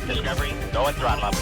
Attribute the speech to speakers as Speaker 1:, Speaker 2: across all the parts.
Speaker 1: Discovery, go at throttle up.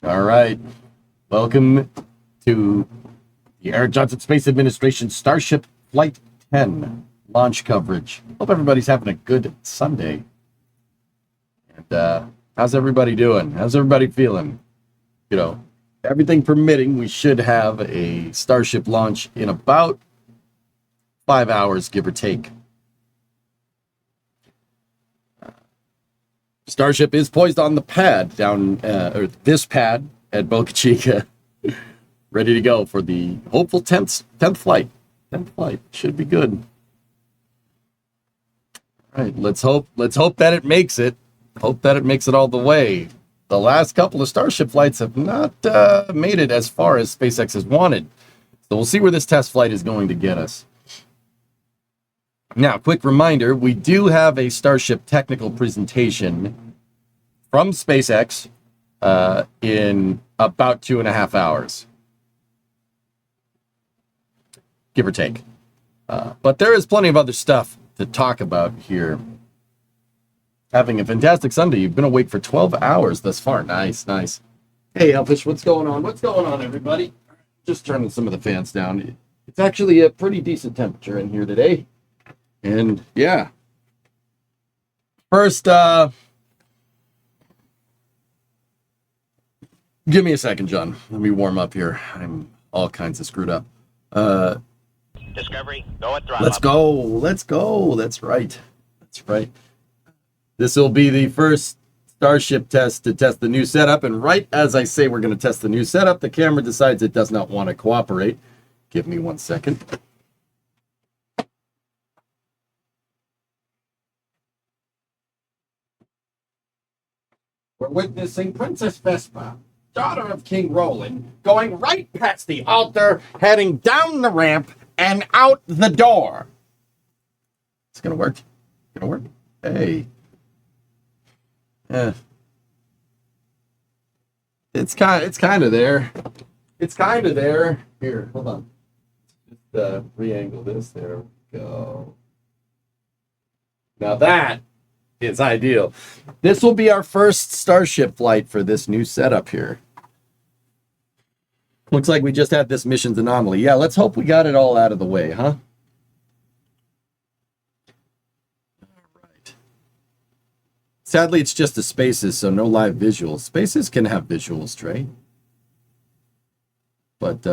Speaker 2: All right. Welcome to the Eric Johnson Space Administration Starship Flight 10 launch coverage. Hope everybody's having a good Sunday. And how's everybody doing? How's everybody feeling? You know, everything permitting, we should have a Starship launch in about 5 hours, give or take. Starship is poised on the pad down, or this pad at Boca Chica, ready to go for the hopeful 10th flight. 10th flight should be good. All right, let's hope that it makes it. Hope that it makes it all the way. The last couple of Starship flights have not made it as far as SpaceX has wanted. So we'll see where this test flight is going to get us. Now, quick reminder, we do have a Starship technical presentation from SpaceX in about 2.5 hours, give or take. But there is plenty of other stuff to talk about here. Having a fantastic Sunday. You've been awake for 12 hours thus far. Nice, nice. Hey, Elfish, what's going on? What's going on, everybody? Just turning some of the fans down. It's actually a pretty decent temperature in here today. And yeah, first, give me a second, John. Let me warm up here. I'm all kinds of screwed up.
Speaker 1: Discovery, go at throttle
Speaker 2: Let's
Speaker 1: up.
Speaker 2: go. Let's go. That's right. That's right. This will be the first Starship test to test the new setup. And right as I say we're going to test the new setup, the camera decides it does not want to cooperate. Give me 1 second. We're witnessing Princess Vespa, daughter of King Roland, going right past the altar, heading down the ramp and out the door. It's gonna work. Gonna work. Hey. Yeah. It's kind of there. It's kind of there. Here, hold on. Just re-angle this. There we go. Now that is ideal. This will be our first Starship flight for this new setup here. Looks like we just had this mission's anomaly. Yeah, let's hope we got it all out of the way, huh? All right. Sadly, it's just the Spaces, so no live visuals. Spaces can have visuals, Trey. But,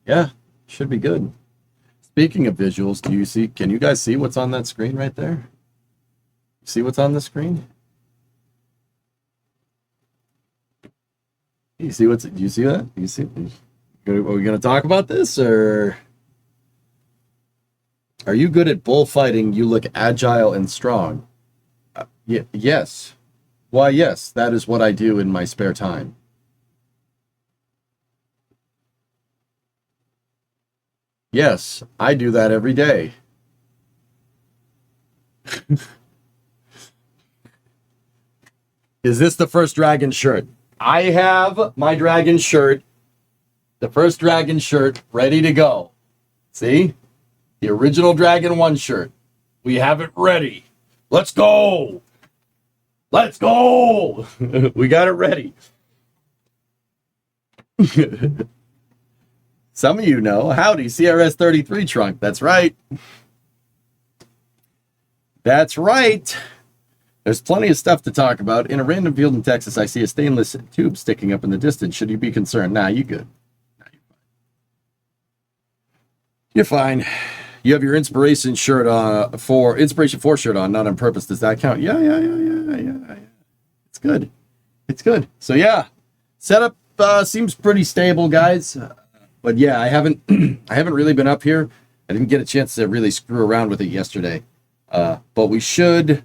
Speaker 2: yeah, should be good. Speaking of visuals, can you guys see what's on that screen right there? See what's on the screen? Do you see that? Do you see? Are we going to talk about this, or are you good at bullfighting? You look agile and strong. Yes. Why, yes, that is what I do in my spare time. Yes, I do that every day. Is this the first dragon shirt? I have my dragon shirt, the first dragon shirt, ready to go. See? The original Dragon 1 shirt. We have it ready. Let's go! Let's go! We got it ready. Some of you know. Howdy, CRS-33 trunk. That's right. That's right. There's plenty of stuff to talk about. In a random field in Texas, I see a stainless tube sticking up in the distance. Should you be concerned? Nah, you good. You're fine. You have your Inspiration shirt Inspiration 4 shirt on, not on purpose. Does that count? Yeah. It's good. It's good. So yeah, setup seems pretty stable, guys. But yeah, I haven't really been up here. I didn't get a chance to really screw around with it yesterday. But we should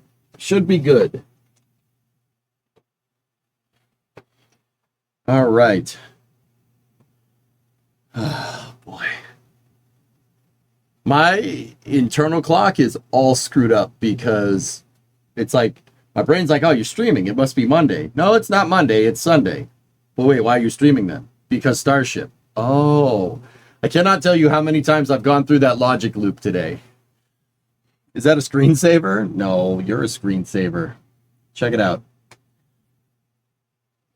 Speaker 2: be good. All right. Oh, boy. My internal clock is all screwed up because it's like, my brain's like, oh, you're streaming. It must be Monday. No, it's not Monday. It's Sunday. But wait, why are you streaming then? Because Starship. Oh, I cannot tell you how many times I've gone through that logic loop today. Is that a screensaver? No, you're a screensaver. Check it out.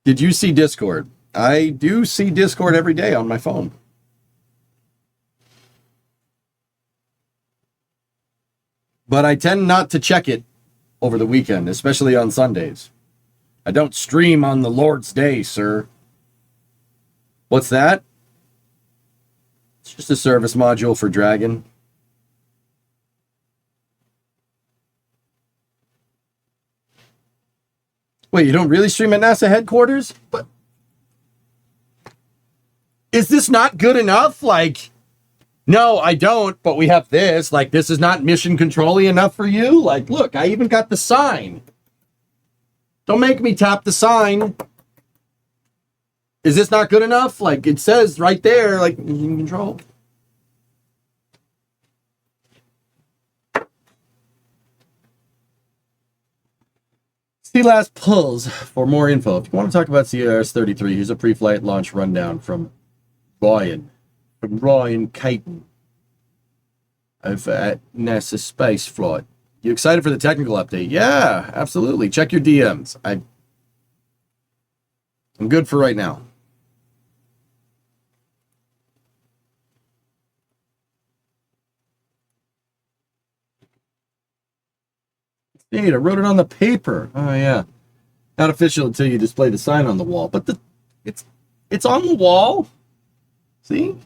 Speaker 2: Did you see Discord? I do see Discord every day on my phone. But I tend not to check it over the weekend, especially on Sundays. I don't stream on the Lord's Day, sir. What's that? It's just a service module for Dragon. Wait, you don't really stream at NASA headquarters? But is this not good enough? Like, no, I don't, but we have this. Like, this is not mission control-y enough for you? Like, look, I even got the sign. Don't make me tap the sign. Is this not good enough? Like, it says right there, like, mission control. CLAS pulls for more info. If you want to talk about CRS-33, here's a pre-flight launch rundown from Ryan Caton over at NASA Space Flight. You excited for the technical update? Yeah, absolutely. Check your DMs. I'm good for right now. Neat, I wrote it on the paper. Oh yeah. Not official until you display the sign on the wall. But it's on the wall. See?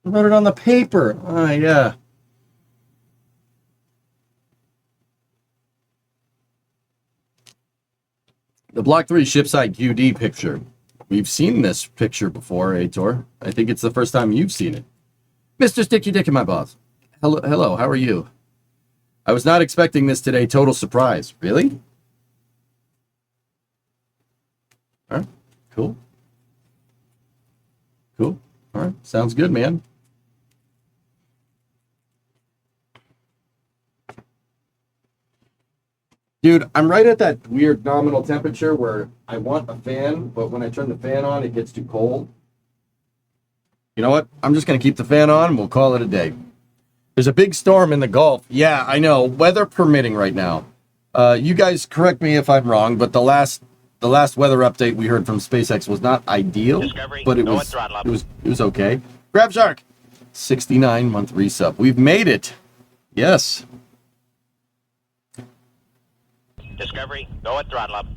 Speaker 2: I wrote it on the paper. Oh yeah. The Block 3 shipside QD picture. We've seen this picture before, Aitor. I think it's the first time you've seen it. Mr. Stick Your Dick in My Balls. Hello, how are you? I was not expecting this today. Total surprise. Really? All right. Cool. Cool. All right. Sounds good, man. Dude, I'm right at that weird nominal temperature where I want a fan, but when I turn the fan on, it gets too cold. You know what? I'm just going to keep the fan on and we'll call it a day. There's a big storm in the Gulf. Yeah, I know. Weather permitting right now. You guys correct me if I'm wrong, but the last the last weather update we heard from SpaceX was not ideal,
Speaker 1: Discovery,
Speaker 2: but it
Speaker 1: go
Speaker 2: was
Speaker 1: and throttle up.
Speaker 2: it was okay. Grab Shark, 69-month resub. We've made it. Yes.
Speaker 1: Discovery, go and throttle up.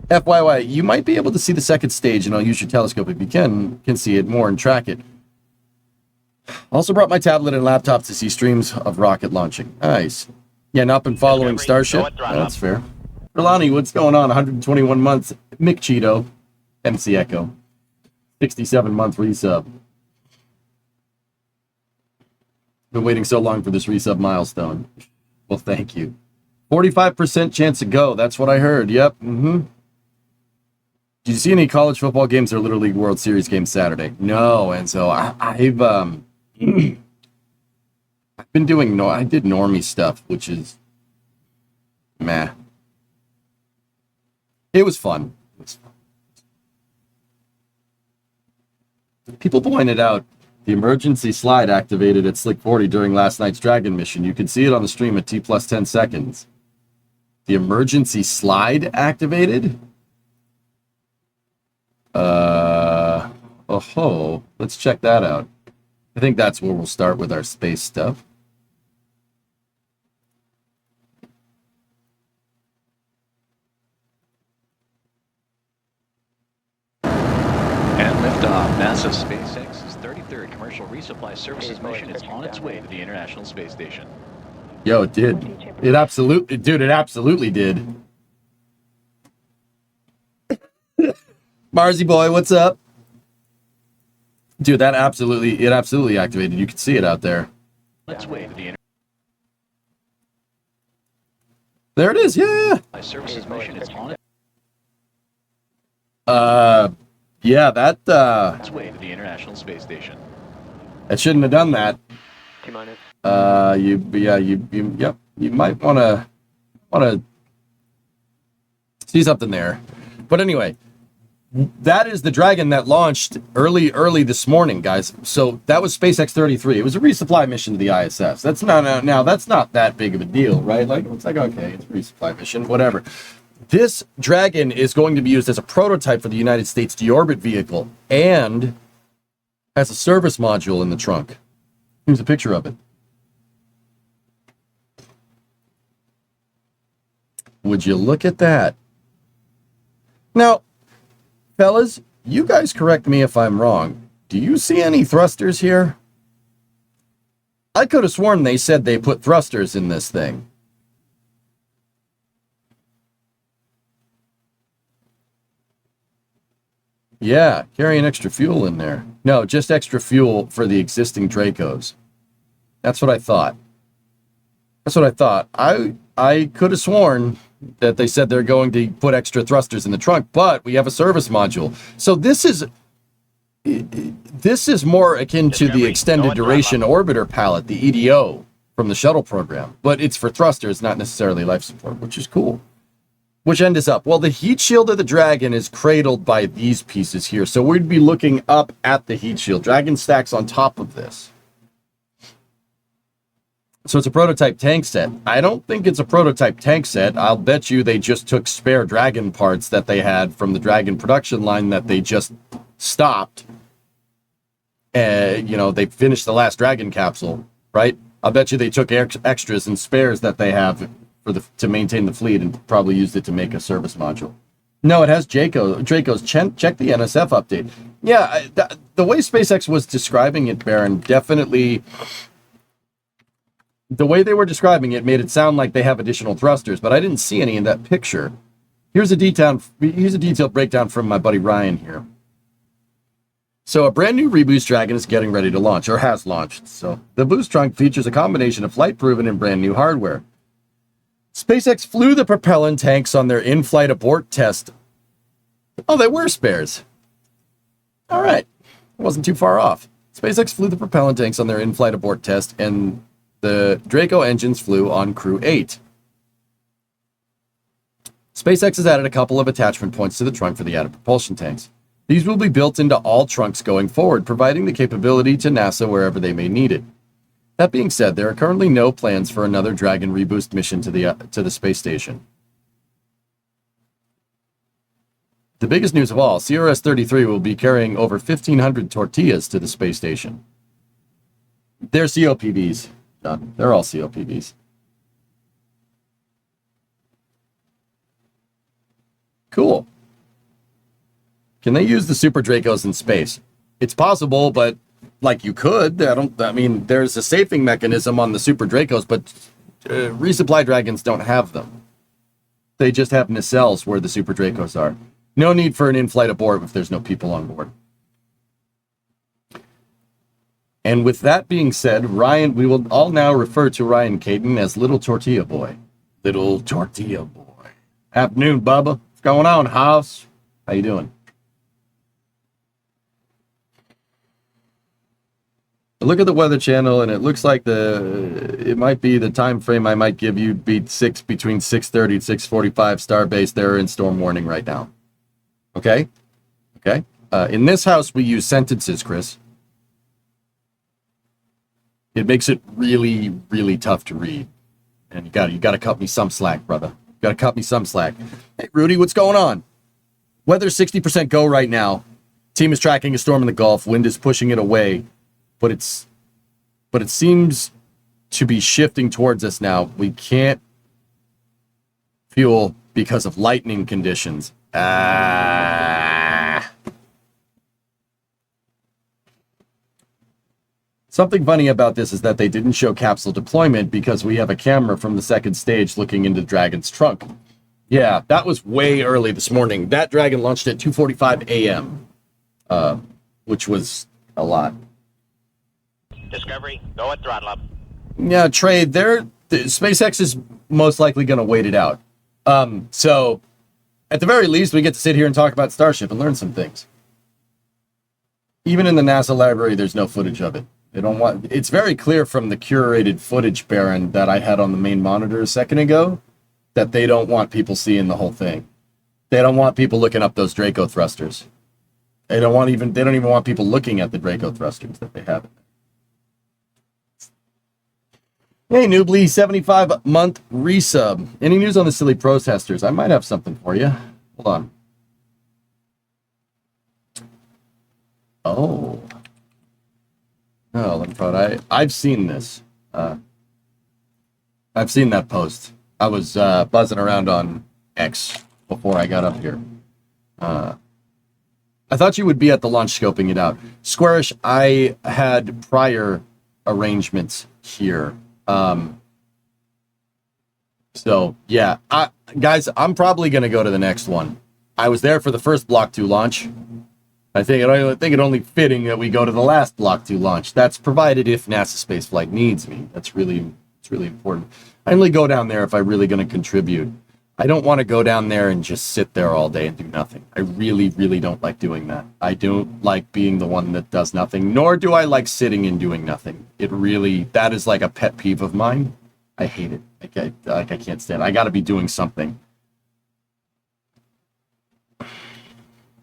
Speaker 2: FYI, you might be able to see the second stage, and I'll use your telescope if you can see it more and track it. Also brought my tablet and laptop to see streams of rocket launching. Nice. Yeah, not been following
Speaker 1: Discovery,
Speaker 2: Starship.
Speaker 1: go and throttle
Speaker 2: That's
Speaker 1: up.
Speaker 2: fair. Rolani, what's going on? 121 months. Mick Cheeto. MC Echo. 67-month resub. Been waiting so long for this resub milestone. Well, thank you. 45% chance to go. That's what I heard. Yep. Mm-hmm. Did you see any college football games or Little League World Series games Saturday? No, and so I've been doing I did normie stuff, which is meh. It was fun. People pointed out the emergency slide activated at Slick 40 during last night's Dragon mission. You can see it on the stream at T plus 10 seconds. The emergency slide activated? Oh, let's check that out. I think that's where we'll start with our space stuff.
Speaker 3: And liftoff. NASA's SpaceX's 33rd commercial resupply services mission is on its way to the International Space Station.
Speaker 2: Yo, it did. It absolutely did. Marsy boy, what's up? Dude, it absolutely activated. You can see it out there.
Speaker 3: Let's wait to the
Speaker 2: There it is, yeah.
Speaker 3: services mission is on its
Speaker 2: Yeah, that
Speaker 3: way to the International Space Station.
Speaker 2: that shouldn't have done that.
Speaker 4: T-minus.
Speaker 2: You might wanna see something there. But anyway, that is the Dragon that launched early this morning, guys. So that was SpaceX 33. It was a resupply mission to the ISS. That's not that big of a deal, right? Like, it's like, okay, it's a resupply mission, whatever. This Dragon is going to be used as a prototype for the United States deorbit vehicle and has a service module in the trunk. Here's a picture of it. Would you look at that? Now, fellas, you guys correct me if I'm wrong. Do you see any thrusters here? I could have sworn they said they put thrusters in this thing. Yeah, carrying extra fuel in there. No, just extra fuel for the existing Dracos. That's what I thought. I could have sworn that they said they're going to put extra thrusters in the trunk, but we have a service module. So this is more akin to the extended duration orbiter pallet, the EDO from the shuttle program, but it's for thrusters, not necessarily life support, which is cool. Which end is up? Well, the heat shield of the Dragon is cradled by these pieces here. So we'd be looking up at the heat shield. Dragon stacks on top of this. So it's a prototype tank set. I don't think it's a prototype tank set. I'll bet you they just took spare Dragon parts that they had from the Dragon production line that they just stopped. They finished the last Dragon capsule, right? I'll bet you they took extras and spares that they have to maintain the fleet and probably used it to make a service module. No, it has Draco's. Check the NSF update. Yeah, the way SpaceX was describing it, Baron, definitely... The way they were describing it made it sound like they have additional thrusters, but I didn't see any in that picture. Here's a detailed breakdown from my buddy Ryan here. So a brand new reboost Dragon is getting ready to launch, or has launched. So the boost trunk features a combination of flight-proven and brand new hardware. SpaceX flew the propellant tanks on their in-flight abort test. Oh, they were spares. All right. Wasn't too far off. SpaceX flew the propellant tanks on their in-flight abort test, and the Draco engines flew on Crew 8. SpaceX has added a couple of attachment points to the trunk for the added propulsion tanks. These will be built into all trunks going forward, providing the capability to NASA wherever they may need it. That being said, there are currently no plans for another Dragon reboost mission to the space station. The biggest news of all, CRS-33 will be carrying over 1,500 tortillas to the space station. They're COPVs. Done. They're all COPVs. Cool. Can they use the Super Dracos in space? It's possible, but like you could. I mean, there's a safing mechanism on the Super Dracos, but resupply dragons don't have them. They just have nacelles where the Super Dracos are. No need for an in-flight abort if there's no people on board. And with that being said, Ryan, we will all now refer to Ryan Caden as Little Tortilla Boy. Little Tortilla Boy. Afternoon, Bubba. What's going on, house? How you doing? I look at the Weather Channel, and it looks like it might be the time frame I might give you between 6:30 and 6:45 Starbase. They're in storm warning right now. Okay? Okay? In this house, we use sentences, Chris. It makes it really, really tough to read. And you gotta cut me some slack, brother. You gotta cut me some slack. Hey, Rudy, what's going on? Weather's 60% go right now. Team is tracking a storm in the Gulf. Wind is pushing it away. But it seems to be shifting towards us now. We can't fuel because of lightning conditions. Something funny about this is that they didn't show capsule deployment because we have a camera from the second stage looking into Dragon's trunk. Yeah, that was way early this morning. That Dragon launched at 2:45 a.m., which was a lot.
Speaker 1: Discovery, go at throttle up.
Speaker 2: Yeah, Trey, SpaceX is most likely going to wait it out. So, at the very least, we get to sit here and talk about Starship and learn some things. Even in the NASA library, there's no footage of it. They don't want. It's very clear from the curated footage, Baron, that I had on the main monitor a second ago, that they don't want people seeing the whole thing. They don't want people looking up those Draco thrusters. They don't even want people looking at the Draco thrusters that they have. Hey, Noobly, 75-month resub. Any news on the silly protesters? I might have something for you. Hold on. Oh. Oh, let me try it. I've seen this. I've seen that post. I was buzzing around on X before I got up here. I thought you would be at the launch scoping it out. Squarish, I had prior arrangements here. So yeah, guys, I'm probably going to go to the next one. I was there for the first Block 2 launch. I think it only fitting that we go to the last Block 2 launch. That's provided if NASA spaceflight needs me. It's really important. I only go down there if I'm really going to contribute. I don't want to go down there and just sit there all day and do nothing. I really, really don't like doing that. I don't like being the one that does nothing, nor do I like sitting and doing nothing. That is like a pet peeve of mine. I hate it. I can't stand it. I got to be doing something.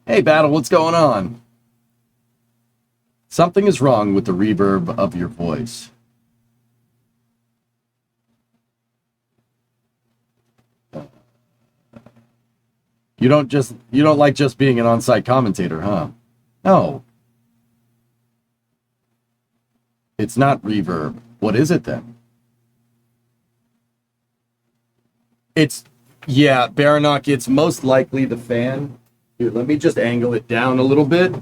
Speaker 2: Hey, Battle, what's going on? Something is wrong with the reverb of your voice. You don't like just being an on-site commentator, huh? No. It's not reverb. What is it then? Yeah, Baranok, it's most likely the fan. Here, let me just angle it down a little bit.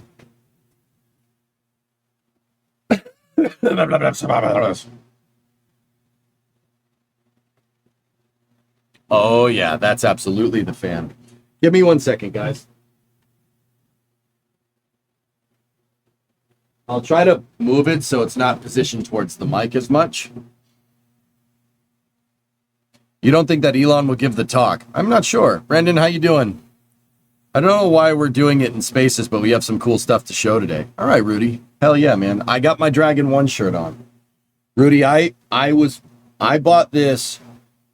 Speaker 2: Oh, yeah, that's absolutely the fan. Give me 1 second, guys. I'll try to move it so it's not positioned towards the mic as much. You don't think that Elon will give the talk? I'm not sure. Brandon, how you doing? I don't know why we're doing it in spaces, but we have some cool stuff to show today. All right, Rudy. Hell yeah, man. I got my Dragon 1 shirt on. Rudy, I bought this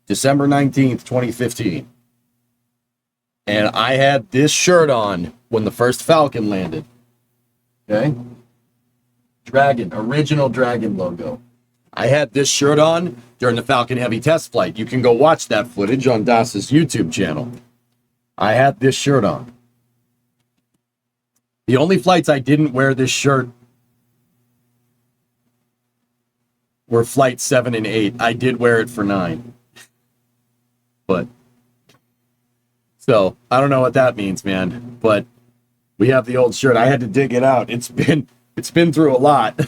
Speaker 2: December 19th, 2015. And I had this shirt on when the first Falcon landed. Okay? Dragon, original Dragon logo. I had this shirt on during the Falcon Heavy test flight. You can go watch that footage on DAS's YouTube channel. I had this shirt on. The only flights I didn't wear this shirt were flight 7 and 8. I did wear it for 9. But, so, I don't know what that means, man. But we have the old shirt. I had to dig it out. It's been through a lot.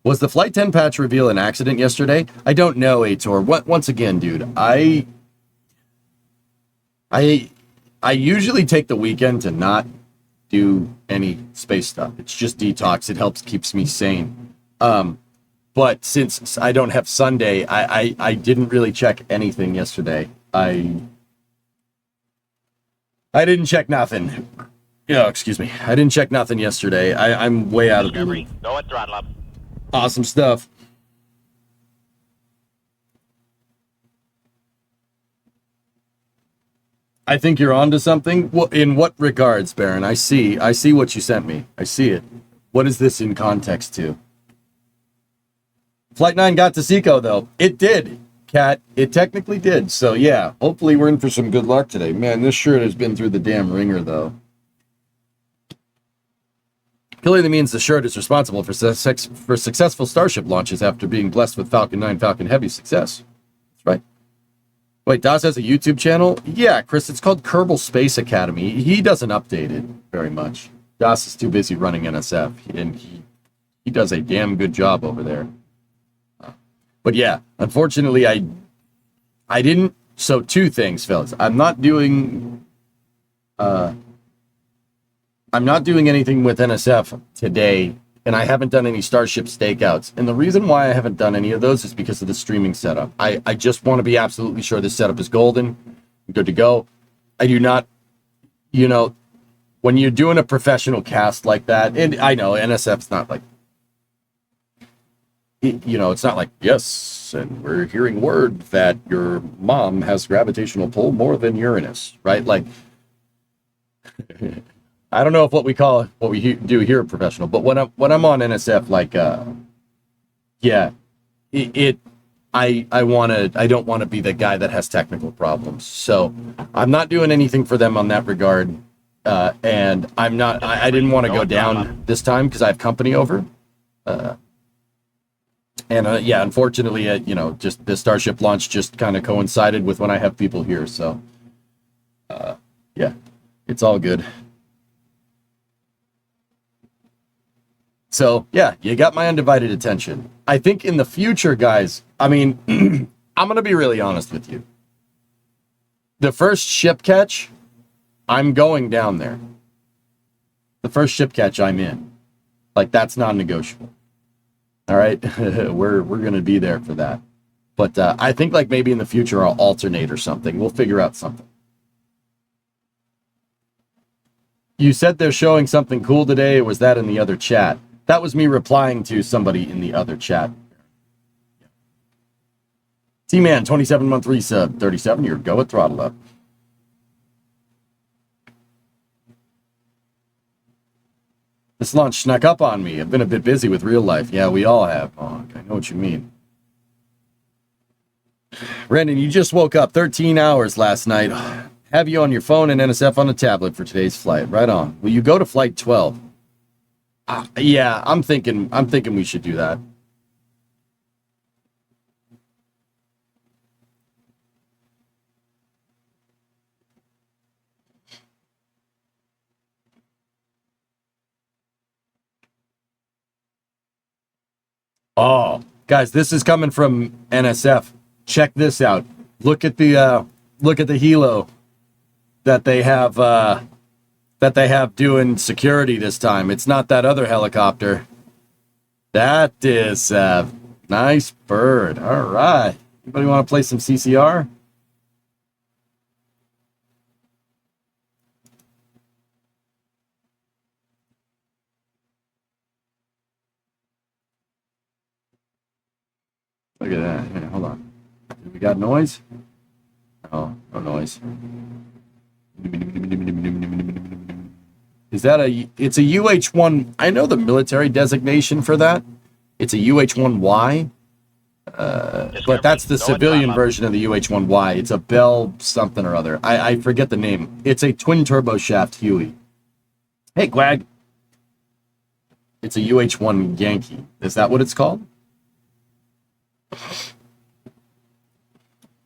Speaker 2: Was the Flight 10 patch reveal an accident yesterday? I don't know, Aitor. Once again, dude, I usually take the weekend to not do any space stuff. It's just detox. It keeps me sane. But since I don't have Sunday, I didn't really check anything yesterday. I didn't check nothing. Yeah, excuse me. I didn't check nothing yesterday. I'm way out of
Speaker 1: Discovery, go at throttle up.
Speaker 2: Awesome stuff. I think you're onto something. In what regards, Baron? I see what you sent me. I see it. What is this in context to? Flight 9 got to Seco, though. It did, Kat. It technically did. So, yeah, hopefully we're in for some good luck today. Man, this shirt has been through the damn ringer, though. Clearly means the shirt is responsible for successful Starship launches after being blessed with Falcon 9 Falcon Heavy success. That's right. Wait, Das has a YouTube channel? Yeah, Chris, it's called Kerbal Space Academy. He doesn't update it very much. Das is too busy running NSF, and he does a damn good job over there. But yeah, unfortunately, I didn't. So 2 things, fellas. I'm not doing anything with NSF today, and I haven't done any Starship stakeouts. And the reason why I haven't done any of those is because of the streaming setup. I just want to be absolutely sure this setup is golden, good to go. I do not, when you're doing a professional cast like that, and I know NSF's not like, it's not like, yes, and we're hearing word that your mom has gravitational pull more than Uranus, right? Like, I don't know if what we do here professional, but when I'm on NSF, like, I don't want to be the guy that has technical problems. So I'm not doing anything for them on that regard. And I didn't want to go down this time because I have company over. Unfortunately, just the Starship launch just kind of coincided with when I have people here. So, it's all good. So, yeah, you got my undivided attention. I think in the future, guys, I mean, I'm going to be really honest with you. The first ship catch, I'm going down there. The first ship catch, I'm in. Like, that's non-negotiable. All right? we're going to be there for that. But I think, like, maybe in the future I'll alternate or something. We'll figure out something. You said they're showing something cool today, or was that in the other chat? That was me replying to somebody in the other chat. T-Man, 27-month resub, 37, you're go at throttle up. This launch snuck up on me. I've been a bit busy with real life. Yeah, we all have. Oh, I know what you mean. Brandon, you just woke up 13 hours last night. Have you on your phone and NSF on a tablet for today's flight. Right on. Will you go to flight 12? Yeah, I'm thinking we should do that. Oh, guys, this is coming from NSF. Check this out. Look at the helo that they have doing security this time. It's not that other helicopter. That is a nice bird. All right. Anybody want to play some CCR? Look at that. Here, hold on. We got noise? Oh, no noise. Is that it's a UH-1, I know the military designation for that. It's a UH-1Y. But that's the civilian version of the UH-1Y. It's a Bell something or other. I forget the name. It's a twin turbo shaft Huey. Hey, Quag. It's a UH-1 Yankee. Is that what it's called?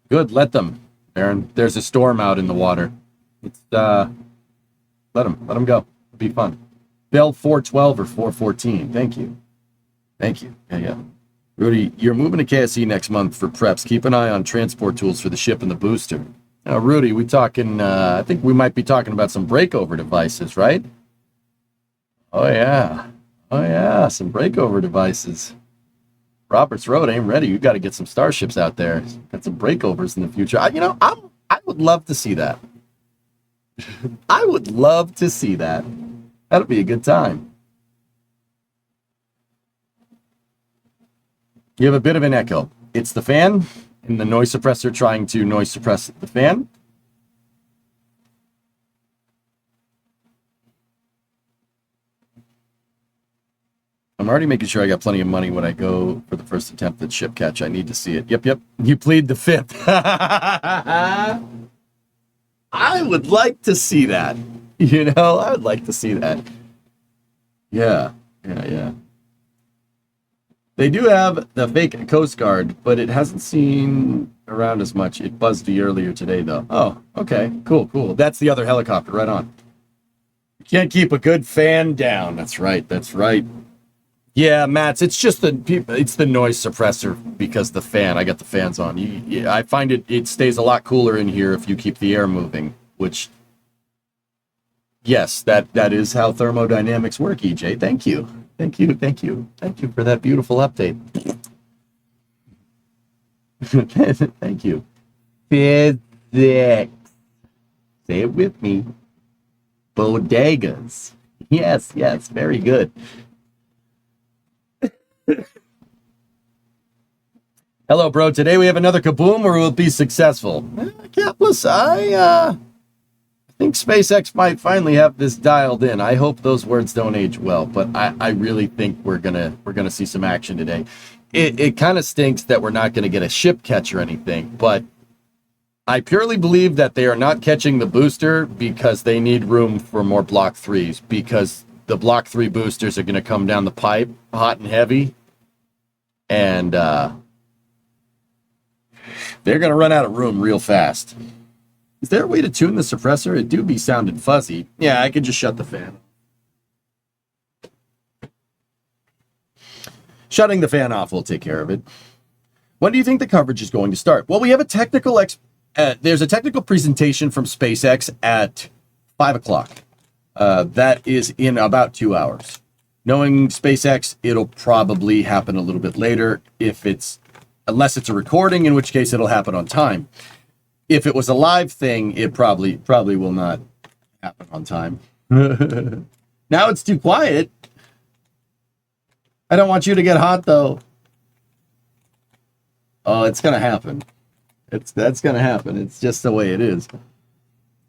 Speaker 2: Good, let them, Aaron. There's a storm out in the water. It's let them go. It'll be fun. Bell 412 or 414. Thank you. Yeah. Rudy, you're moving to KSE next month for preps. Keep an eye on transport tools for the ship and the booster. Now, Rudy, we talking, I think we might be talking about some breakover devices, right? Oh, yeah, some breakover devices. Roberts Road ain't ready. You got to get some starships out there. Got some breakovers in the future. I would love to see that. I would love to see that. That'll be a good time. You have a bit of an echo. It's the fan and the noise suppressor trying to noise suppress the fan. I'm already making sure I got plenty of money when I go for the first attempt at ship catch. I need to see it. Yep. You plead the fifth. I would like to see that. I would like to see that. Yeah. They do have the fake Coast Guard, but it hasn't seen around as much. It buzzed me earlier today, though. Oh, okay. Cool. That's the other helicopter. Right on. You can't keep a good fan down. That's right. Yeah, Mats, it's just the noise suppressor because the fan. I got the fans on. I find it stays a lot cooler in here if you keep the air moving, which, yes, that is how thermodynamics work, EJ. Thank you for that beautiful update. Thank you. Physics. Say it with me. Bodegas. Yes, very good. Hello, bro. Today we have another kaboom or we'll be successful. Capless, I think SpaceX might finally have this dialed in. I hope those words don't age well, but I really think we're gonna see some action today. It kind of stinks that we're not gonna get a ship catch or anything, but I purely believe that they are not catching the booster because they need room for more Block 3s, because the Block 3 boosters are gonna come down the pipe hot and heavy, and they're gonna run out of room real fast. Is there a way to tune the suppressor? It do be sounding fuzzy. Yeah, I could just shut the fan. Shutting the fan off will take care of it. When do you think the coverage is going to start? Well, we have a technical there's a technical presentation from SpaceX at 5 o'clock. That is in about 2 hours. Knowing SpaceX, it'll probably happen a little bit later unless it's a recording, in which case it'll happen on time. If it was a live thing, it probably will not happen on time. Now it's too quiet. I don't want you to get hot, though. Oh, it's going to happen. That's going to happen. It's just the way it is.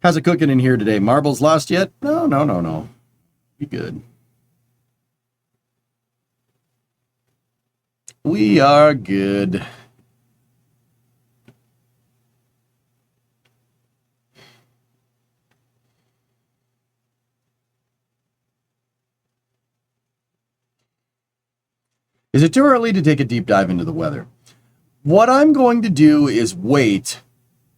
Speaker 2: How's it cooking in here today? Marbles lost yet? No. Be good. We are good. Is it too early to take a deep dive into the weather? What I'm going to do is wait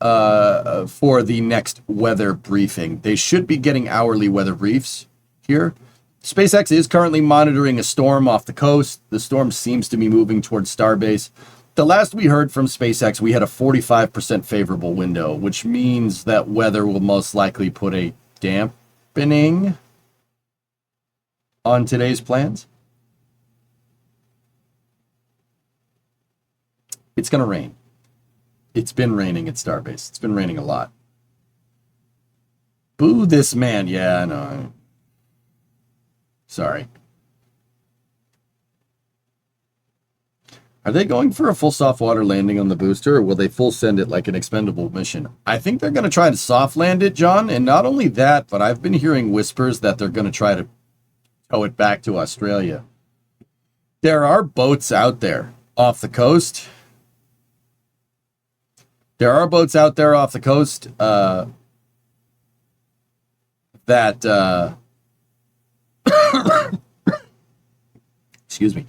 Speaker 2: for the next weather briefing. They should be getting hourly weather briefs here. SpaceX is currently monitoring a storm off the coast. The storm seems to be moving towards Starbase. The last we heard from SpaceX, we had a 45% favorable window, which means that weather will most likely put a dampening on today's plans. It's going to rain. It's been raining at Starbase. It's been raining a lot. Boo this man. Yeah, I know. Sorry. Are they going for a full soft water landing on the booster, or will they full send it like an expendable mission? I think they're going to try to soft land it, John. And not only that, but I've been hearing whispers that they're going to try to tow it back to Australia. There are boats out there off the coast There are boats out there off the coast that excuse me.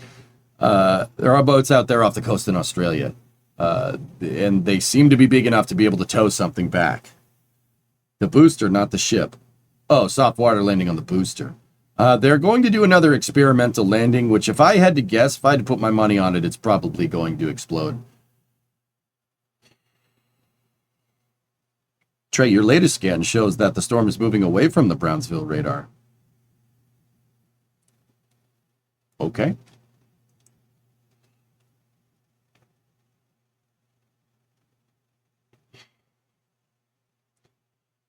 Speaker 2: There are boats out there off the coast in Australia, and they seem to be big enough to be able to tow something back. The booster, not the ship. Oh, soft water landing on the booster. They're going to do another experimental landing, which if I had to guess, if I had to put my money on it, it's probably going to explode. Trey, your latest scan shows that the storm is moving away from the Brownsville radar. Okay.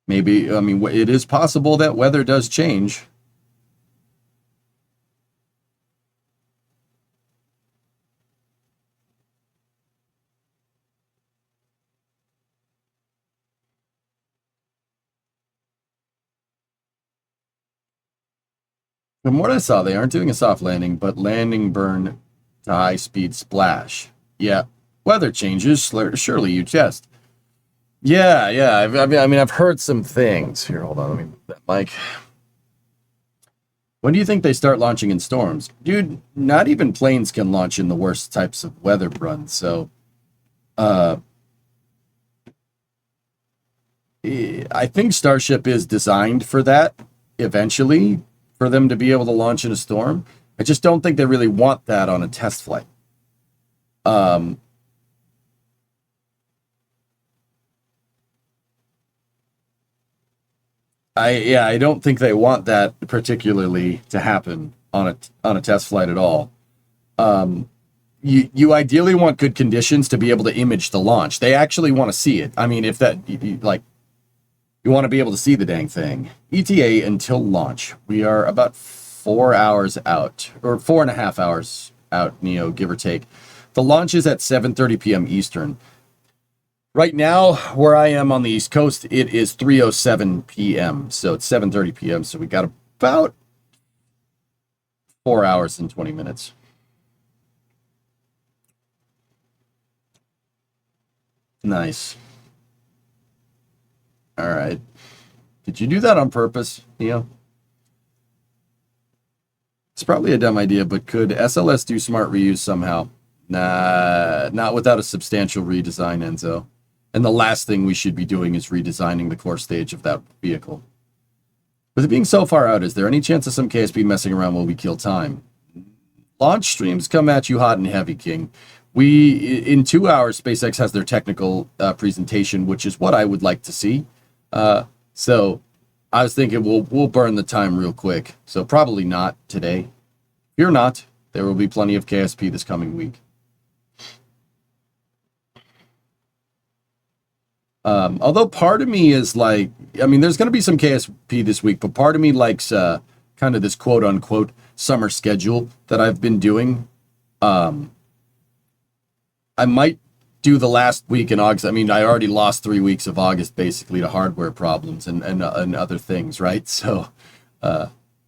Speaker 2: Maybe, I mean, it is possible that weather does change. From what I saw, they aren't doing a soft landing, but landing burn to high-speed splash. Yeah, weather changes, surely you jest. Yeah. I mean, I've heard some things. Here, hold on, let me move that mic. When do you think they start launching in storms? Dude, not even planes can launch in the worst types of weather runs, so... I think Starship is designed for that, eventually, for them to be able to launch in a storm. I just don't think they really want that on a test flight. I don't think they want that particularly to happen on a test flight at all. You ideally want good conditions to be able to image the launch. They actually want to see it. I mean, if that, like, you want to be able to see the dang thing. ETA until launch. We are about 4 hours out, or 4.5 hours out, Neo, give or take. The launch is at 7:30 p.m. Eastern. Right now, where I am on the East Coast, it is 3:07 p.m. So it's 7:30 p.m. So we got about 4 hours and 20 minutes. Nice. All right. Did you do that on purpose, Neo? It's probably a dumb idea, but could SLS do smart reuse somehow? Nah, not without a substantial redesign, Enzo. And the last thing we should be doing is redesigning the core stage of that vehicle. With it being so far out, is there any chance of some KSP messing around while we kill time? Launch streams come at you hot and heavy, King. In 2 hours, SpaceX has their technical presentation, which is what I would like to see. So I was thinking we'll burn the time real quick. So probably not today. Fear not, there will be plenty of KSP this coming week. Although part of me is like, I mean, there's going to be some KSP this week, but part of me likes kind of this quote unquote summer schedule that I've been doing. I might do the last week in August. I mean, I already lost 3 weeks of August basically to hardware problems and other things, right? So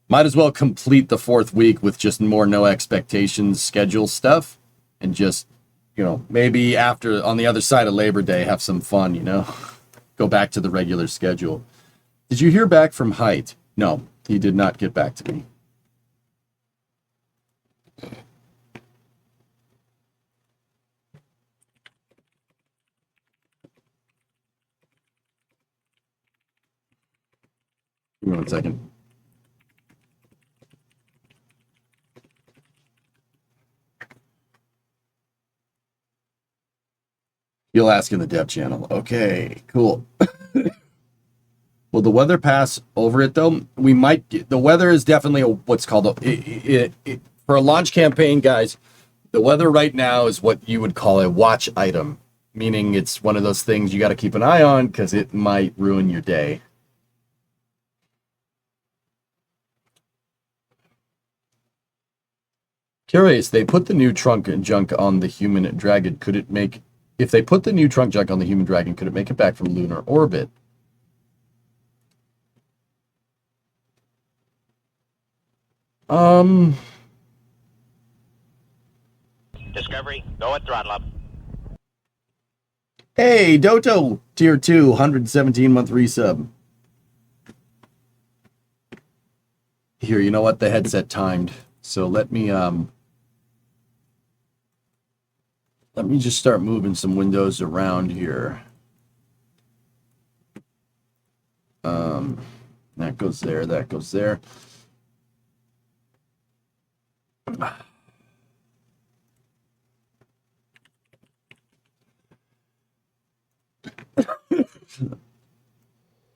Speaker 2: might as well complete the 4th week with just more no expectations schedule stuff and just, you know, maybe after on the other side of Labor Day, have some fun, you know, go back to the regular schedule. Did you hear back from Height? No, he did not get back to me. Give me 1 second. You'll ask in the dev channel. Okay, cool. Will the weather pass over it though? We might get, the weather is definitely what's called for a launch campaign, guys. The weather right now is what you would call a watch item, meaning it's one of those things you got to keep an eye on because it might ruin your day. Curious, they put the new trunk and junk on the human dragon. Could it make, if they put the new trunk junk on the human dragon, could it make it back from lunar orbit?
Speaker 1: Discovery, go at throttle up.
Speaker 2: Hey, Doto, tier 2, 117-month resub. Here, you know what? The headset timed. So let me just start moving some windows around here. That goes there, that goes there.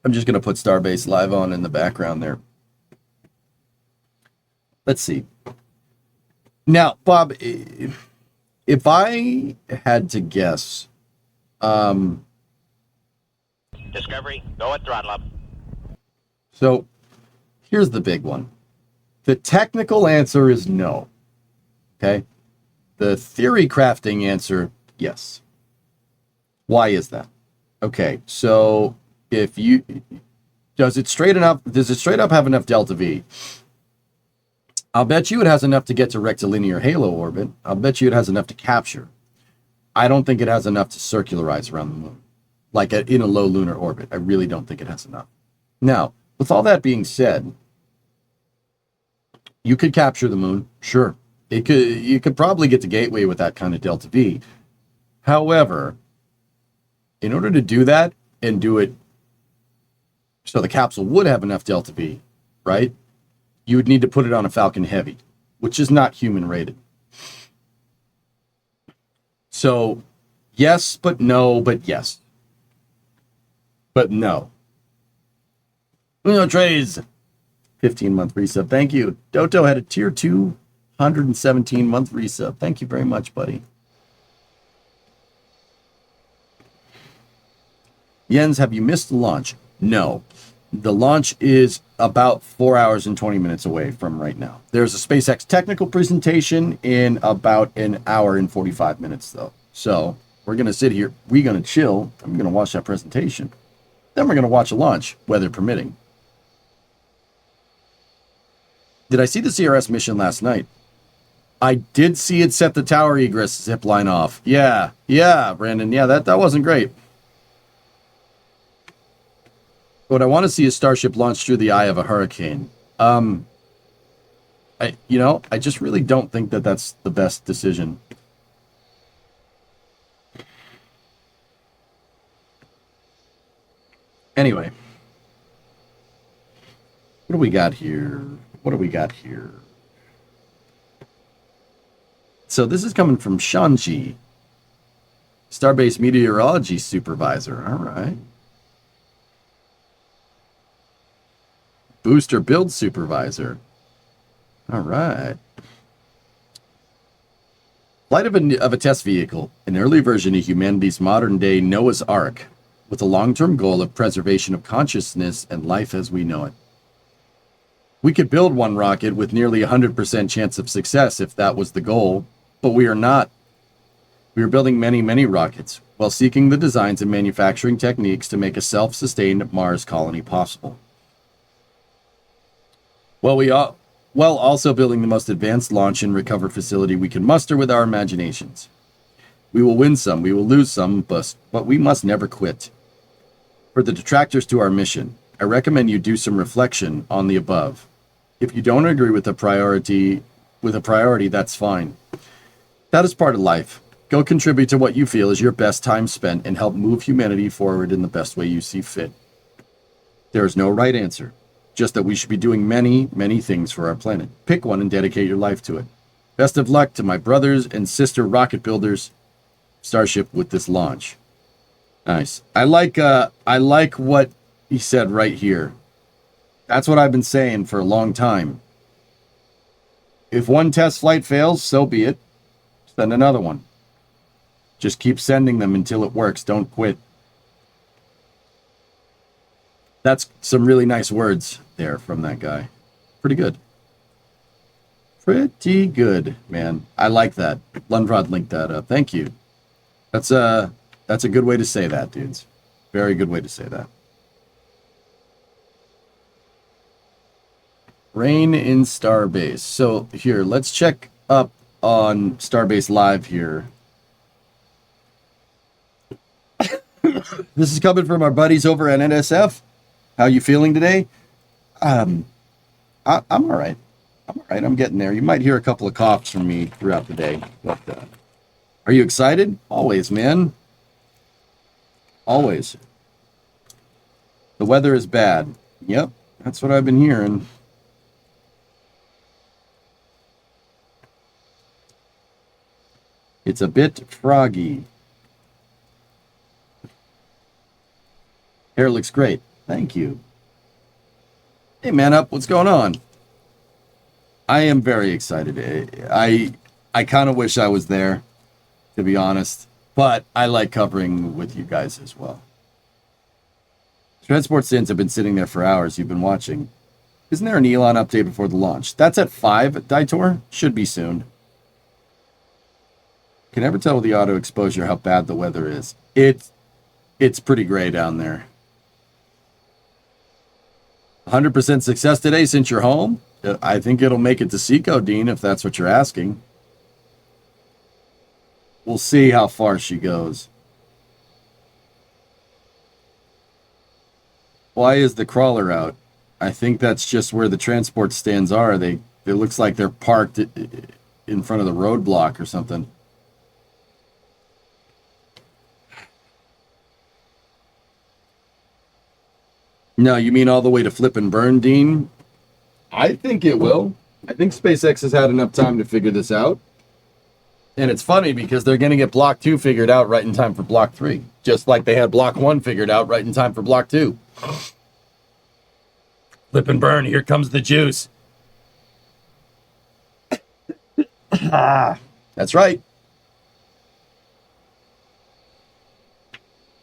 Speaker 2: I'm just going to put Starbase Live on in the background there. Let's see. Now, Bob, if I had to guess,
Speaker 1: Discovery, go at throttle up.
Speaker 2: So here's the big one. The technical answer is no. Okay? The theory crafting answer, yes. Why is that? Okay, so if you does it straight up have enough delta V? I'll bet you it has enough to get to rectilinear halo orbit. I'll bet you it has enough to capture. I don't think it has enough to circularize around the moon, like in a low lunar orbit. I really don't think it has enough. Now, with all that being said, you could capture the moon, sure. You could probably get to Gateway with that kind of delta V. However, in order to do that and do it so the capsule would have enough delta V, right? You would need to put it on a Falcon Heavy, which is not human rated. So, yes, but no, but yes. But no. Uno Trays, 15-month resub. Thank you. Doto had a tier 2, 117-month resub. Thank you very much, buddy. Jens, have you missed the launch? No. The launch is about 4 hours and 20 minutes away from right now. There's a SpaceX technical presentation in about an hour and 45 minutes, though. So we're going to sit here. We're going to chill. I'm going to watch that presentation. Then we're going to watch a launch, weather permitting. Did I see the CRS mission last night? I did see it set the tower egress zip line off. Yeah, Brandon. Yeah, that wasn't great. What I want to see is Starship launch through the eye of a hurricane. I just really don't think that that's the best decision. Anyway. What do we got here? So this is coming from Shanji, Starbase Meteorology Supervisor. All right. Booster Build Supervisor. All right. Flight of a test vehicle, an early version of humanity's modern-day Noah's Ark, with a long-term goal of preservation of consciousness and life as we know it. We could build one rocket with nearly 100% chance of success if that was the goal, but we are not. We are building many, many rockets, while seeking the designs and manufacturing techniques to make a self-sustained Mars colony possible. While also building the most advanced launch and recover facility we can muster with our imaginations. We will win some, we will lose some, but we must never quit. For the detractors to our mission, I recommend you do some reflection on the above. If you don't agree with a priority, that's fine. That is part of life. Go contribute to what you feel is your best time spent and help move humanity forward in the best way you see fit. There is no right answer. Just that we should be doing many, many things for our planet. Pick one and dedicate your life to it. Best of luck to my brothers and sister rocket builders, Starship, with this launch. Nice. I like what he said right here. That's what I've been saying for a long time. If one test flight fails, so be it. Send another one. Just keep sending them until it works. Don't quit. That's some really nice words there from that guy. Pretty good. Pretty good, man. I like that. Lundrod linked that up. Thank you. That's a good way to say that, dudes. Very good way to say that. Rain in Starbase. So here, let's check up on Starbase Live here. This is coming from our buddies over at NSF. How you feeling today? I'm all right. I'm all right. I'm getting there. You might hear a couple of coughs from me throughout the day. But are you excited? Always, man. Always. The weather is bad. Yep, that's what I've been hearing. It's a bit froggy. Hair looks great. Thank you. Hey, man up. What's going on? I am very excited. I kind of wish I was there, to be honest. But I like covering with you guys as well. Transport stands have been sitting there for hours. You've been watching. Isn't there an Elon update before the launch? That's at 5 at Daitor. Should be soon. Can never tell with the auto exposure how bad the weather is. It's pretty gray down there. 100% success today since you're home? I think it'll make it to Seco, Dean, if that's what you're asking. We'll see how far she goes. Why is the crawler out? I think that's just where the transport stands are. It looks like they're parked in front of the roadblock or something. No, you mean all the way to flip and burn, Dean? I think it will. I think SpaceX has had enough time to figure this out. And it's funny because they're going to get Block 2 figured out right in time for Block 3. Just like they had Block 1 figured out right in time for Block 2. Flip and burn, here comes the juice. That's right.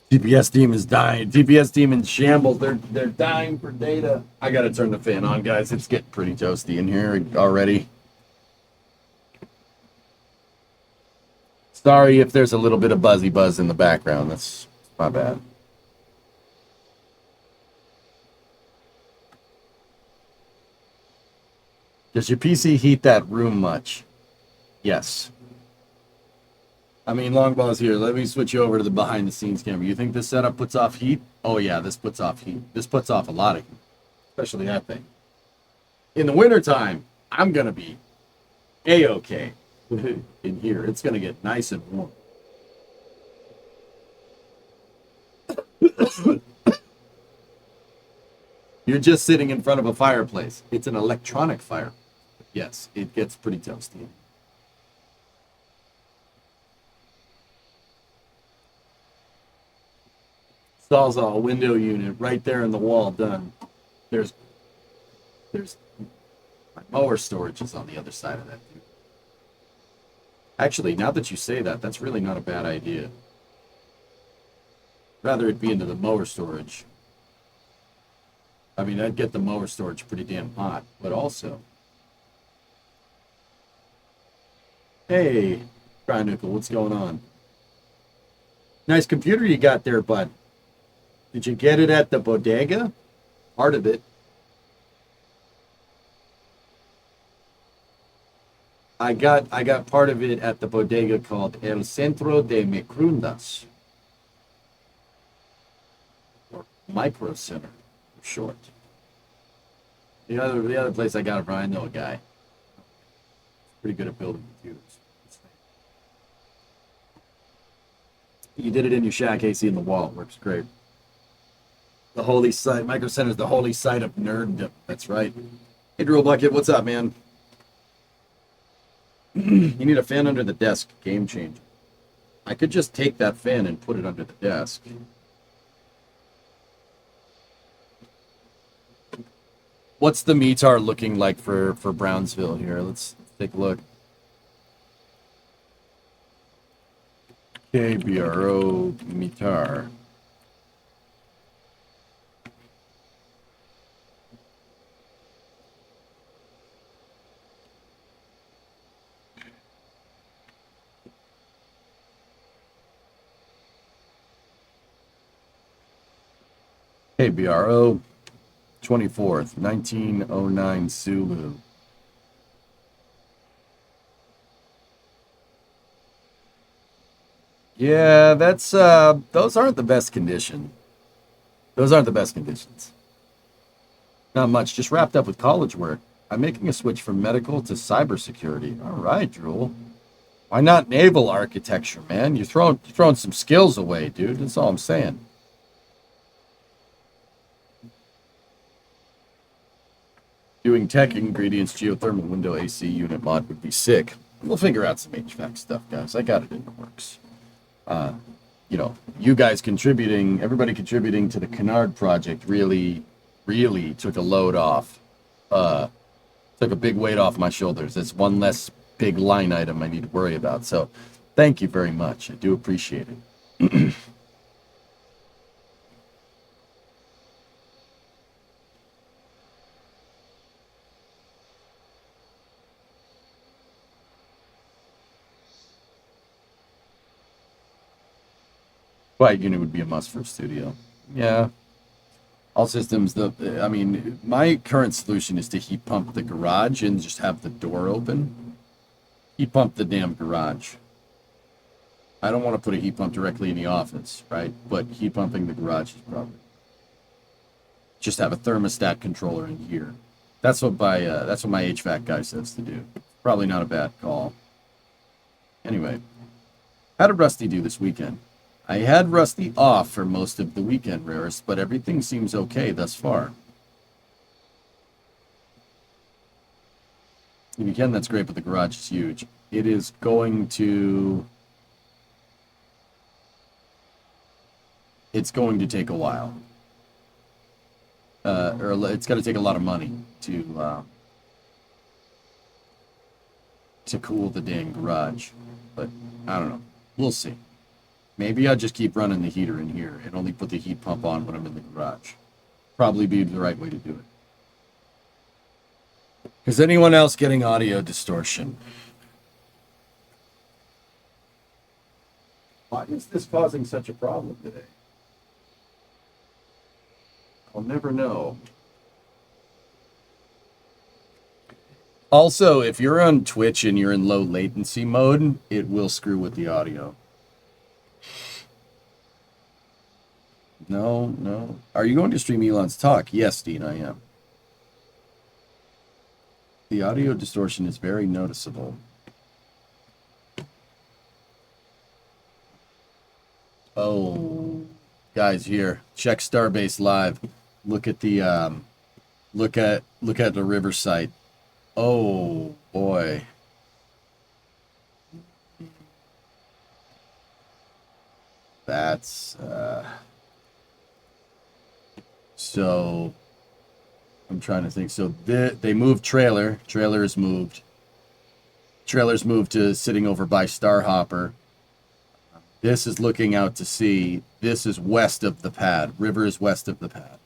Speaker 2: TPS team is dying. TPS team in shambles. They're dying for data. I gotta turn the fan on, guys. It's getting pretty toasty in here already. Sorry if there's a little bit of buzzy buzz in the background. That's my bad. Does your PC heat that room much? Yes. I mean, Longball's here. Let me switch you over to the behind-the-scenes camera. You think this setup puts off heat? Oh, yeah, this puts off heat. This puts off a lot of heat, especially that thing. In the wintertime, I'm going to be A-okay in here. It's going to get nice and warm. You're just sitting in front of a fireplace. It's an electronic fire. Yes, it gets pretty toasty. Sawzall window unit right there in the wall done. There's my mower storage is on the other side of that dude. Actually, now that you say that, that's really not a bad idea. Rather it be into the mower storage. I mean, I'd get the mower storage pretty damn hot, but also. Hey, Nickel, what's going on? Nice computer you got there, bud. Did you get it at the bodega? Part of it. I got part of it at the bodega called El Centro de Microondas. Or Micro Center, for short. The other place I got it from, I know a guy. Pretty good at building computers. You did it in your shack AC in the wall. It works great. The holy site. Micro Center is the holy site of nerddom. That's right. Hey, Drill Bucket, what's up, man? You need a fan under the desk. Game changer. I could just take that fan and put it under the desk. What's the METAR looking like for Brownsville here? Let's take a look. KBRO METAR. KBRO 24th, 1909 Sulu. Yeah, that's those aren't the best condition. Those aren't the best conditions. Not much, just wrapped up with college work. I'm making a switch from medical to cybersecurity. All right, Drool. Why not naval architecture, man? You're throwing some skills away, dude. That's all I'm saying. Doing tech ingredients, geothermal window AC unit mod would be sick. We'll figure out some HVAC stuff, guys. I got it in the works. You know, you guys contributing, everybody contributing to the Canard project really took a load off. Took a big weight off my shoulders. It's one less big line item I need to worry about. So thank you very much. I do appreciate it. Quiet unit would be a must for a studio. Yeah. All systems, I mean, my current solution is to heat pump the garage and just have the door open. Heat pump the damn garage. I don't want to put a heat pump directly in the office, right? But heat pumping the garage is probably. Just have a thermostat controller in here. That's what my HVAC guy says to do. Probably not a bad call. Anyway, how did Rusty do this weekend? I had Rusty off for most of the weekend, Rarest, but everything seems okay thus far. If you can, that's great, but the garage is huge. It is going to... It's going to take a while. Or it's going to take a lot of money to cool the dang garage. But, I don't know. We'll see. Maybe I'll just keep running the heater in here and only put the heat pump on when I'm in the garage. Probably be the right way to do it. Is anyone else getting audio distortion? Why is this causing such a problem today? I'll never know. Also, if you're on Twitch and you're in low latency mode, it will screw with the audio. No. Are you going to stream Elon's talk? Yes, Dean, I am. The audio distortion is very noticeable. Oh, guys, here. Check Starbase Live. Look at the look at the river site. Oh boy. That's so I'm trying to think. So they moved trailer. Trailer is moved. Trailer's moved to sitting over by Starhopper. This is looking out to sea. This is west of the pad. River is west of the pad.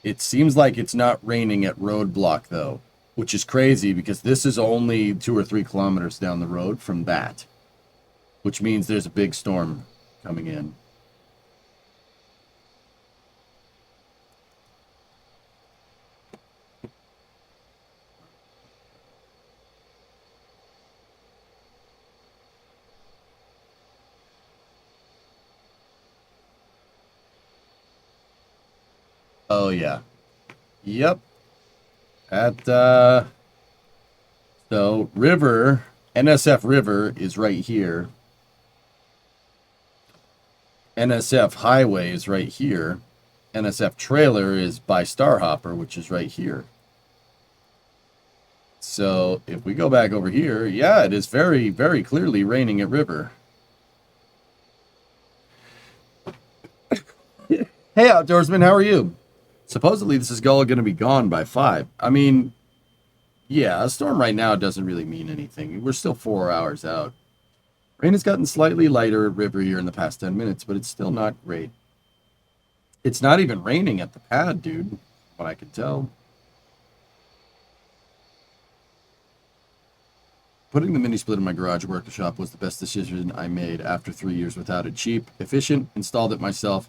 Speaker 2: It seems like it's not raining at Roadblock, though, which is crazy because this is only 2 or 3 kilometers down the road from that, which means there's a big storm coming in. Oh, yeah. Yep. So River, NSF River is right here. NSF Highway is right here. NSF Trailer is by Starhopper, which is right here. So if we go back over here, yeah, it is very, very clearly raining at River. Hey, Outdoorsman, how are you? Supposedly this is all going to be gone by 5. I mean, yeah, a storm right now doesn't really mean anything. We're still 4 hours out. Rain has gotten slightly lighter at River here in the past 10 minutes, but it's still not great. It's not even raining at the pad, dude, from what I can tell. Putting the mini split in my garage workshop was the best decision I made after 3 years without it. Cheap, efficient, installed it myself.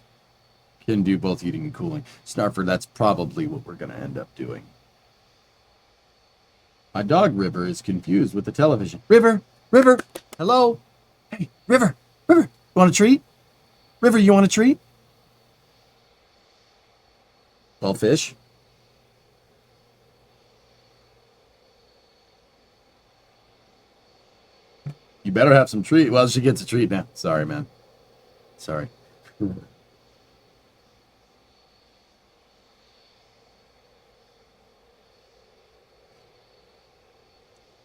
Speaker 2: Can do both heating and cooling. Snarfer, that's probably what we're going to end up doing. My dog River is confused with the television. River, hello. Hey, River, you want a treat? River, you want a treat? Well, fish. You better have some treat. Well, she gets a treat now. Sorry, man. Sorry.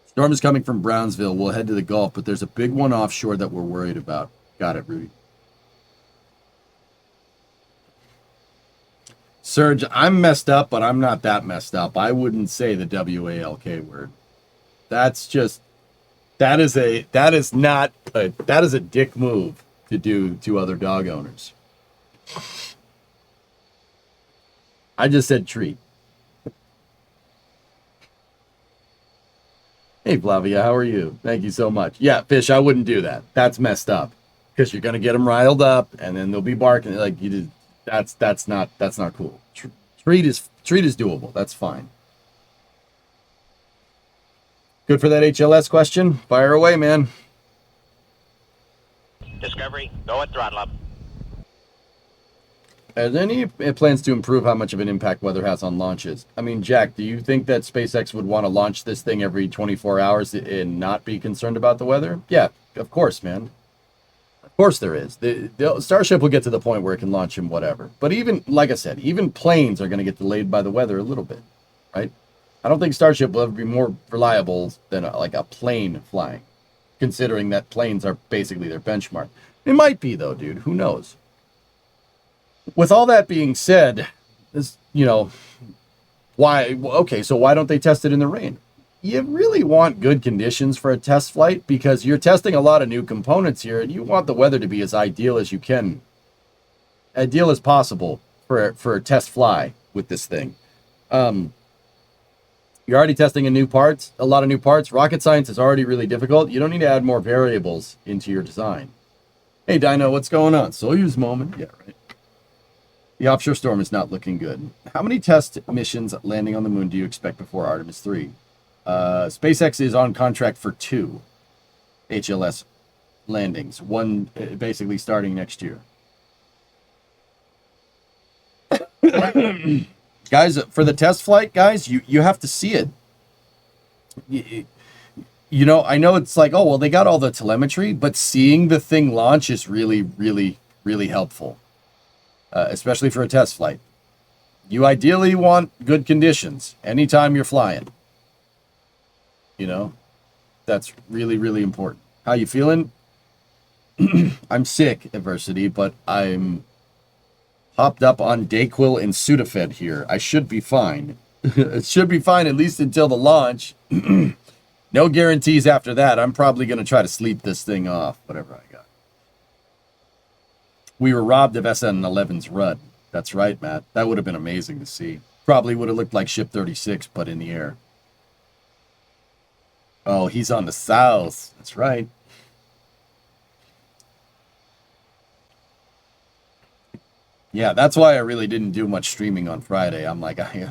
Speaker 2: Storm is coming from Brownsville. We'll head to the Gulf, but there's a big one offshore that we're worried about. Got it, Rudy. Serge, I'm messed up, but I'm not that messed up. I wouldn't say the WALK word. That's just, that is a dick move to do to other dog owners. I just said treat. Hey, Flavia, how are you? Thank you so much. Yeah, Fish, I wouldn't do that. That's messed up because you're gonna get them riled up, and then they'll be barking like you did. That's not cool. Treat is doable. That's fine. Good for that HLS question. Fire away, man.
Speaker 1: Discovery, go at throttle up.
Speaker 2: Are there any plans to improve how much of an impact weather has on launches? I mean, Jack, do you think that SpaceX would want to launch this thing every 24 hours and not be concerned about the weather? Yeah, of course, man. Of course there is. The Starship will get to the point where it can launch in whatever. But even, like I said, even planes are going to get delayed by the weather a little bit, right? I don't think Starship will ever be more reliable than like a plane flying, considering that planes are basically their benchmark. It might be, though, dude. Who knows? With all that being said, this, why? Okay, so why don't they test it in the rain? You really want good conditions for a test flight because you're testing a lot of new components here, and you want the weather to be as ideal as you can, ideal as possible for a test fly with this thing. You're already testing a lot of new parts. Rocket science is already really difficult. You don't need to add more variables into your design. Hey, Dino, what's going on? Soyuz moment. Yeah, right. The offshore storm is not looking good. How many test missions landing on the moon do you expect before Artemis 3? SpaceX is on contract for 2 HLS landings, one basically starting next year. Guys, for the test flight, guys, you have to see it. I know it's like, oh, well, they got all the telemetry, but seeing the thing launch is really, really, really helpful. Especially for a test flight. You ideally want good conditions anytime you're flying. That's really, really important. How you feeling? I'm sick, Adversity, but I'm hopped up on Dayquil and Sudafed here. I should be fine. It should be fine at least until the launch. No guarantees after that. I'm probably going to try to sleep this thing off, whatever I got. We were robbed of SN11's RUD. That's right, Matt. That would have been amazing to see. Probably would have looked like Ship 36, but in the air. Oh, he's on the south. That's right. Yeah, that's why I really didn't do much streaming on Friday. I'm like, I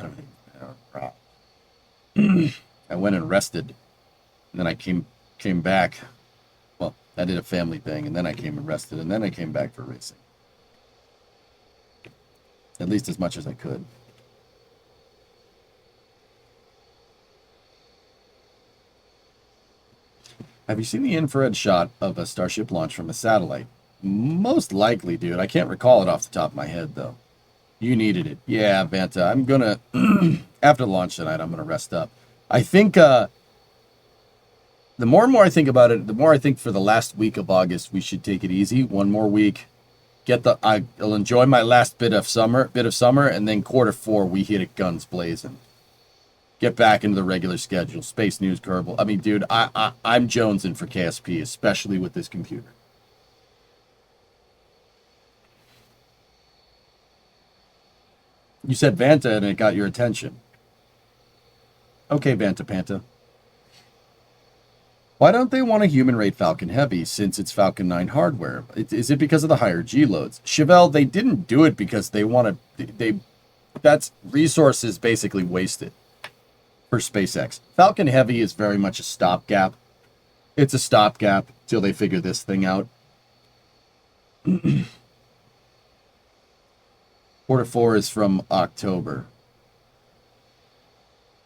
Speaker 2: went and rested. And then I came back. Well, I did a family thing, and then I came and rested, and then I came back for racing. At least as much as I could. Have you seen the infrared shot of a Starship launch from a satellite? Most likely, dude. I can't recall it off the top of my head, though. You needed it. Yeah, Vanta. I'm going to, after the launch tonight, I'm going to rest up. I think, the more and more I think about it, the more I think for the last week of August, we should take it easy. One more week. I'll enjoy my last bit of summer, and then Q4, we hit it guns blazing. Get back into the regular schedule. Space News, Kerbal. I mean, dude, I'm jonesing for KSP, especially with this computer. You said Vanta and it got your attention. Okay, Vanta Panta. Why don't they want a human rate Falcon Heavy since it's Falcon 9 hardware? Is it because of the higher G loads? Chevelle, they didn't do it because they want to... That's resources basically wasted for SpaceX. Falcon Heavy is very much a stopgap. It's a stopgap till they figure this thing out. Quarter 4 is from October.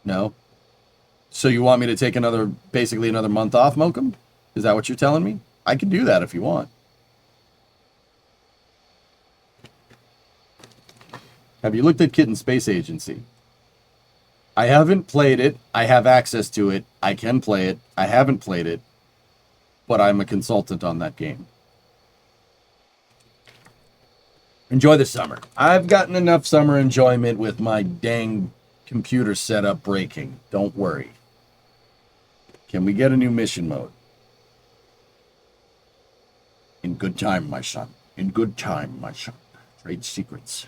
Speaker 2: No? So you want me to take basically another month off, Mokum? Is that what you're telling me? I can do that if you want. Have you looked at Kitten Space Agency? I haven't played it. I have access to it. I can play it. I haven't played it. But I'm a consultant on that game. Enjoy the summer. I've gotten enough summer enjoyment with my dang computer setup breaking. Don't worry. Can we get a new mission mode? In good time, my son. In good time, my son. Trade secrets.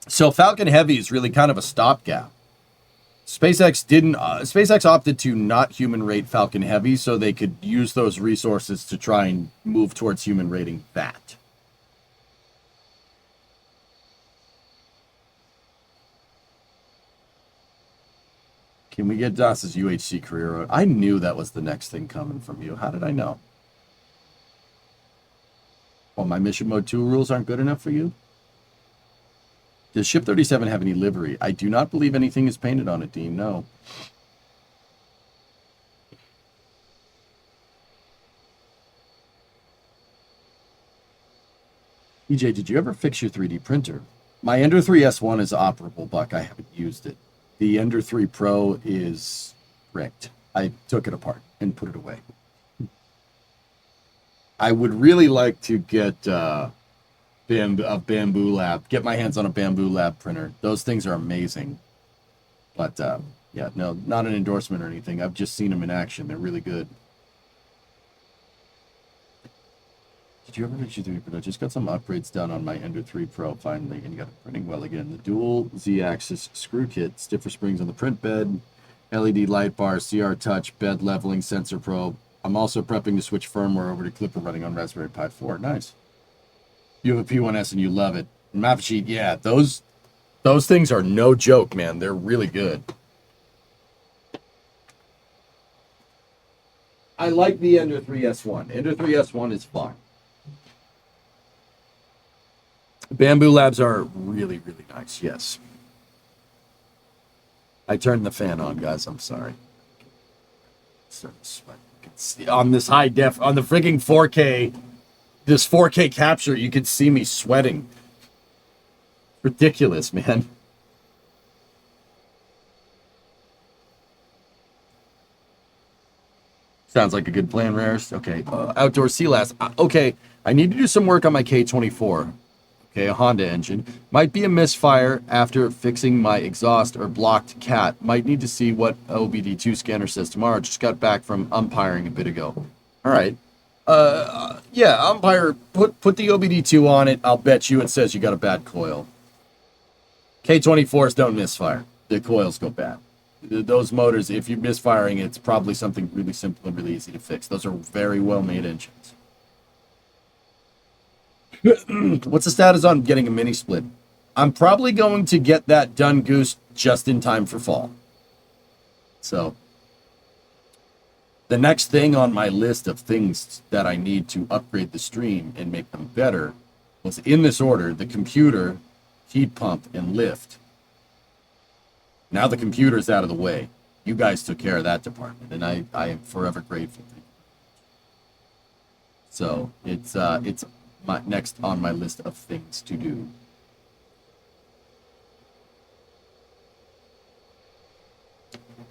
Speaker 2: So Falcon Heavy is really kind of a stopgap. SpaceX opted to not human rate Falcon Heavy so they could use those resources to try and move towards human rating that. Can we get DOS's UHC career? I knew that was the next thing coming from you. How did I know? Well, my mission mode 2 rules aren't good enough for you? Does Ship 37 have any livery? I do not believe anything is painted on it, Dean. No. EJ, did you ever fix your 3D printer? My Ender 3 S1 is operable, Buck. I haven't used it. The Ender 3 Pro is wrecked. I took it apart and put it away. I would really like to get a Bamboo Lab. Get my hands on a Bamboo Lab printer. Those things are amazing. But, yeah, no, not an endorsement or anything. I've just seen them in action. They're really good. Did you ever fix your 3D printer? Just got some upgrades done on my Ender 3 Pro finally, and got it printing well again. The dual Z-axis screw kit, stiffer springs on the print bed, LED light bar, CR touch, bed leveling, sensor probe. I'm also prepping to switch firmware over to Clipper running on Raspberry Pi 4. Nice. You have a P1S and you love it. Map sheet, yeah, those things are no joke, man. They're really good. I like the Ender 3 S1. Ender 3 S1 is fun. Bamboo Labs are really, really nice, yes. I turned the fan on, guys. I'm sorry. On this high def, on the frigging 4K, this 4K capture, you could see me sweating. Ridiculous, man. Sounds like a good plan, Rares. Okay, outdoor sea last. Okay, I need to do some work on my K24. Okay, a Honda engine. Might be a misfire after fixing my exhaust or blocked cat. Might need to see what OBD2 scanner says tomorrow. Just got back from umpiring a bit ago. All right. Yeah, umpire, put the OBD2 on it. I'll bet you it says you got a bad coil. K24s don't misfire. The coils go bad. Those motors, if you're misfiring, it's probably something really simple and really easy to fix. Those are very well-made engines. What's the status on getting a mini split? I'm probably going to get that done, Goose, just in time for fall. So, the next thing on my list of things that I need to upgrade the stream and make them better was, in this order, the computer, heat pump, and lift. Now the computer's out of the way. You guys took care of that department, and I am forever grateful. So, it's next on my list of things to do.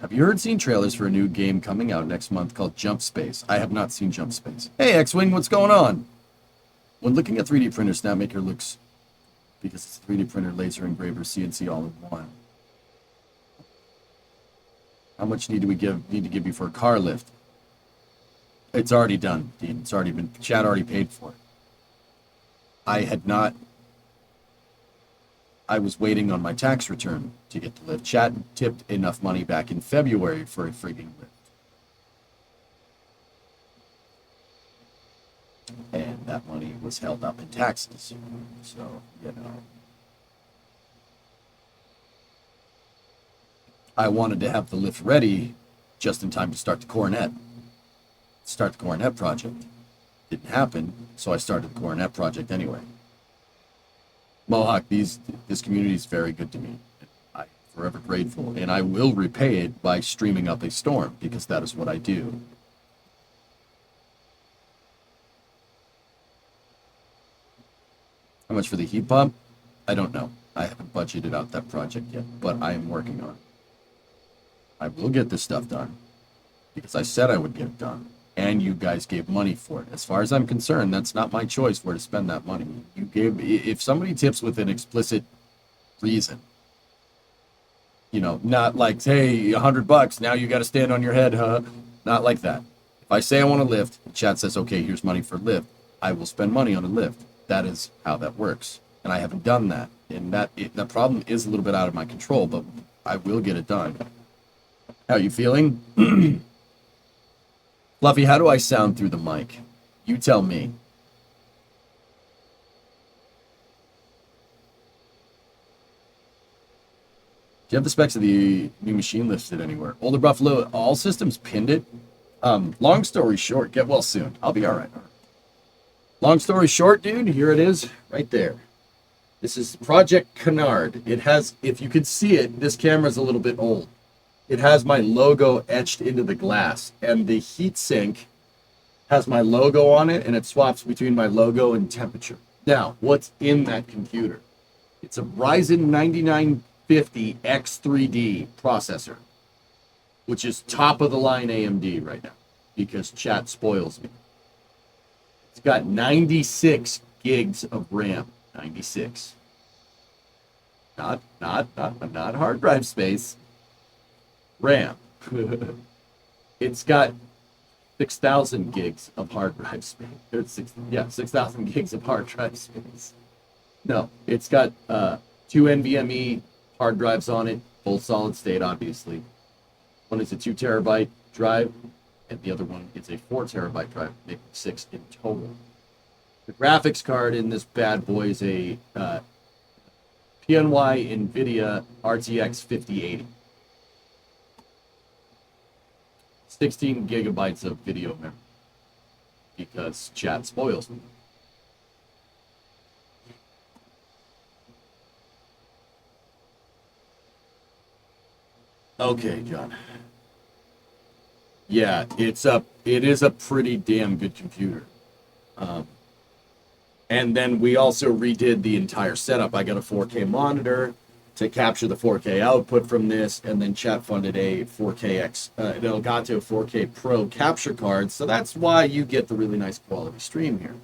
Speaker 2: Have you seen trailers for a new game coming out next month called Jump Space? I have not seen Jump Space. Hey, X-Wing, what's going on? When looking at 3D printers, Snapmaker looks, because it's a 3D printer, laser engraver, CNC all in one. How much need to give you for a car lift? It's already done, Dean. It's already been, Chad already paid for it. I was waiting on my tax return to get the lift. Chad tipped enough money back in February for a frigging lift. And that money was held up in taxes. So, you know. I wanted to have the lift ready just in time to start the Coronet. Start the Coronet project. Didn't happen, so I started the Coronet project anyway. Mohawk, this community is very good to me. I'm forever grateful, and I will repay it by streaming up a storm, because that is what I do. How much for the heat pump? I don't know. I haven't budgeted out that project yet, but I am working on it. I will get this stuff done, because I said I would get it done, and you guys gave money for it. As far as I'm concerned, that's not my choice where to spend that money. You gave, if somebody tips with an explicit reason, you know, not like, hey, $100, now you got to stand on your head, huh? Not like that. If I say I want a lift, the chat says, okay, here's money for a lift, I will spend money on a lift. That is how that works. And I haven't done that. And that problem is a little bit out of my control, but I will get it done. How are you feeling? Fluffy, how do I sound through the mic? You tell me. Do you have the specs of the new machine listed anywhere? Older Buffalo, all systems pinned it. Long story short, get well soon. I'll be all right. Long story short, dude, here it is, right there. This is Project Canard. It has, if you could see it, this camera's a little bit old. It has my logo etched into the glass, and the heatsink has my logo on it, and it swaps between my logo and temperature. Now, what's in that computer? It's a Ryzen 9950 X3D processor, which is top of the line AMD right now, because chat spoils me. It's got 96 gigs of RAM. 96. Not hard drive space. RAM. It's got 6,000 gigs of hard drive space. 6,000 gigs of hard drive space. No, it's got 2 NVMe hard drives on it, both solid state, obviously. One is a 2 terabyte drive, and the other one is a 4 terabyte drive, making 6 in total. The graphics card in this bad boy is a PNY NVIDIA RTX 5080. 16 gigabytes of video memory, because chat spoils me. Okay, John. Yeah, it is a pretty damn good computer. And then we also redid the entire setup. I got a 4K monitor to capture the 4K output from this, and then chat funded a 4K Elgato 4K Pro capture card, so that's why you get the really nice quality stream here.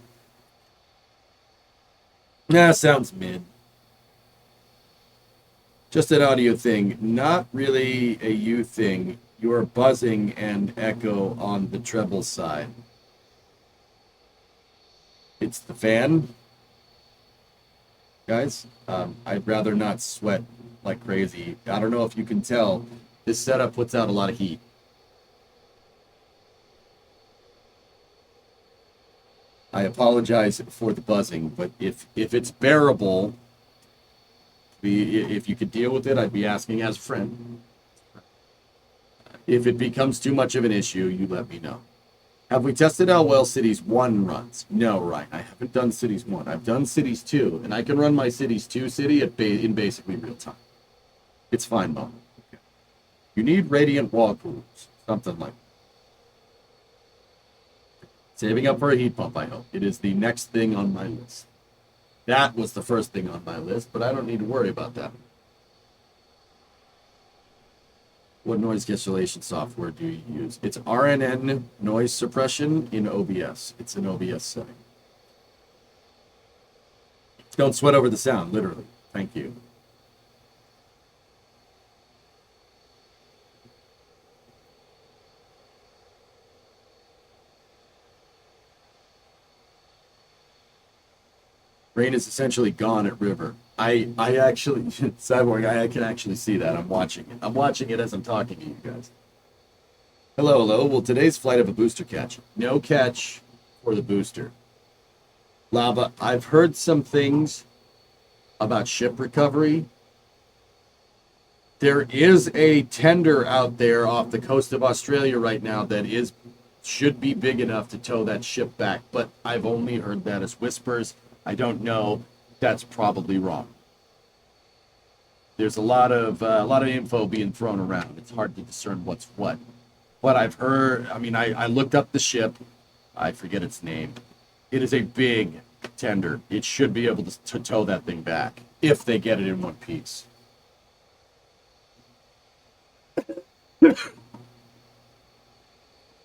Speaker 2: Nah, sounds mid. Just an audio thing, not really a you thing. You're buzzing and echo on the treble side. It's the fan, guys. I'd rather not sweat like crazy. I don't know if you can tell, this setup puts out a lot of heat. I apologize for the buzzing, but if it's bearable, if you could deal with it, I'd be asking as a friend. If it becomes too much of an issue, you let me know. Have we tested how well Cities 1 runs? No, Ryan, I haven't done Cities 1. I've done Cities 2, and I can run my Cities 2 city in basically real time. It's fine, Mom. Okay. You need radiant wall coolers, something like that. Saving up for a heat pump, I hope. It is the next thing on my list. That was the first thing on my list, but I don't need to worry about that. What noise cancellation software do you use? It's RNN noise suppression in OBS. It's an OBS setting. Don't sweat over the sound, literally. Thank you. Rain is essentially gone at River. I actually, Cyborg, I can actually see that. I'm watching it. I'm watching it as I'm talking to you guys. Hello. Will today's flight have a booster catch? No catch for the booster. Lava, I've heard some things about ship recovery. There is a tender out there off the coast of Australia right now that should be big enough to tow that ship back, but I've only heard that as whispers. I don't know. That's probably wrong. There's a lot of info being thrown around. It's hard to discern what's what. But I've heard. I mean, I looked up the ship. I forget its name. It is a big tender. It should be able to tow that thing back if they get it in one piece.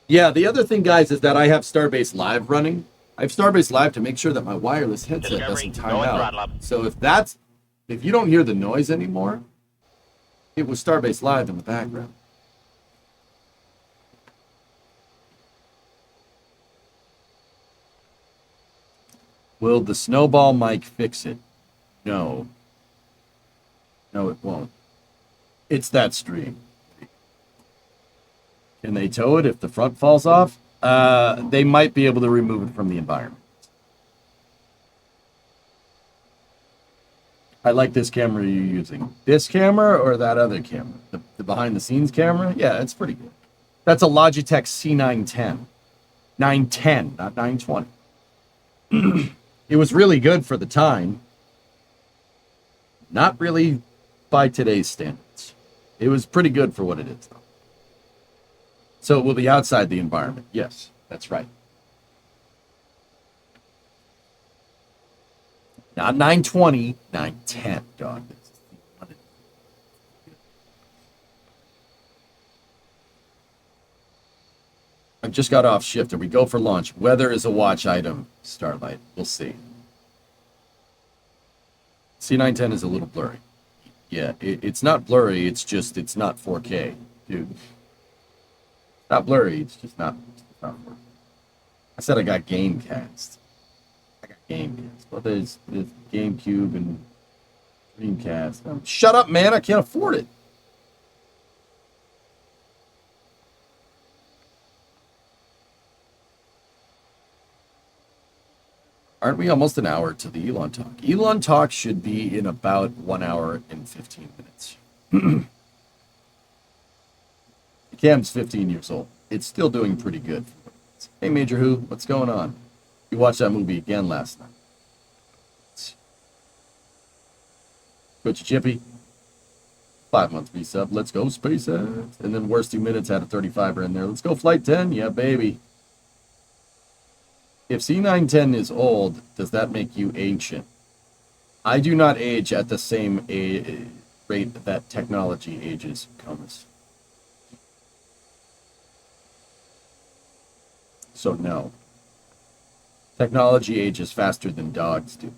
Speaker 2: Yeah, the other thing, guys, is that I have Starbase Live running. I have Starbase Live to make sure that my wireless headset doesn't time out. So if you don't hear the noise anymore, it was Starbase Live in the background. Will the snowball mic fix it? No. No, it won't. It's that stream. Can they tow it if the front falls off? They might be able to remove it from the environment. I like this camera you're using. This camera or that other camera? The behind-the-scenes camera? Yeah, it's pretty good. That's a Logitech C910. 910, not 920. It was really good for the time. Not really by today's standards. It was pretty good for what it is, though. So it will be outside the environment. Yes, that's right. Not 920, 910, dog. I just got off shift and we go for launch. Weather is a watch item, Starlight. We'll see. C910 is a little blurry. Yeah, it's not blurry. It's just, it's not 4K, dude. Not blurry. It's just not 4K. I said I got Gamecast. I got Gamecast. Well, there's GameCube and Dreamcast. Shut up, man. I can't afford it. Aren't we almost an hour to the Elon Talk? Elon Talk should be in about 1 hour and 15 minutes. The cam's 15 years old. It's still doing pretty good. Hey, Major Who, what's going on? You watched that movie again last night. Coach Chippy, 5-month resub. Let's go, SpaceX. And then worst 2 minutes had a 35er in there. Let's go, Flight 10. Yeah, baby. If C910 is old, does that make you ancient? I do not age at the same rate that technology ages, Comus. So no. Technology ages faster than dogs do.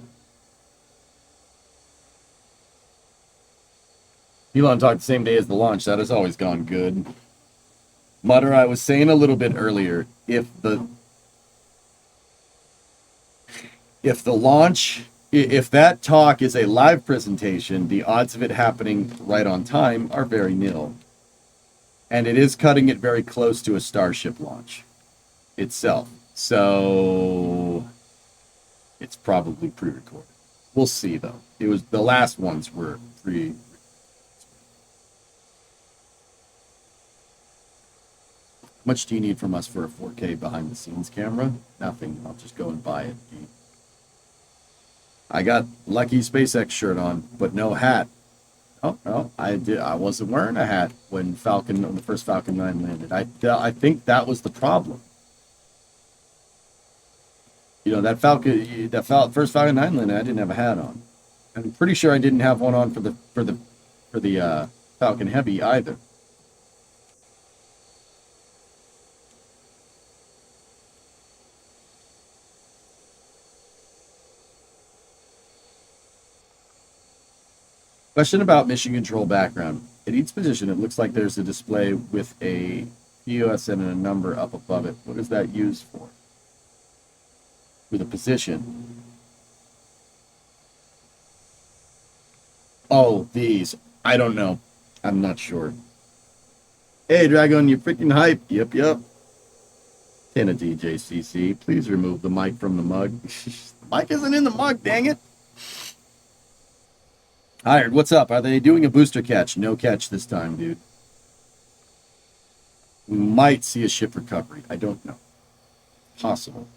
Speaker 2: Elon talked the same day as the launch. That has always gone good. Mutter, I was saying a little bit earlier, if the launch, if that talk is a live presentation, the odds of it happening right on time are very nil. And it is cutting it very close to a Starship launch itself. So it's probably pre-recorded. We'll see, though. It was the last ones were pre. How much do you need from us for a 4K behind-the-scenes camera? Nothing. I'll just go and buy it. I got Lucky SpaceX shirt on, but no hat. Oh no, I wasn't wearing a hat when the first Falcon 9 landed. I think that was the problem. You know, that first Falcon 9 landed, I didn't have a hat on. I'm pretty sure I didn't have one on for the Falcon Heavy either. Question about mission control background. At each position, it looks like there's a display with a POS and a number up above it. What is that used for? With a position. Oh, these. I don't know. I'm not sure. Hey, Dragon, you freaking hype. Yep. Tina DJCC, please remove the mic from the mug. The mic isn't in the mug, dang it. Hired, what's up? Are they doing a booster catch? No catch this time, dude. We might see a ship recovery. I don't know. Possible.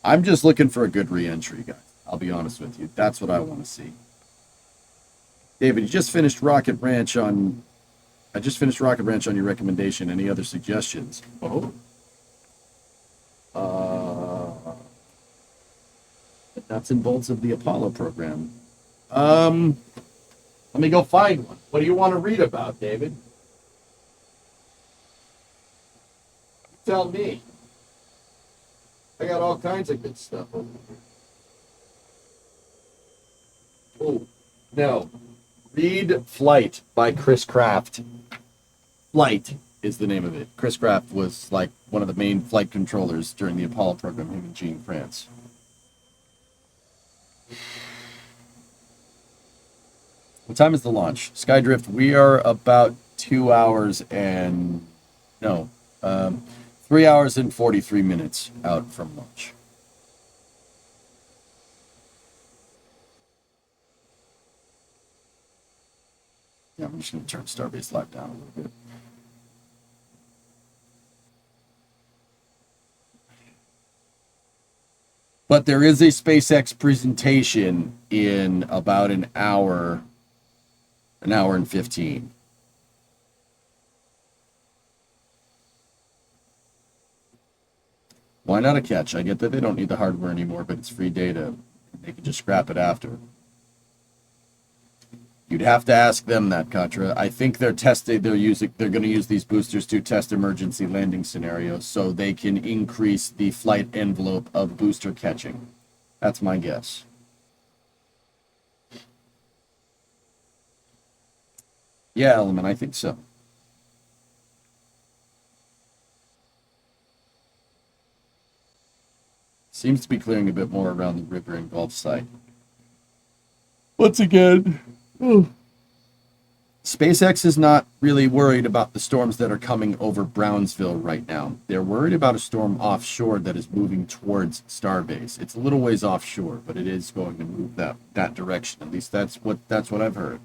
Speaker 2: I'm just looking for a good re-entry, guys. I'll be honest with you. That's what I want to see. David, you just finished Rocket Ranch on... I just finished Rocket Ranch on your recommendation. Any other suggestions? Oh. The nuts and bolts of the Apollo program. Let me go find one. What do you want to read about, David? Tell me. I got all kinds of good stuff over here. Oh, no. Read Flight by Chris Kraft. Flight is the name of it. Chris Kraft was like one of the main flight controllers during the Apollo program, him and Gene France. What time is the launch? Skydrift, we are about 2 hours and... No. 3 hours and 43 minutes out from launch. Yeah, I'm just going to turn Starbase Live down a little bit. But there is a SpaceX presentation in about an hour and 15. Why not a catch? I get that they don't need the hardware anymore, but it's free data. They can just scrap it after. You'd have to ask them that, Contra. I think they're going to use these boosters to test emergency landing scenarios so they can increase the flight envelope of booster catching. That's my guess. Yeah, Element, I think so. Seems to be clearing a bit more around the river and Gulf site. Once again, SpaceX is not really worried about the storms that are coming over Brownsville right now. They're worried about a storm offshore that is moving towards Starbase. It's a little ways offshore, but it is going to move that direction. At least that's what I've heard.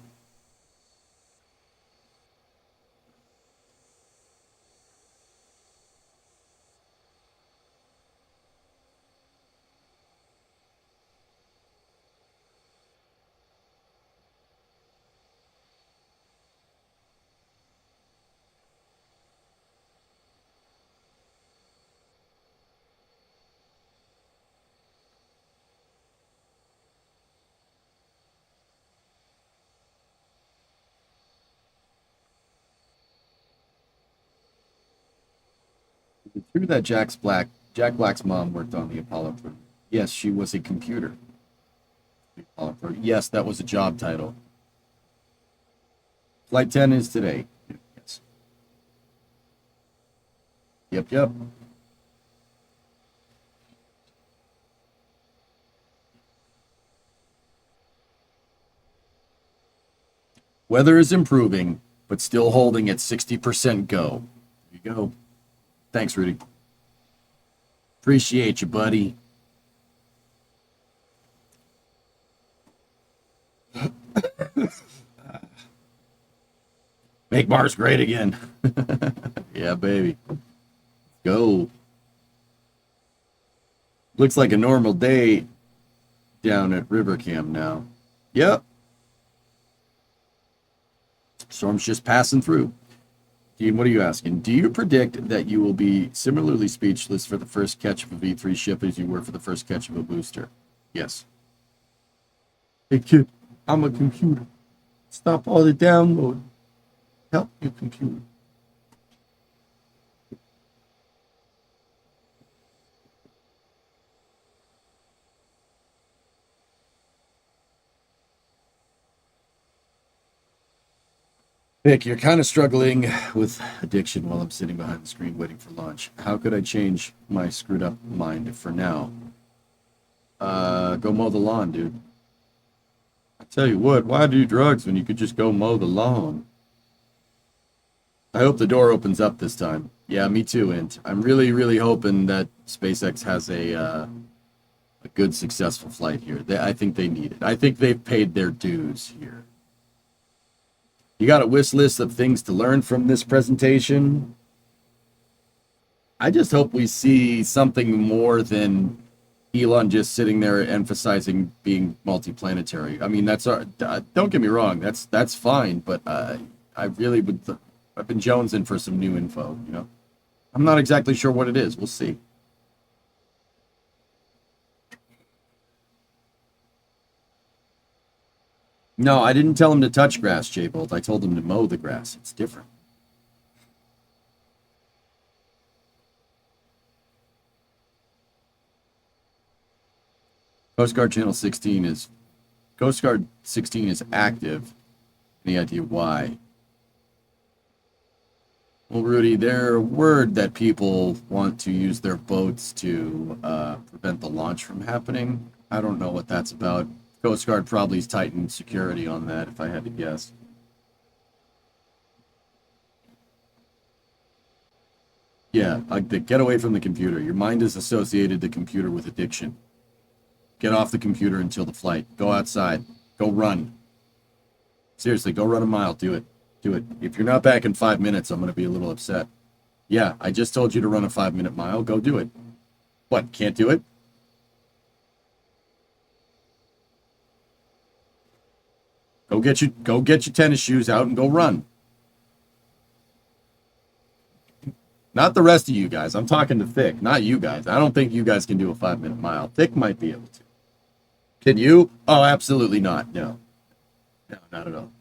Speaker 2: Is it true that Jack Black's mom worked on the Apollo program? Yes, she was a computer. Yes, that was a job title. Flight 10 is today. Yes. Yep. Weather is improving, but still holding at 60% go. There you go. Thanks, Rudy. Appreciate you, buddy. Make Mars great again. Yeah, baby. Go. Looks like a normal day down at River Cam now. Yep. Storm's just passing through. Dean, what are you asking? Do you predict that you will be similarly speechless for the first catch of a V3 ship as you were for the first catch of a booster? Yes. Hey, kid, I'm a computer. Stop all the download. Help your computer. Vic, you're kind of struggling with addiction while I'm sitting behind the screen waiting for lunch. How could I change my screwed up mind for now? Go mow the lawn, dude. I tell you what, why do drugs when you could just go mow the lawn? I hope the door opens up this time. Yeah, me too, Int. I'm really, really hoping that SpaceX has a good, successful flight here. I think they need it. I think they've paid their dues here. You got a wish list of things to learn from this presentation? I just hope we see something more than Elon just sitting there emphasizing being multiplanetary. I mean, don't get me wrong, that's fine, but I really would. I've been jonesing for some new info. You know, I'm not exactly sure what it is. We'll see. No, I didn't tell him to touch grass, J-Bolt. I told him to mow the grass. It's different. Coast Guard Channel 16 is... Coast Guard 16 is active. Any idea why? Well, Rudy, they're word that people want to use their boats to prevent the launch from happening. I don't know what that's about. Coast Guard probably has tightened security on that, if I had to guess. Yeah, get away from the computer. Your mind has associated the computer with addiction. Get off the computer until the flight. Go outside. Go run. Seriously, go run a mile. Do it. Do it. If you're not back in 5 minutes, I'm going to be a little upset. Yeah, I just told you to run a 5-minute mile. Go do it. What, can't do it? Go get your tennis shoes out and go run. Not the rest of you guys. I'm talking to Thick, not you guys. I don't think you guys can do a 5-minute mile. Thick might be able to. Can you? Oh, absolutely not. No. No, not at all.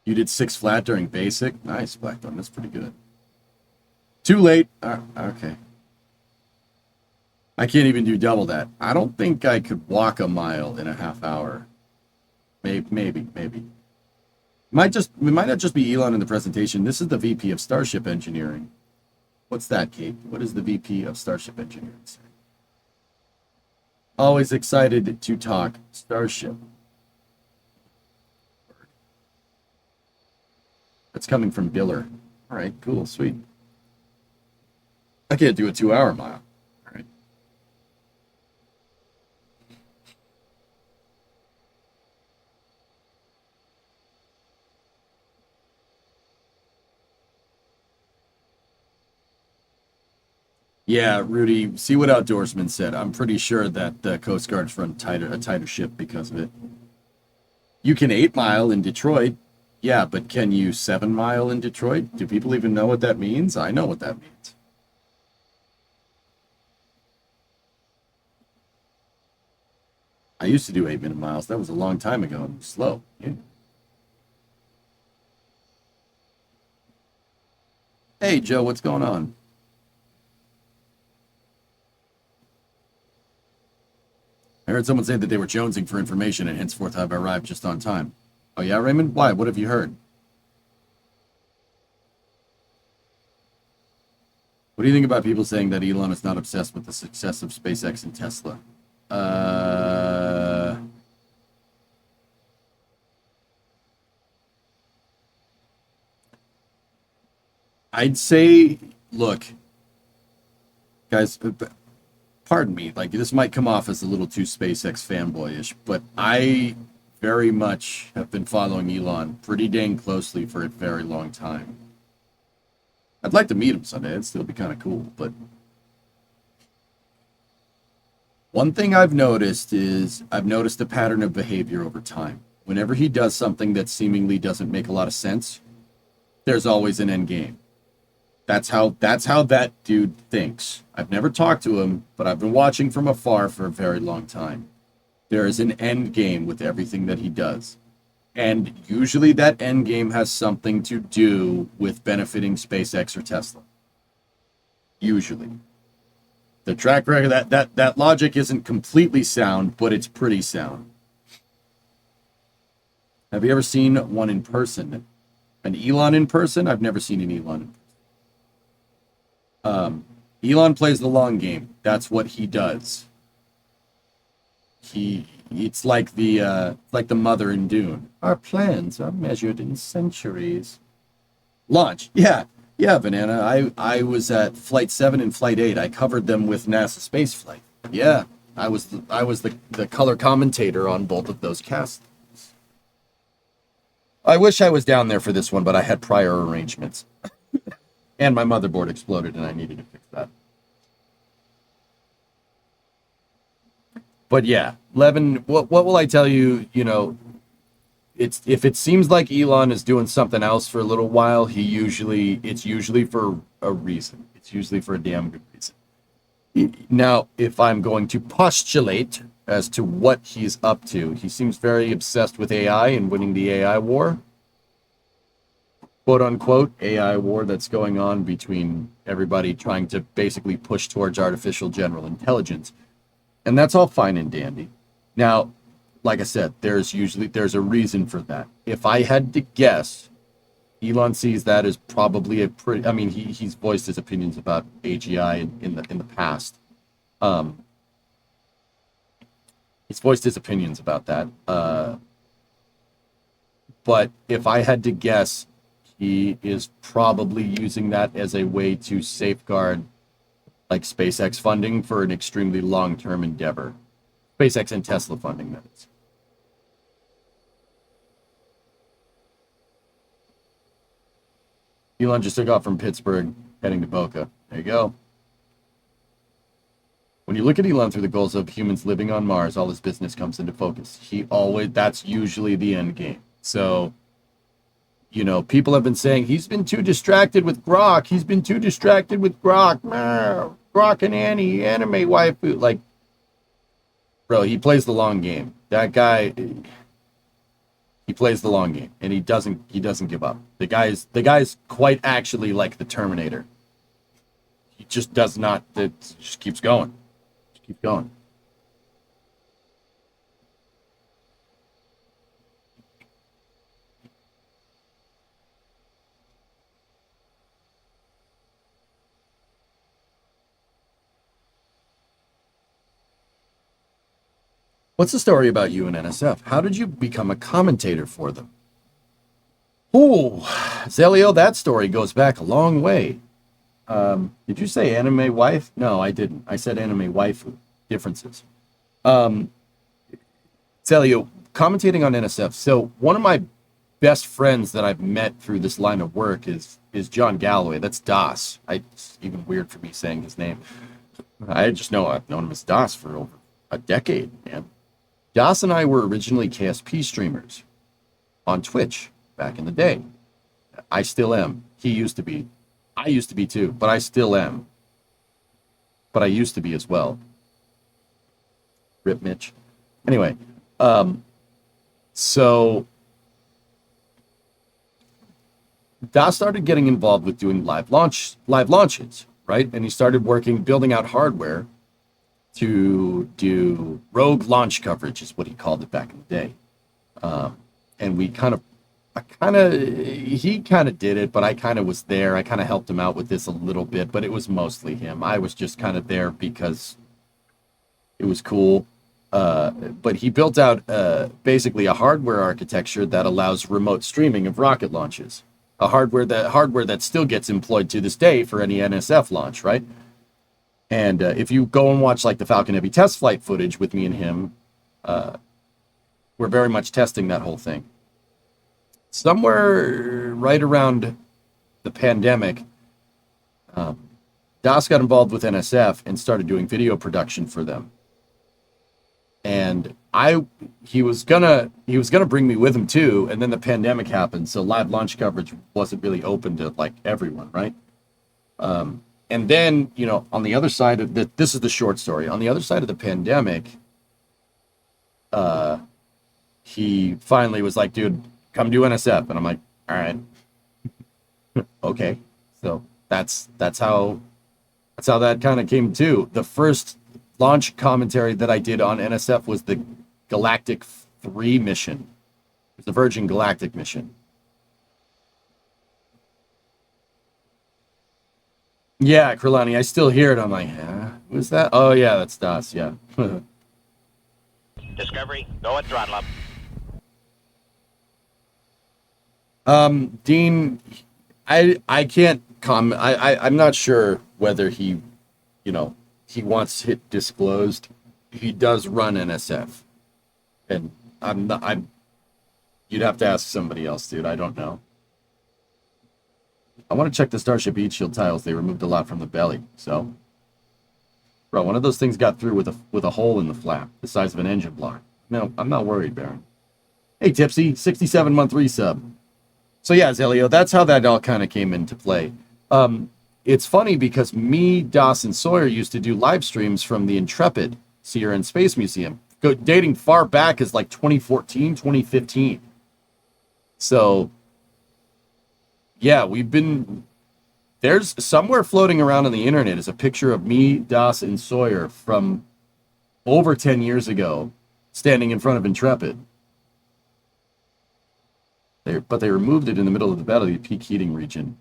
Speaker 2: You did 6 flat during basic? Nice, Blackthorn. That's pretty good. Too late. Okay. I can't even do double that. I don't think I could walk a mile in a half hour. Maybe. It might not just be Elon in the presentation. This is the VP of Starship Engineering. What's that, Kate? What is the VP of Starship Engineering say? Always excited to talk Starship. That's coming from Biller. All right, cool, sweet. I can't do a 2-hour mile. All right. Yeah, Rudy, see what Outdoorsman said. I'm pretty sure that the Coast Guard's run a tighter ship because of it. You can 8-mile in Detroit. Yeah, but can you 7-mile in Detroit? Do people even know what that means? I know what that means. I used to do 8-minute miles. That was a long time ago. It was slow. Yeah. Hey, Joe, what's going on? I heard someone say that they were jonesing for information and henceforth have arrived just on time. Oh yeah, Raymond? Why? What have you heard? What do you think about people saying that Elon is not obsessed with the success of SpaceX and Tesla? I'd say, look, guys, pardon me, like this might come off as a little too SpaceX fanboyish, but I very much have been following Elon pretty dang closely for a very long time. I'd like to meet him someday. It'd still be kind of cool, but one thing I've noticed is I've noticed a pattern of behavior over time. Whenever he does something that seemingly doesn't make a lot of sense, there's always an end game. That's how that dude thinks. I've never talked to him, but I've been watching from afar for a very long time. There is an end game with everything that he does. And usually that end game has something to do with benefiting SpaceX or Tesla. Usually. The track record, that logic isn't completely sound, but it's pretty sound. Have you ever seen one in person? An Elon in person? I've never seen an Elon in person. Elon plays the long game. That's what he does. It's like the mother in Dune. Our plans are measured in centuries. Launch. Yeah, Banana. I was at Flight 7 and Flight 8. I covered them with NASA Space Flight. Yeah, I was the color commentator on both of those casts. I wish I was down there for this one, but I had prior arrangements. And my motherboard exploded and I needed to fix that. But yeah, Levin, what will I tell you? You know, if it seems like Elon is doing something else for a little while, it's usually for a reason. It's usually for a damn good reason. Now, if I'm going to postulate as to what he's up to, he seems very obsessed with AI and winning the AI war. Quote unquote AI war that's going on between everybody trying to basically push towards artificial general intelligence. And that's all fine and dandy. Now, like I said, there's a reason for that. If I had to guess, Elon sees that as probably a pretty. I mean, he's voiced his opinions about AGI in the past. He's voiced his opinions about that. But if I had to guess, he is probably using that as a way to safeguard, like, SpaceX funding for an extremely long-term endeavor. SpaceX and Tesla funding, that is. Elon just took off from Pittsburgh, heading to Boca. There you go. When you look at Elon through the goals of humans living on Mars, all his business comes into focus. That's usually the end game. So, you know, people have been saying he's been too distracted with Grok. He's been too distracted with Grok. Grok and Annie, anime waifu. Like, bro, he plays the long game. That guy, he plays the long game, and he doesn't give up. The guy's quite actually like the Terminator. He just does not. It just keeps going. Just keep going. What's the story about you and NSF? How did you become a commentator for them? Oh, Zelio, that story goes back a long way. Did you say anime wife? No, I didn't. I said anime waifu. Differences. Zelio, commentating on NSF. So one of my best friends that I've met through this line of work is John Galloway. That's Das. It's even weird for me saying his name. I've known him as Das for over a decade, man. Das and I were originally KSP streamers on Twitch back in the day. I still am. He used to be. I used to be too, but I still am. But I used to be as well. Rip Mitch. Anyway, so Das started getting involved with doing live launches, right? And he started building out hardware to do rogue launch coverage, is what he called it back in the day. And he kind of did it, but I kind of was there. I kind of helped him out with this a little bit, but it was mostly him. I was just kind of there because it was cool. But he built out basically a hardware architecture that allows remote streaming of rocket launches. A hardware that still gets employed to this day for any NSF launch, right? And if you go and watch like the Falcon Heavy test flight footage with me and him, we're very much testing that whole thing. Somewhere right around the pandemic, Das got involved with NSF and started doing video production for them. And he was gonna bring me with him too, and then the pandemic happened, so live launch coverage wasn't really open to like everyone, right? And then, you know, on the other side of this is the short story. On the other side of the pandemic, he finally was like, dude, come do NSF. And I'm like, all right. Okay. So that's how that kind of came to. The first launch commentary that I did on NSF was the Galactic 3 mission. It was the Virgin Galactic mission. Yeah, Krillani, I still hear it. I'm like, who's that? Oh, yeah, that's Das, yeah.
Speaker 1: Discovery, go at throttle
Speaker 2: up. Dean, I can't comment. I'm not sure whether he wants it disclosed. he does run NSF, and I'm not. You'd have to ask somebody else, dude. I don't know. I want to check the Starship heat shield tiles. They removed a lot from the belly. So, bro, one of those things got through with a hole in the flap, the size of an engine block. No, I'm not worried, Baron. Hey, Tipsy, 67-month resub. So yeah, Zelio, that's how that all kind of came into play. It's funny because me, Doss, and Sawyer used to do live streams from the Intrepid Sea and Space Museum, dating far back as like 2014, 2015. So, yeah, there's somewhere floating around on the internet is a picture of me, Doss, and Sawyer from over 10 years ago, standing in front of Intrepid. But they removed it in the middle of the battle, the peak heating region.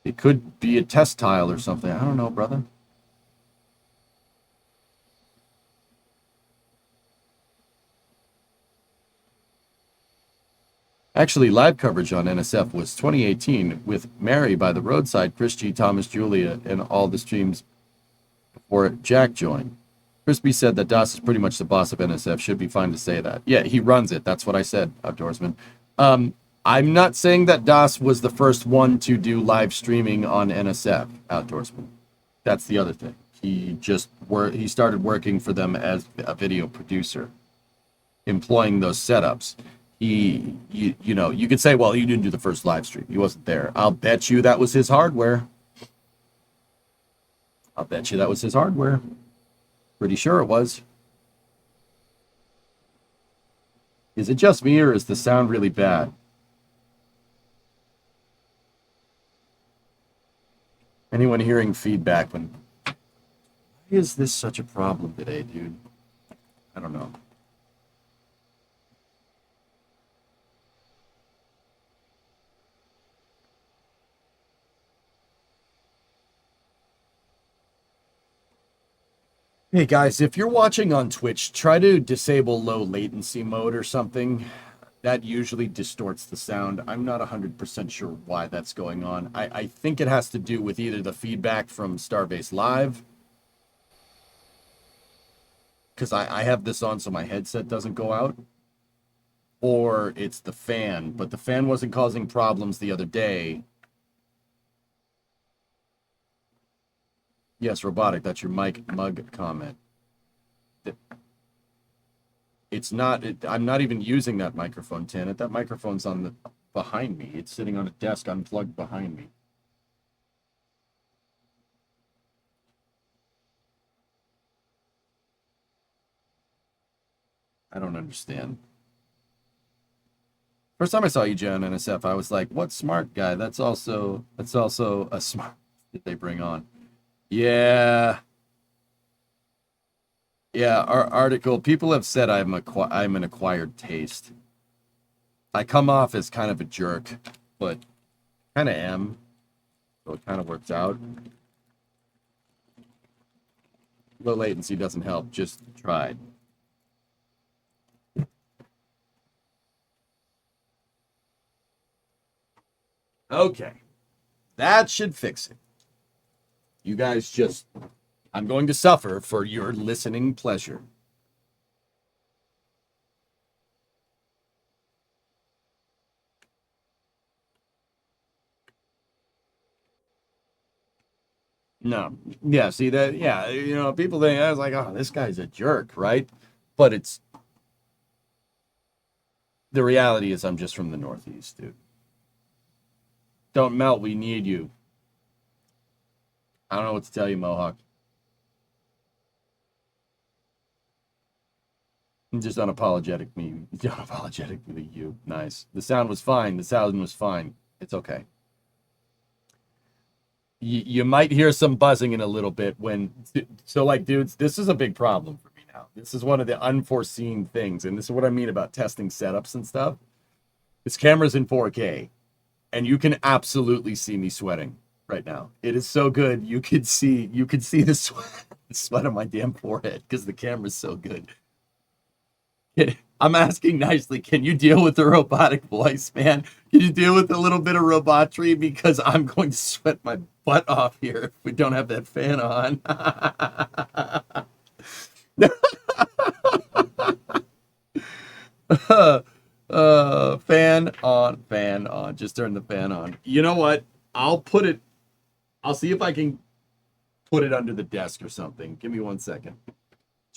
Speaker 2: It could be a test tile or something. I don't know, brother. Actually, live coverage on NSF was 2018 with Mary by the roadside, Chris G, Thomas, Julia, and all the streams before Jack joined. Crispy said that Doss is pretty much the boss of NSF. Should be fine to say that. Yeah, he runs it. That's what I said, Outdoorsman. I'm not saying that Doss was the first one to do live streaming on NSF, Outdoorsman. That's the other thing. He started working for them as a video producer, employing those setups. You could say, well, he didn't do the first live stream. He wasn't there. I'll bet you that was his hardware. Pretty sure it was. Is it just me or is the sound really bad? Anyone hearing feedback when... Why is this such a problem today, dude? I don't know. Hey guys, if you're watching on Twitch, try to disable low latency mode or something. That usually distorts the sound. I'm not 100% sure why that's going on. I think it has to do with either the feedback from Starbase Live, because I have this on so my headset doesn't go out, or it's the fan, but the fan wasn't causing problems the other day. Yes, Robotic, that's your mic mug comment. It's not, I'm not even using that microphone, Tanit. That microphone's on behind me. It's sitting on a desk unplugged behind me. I don't understand. First time I saw EJ on NSF, I was like, what smart guy? That's also a smart that they bring on. Yeah. Yeah, our article, people have said I'm an acquired taste. I come off as kind of a jerk, but kind of am. So it kind of works out. Low latency doesn't help, just tried. Okay. That should fix it. You guys just... I'm going to suffer for your listening pleasure. No. Yeah, see that? Yeah, people think, I was like, oh, this guy's a jerk, right? But it's... The reality is I'm just from the Northeast, dude. Don't melt, we need you. I don't know what to tell you, Mohawk. Just unapologetically you. Nice. The sound was fine. It's okay. You might hear some buzzing in a little bit dudes, this is a big problem for me now. This is one of the unforeseen things, and this is what I mean about testing setups and stuff. This camera's in 4K, and you can absolutely see me sweating right now. It is so good. You could see the sweat on my damn forehead because the camera's so good. I'm asking nicely, can you deal with the robotic voice, man? Can you deal with a little bit of robotry? Because I'm going to sweat my butt off here if we don't have that fan on. Fan on, fan on. Just turn the fan on. You know what? I'll see if I can put it under the desk or something. Give me 1 second.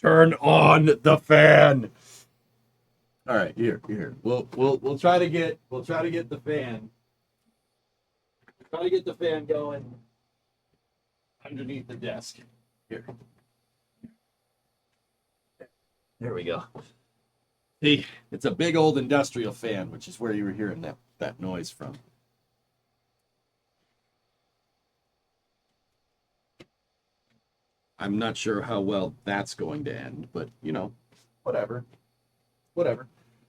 Speaker 2: Turn on the fan. All right, here. We'll try to get the fan. Try to get the fan going underneath the desk. Here. There we go. See, it's a big old industrial fan, which is where you were hearing that noise from. I'm not sure how well that's going to end, but you know, whatever.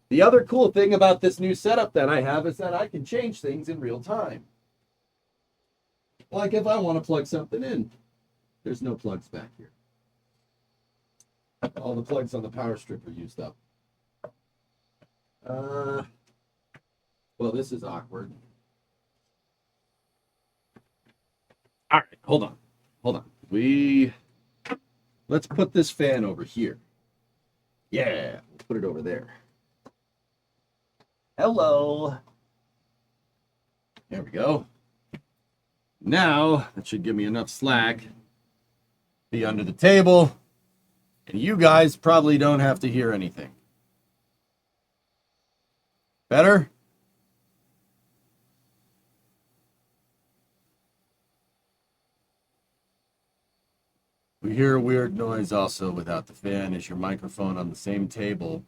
Speaker 2: The other cool thing about this new setup that I have is that I can change things in real time. Like if I want to plug something in, there's no plugs back here. All the plugs on the power strip are used up. Well, this is awkward. All right, hold on. Let's put this fan over here. Yeah, we'll put it over there. Hello. There we go. Now, that should give me enough slack. Be under the table. And you guys probably don't have to hear anything. Better? We hear a weird noise also without the fan. Is your microphone on the same table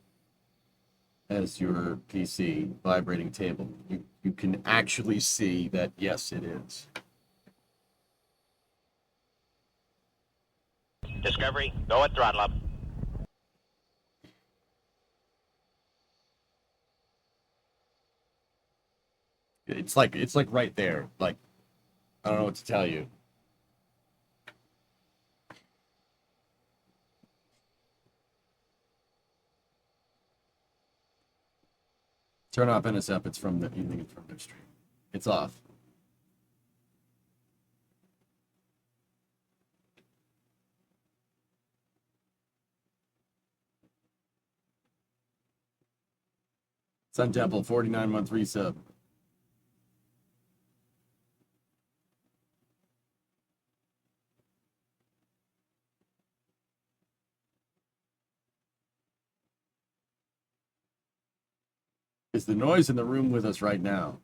Speaker 2: as your PC, vibrating table? You can actually see that, yes, it is.
Speaker 1: Discovery, go at throttle up.
Speaker 2: It's like right there. Like, I don't know what to tell you. Turn off NSF. It's from the evening. It's from their stream. It's off. Sun Temple, 49-month resub. Is the noise in the room with us right now?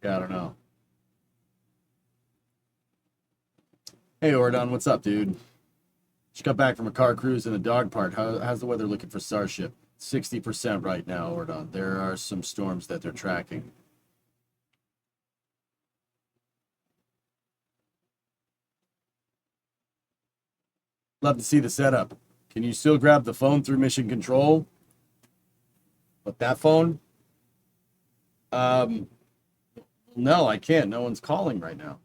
Speaker 2: Yeah, I don't know. Hey, Ordon, what's up, dude? Just got back from a car cruise in the dog park. How's the weather looking for Starship? 60% right now, Ordon. There are some storms that they're tracking. Love to see the setup. Can you still grab the phone through mission control? But that phone? No, I can't. No one's calling right now.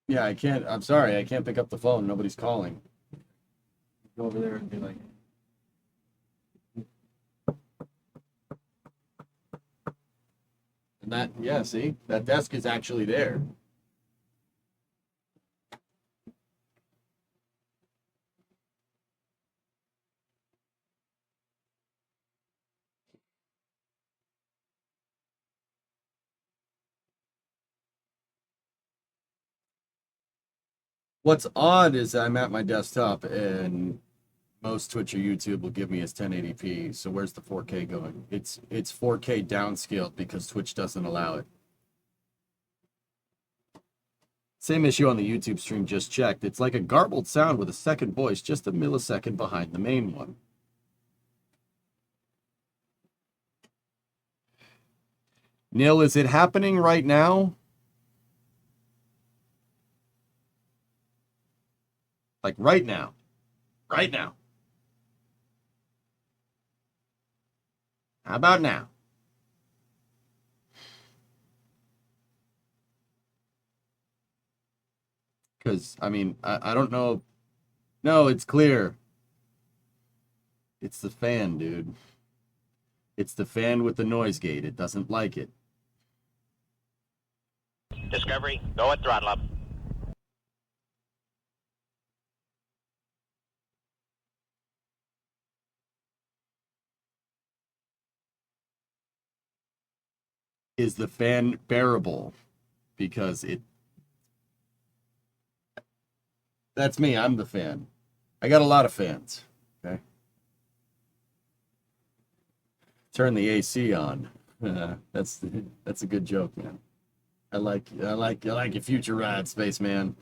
Speaker 2: Yeah, I can't. I'm sorry. I can't pick up the phone. Nobody's calling. Go over there and be like, and that, yeah, see, that desk is actually there. What's odd is I'm at my desktop and most Twitch or YouTube will give me as 1080p. So where's the 4K going? It's 4K downscaled because Twitch doesn't allow it. Same issue on the YouTube stream, just checked. It's like a garbled sound with a second voice just a millisecond behind the main one. Neil, is it happening right now? Like right now. Right now. How about now? Because, I mean, I don't know. No, it's clear. It's the fan, dude. It's the fan with the noise gate. It doesn't like it.
Speaker 1: Discovery, go at throttle up.
Speaker 2: Is the fan bearable? Because it... That's me. I'm the fan. I got a lot of fans. Okay. Turn the AC on. That's a good joke, man. I like your future ride, spaceman.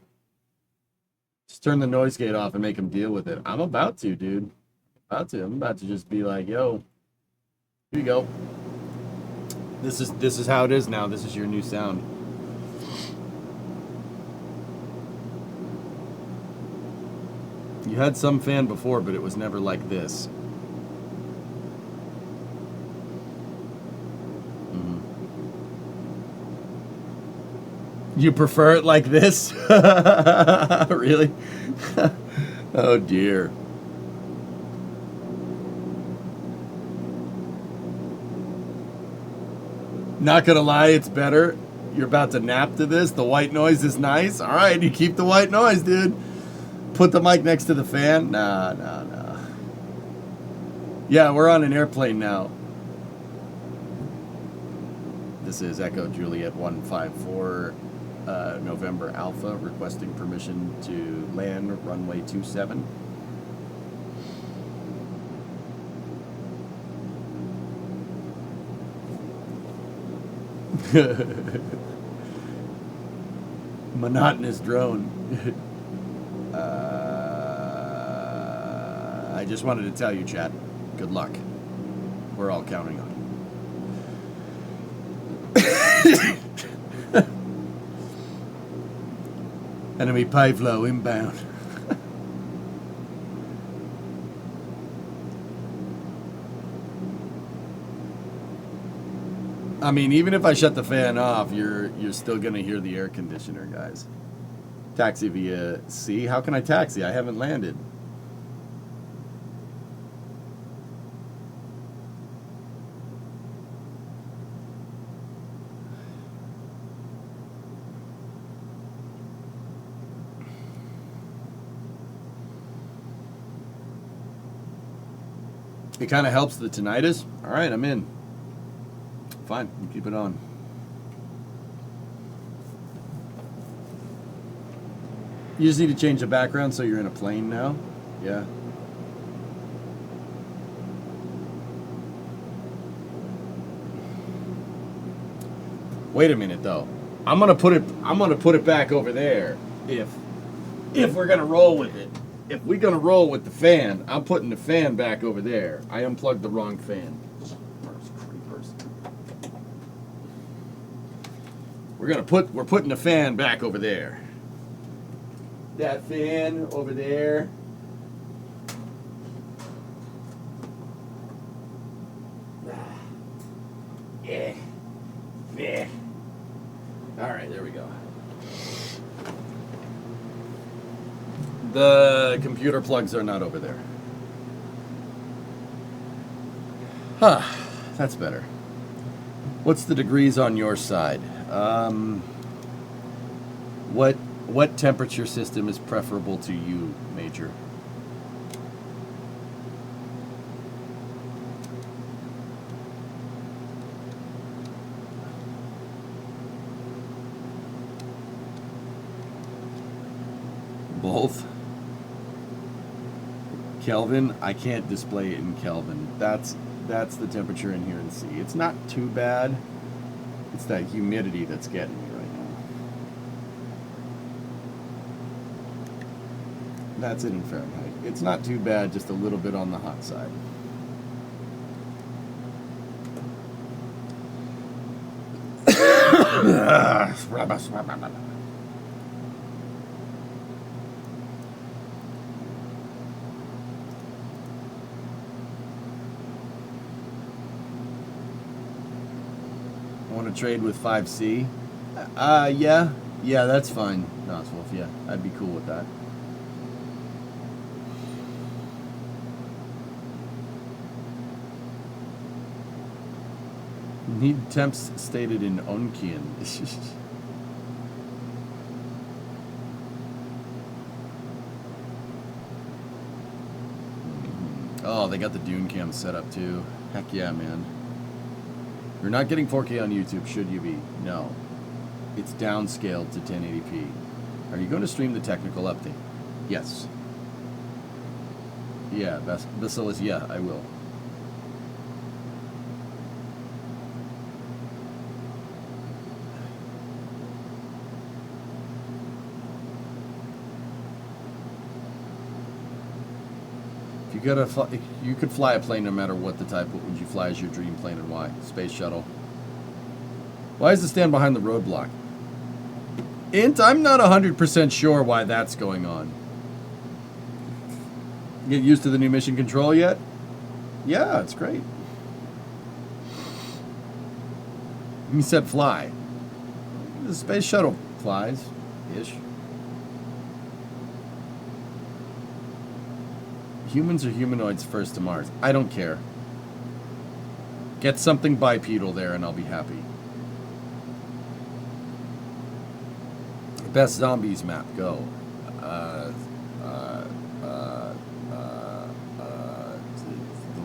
Speaker 2: Just turn the noise gate off and make him deal with it. I'm about to, dude. I'm about to just be like, yo, here you go. This is how it is now. This is your new sound. You had some fan before, but it was never like this. You prefer it like this? Really? Oh dear. Not gonna lie, it's better. You're about to nap to this. The white noise is nice. All right, you keep the white noise, dude. Put the mic next to the fan. Nah. Yeah, we're on an airplane now. This is Echo Juliet 154, November Alpha, requesting permission to land runway 27. Monotonous drone. I just wanted to tell you, chat, good luck. We're all counting on you. Enemy pay flow inbound. I mean, even if I shut the fan off, you're still gonna hear the air conditioner, guys. Taxi via C. How can I taxi? I haven't landed. It kind of helps the tinnitus. All right, I'm in. Fine, we'll keep it on. You just need to change the background so you're in a plane now? Yeah. Wait a minute though. I'm gonna put it back over there if we're gonna roll with it. If we're gonna roll with the fan, I'm putting the fan back over there. I unplugged the wrong fan. We're putting the fan back over there. That fan over there. Yeah. Yeah. All right, there we go. The computer plugs are not over there. Huh, that's better. What's the degrees on your side? What temperature system is preferable to you, Major? Both? Kelvin? I can't display it in Kelvin. That's the temperature in here in C. It's not too bad. It's that humidity that's getting me right now. That's it in Fahrenheit. It's not too bad, just a little bit on the hot side. Want to trade with 5C? Yeah. Yeah, that's fine, Noswolf. Yeah, I'd be cool with that. Need temps stated in Onkian. Oh, they got the Dune cam set up too. Heck yeah, man. You're not getting 4K on YouTube, should you be? No. It's downscaled to 1080p. Are you going to stream the technical update? Yes. Yeah, Basilis, yeah, I will. You could fly a plane no matter what the type. What would you fly as your dream plane and why? Space shuttle. Why is the stand behind the roadblock? Int, I'm not 100% sure why that's going on. Get used to the new mission control yet? Yeah, it's great. You said fly. The space shuttle flies-ish. Humans or humanoids first to Mars? I don't care. Get something bipedal there and I'll be happy. Best zombies map, go. The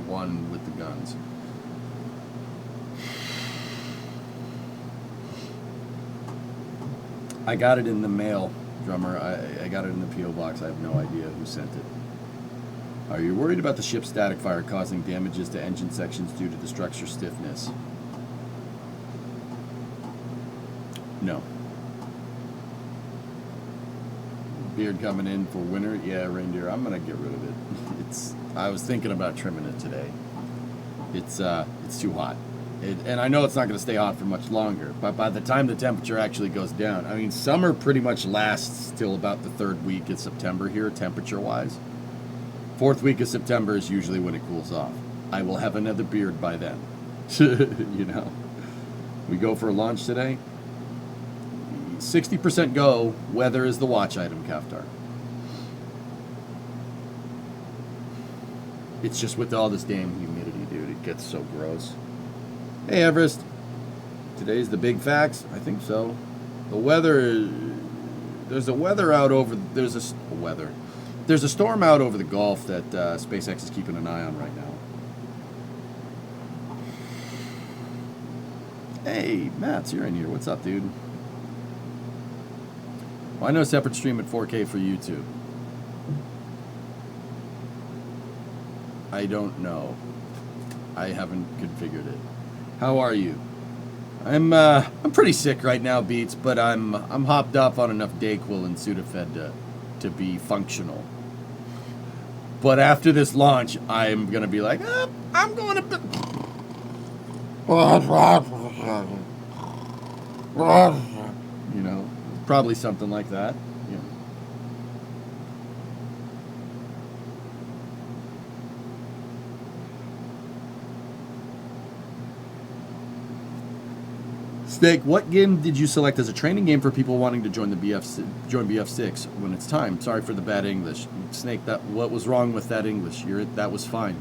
Speaker 2: one with the guns. I got it in the mail, drummer. I got it in the P.O. box. I have no idea who sent it. Are you worried about the ship's static fire causing damages to engine sections due to the structure stiffness? No. Beard coming in for winter? Yeah, reindeer. I'm gonna get rid of it. I was thinking about trimming it today. It's too hot. And I know it's not gonna stay hot for much longer, but by the time the temperature actually goes down, I mean, summer pretty much lasts till about the 3rd week of September here, temperature-wise. 4th week of September is usually when it cools off. I will have another beard by then. You know. We go for a launch today. 60% go. Weather is the watch item, Kaftar. It's just with all this damn humidity, dude. It gets so gross. Hey, Everest. Today's the big facts? I think so. The weather... There's a weather out over... There's a storm out over the Gulf that SpaceX is keeping an eye on right now. Hey, Matt's, you're in here. What's up, dude? Why no separate stream at 4K for YouTube? I don't know. I haven't configured it. How are you? I'm pretty sick right now, Beats, but I'm hopped up on enough Dayquil and Sudafed to be functional. But after this launch, I'm gonna be like, I'm going to. You know, probably something like that. You know. Steak, what game did you select as a training game for people wanting to join BF6 when it's time? Sorry for the bad English. Snake, what was wrong with that English? That was fine.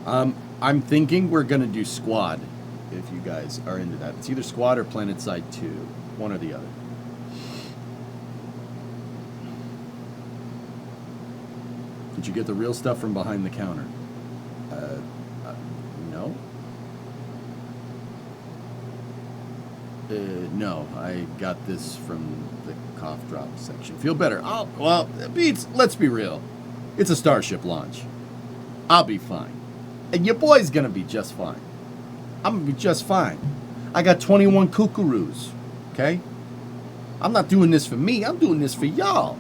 Speaker 2: I'm thinking we're going to do Squad, if you guys are into that. It's either Squad or PlanetSide 2, one or the other. Did you get the real stuff from behind the counter? No. No, I got this from the cough drop section. Feel better? Oh, well, Beats, let's be real. It's a Starship launch. I'll be fine. And your boy's gonna be just fine. I'm gonna be just fine. I got 21 kookaroos, okay? I'm not doing this for me. I'm doing this for y'all.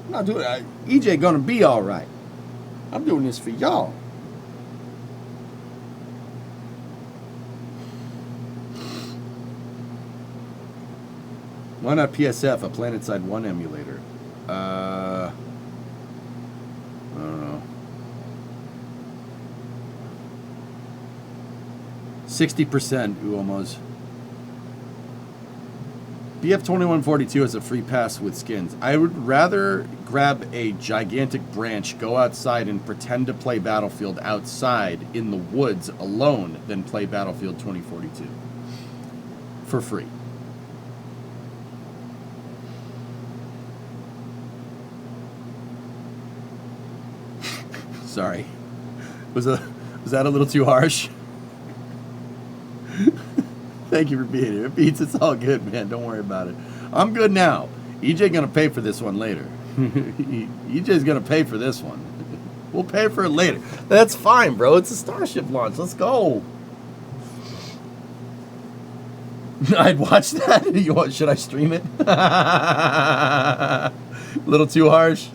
Speaker 2: I'm not doing it. EJ gonna be all right. I'm doing this for y'all. Why not PSF, a PlanetSide 1 emulator? I don't know. 60% Uomos. BF2142 is a free pass with skins. I would rather grab a gigantic branch, go outside, and pretend to play Battlefield outside in the woods alone than play Battlefield 2042 for free. Sorry. Was that a little too harsh? Thank you for being here. Beats, it's all good, man. Don't worry about it. I'm good now. EJ gonna pay for this one later. EJ's gonna pay for this one. We'll pay for it later. That's fine, bro. It's a Starship launch. Let's go. I'd watch that. Should I stream it? A little too harsh.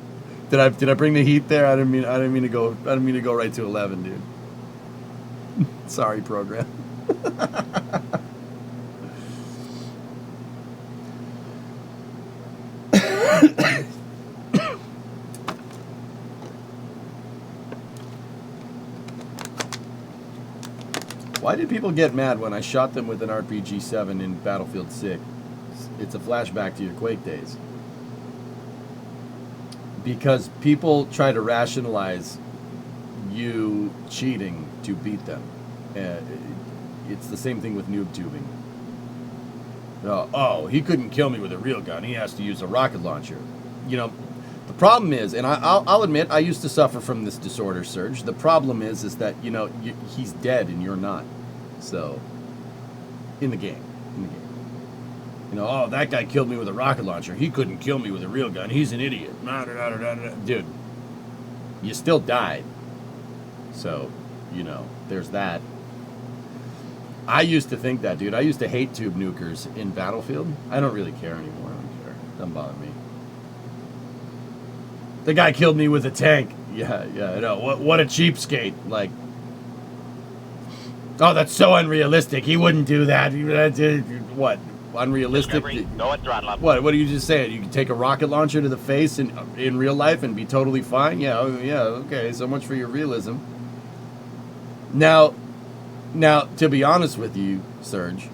Speaker 2: Did I bring the heat there? I didn't mean to go right to 11, dude. Sorry, program. Why did people get mad when I shot them with an RPG-7 in Battlefield 6? It's a flashback to your Quake days. Because people try to rationalize you cheating to beat them. It's the same thing with noob tubing. Oh, he couldn't kill me with a real gun. He has to use a rocket launcher. You know, the problem is, and I'll admit, I used to suffer from this disorder, Surge. The problem is that, you know, he's dead and you're not. So, in the game. You know, oh, that guy killed me with a rocket launcher. He couldn't kill me with a real gun. He's an idiot. Dude, you still died. So, you know, there's that. I used to think that, dude. I used to hate tube nukers in Battlefield. I don't really care anymore. I don't care. Doesn't bother me. The guy killed me with a tank. Yeah, I know. What a cheapskate. Like, oh, that's so unrealistic. He wouldn't do that. What? Unrealistic?
Speaker 1: Go at throttle up.
Speaker 2: What are you just saying? You can take a rocket launcher to the face in real life and be totally fine? Yeah, okay. So much for your realism. Now, to be honest with you, Serge,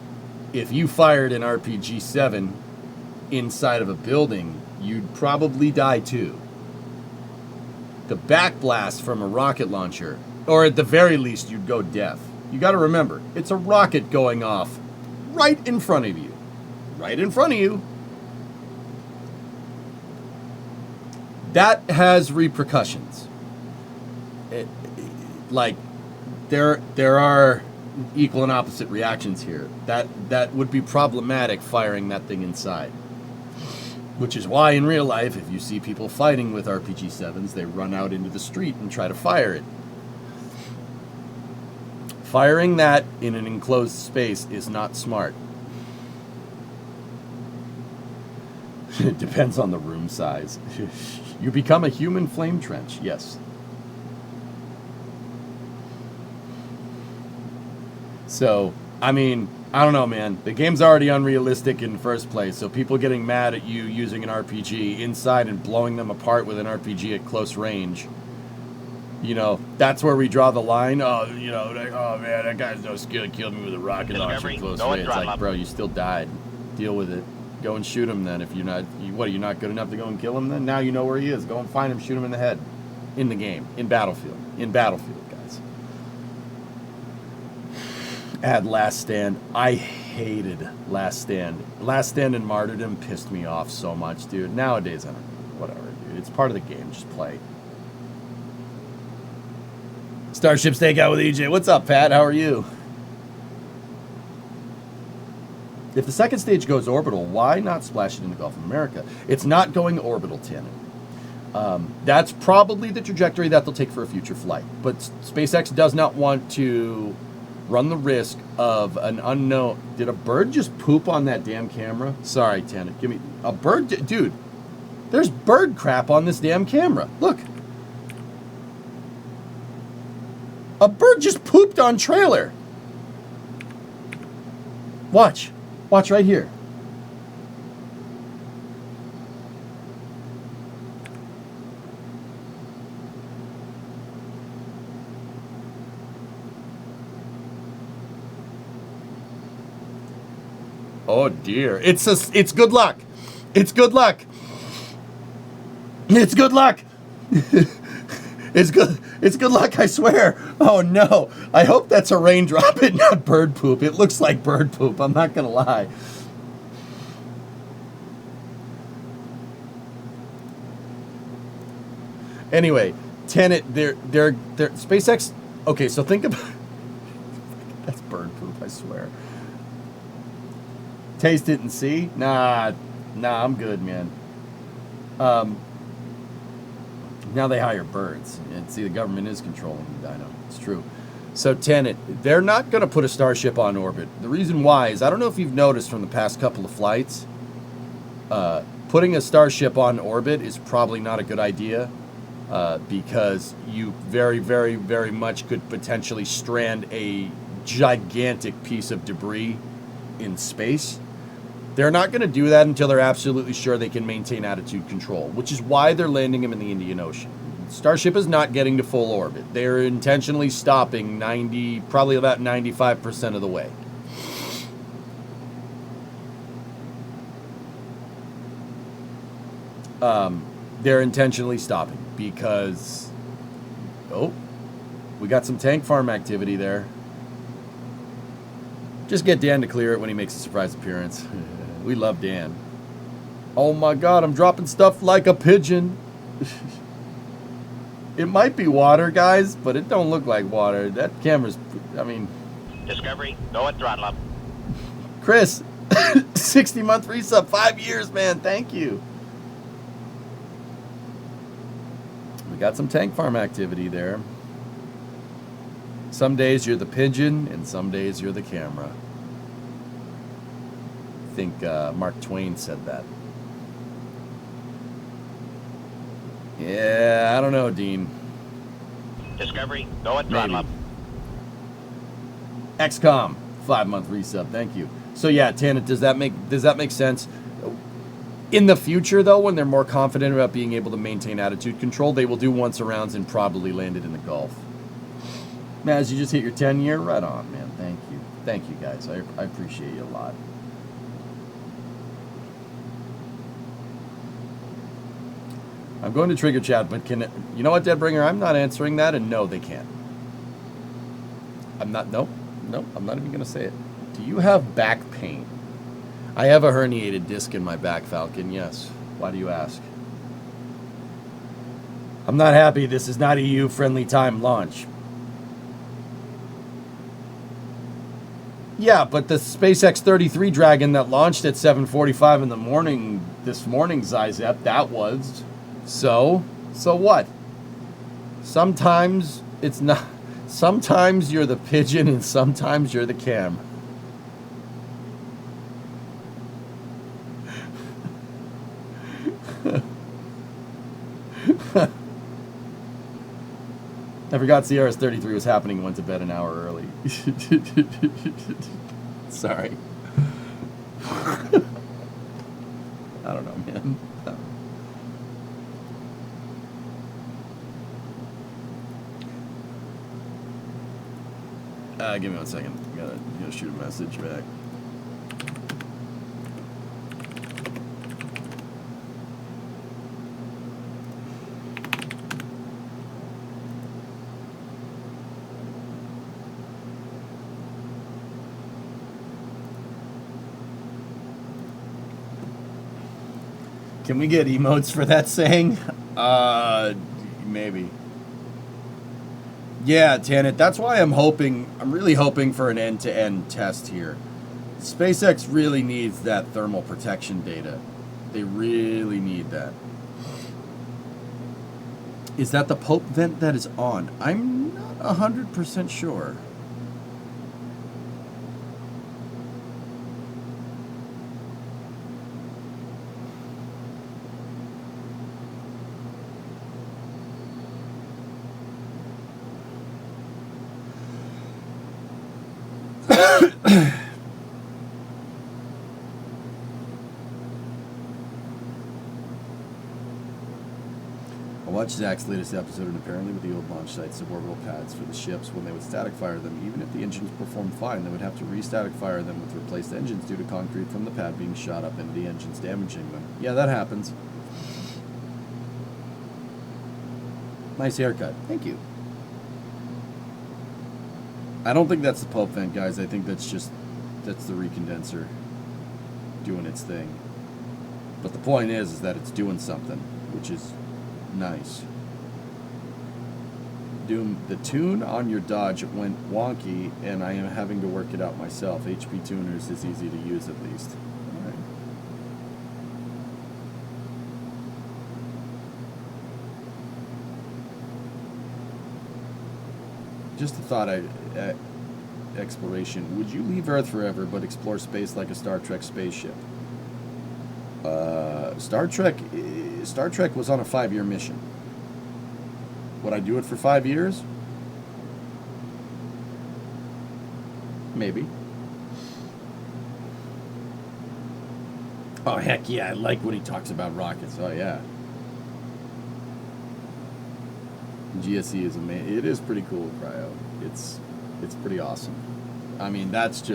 Speaker 2: if you fired an RPG-7 inside of a building, you'd probably die too. The backblast from a rocket launcher, or at the very least, you'd go deaf. You got to remember, it's a rocket going off right in front of you. Right in front of you. That has repercussions. There are equal and opposite reactions here. That would be problematic firing that thing inside. Which is why in real life, if you see people fighting with RPG-7s, they run out into the street and try to fire it. Firing that in an enclosed space is not smart. It depends on the room size. You become a human flame trench, yes. So, I mean, I don't know, man. The game's already unrealistic in the first place, so people getting mad at you using an RPG inside and blowing them apart with an RPG at close range, you know, that's where we draw the line. Oh, you know, like, oh man, that guy's no skill. He killed me with a rocket launcher at close range. It's like, bro, you still died. Deal with it. Go and shoot him then. If you're not, you're not good enough to go and kill him then? Now you know where he is. Go and find him, shoot him in the head. In the game. In Battlefield. In Battlefield, guys. Add Last Stand. I hated Last Stand. Last Stand and Martyrdom pissed me off so much, dude. Nowadays, I don't know. Whatever, dude. It's part of the game. Just play. Starship Stakeout with EJ. What's up, Pat? How are you? If the second stage goes orbital, why not splash it in the Gulf of America? It's not going orbital, Tannen. That's probably the trajectory that they'll take for a future flight. But SpaceX does not want to run the risk of an unknown... Did a bird just poop on that damn camera? Sorry, Tannen. Give me... A bird... Dude, there's bird crap on this damn camera. Look. A bird just pooped on trailer. Watch. Watch right here. Oh dear. It's good luck. It's good luck. It's good luck. It's good luck, I swear. Oh no. I hope that's a raindrop and not bird poop. It looks like bird poop. I'm not gonna lie. Anyway, Tenet, they're SpaceX. Okay, so think about that's bird poop, I swear. Taste it and see? Nah, I'm good, man. Now they hire birds. And see, the government is controlling the dino. It's true. So Tenet, they're not going to put a Starship on orbit. The reason why is, I don't know if you've noticed from the past couple of flights, putting a Starship on orbit is probably not a good idea. Because you very, very, very much could potentially strand a gigantic piece of debris in space. They're not going to do that until they're absolutely sure they can maintain attitude control, which is why they're landing him in the Indian Ocean. Starship is not getting to full orbit. They're intentionally stopping probably about 95% of the way. They're intentionally stopping because, we got some tank farm activity there. Just get Dan to clear it when he makes a surprise appearance. We love Dan. Oh my God, I'm dropping stuff like a pigeon. It might be water, guys, but it don't look like water. That camera's,
Speaker 1: Discovery, go at throttle up.
Speaker 2: Chris, 60-month resub, 5 years, man. Thank you. We got some tank farm activity there. Some days you're the pigeon, and some days you're the camera. I think Mark Twain said that. Yeah, I don't know, Dean.
Speaker 1: Discovery, go at throttle up.
Speaker 2: XCOM, 5-month resub. Thank you. So yeah, Tana, does that make sense? In the future, though, when they're more confident about being able to maintain attitude control, they will do once-arounds and probably land it in the Gulf. Maz, you just hit your 10-year? Right on, man. Thank you. Thank you, guys. I appreciate you a lot. I'm going to trigger chat, but you know what, Deadbringer? I'm not answering that, and no, they can't. Nope, I'm not even going to say it. Do you have back pain? I have a herniated disc in my back, Falcon, yes. Why do you ask? I'm not happy. This is not EU-friendly time launch. Yeah, but the SpaceX 33 Dragon that launched at 7:45 in the morning, this morning, Zizep, that was. So what? Sometimes it's not. Sometimes you're the pigeon and sometimes you're the cam. I forgot CRS 33 was happening and went to bed an hour early. Sorry. I don't know, man. Give me 1 second. I gotta shoot a message back. Can we get emotes for that saying? Maybe. Yeah, Tanit, that's why I'm really hoping for an end-to-end test here. SpaceX really needs that thermal protection data. They really need that. Is that the Pope vent that is on? I'm not 100% sure. watched Zach's latest episode, and apparently with the old launch site suborbital pads for the ships, when they would static fire them, even if the engines performed fine, they would have to re-static fire them with replaced engines due to concrete from the pad being shot up into the engines, damaging them. Yeah, that happens. Nice haircut. Thank you. I don't think that's the pulp vent, guys. I think that's the recondenser doing its thing. But the point is that it's doing something, which is nice. Doom, the tune on your Dodge went wonky, and I am having to work it out myself. HP Tuners is easy to use, at least. All right. Just a thought, exploration. Would you leave Earth forever, but explore space like a Star Trek spaceship? Star Trek was on a 5-year mission. Would I do it for 5 years? Maybe. Oh, heck yeah, I like when he talks about rockets. Oh, yeah. GSE is amazing. It is pretty cool, Cryo. It's pretty awesome. I mean, that's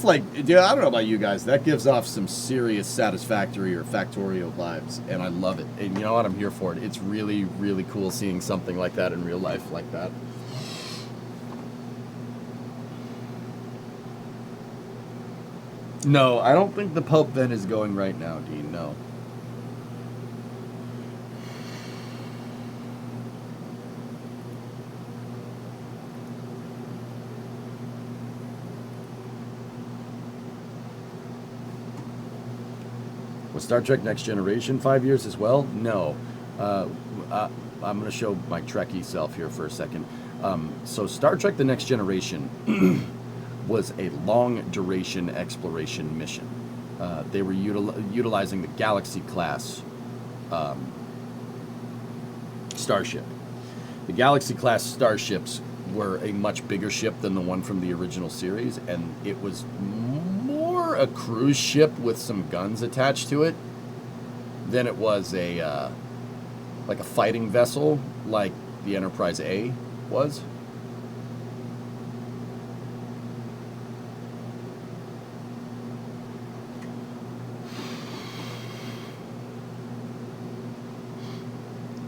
Speaker 2: like, dude, I don't know about you guys. That gives off some serious satisfactory or factorial vibes, and I love it. And you know what? I'm here for it. It's really, really cool seeing something like that in real life like that. No, I don't think the pulp vent is going right now, Dean. No. Was Star Trek Next Generation 5 years as well? No. I'm going to show my Trekkie self here for a second. So Star Trek The Next Generation was a long-duration exploration mission. They were utilizing the Galaxy-class starship. The Galaxy-class starships were a much bigger ship than the one from the original series, and it was more a cruise ship with some guns attached to it than it was like a fighting vessel like the Enterprise A was.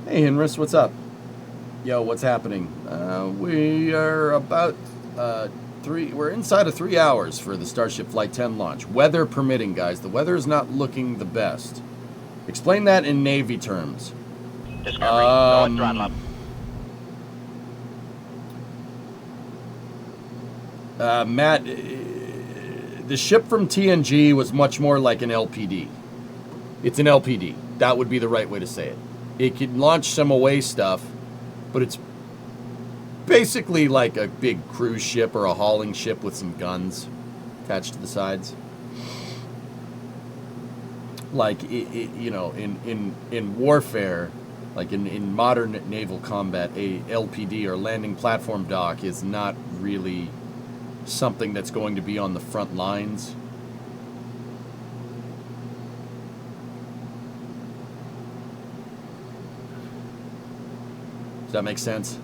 Speaker 2: Hey, Henris, what's up? Yo, what's happening? We are about we're inside of 3 hours for the Starship Flight 10 launch. Weather permitting, guys. The weather is not looking the best. Explain that in Navy terms.
Speaker 1: Discovery, go and throttle up.
Speaker 2: Matt, the ship from TNG was much more like an LPD. It's an LPD. That would be the right way to say it. It can launch some away stuff, but it's basically like a big cruise ship or a hauling ship with some guns attached to the sides. Like, you know, in warfare, like in modern naval combat, a LPD or landing platform dock is not really something that's going to be on the front lines. Does that make sense?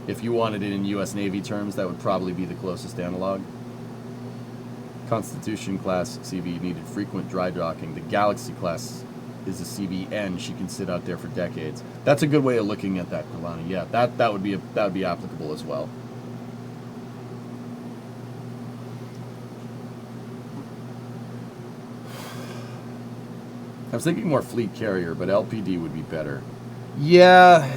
Speaker 2: If you wanted it in U.S. Navy terms, that would probably be the closest analog. Constitution class CV needed frequent dry docking. The Galaxy class is a CVN. She can sit out there for decades. That's a good way of looking at that, Kalani. Yeah, that would be applicable as well. I was thinking more fleet carrier, but LPD would be better. Yeah,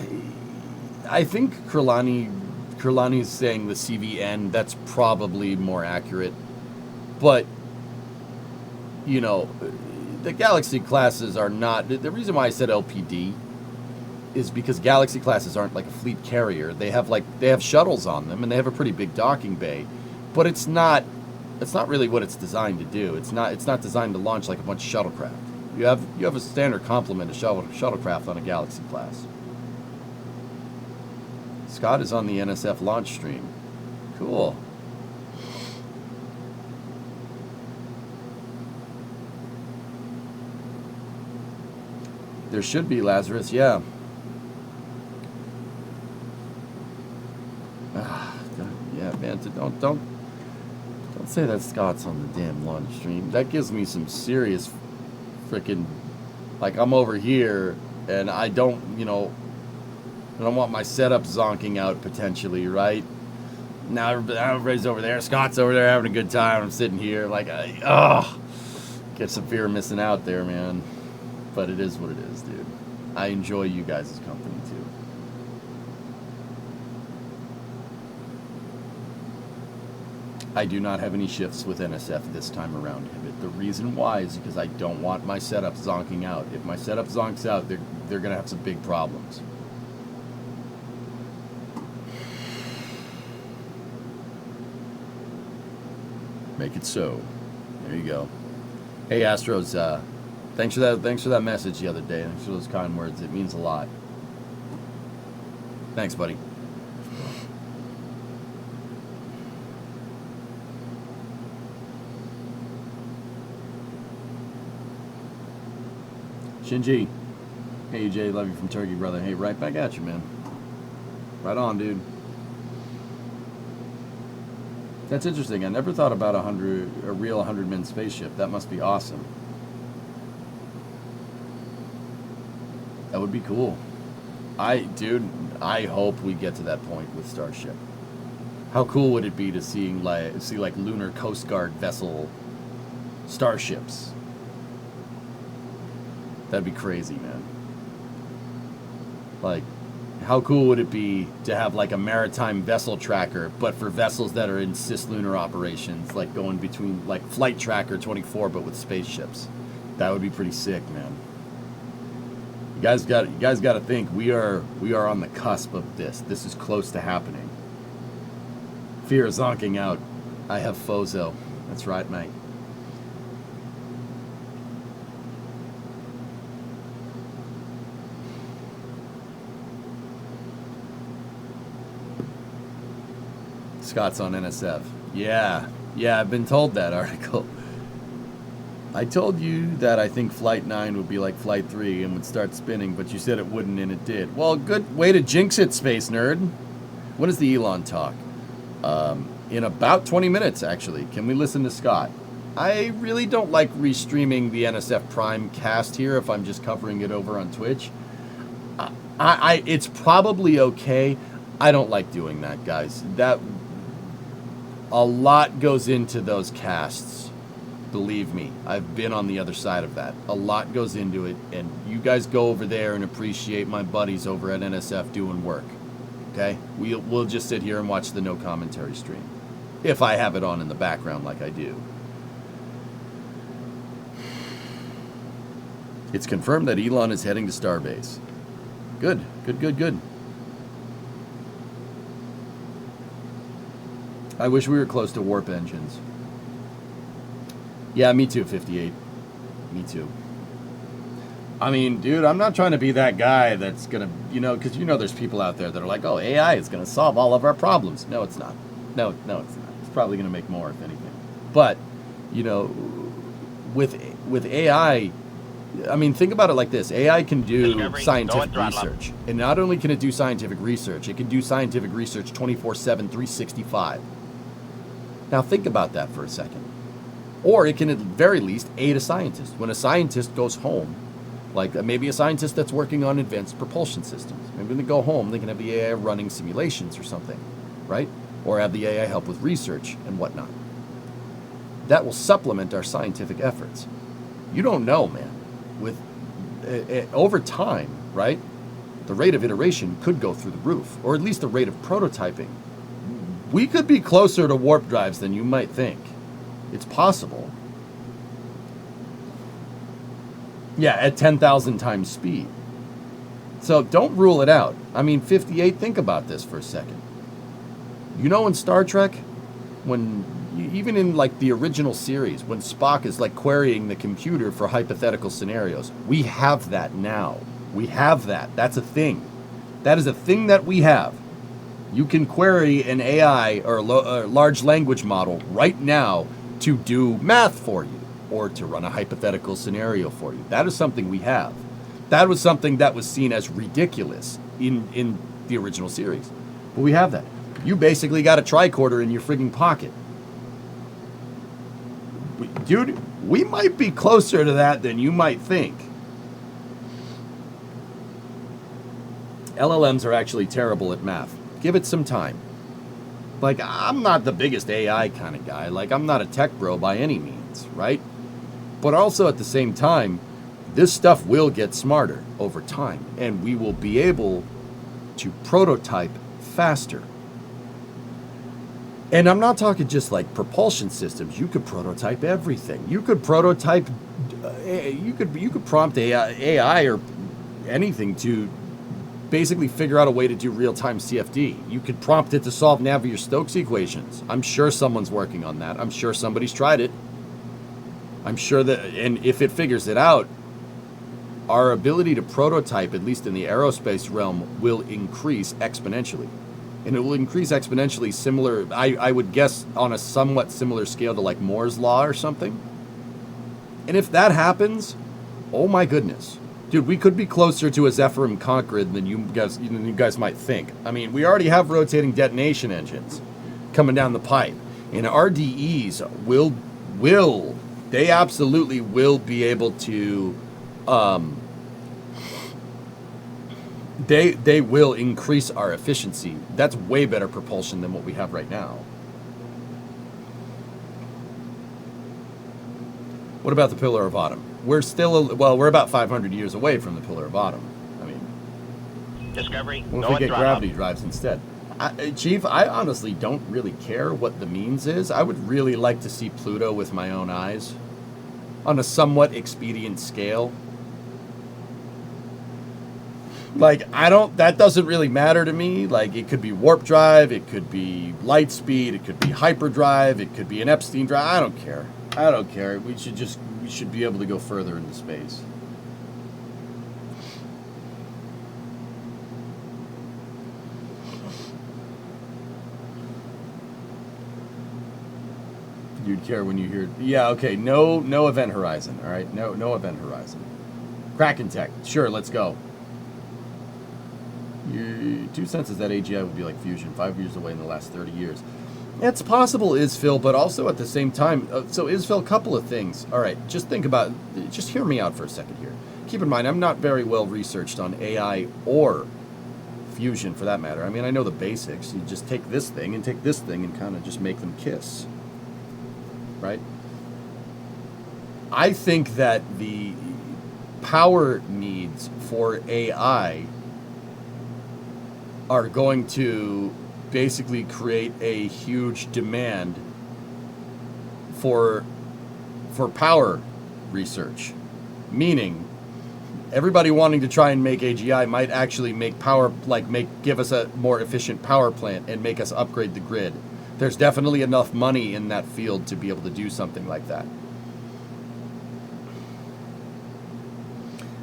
Speaker 2: I think Kurlani's saying the CVN. That's probably more accurate. But, you know, the Galaxy classes are not... The reason why I said LPD is because Galaxy classes aren't like a fleet carrier. They have shuttles on them, and they have a pretty big docking bay. But it's not really what it's designed to do. It's not designed to launch like a bunch of shuttlecraft. You have a standard complement of shuttlecraft on a Galaxy class. Scott is on the NSF launch stream. Cool. There should be, Lazarus, yeah. man. Don't say that Scott's on the damn lunch stream. That gives me some serious freaking, like, I'm over here and I don't want my setup zonking out potentially, right? Now everybody's over there. Scott's over there having a good time. I'm sitting here like, get some fear of missing out there, man. But it is what it is, dude. I enjoy you guys' company too. I do not have any shifts with NSF this time around. The reason why is because I don't want my setup zonking out. If my setup zonks out, they're gonna have some big problems. Make it so. There you go. Hey Astros, thanks for that message the other day. Thanks for those kind words. It means a lot. Thanks, buddy. Shinji. Hey Jay, love you from Turkey, brother. Hey, right back at you, man. Right on, dude. That's interesting. I never thought about a real 100-man spaceship. That must be awesome. That would be cool. I hope we get to that point with Starship. How cool would it be to see like lunar Coast Guard vessel starships? That'd be crazy, man. Like, how cool would it be to have like a maritime vessel tracker, but for vessels that are in cislunar operations, like going between like Flight Tracker 24, but with spaceships? That would be pretty sick, man. You guys got to think we are on the cusp of this. This is close to happening. Fear is zonking out. I have Fozo. That's right, mate. Scott's on NSF. Yeah, I've been told that article. I told you that I think Flight 9 would be like Flight 3 and would start spinning, but you said it wouldn't, and it did. Well, good way to jinx it, Space Nerd. When is the Elon talk? In about 20 minutes, actually. Can we listen to Scott? I really don't like restreaming the NSF Prime cast here if I'm just covering it over on Twitch. It's probably okay. I don't like doing that, guys. A lot goes into those casts. Believe me, I've been on the other side of that. A lot goes into it, and you guys go over there and appreciate my buddies over at NSF doing work. Okay? We'll just sit here and watch the no commentary stream. If I have it on in the background like I do. It's confirmed that Elon is heading to Starbase. Good. I wish we were close to warp engines. Yeah, me too, 58. Me too. I mean, dude, I'm not trying to be that guy that's going to, because there's people out there that are like, oh, AI is going to solve all of our problems. No, it's not. No, it's not. It's probably going to make more, if anything. But, with AI, I mean, think about it like this. AI can do scientific research. And not only can it do scientific research, it can do scientific research 24/7, 365. Now think about that for a second. Or it can at the very least aid a scientist. When a scientist goes home, like maybe a scientist that's working on advanced propulsion systems, maybe when they go home, they can have the AI running simulations or something, right? Or have the AI help with research and whatnot. That will supplement our scientific efforts. You don't know, man. With over time, right? The rate of iteration could go through the roof, or at least the rate of prototyping. We could be closer to warp drives than you might think. It's possible. Yeah, at 10,000 times speed. So don't rule it out. I mean, 58, think about this for a second. In Star Trek, even in like the original series, when Spock is like querying the computer for hypothetical scenarios, we have that now. We have that. That's a thing. That is a thing that we have. You can query an AI or a large language model right now to do math for you or to run a hypothetical scenario for you. That is something we have. That was something that was seen as ridiculous in the original series. But we have that. You basically got a tricorder in your frigging pocket. Dude, we might be closer to that than you might think. LLMs are actually terrible at math. Give it some time. Like, I'm not the biggest AI kind of guy. Like, I'm not a tech bro by any means, right? But also at the same time, this stuff will get smarter over time, and we will be able to prototype faster. And I'm not talking just like propulsion systems. You could prototype everything. You could prototype, you could prompt AI or anything to basically figure out a way to do real-time CFD. You could prompt it to solve Navier-Stokes equations. I'm sure someone's working on that. I'm sure somebody's tried it. I'm sure that, and if it figures it out, our ability to prototype, at least in the aerospace realm, will increase exponentially. And it will increase exponentially similar, I would guess, on a somewhat similar scale to like Moore's Law or something. And if that happens, oh my goodness. Dude, we could be closer to a Zephyr Concorde than you guys might think. I mean, we already have rotating detonation engines coming down the pipe. And RDEs they absolutely will be able to, they will increase our efficiency. That's way better propulsion than what we have right now. What about the Pillar of Autumn? We're still, we're about 500 years away from the Pillar of Autumn. I mean,
Speaker 1: Discovery,
Speaker 2: what if
Speaker 1: go
Speaker 2: we get
Speaker 1: and
Speaker 2: gravity drives instead? Chief, I honestly don't really care what the means is. I would really like to see Pluto with my own eyes on a somewhat expedient scale. Like, that doesn't really matter to me. Like, it could be warp drive, it could be light speed, it could be hyperdrive, it could be an Epstein drive. I don't care. We should be able to go further into space. You'd care when you hear, yeah, okay, no event horizon, all right? No event horizon. Kraken Tech, sure, let's go. Your 2 cents is that AGI would be like fusion, 5 years away in the last 30 years. It's possible, Isphil, but also at the same time, so Isphil, a couple of things. All right, just hear me out for a second here. Keep in mind, I'm not very well researched on AI or fusion for that matter. I mean, I know the basics. You just take this thing and kind of just make them kiss. Right? I think that the power needs for AI are going to basically create a huge demand for power research. Meaning, everybody wanting to try and make AGI might actually make power, give us a more efficient power plant and make us upgrade the grid. There's definitely enough money in that field to be able to do something like that.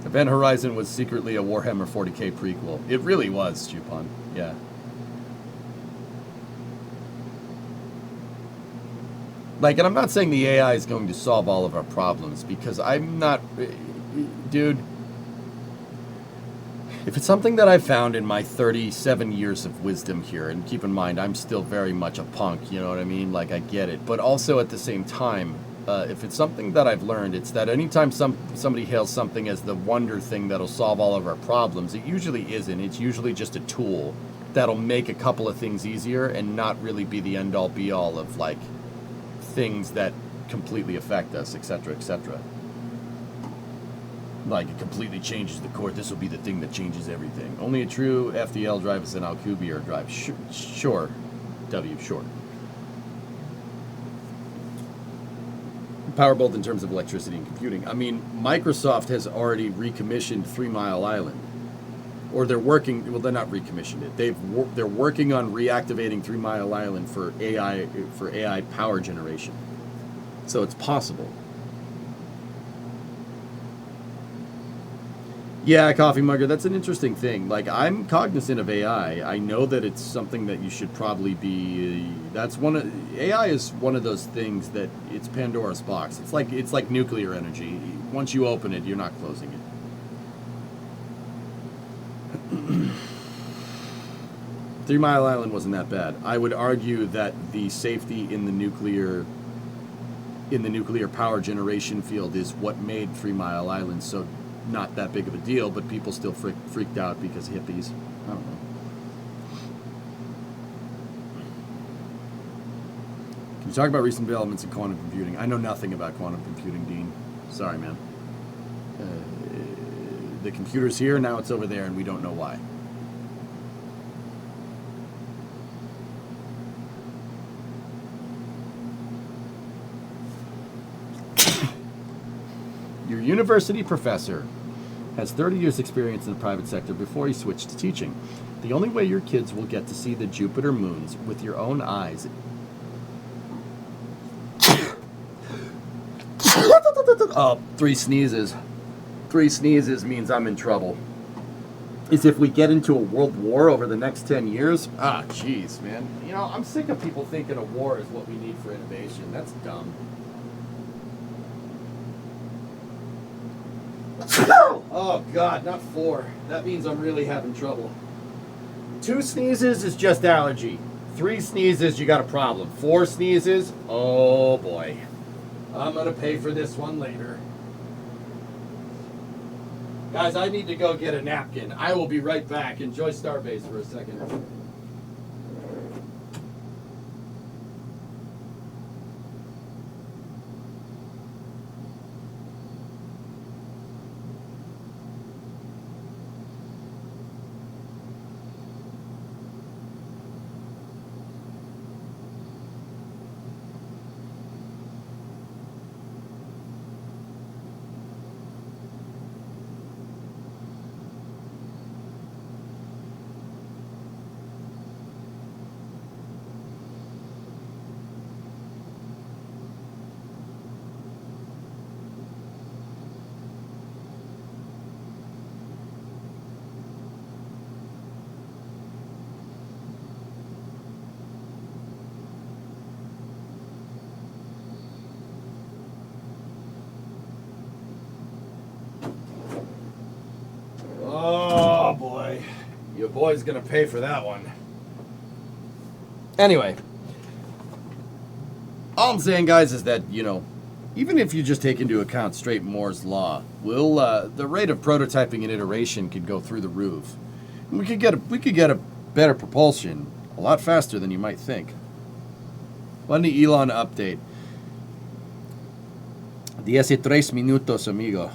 Speaker 2: Event Horizon was secretly a Warhammer 40k prequel. It really was, Chupon. Yeah. And I'm not saying the AI is going to solve all of our problems, because I'm not... Dude, if it's something that I've found in my 37 years of wisdom here, and keep in mind, I'm still very much a punk, you know what I mean? I get it. But also at the same time, if it's something that I've learned, it's that anytime somebody hails something as the wonder thing that'll solve all of our problems, it usually isn't. It's usually just a tool that'll make a couple of things easier and not really be the end-all be-all of, things that completely affect us, etc., etc. It completely changes the core. This will be the thing that changes everything. Only a true FDL drive is an Alcubierre drive. Sure. Sure. Power both in terms of electricity and computing. I mean, Microsoft has already recommissioned 3 Mile Island. Or they're working, well, they're not recommissioned it. They're working on reactivating 3 Mile Island for AI power generation. So it's possible. Yeah, Coffee Mugger, that's an interesting thing. I'm cognizant of AI. I know that it's something that you should probably be... AI is one of those things that it's Pandora's box. It's like nuclear energy. Once you open it, you're not closing it. 3 Mile Island wasn't that bad. I would argue that the safety in the nuclear power generation field is what made 3 Mile Island so not that big of a deal, but people still freaked out because hippies. I don't know. Can you talk about recent developments in quantum computing? I know nothing about quantum computing, Dean. Sorry, man. The computer's here, now it's over there, and we don't know why. Your university professor has 30 years experience in the private sector before he switched to teaching. The only way your kids will get to see the Jupiter moons with your own eyes oh, 3 sneezes. 3 sneezes means I'm in trouble. Is if we get into a world war over the next 10 years? Ah, jeez, man. You know, I'm sick of people thinking a war is what we need for innovation. That's dumb. Oh, God, not 4. That means I'm really having trouble. 2 sneezes is just allergy. 3 sneezes, you got a problem. 4 sneezes? Oh, boy. I'm going to pay for this one later. Guys, I need to go get a napkin. I will be right back. Enjoy Starbase for a second. Oh boy, your boy's gonna pay for that one. Anyway, all I'm saying, guys, is that, you know, even if you just take into account straight Moore's law, the rate of prototyping and iteration could go through the roof. And we could get a better propulsion a lot faster than you might think. One Elon update. 13 minutos, amigo.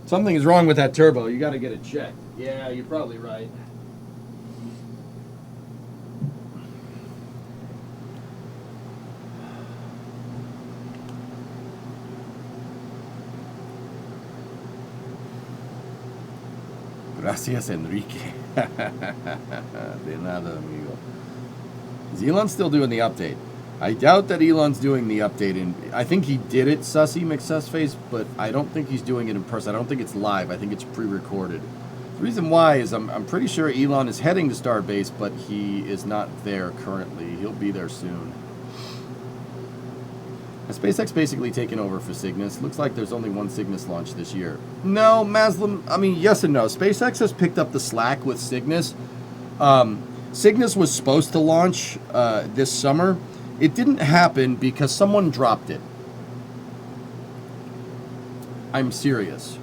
Speaker 2: Something is wrong with that turbo. You got to get it checked. Yeah, you're probably right. Gracias, Enrique. De nada, amigo. Is Elon still doing the update? I doubt that Elon's doing the update. I think he did it, Sussy McSussface, but I don't think he's doing it in person. I don't think it's live. I think it's pre-recorded. The reason why is I'm pretty sure Elon is heading to Starbase, but he is not there currently. He'll be there soon. Has SpaceX basically taken over for Cygnus? Looks like there's only one Cygnus launch this year. No, Maslam, I mean, yes and no. SpaceX has picked up the slack with Cygnus. Cygnus was supposed to launch this summer. It didn't happen because someone dropped it. I'm serious.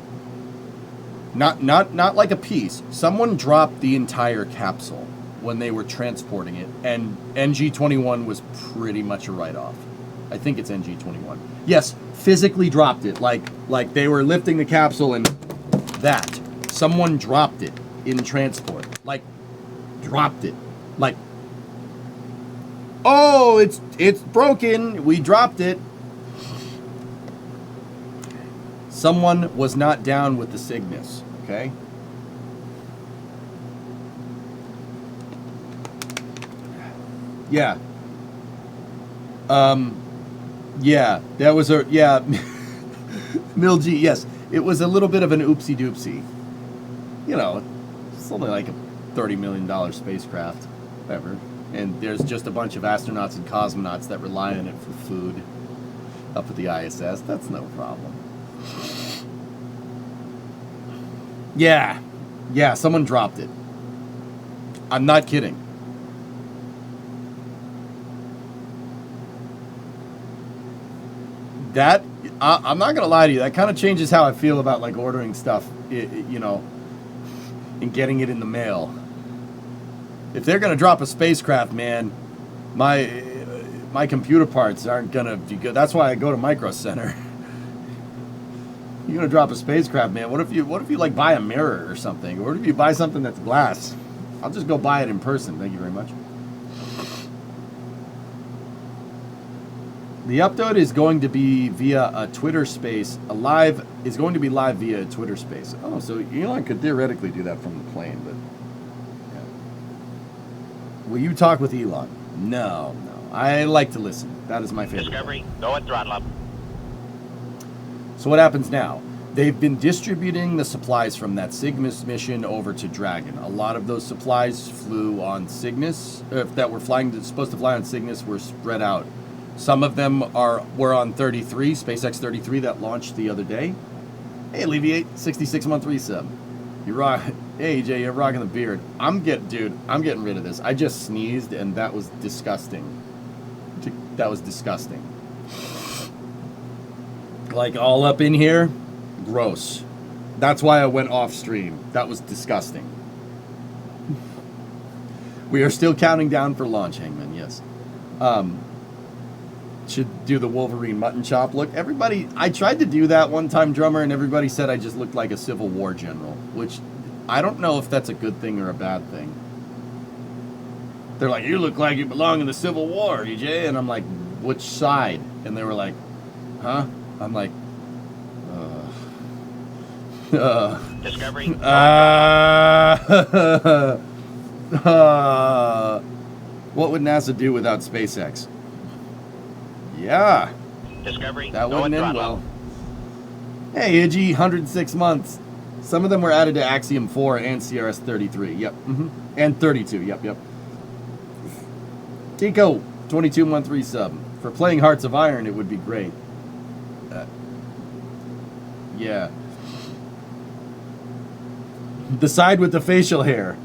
Speaker 2: Not like a piece. Someone dropped the entire capsule when they were transporting it, and NG-21 was pretty much a write-off. I think it's NG-21. Yes, physically dropped it. Like they were lifting the capsule and that. Someone dropped it in transport. Like, dropped it. Like, oh, it's broken. We dropped it. Someone was not down with the Cygnus, okay? Yeah. Yeah, that was a, yeah. Milgy, yes. It was a little bit of an oopsie doopsie. You know, it's only like a $30 million spacecraft. Whatever. And there's just a bunch of astronauts and cosmonauts that rely on it for food up at the ISS. That's no problem. Yeah. Yeah, someone dropped it. I'm not kidding. That, I'm not going to lie to you, that kind of changes how I feel about, like, ordering stuff, you know, and getting it in the mail. If they're going to drop a spacecraft, man, my computer parts aren't going to be good. That's why I go to Micro Center. You're going to drop a spacecraft, man. What if you like buy a mirror or something? Or what if you buy something that's glass? I'll just go buy it in person. Thank you very much. The upload is going to be via a Twitter space. Is going to be live via a Twitter space. Oh, so Elon could theoretically do that from the plane, but yeah. Will you talk with Elon? No. I like to listen. That is my favorite.
Speaker 1: Discovery, go at throttle up.
Speaker 2: So what happens now? They've been distributing the supplies from that Cygnus mission over to Dragon. A lot of those supplies flew on Cygnus, that were supposed to fly on Cygnus, were spread out. Some of them were on 33, SpaceX 33 that launched the other day. Hey, Alleviate, 66-month resub. You rock. Hey, AJ, you're rocking the beard. I'm getting rid of this. I just sneezed, and that was disgusting. That was disgusting. Like, all up in here, gross. That's why I went off stream. That was disgusting. We are still counting down for launch, Hangman, yes. Should do the Wolverine mutton chop look. I tried to do that one time, drummer, and everybody said I just looked like a Civil War general, which I don't know if that's a good thing or a bad thing. They're like, you look like you belong in the Civil War, EJ, and I'm like, which side? And they were like, huh? I'm like,
Speaker 1: Discovery.
Speaker 2: What would NASA do without SpaceX? Yeah,
Speaker 1: Discovery.
Speaker 2: that wouldn't end well. Hey, Iggy, 106 months. Some of them were added to Axiom 4 and CRS 33. Yep. And 32. Yep. Tico, 22-month resub. For playing Hearts of Iron, it would be great. Yeah. The side with the facial hair.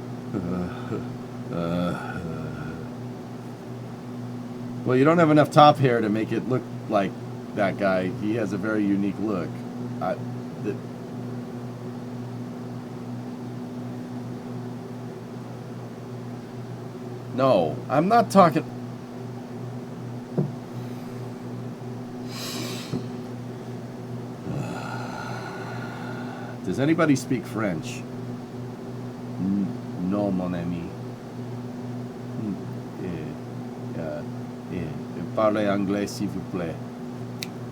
Speaker 2: Well, you don't have enough top hair to make it look like that guy. He has a very unique look. No, I'm not talking... Does anybody speak French? No, mon ami. Parlez anglais, s'il vous plaît.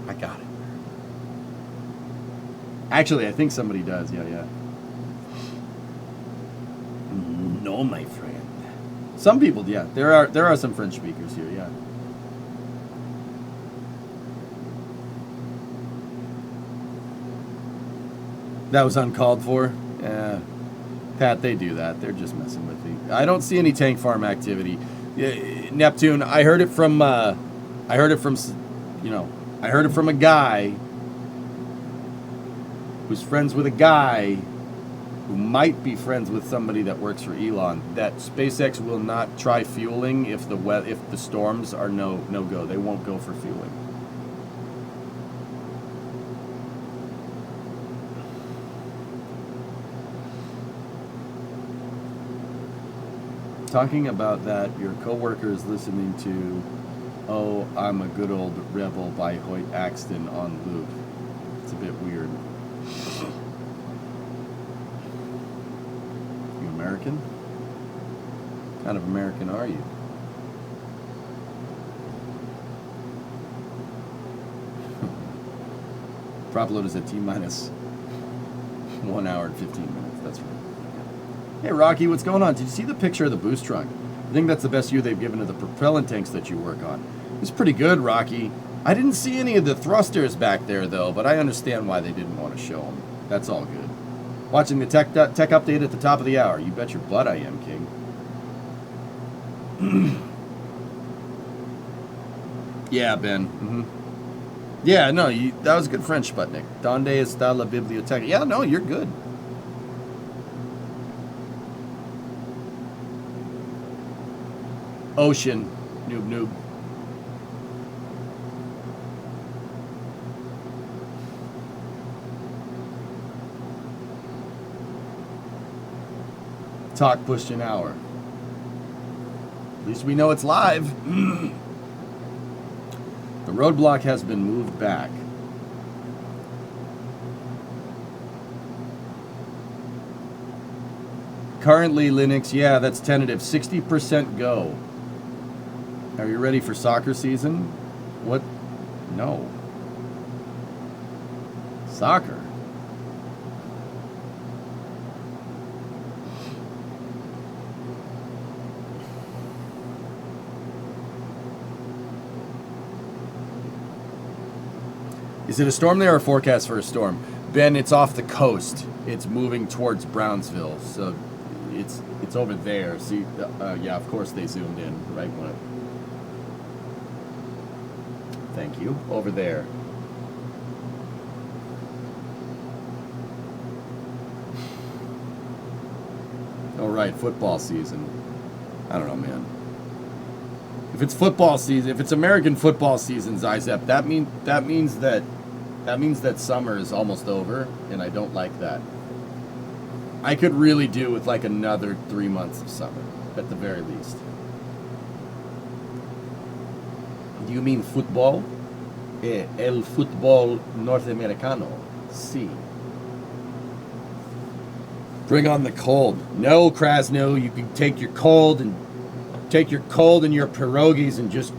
Speaker 2: I got it. Actually, I think somebody does. Yeah. No, my friend. Some people, yeah. There are some French speakers here, yeah. That was uncalled for. Yeah. Pat, they do that. They're just messing with me. I don't see any tank farm activity. Neptune, I heard it from a guy who's friends with a guy who might be friends with somebody that works for Elon, that SpaceX will not try fueling if the storms are no go. They won't go for fueling. Talking about that, your coworker is listening to "Oh, I'm a Good Old Rebel" by Hoyt Axton on loop. It's a bit weird. You American? What kind of American are you? Prop load is at T-minus 1 hour and 15 minutes. That's right. Hey, Rocky, what's going on? Did you see the picture of the boost trunk? I think that's the best view they've given of the propellant tanks that you work on. It's pretty good, Rocky. I didn't see any of the thrusters back there, though, but I understand why they didn't want to show them. That's all good. Watching the tech update at the top of the hour. You bet your butt I am, King. Yeah, Ben. Yeah, no, that was good French, Sputnik. Donde está la biblioteca? Yeah, no, you're good. Ocean. Noob. Talk pushed an hour. At least we know it's live. The roadblock has been moved back. Currently, Linux, yeah, that's tentative. 60% go. Are you ready for soccer season? What? No. Soccer? Is it a storm there or forecast for a storm? Ben, it's off the coast. It's moving towards Brownsville, so it's over there. See, yeah, of course they zoomed in right when it. Thank you. Over there. All right, football season. I don't know, man. If it's football season, if it's American football season, Zizep, that means that summer is almost over, and I don't like that. I could really do with like another 3 months of summer, at the very least. Do you mean football? El fútbol norteamericano. Sí. Bring on the cold. No, Krasno, you can take your cold and your pierogies and just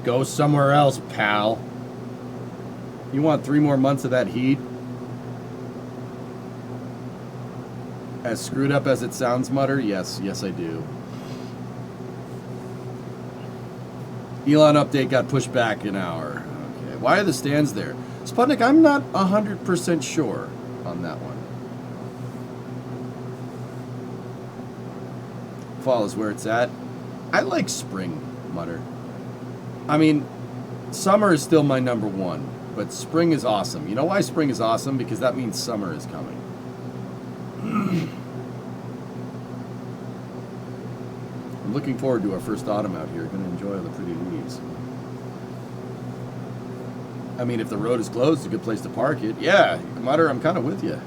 Speaker 2: go somewhere else, pal. You want 3 more months of that heat? As screwed up as it sounds, Mutter? Yes, I do. Elon update got pushed back an hour. Okay, why are the stands there? Sputnik, I'm not 100% sure on that one. Fall is where it's at. I like spring, Mutter. I mean, summer is still my number one, but spring is awesome. You know why spring is awesome? Because that means summer is coming. I'm looking forward to our first autumn out here. Going to enjoy all the pretty leaves. I mean, if the road is closed, it's a good place to park it. Yeah, Mutter, I'm kind of with you.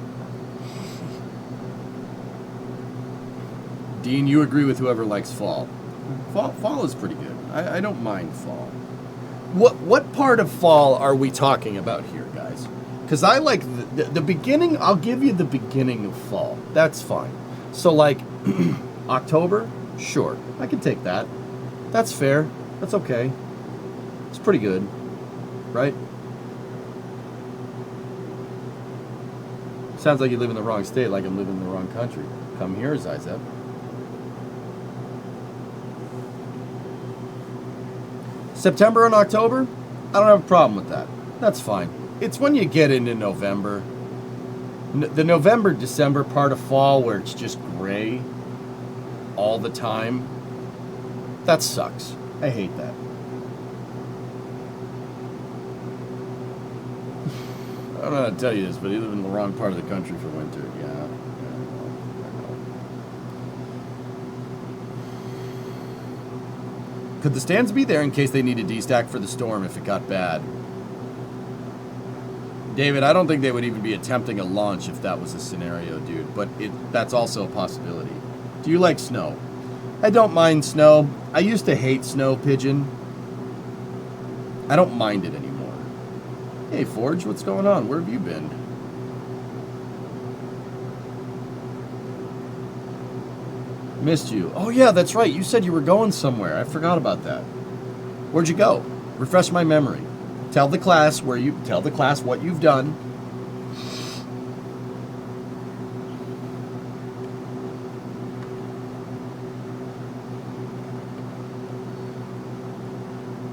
Speaker 2: Dean, you agree with whoever likes fall. Fall is pretty good. I don't mind fall. What part of fall are we talking about here, guys? Because I like the beginning. I'll give you the beginning of fall. That's fine. So like October, sure, I can take that. That's fair. That's okay. It's pretty good, right? Sounds like you live in the wrong state, like I'm living in the wrong country. Come here, Zizep. September and October, I don't have a problem with that. That's fine. It's when you get into November. The November, December part of fall where it's just gray all the time. That sucks. I hate that. I don't know how to tell you this, but you live in the wrong part of the country for winter. Yeah. Could the stands be there in case they need a D-stack for the storm if it got bad? David, I don't think they would even be attempting a launch if that was a scenario, dude. But that's also a possibility. Do you like snow? I don't mind snow. I used to hate snow, Pigeon. I don't mind it anymore. Hey, Forge, what's going on? Where have you been? Missed you. Oh yeah, that's right. You said you were going somewhere. I forgot about that. Where'd you go? Refresh my memory. Tell the class what you've done.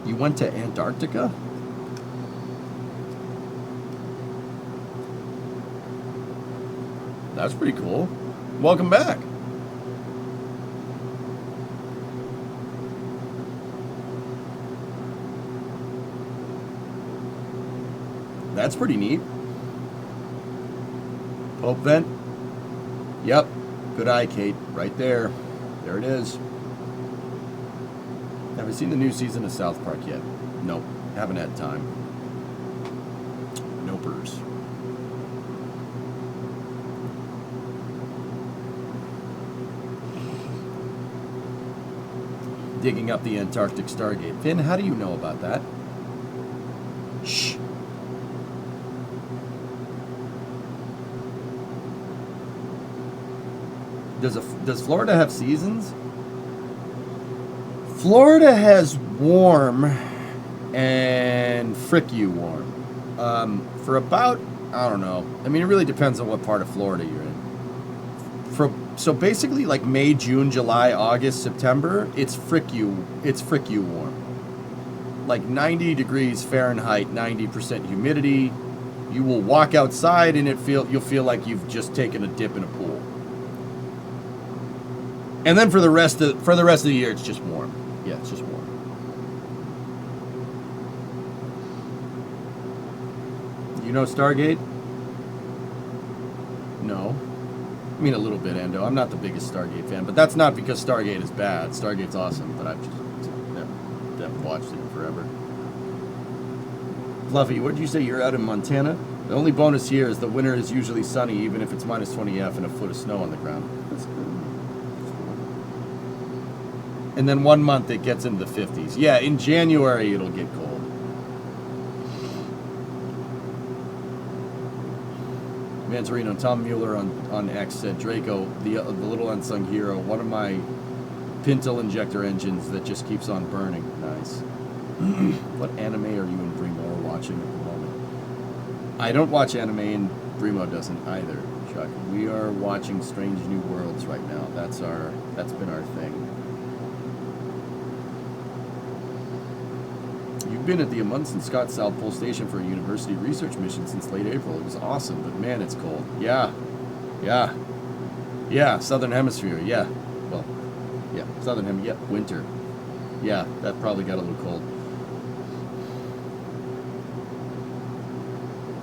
Speaker 2: You went to Antarctica? That's pretty cool. Welcome back. that's pretty neat. Pope vent. Yep. Good eye, Kate. Right there. There it is. Haven't seen the new season of South Park yet. Nope. Haven't had time. Nopers. Digging up the Antarctic Stargate. Finn, how do you know about that? Shh. Does Florida have seasons? Florida has warm and frick you warm. For about, I don't know. I mean, it really depends on what part of Florida you're in. So basically, like May, June, July, August, September, it's frick you warm. Like 90 degrees Fahrenheit, 90% humidity. You will walk outside and you'll feel like you've just taken a dip in a pool. And then for the rest of the year, it's just warm. Yeah, it's just warm. You know Stargate? No. I mean, a little bit, Endo. I'm not the biggest Stargate fan, but that's not because Stargate is bad. Stargate's awesome, but I've just never watched it in forever. Fluffy, what did you say? You're out in Montana? The only bonus here is the winter is usually sunny, even if it's minus 20 F and a foot of snow on the ground. That's good. And then 1 month it gets into the 50s. Yeah, in January it'll get cold. Manzarino, Tom Mueller on X said, Draco, the little unsung hero, one of my Pintle injector engines that just keeps on burning. Nice. What anime are you and Brimo watching at the moment? I don't watch anime and Brimo doesn't either, Chuck. We are watching Strange New Worlds right now. That's been our thing. You've been at the Amundsen Scott South Pole Station for a university research mission since late April. It was awesome, but man, it's cold. Yeah, Southern Hemisphere, yeah. Well, yeah, Southern Hemisphere, yeah, winter. Yeah, that probably got a little cold.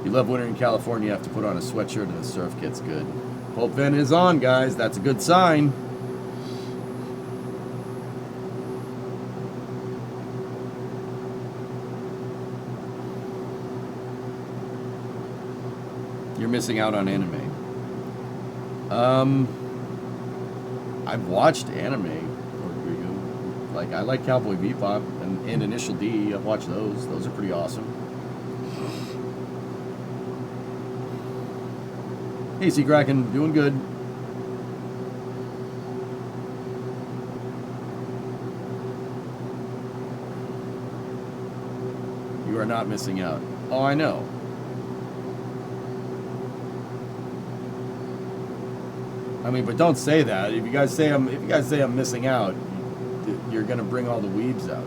Speaker 2: You love winter in California, you have to put on a sweatshirt and the surf gets good. Pope vent is on, guys. That's a good sign. You're missing out on anime. I've watched anime. Like, I like Cowboy Bebop and Initial D. I've watched those. Those are pretty awesome. Hey, Sea Kraken, doing good. You are not missing out. Oh, I know. I mean, but don't say that. If you guys say I'm missing out, you're gonna bring all the weebs out.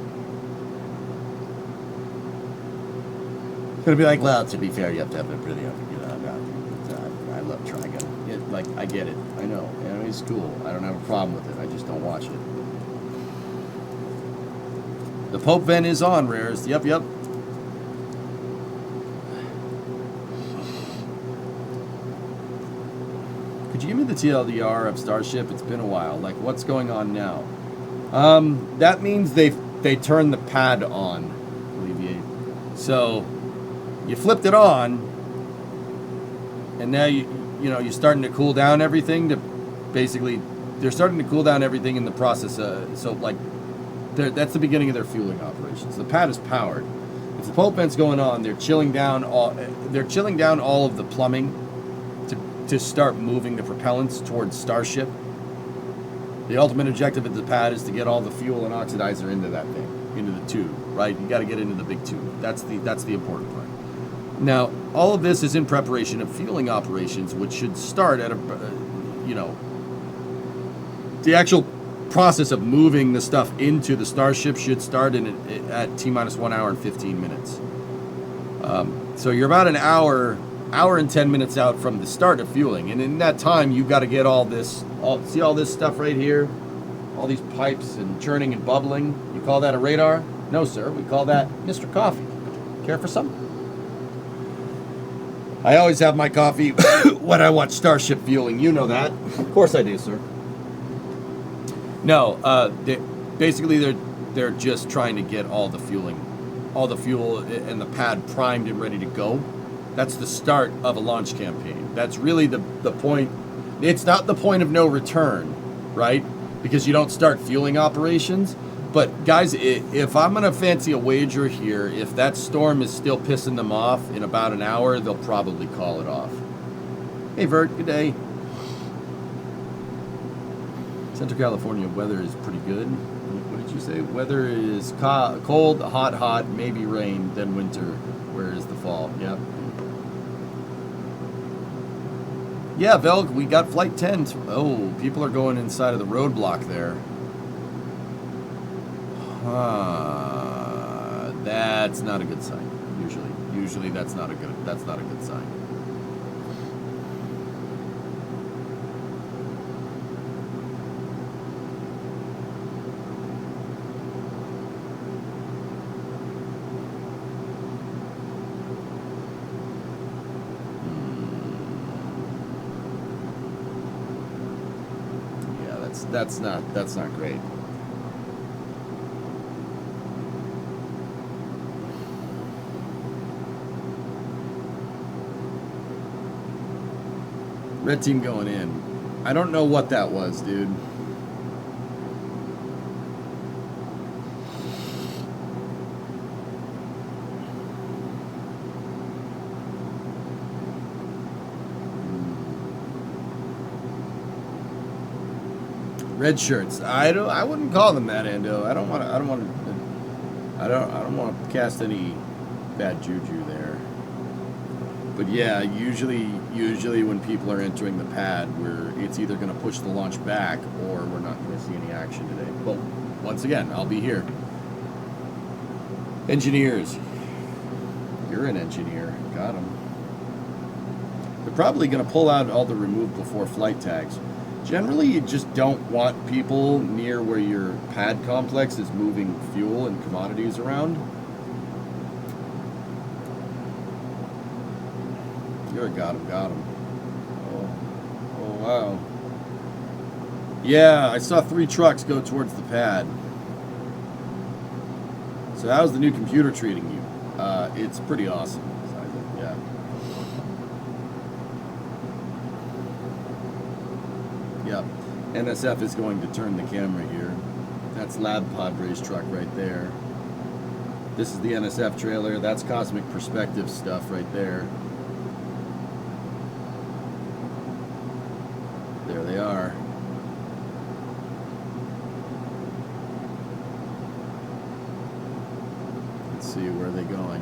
Speaker 2: It's gonna be like, well, to be fair, you have to have a pretty, I love Trigun. Like, I get it. I know. It's cool. I don't have a problem with it. I just don't watch it. The Pope vent is on, Rares. Yep. Could you give me the TLDR of Starship? It's been a while. Like, what's going on now? That means they turned the pad on, Alleviate. So you flipped it on, and now you're starting to cool down everything. They're starting to cool down everything in the process. So like, that's the beginning of their fueling operations. The pad is powered. If the Pope vent's going on, they're chilling down all of the plumbing to start moving the propellants towards Starship. The ultimate objective of the pad is to get all the fuel and oxidizer into that thing, into the tube, right? You got to get into the big tube. That's the important part. Now, all of this is in preparation of fueling operations, which should start at the actual process of moving the stuff into the Starship should start at T-minus 1 hour and 15 minutes. So you're about an hour and 10 minutes out from the start of fueling, and in that time you've got to get see all this stuff right here, all these pipes and churning and bubbling. You call that a radar? No, sir, we call that Mr. Coffee. Care for some? I always have my coffee when I watch Starship fueling. You know that. Of course I do, sir. No, basically they're just trying to get all the fuel and the pad primed and ready to go. That's the start of a launch campaign. That's really the point. It's not the point of no return, right? Because you don't start fueling operations. But guys, if I'm gonna fancy a wager here, if that storm is still pissing them off in about an hour, they'll probably call it off. Hey Vert, good day. Central California weather is pretty good. What did you say? Weather is cold, hot, maybe rain, then winter. Where is the fall? Yep. Yeah, Velg, we got flight 10. Oh, people are going inside of the roadblock there. That's not a good sign. Usually that's not a good sign. Yeah, that's not great. Red team going in. I don't know what that was, dude. Red shirts. I wouldn't call them that, Ando. I don't want to cast any bad juju there. But yeah, usually when people are entering the pad, it's either going to push the launch back or we're not going to see any action today. But once again, I'll be here. Engineers. You're an engineer. Got him. They're probably going to pull out all the remove before flight tags. Generally, you just don't want people near where your pad complex is moving fuel and commodities around. Got him. Oh, wow. Yeah, I saw 3 trucks go towards the pad. So how's the new computer treating you? It's pretty awesome. Yeah. Yep. NSF is going to turn the camera here. That's Lab Padre's truck right there. This is the NSF trailer. That's Cosmic Perspective stuff right there. There they are. Let's see, where are they going?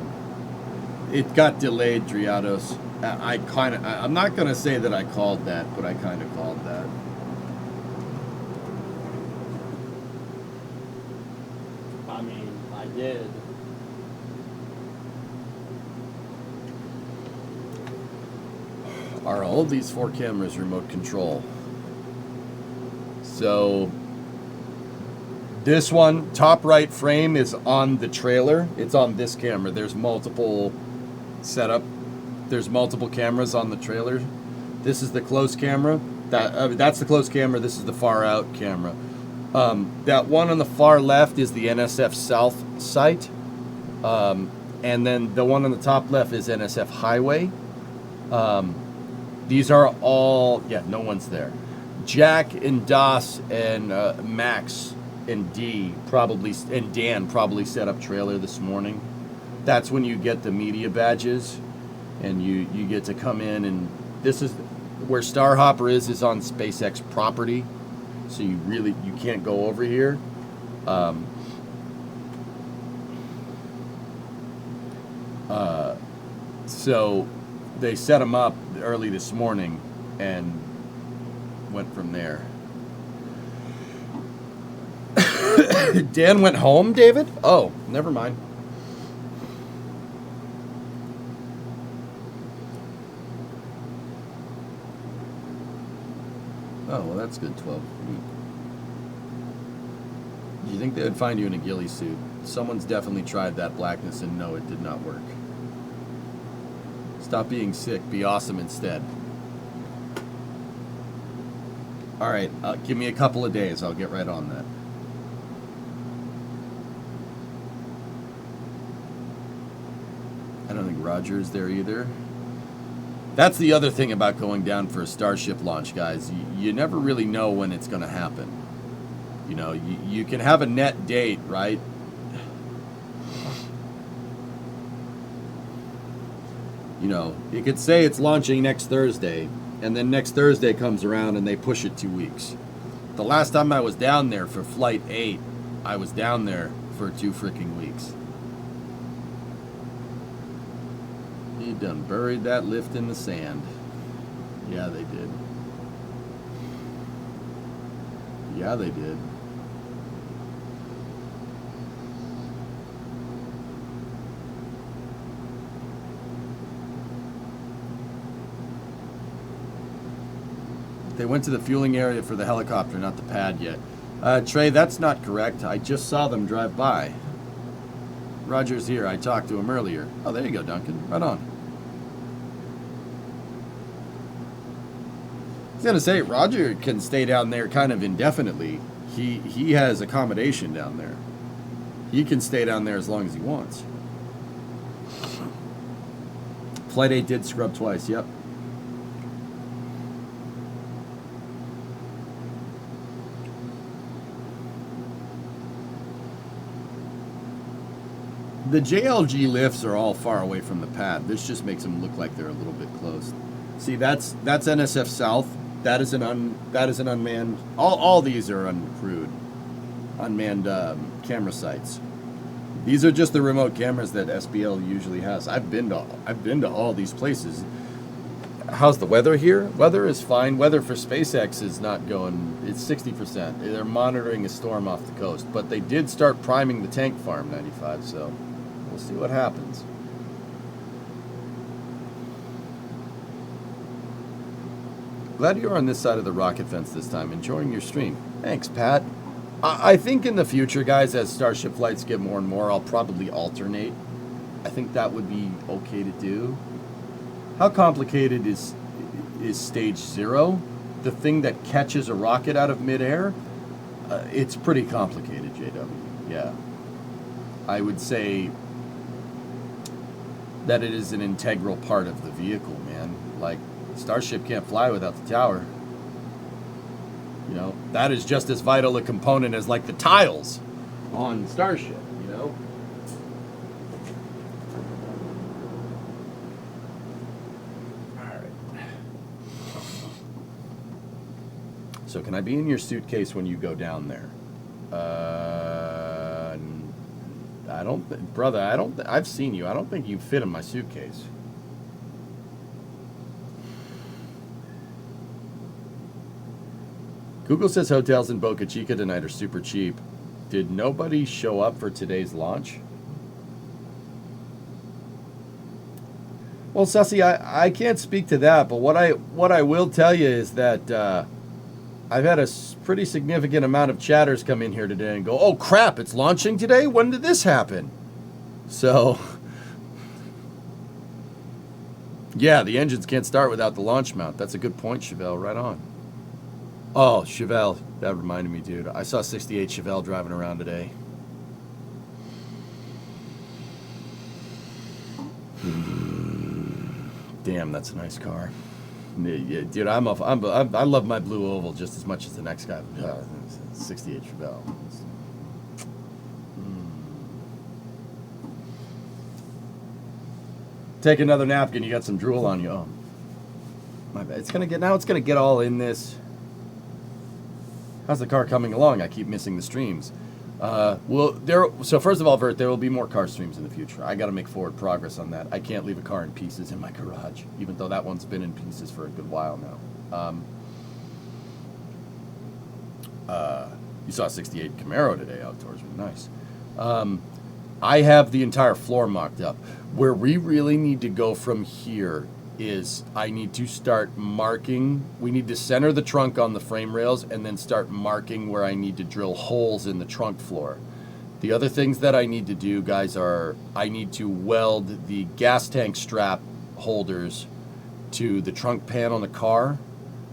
Speaker 2: It got delayed, Driados. I'm not going to say that I called that, but I kind of called that.
Speaker 4: I mean, I did.
Speaker 2: Are all of these 4 cameras remote control? So this one, top right frame, is on the trailer. It's on this camera. There's multiple setup. There's multiple cameras on the trailer. This is the close camera. That's the close camera. This is the far out camera. That one on the far left is the NSF South site. And then the one on the top left is NSF Highway. These are all, yeah, no one's there. Jack and Das and Max and D probably, and Dan probably set up trailer this morning. That's when you get the media badges and you get to come in, and this is where Starhopper is on SpaceX property. So you can't go over here. So they set them up early this morning and went from there. Dan went home, David? Oh, never mind. Oh, well, that's good, 12 feet. Do you think they would find you in a ghillie suit? Someone's definitely tried that blackness, and no, it did not work. Stop being sick. Be awesome instead. All right, give me a couple of days. I'll get right on that. I don't think Roger is there either. That's the other thing about going down for a Starship launch, guys. You never really know when it's going to happen. You know, you can have a net date, right? You know, you could say it's launching next Thursday, and then next Thursday comes around and they push it 2 weeks. The last time I was down there for Flight 8, I was down there for 2 freaking weeks. He done buried that lift in the sand. Yeah, they did. Yeah, they did. They went to the fueling area for the helicopter, not the pad yet. Trey, that's not correct. I just saw them drive by. Roger's here. I talked to him earlier. Oh, there you go, Duncan. Right on. I was going to say, Roger can stay down there kind of indefinitely. He has accommodation down there. He can stay down there as long as he wants. Flight 8 did scrub twice, yep. The JLG lifts are all far away from the pad. This just makes them look like they're a little bit close. See, that's NSF South. That is an unmanned. All these are uncrewed, unmanned camera sites. These are just the remote cameras that SBL usually has. I've been to all these places. How's the weather here? Weather is fine. Weather for SpaceX is not going. It's 60%. They're monitoring a storm off the coast, but they did start priming the tank farm 95. So. We'll see what happens. Glad you're on this side of the rocket fence this time. Enjoying your stream. Thanks, Pat. I think in the future, guys, as Starship flights get more and more, I'll probably alternate. I think that would be okay to do. How complicated is stage 0? The thing that catches a rocket out of midair? It's pretty complicated, JW. Yeah. I would say that it is an integral part of the vehicle, man. Like, Starship can't fly without the tower. You know, that is just as vital a component as, like, the tiles on Starship, you know? Alright. So can I be in your suitcase when you go down there? I've seen you. I don't think you fit in my suitcase. Google says hotels in Boca Chica tonight are super cheap. Did nobody show up for today's launch? Well, Sussy, I can't speak to that, but what I will tell you is that I've had a pretty significant amount of chatters come in here today and go, oh crap, it's launching today? When did this happen? So, yeah, the engines can't start without the launch mount. That's a good point, Chevelle. Right on. Oh, Chevelle, that reminded me, dude. I saw 68 Chevelle driving around today. Damn, that's a nice car. Yeah, dude, I love my blue oval just as much as the next guy. 68 Chevelle. Take another napkin. You got some drool on you. Oh, my bad. It's gonna get all in this. How's the car coming along? I keep missing the streams. So first of all, Vert, there will be more car streams in the future. I got to make forward progress on that. I can't leave a car in pieces in my garage, even though that one's been in pieces for a good while now. You saw 68 Camaro today outdoors. Nice. I have the entire floor mocked up. Where we really need to go from here is I need to start marking. We need to center the trunk on the frame rails and then start marking where I need to drill holes in the trunk floor. The other things that I need to do, guys, are I need to weld the gas tank strap holders to the trunk pan on the car,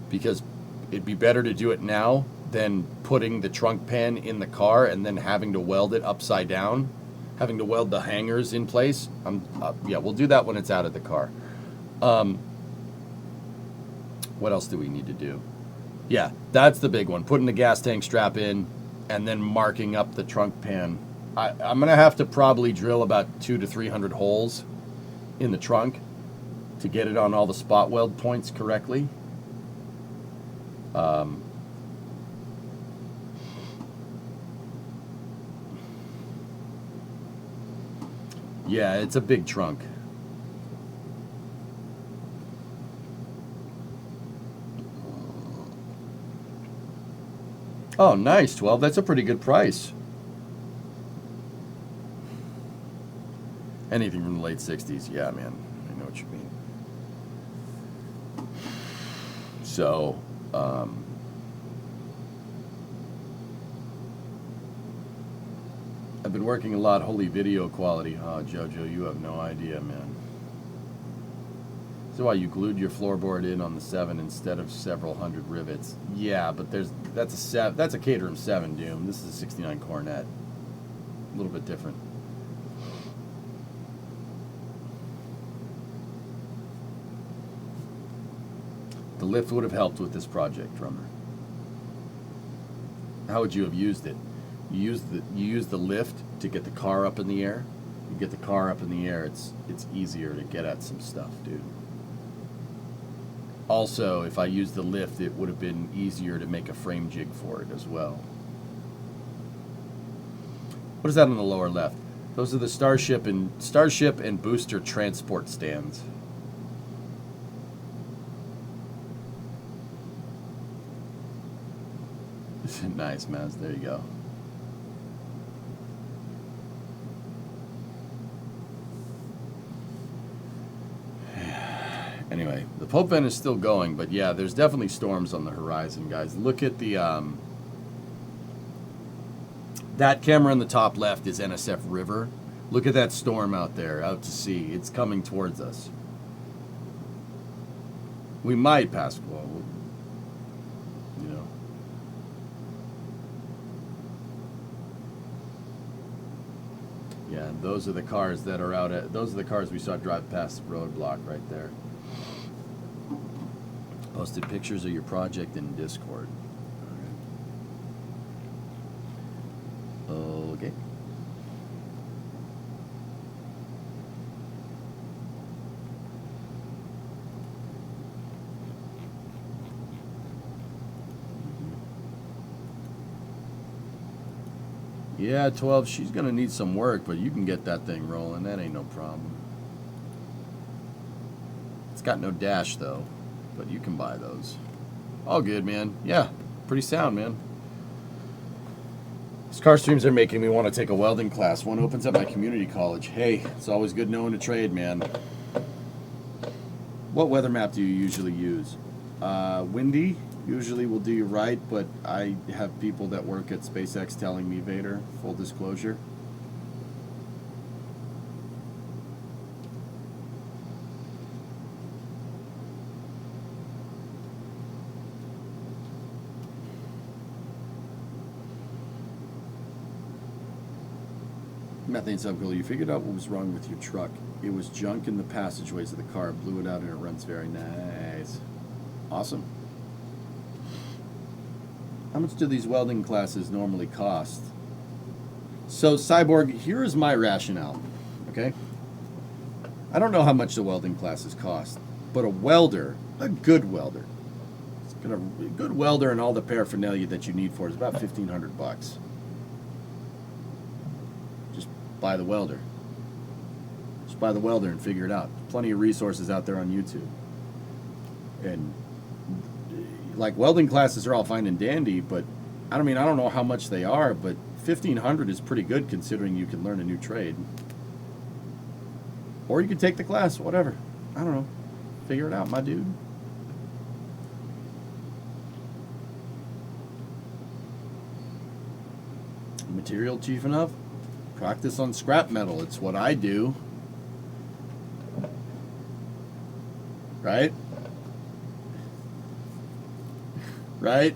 Speaker 2: because it'd be better to do it now than putting the trunk pan in the car and then having to weld it upside down, having to weld the hangers in place. Yeah, we'll do that when it's out of the car. What else do we need to do? Yeah, that's the big one. Putting the gas tank strap in and then marking up the trunk pan. I'm going to have to probably drill about 200 to 300 holes in the trunk to get it on all the spot weld points correctly. Yeah, it's a big trunk. Oh, nice, 12. That's a pretty good price. Anything from the late 60s. Yeah, man. I know what you mean. So, I've been working a lot. Holy video quality. Oh, Jojo, you have no idea, man. So why you glued your floorboard in on the 7 instead of several hundred rivets? Yeah, but that's a Caterham 7, Doom. This is a 69 Cornet. A little bit different. The lift would have helped with this project, Drummer. How would you have used it? You use the lift to get the car up in the air. You get the car up in the air, it's easier to get at some stuff, dude. Also, if I used the lift, it would have been easier to make a frame jig for it as well. What is that on the lower left? Those are the Starship and booster transport stands. Nice, Maz. There you go. Anyway, the Pope vent is still going, but yeah, there's definitely storms on the horizon, guys. Look at the that camera on the top left is NSF River. Look at that storm out there, out to sea. It's coming towards us. We might pass, well, you know. Yeah, those are the cars that are out at, those are the cars we saw drive past the roadblock right there. Posted pictures of your project in Discord. Okay. Yeah, 12, she's gonna need some work, but you can get that thing rolling. That ain't no problem. It's got no dash though, but you can buy those. All good, man. Yeah, pretty sound, man. These car streams are making me want to take a welding class. One opens up my community college. Hey, it's always good knowing a trade, man. What weather map do you usually use? Windy usually will do you right, but I have people that work at SpaceX telling me, Vader, full disclosure. Methane subcool, you figured out what was wrong with your truck. It was junk in the passageways of the car. Blew it out and it runs very nice. Awesome. How much do these welding classes normally cost? So, Cyborg, here is my rationale, okay? I don't know how much the welding classes cost, but a welder, a good welder, a good welder and all the paraphernalia that you need for is about $1,500. Just buy the welder. Just buy the welder and figure it out. Plenty of resources out there on YouTube. And like welding classes are all fine and dandy, but I don't know how much they are, but $1,500 is pretty good considering you can learn a new trade. Or you could take the class, whatever. I don't know. Figure it out, my dude. Material cheap enough? Practice on scrap metal. It's what I do. Right? Right?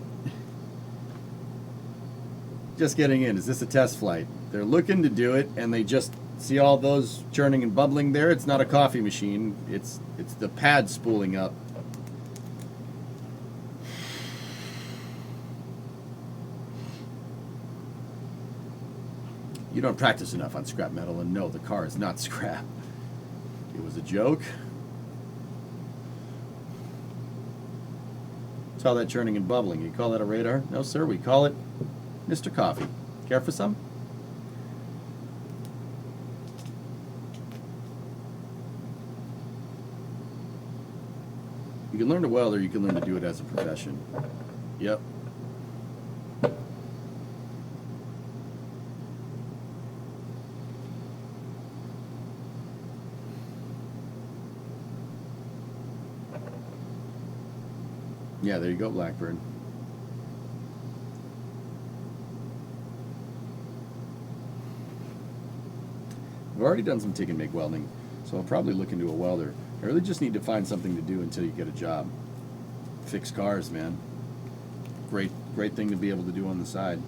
Speaker 2: Just getting in. Is this a test flight? They're looking to do it, and they just see all those churning and bubbling there. It's not a coffee machine. It's the pad spooling up. You don't practice enough on scrap metal, and no, the car is not scrap. It was a joke. Saw that churning and bubbling. You call that a radar? No, sir. We call it Mr. Coffee. Care for some? You can learn to weld, or you can learn to do it as a profession. Yep. Yeah, there you go, Blackbird. I've already done some TIG and MIG welding, so I'll probably look into a welder. I really just need to find something to do until you get a job. Fix cars, man. Great thing to be able to do on the side.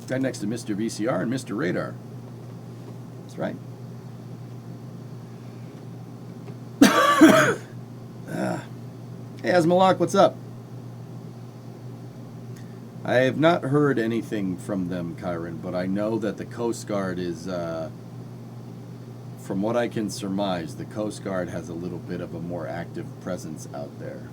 Speaker 2: Right next to Mr. VCR and Mr. Radar. That's right. Hey, Asmalak, what's up? I have not heard anything from them, Kyron, but I know that the Coast Guard is, from what I can surmise, the Coast Guard has a little bit of a more active presence out there.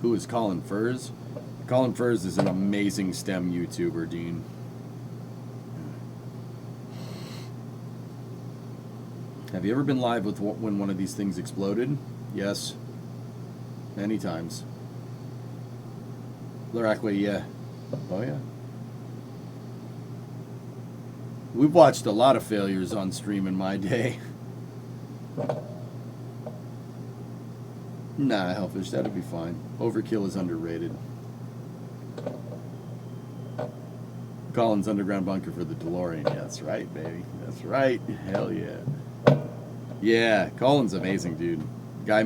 Speaker 2: Who is Colin Furs? Colin Furs is an amazing STEM YouTuber, Dean. Have you ever been live with when one of these things exploded? Yes. Many times. Lurakwe, yeah. Oh, yeah. We've watched a lot of failures on stream in my day. Nah, Hellfish, that'd be fine. Overkill is underrated. Colin's underground bunker for the DeLorean. Yeah, that's right, baby. That's right. Hell yeah. Yeah, Colin's amazing, dude. Guy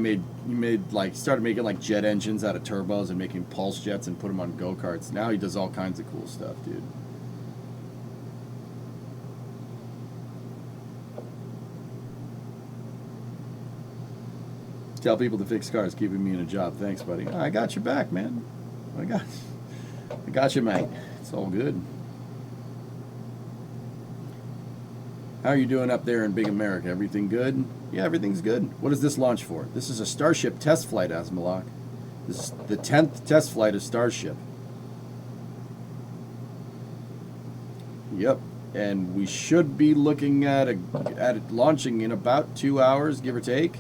Speaker 2: started making like jet engines out of turbos and making pulse jets and put them on go-karts. Now he does all kinds of cool stuff, dude. Tell people to fix cars, keeping me in a job. Thanks, buddy. I got your back, man. I got you, mate. It's all good. How are you doing up there in Big America? Everything good? Yeah, everything's good. What is this launch for? This is a Starship test flight, Asmalak. This is the 10th test flight of Starship. Yep. And we should be looking at it launching in about 2 hours, give or take.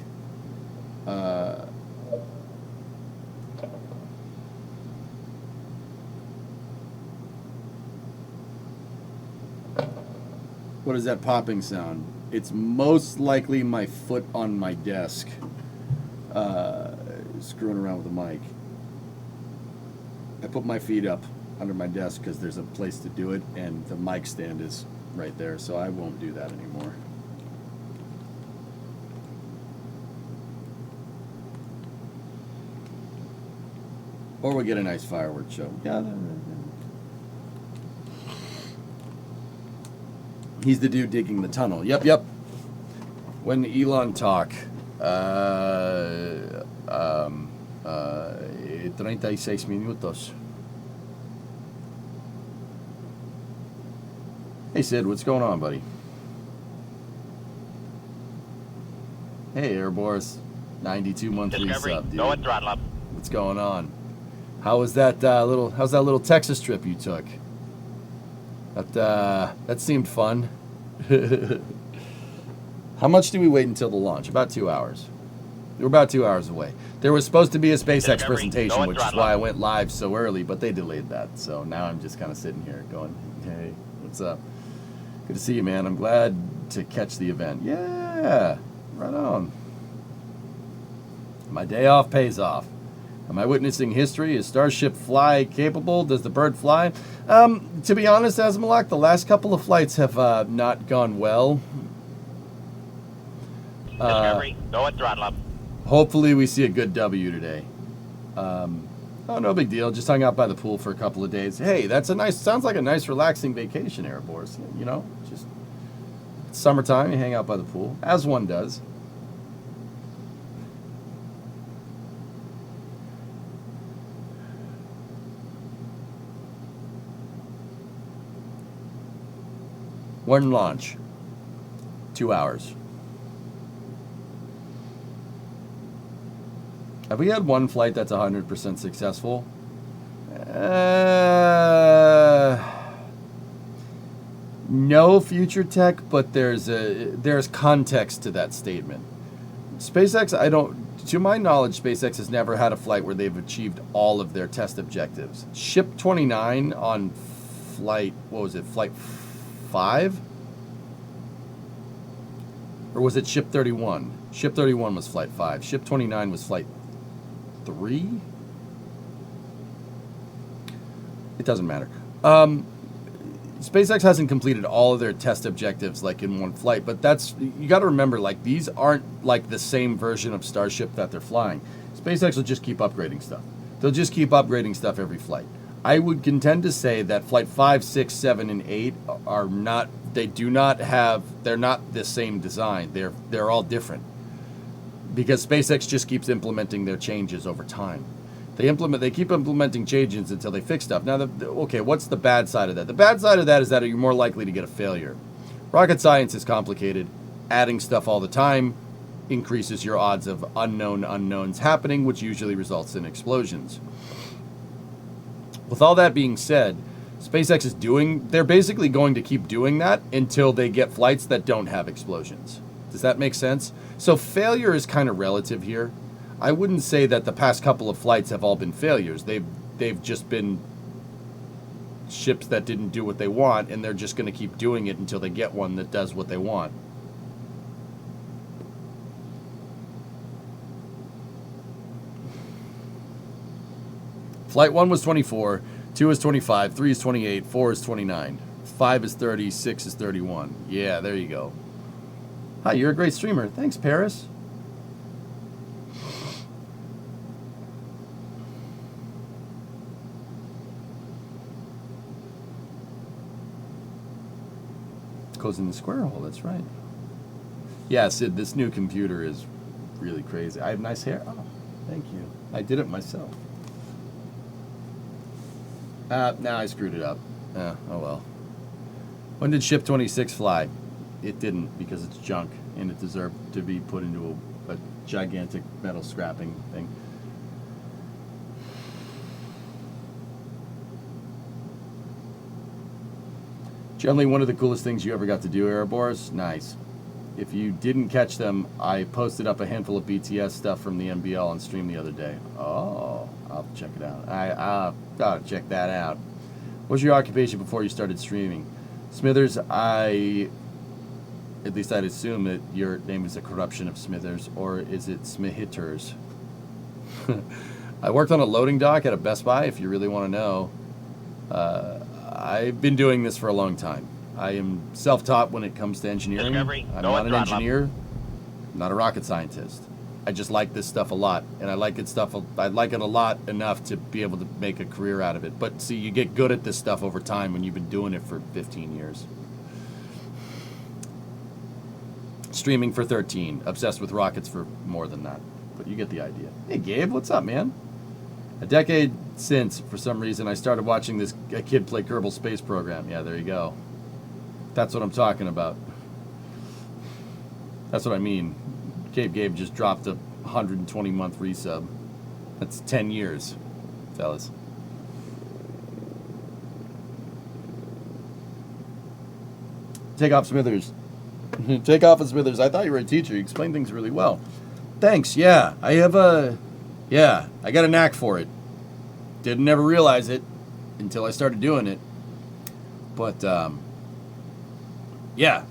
Speaker 2: What is that popping sound? It's most likely my foot on my desk, screwing around with the mic. I put my feet up under my desk because there's a place to do it, and the mic stand is right there, so I won't do that anymore. Or we'll get a nice fireworks show. Yeah. He's the dude digging the tunnel. Yep. When Elon talk, 36 minutos. Hey Sid, what's going on, buddy? Hey Airborse, 92 monthly
Speaker 1: Discovery,
Speaker 2: sub, dude.
Speaker 1: go and throttle up.
Speaker 2: What's going on? How's that little Texas trip you took? That seemed fun. How much do we wait until the launch? About 2 hours. We're about 2 hours away. There was supposed to be a SpaceX
Speaker 1: Discovery,
Speaker 2: presentation,
Speaker 1: go
Speaker 2: which is
Speaker 1: throttle
Speaker 2: why I
Speaker 1: up.
Speaker 2: went live so early, but they delayed that. So now I'm just kind of sitting here going, hey, what's up? Good to see you, man. I'm glad to catch the event. Yeah, right on. My day off pays off. Am I witnessing history? Is Starship Fly capable? Does the bird fly? To be honest, Asmalak, the last couple of flights have not gone well.
Speaker 1: Discovery, go at throttle up.
Speaker 2: Hopefully we see a good W today. Oh, no big deal. Just hung out by the pool for a couple of days. Hey, sounds like a nice relaxing vacation, Airborne. You know, just summertime, you hang out by the pool, as one does. One launch, 2 hours. Have we had one flight that's 100% successful? No, future tech, but there's context to that statement. SpaceX, to my knowledge, SpaceX has never had a flight where they've achieved all of their test objectives. Ship 29 on flight, what was it, flight 5? Or was it Ship 31? Ship 31 was flight 5. Ship 29 was flight 3? It doesn't matter. SpaceX hasn't completed all of their test objectives like in one flight, but you got to remember, like, these aren't like the same version of Starship that they're flying. SpaceX will just keep upgrading stuff. They'll just keep upgrading stuff every flight. I would contend to say that flight 5, 6, 7, and 8 are not. They're not the same design. They're all different because SpaceX just keeps implementing their changes over time. They keep implementing changes until they fix stuff. Now, okay, what's the bad side of that? The bad side of that is that you're more likely to get a failure. Rocket science is complicated. Adding stuff all the time increases your odds of unknown unknowns happening, which usually results in explosions. With all that being said, SpaceX they're basically going to keep doing that until they get flights that don't have explosions. Does that make sense? So failure is kind of relative here. I wouldn't say that the past couple of flights have all been failures. They've just been ships that didn't do what they want, and they're just going to keep doing it until they get one that does what they want. Flight 1 was 24, 2 is 25, 3 is 28, 4 is 29, 5 is 30, 6 is 31. Yeah, there you go. Hi, you're a great streamer. Thanks, Paris. Goes in the square hole, that's right. Yeah, Sid, this new computer is really crazy. I have nice hair. Oh, thank you. I did it myself. Now I screwed it up. Oh well. When did Ship 26 fly? It didn't, because it's junk, and it deserved to be put into a gigantic metal scrapping thing. Generally one of the coolest things you ever got to do, Erebors. Nice. If you didn't catch them, I posted up a handful of BTS stuff from the NBL on stream the other day. Oh, I'll check it out. I'll check that out. What was your occupation before you started streaming? Smithers, at least I'd assume that your name is a corruption of Smithers, or is it Smithers? I worked on a loading dock at a Best Buy, if you really want to know. I've been doing this for a long time. I am self-taught when it comes to engineering.
Speaker 1: Discovery,
Speaker 2: I'm
Speaker 1: go
Speaker 2: not an
Speaker 1: and throttle up.
Speaker 2: engineer. I'm not a rocket scientist. I just like this stuff a lot, and I like it a lot enough to be able to make a career out of it. But see, you get good at this stuff over time when you've been doing it for 15 years. Streaming for 13. Obsessed with rockets for more than that. But you get the idea. Hey, Gabe, what's up, man? A decade since, for some reason, I started watching a kid play Kerbal Space Program. Yeah, there you go. That's what I'm talking about. That's what I mean. Gabe just dropped a 120-month resub. That's 10 years, fellas. Take off, Smithers. Take off, Smithers. I thought you were a teacher. You explain things really well. Thanks. Yeah, I got a knack for it. Didn't ever realize it until I started doing it. But yeah,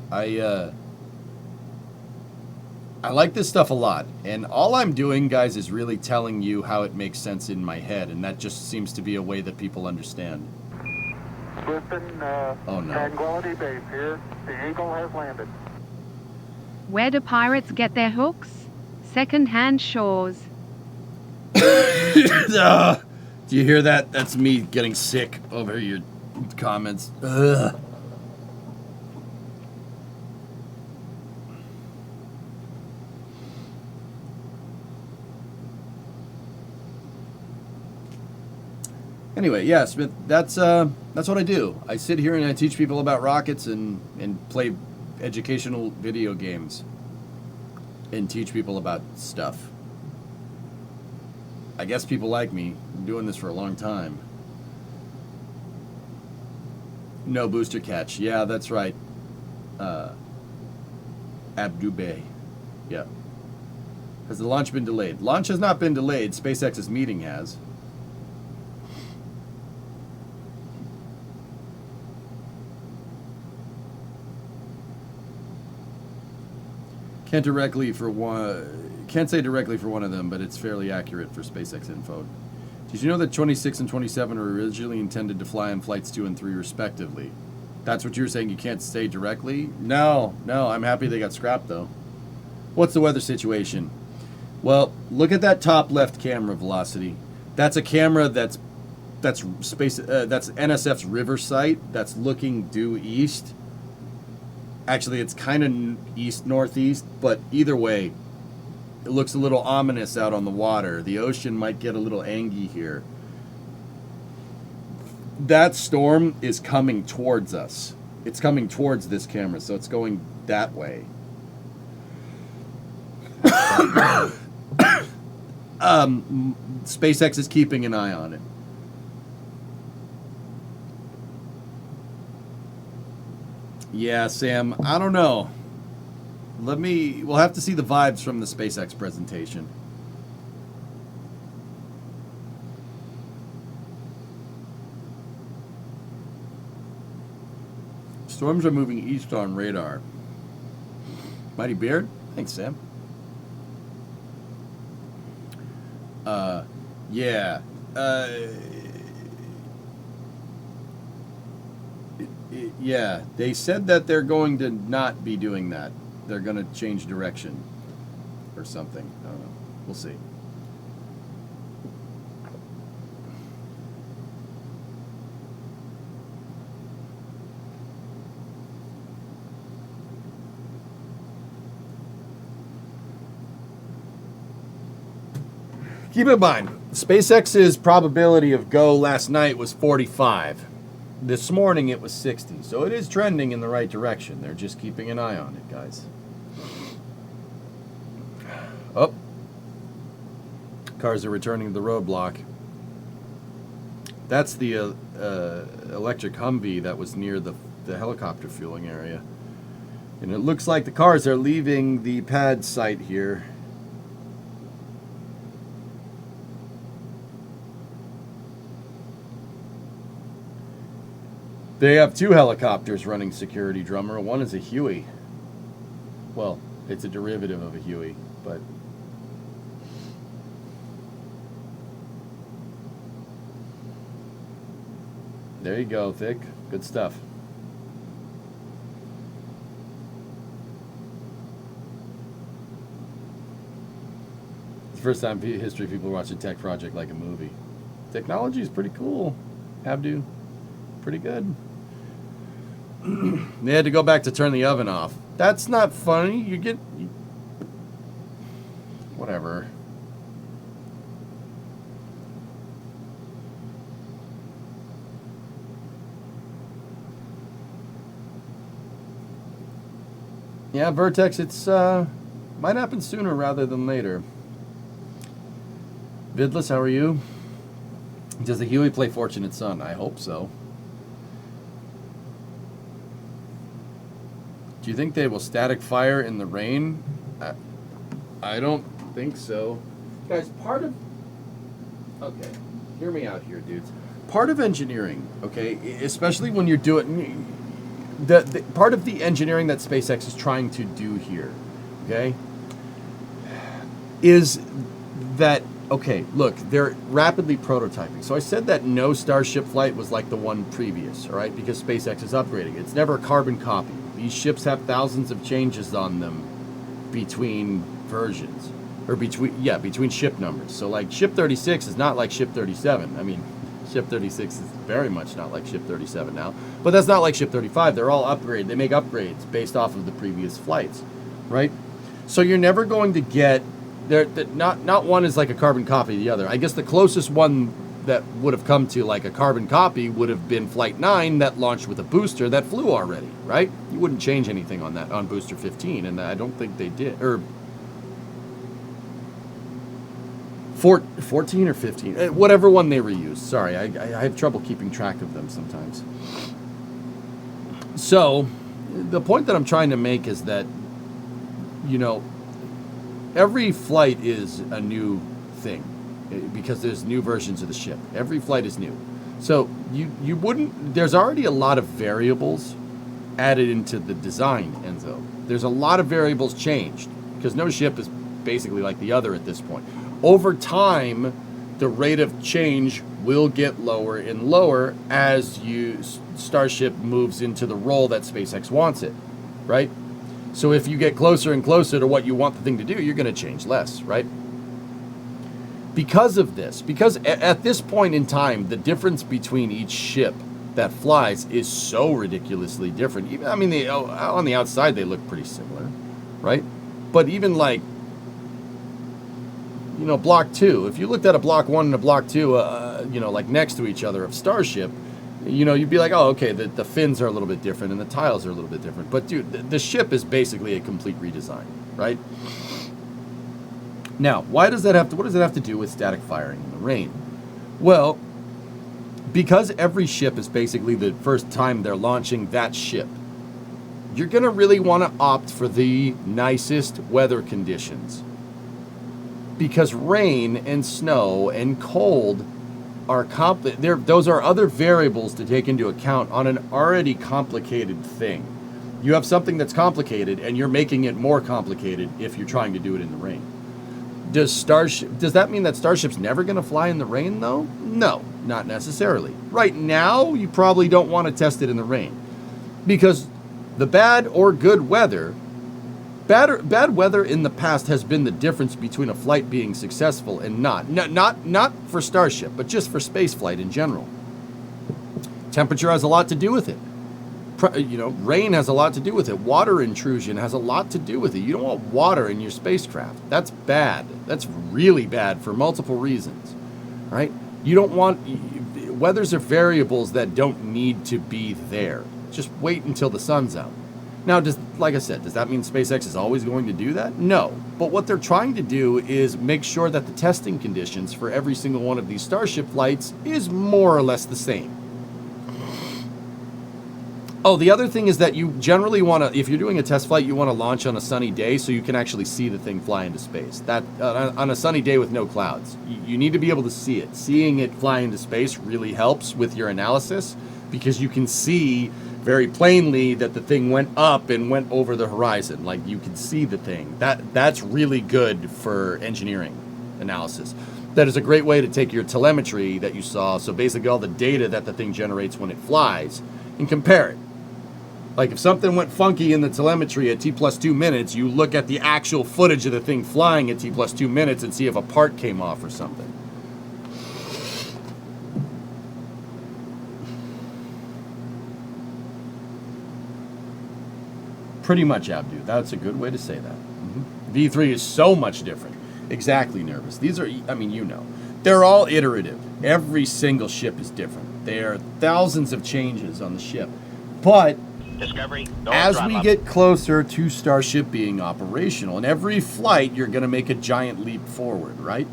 Speaker 2: I like this stuff a lot, and all I'm doing, guys, is really telling you how it makes sense in my head, and that just seems to be a way that people understand. Oh no.
Speaker 5: Tranquility Base here. The Eagle has landed.
Speaker 6: Where do pirates get their hooks? Second-hand shores.
Speaker 2: Do you hear that? That's me getting sick over your comments. Ugh. Anyway, yeah, Smith, that's what I do. I sit here and I teach people about rockets and play educational video games and teach people about stuff. I guess people like me. I'm doing this for a long time. No booster catch. Yeah, that's right. Abdu Bay. Yeah. Has the launch been delayed? Launch has not been delayed. SpaceX's meeting has. Can't say directly for one of them, but it's fairly accurate for SpaceX info. Did you know that 26 and 27 were originally intended to fly on flights 2 and 3 respectively? That's what you're saying, you can't say directly? No, I'm happy they got scrapped though. What's the weather situation? Well, look at that top left camera, Velocity. That's a camera that's NSF's river site that's looking due east. Actually, it's kind of east-northeast, but either way, it looks a little ominous out on the water. The ocean might get a little angry here. That storm is coming towards us. It's coming towards this camera, so it's going that way. SpaceX is keeping an eye on it. Yeah, Sam, I don't know. We'll have to see the vibes from the SpaceX presentation. Storms are moving east on radar. Mighty Beard? Thanks, Sam. Yeah. Yeah, they said that they're going to not be doing that. They're going to change direction or something. I don't know. We'll see. Keep in mind, SpaceX's probability of go last night was 45. This morning it was 60, so it is trending in the right direction. They're just keeping an eye on it, guys. Oh. Cars are returning to the roadblock. That's the electric Humvee that was near the helicopter fueling area. And it looks like the cars are leaving the pad site here. They have 2 helicopters running security, Drummer. One is a Huey. Well, it's a derivative of a Huey, but... There you go, Thick. Good stuff. It's the first time in history people watch a tech project like a movie. Technology is pretty cool. Abdu. Pretty good. They had to go back to turn the oven off. That's not funny. Whatever. Yeah, Vertex, it's might happen sooner rather than later. Vidless, how are you? Does the Huey play Fortunate Son? I hope so. Do you think they will static fire in the rain? I don't think so. Guys, okay, hear me out here, dudes. Part of engineering, okay, especially when you're doing... the part of the engineering that SpaceX is trying to do here, okay, is that, okay, look, they're rapidly prototyping. So I said that no Starship flight was like the one previous, all right, because SpaceX is upgrading. It's never a carbon copy. These ships have thousands of changes on them between versions, or between ship numbers. So like ship 36 is not like ship 37. I mean, ship 36 is very much not like ship 37 now, but that's not like ship 35. They're all upgraded. They make upgrades based off of the previous flights, right? So you're never going to get not one is like a carbon copy of the other. I guess the closest one that would have come to like a carbon copy would have been Flight 9 that launched with a booster that flew already, right? You wouldn't change anything on that on booster 15, and I don't think they did. Or 14 or 15, whatever one they reused. Sorry, I have trouble keeping track of them sometimes. So the point that I'm trying to make is that, you know, every flight is a new thing because there's new versions of the ship. Every flight is new. So you wouldn't, there's already a lot of variables added into the design, Enzo. There's a lot of variables changed because no ship is basically like the other at this point. Over time, the rate of change will get lower and lower as Starship moves into the role that SpaceX wants it, right? So if you get closer and closer to what you want the thing to do, you're going to change less, right? Because of this, because at this point in time, the difference between each ship that flies is so ridiculously different. Even, I mean, on the outside, they look pretty similar, right? But even like, you know, Block 2, if you looked at a Block 1 and a Block 2, you know, like next to each other of Starship, you know, you'd be like, oh, okay, the fins are a little bit different and the tiles are a little bit different. But, dude, the ship is basically a complete redesign, right? Now, what does that have to do with static firing in the rain? Well, because every ship is basically the first time they're launching that ship, you're going to really want to opt for the nicest weather conditions. Because rain and snow and cold are those are other variables to take into account on an already complicated thing. You have something that's complicated and you're making it more complicated if you're trying to do it in the rain. Does that mean that Starship's never going to fly in the rain though? No, not necessarily. Right now, you probably don't want to test it in the rain because the bad or good weather, bad weather in the past has been the difference between a flight being successful and not. Not for Starship, but just for space flight in general. Temperature has a lot to do with it. You know, rain has a lot to do with it. Water intrusion has a lot to do with it. You don't want water in your spacecraft. That's bad. That's really bad for multiple reasons, right? You don't want, weathers are variables that don't need to be there. Just wait until the sun's out. Now, like I said, does that mean SpaceX is always going to do that? No. But what they're trying to do is make sure that the testing conditions for every single one of these Starship flights is more or less the same. Oh, the other thing is that you generally want to, if you're doing a test flight, you want to launch on a sunny day so you can actually see the thing fly into space. That on a sunny day with no clouds. You need to be able to see it. Seeing it fly into space really helps with your analysis because you can see very plainly that the thing went up and went over the horizon. Like you can see the thing. That's really good for engineering analysis. That is a great way to take your telemetry that you saw, so basically all the data that the thing generates when it flies, and compare it. Like if something went funky in the telemetry at T+2 minutes, you look at the actual footage of the thing flying at T+2 minutes and see if a part came off or something. Pretty much, Abdu. That's a good way to say that. V3 is so much different. Exactly, Nervous. These are, I mean, you know. They're all iterative. Every single ship is different. There are thousands of changes on the ship. But
Speaker 1: Discovery,
Speaker 2: as we get closer to Starship being operational, in every flight, you're going to make a giant leap forward, right?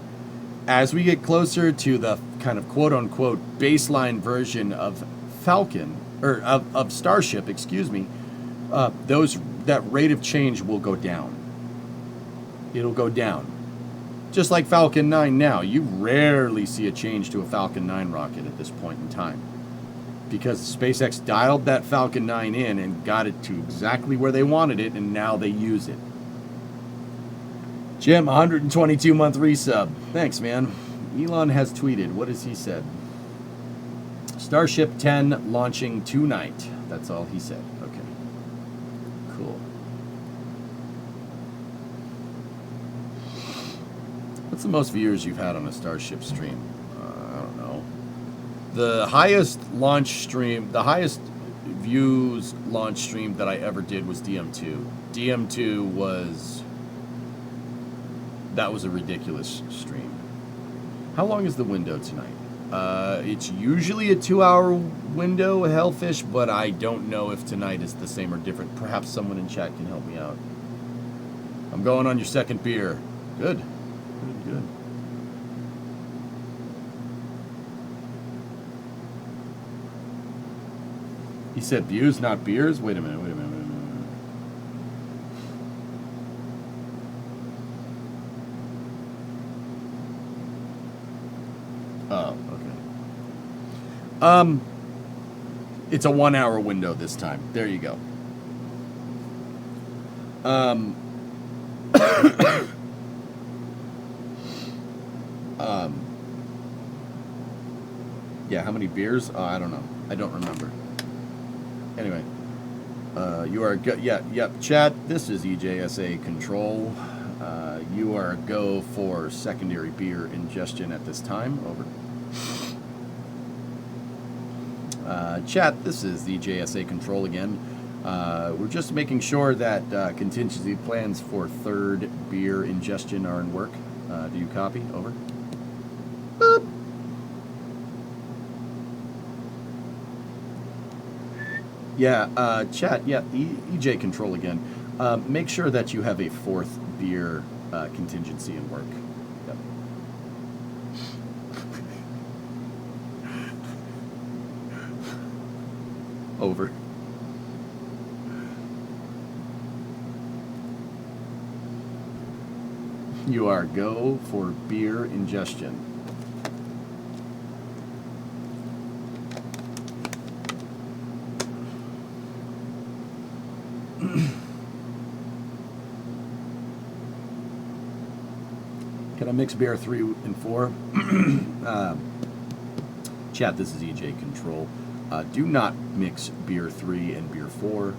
Speaker 2: As we get closer to the kind of quote-unquote baseline version of Falcon, or of Starship, excuse me, that rate of change will go down. It'll go down. Just like Falcon 9 now. You rarely see a change to a Falcon 9 rocket at this point in time. because SpaceX dialed that Falcon 9 in and got it to exactly where they wanted it, and now they use it. Jim, 122-month resub. Thanks, man. Elon has tweeted. What has he said? Starship 10 launching tonight. That's all he said. Okay. Cool. What's the most viewers you've had on a Starship stream? I don't know. The highest launch stream, the highest views launch stream that I ever did was DM2. DM2 was... That was a ridiculous stream. How long is the window tonight? It's usually a 2-hour window, Hellfish, but I don't know if tonight is the same or different. Perhaps someone in chat can help me out. I'm going on your second beer. Good. Good, good. He said views, not beers? Wait a minute, wait a minute, wait a minute. Oh, okay. It's a 1-hour window this time. There you go. Yeah, how many beers? I don't know. I don't remember. Anyway, you are go. Yeah, yep. Chat. This is EJSA Control. You are a go for secondary beer ingestion at this time. Over. Chat. This is EJSA Control again. We're just making sure that contingency plans for third beer ingestion are in work. Do you copy? Over. Boop. Yeah, chat, yeah, EJ Control again. Make sure that you have a fourth beer contingency in work. Yep. Over. You are go for beer ingestion. Can I mix beer 3 and 4? Chat, this is EJ Control. Do not mix beer 3 and beer 4.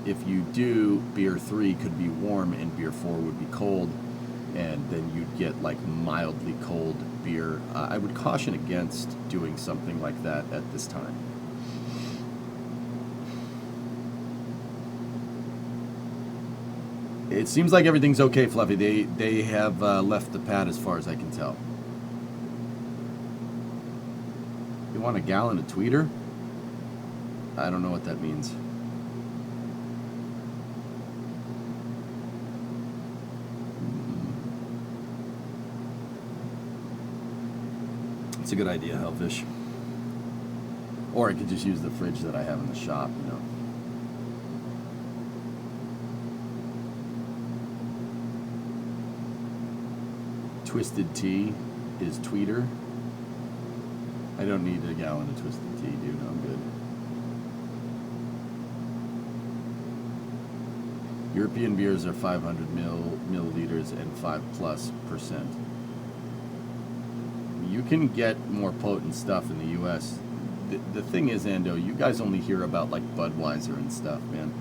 Speaker 2: If you do, beer 3 could be warm and beer 4 would be cold, and then you'd get like mildly cold beer. I would caution against doing something like that at this time. It seems like everything's okay, Fluffy. They have left the pad as far as I can tell. You want a gallon of tweeter? I don't know what that means. It's a good idea, Hellfish. Or I could just use the fridge that I have in the shop, you know. Twisted tea is tweeter. I don't need a gallon of twisted tea, dude. I'm good. European beers are 500 milliliters and 5+%. You can get more potent stuff in the U.S. The thing is, Ando, you guys only hear about like Budweiser and stuff, man.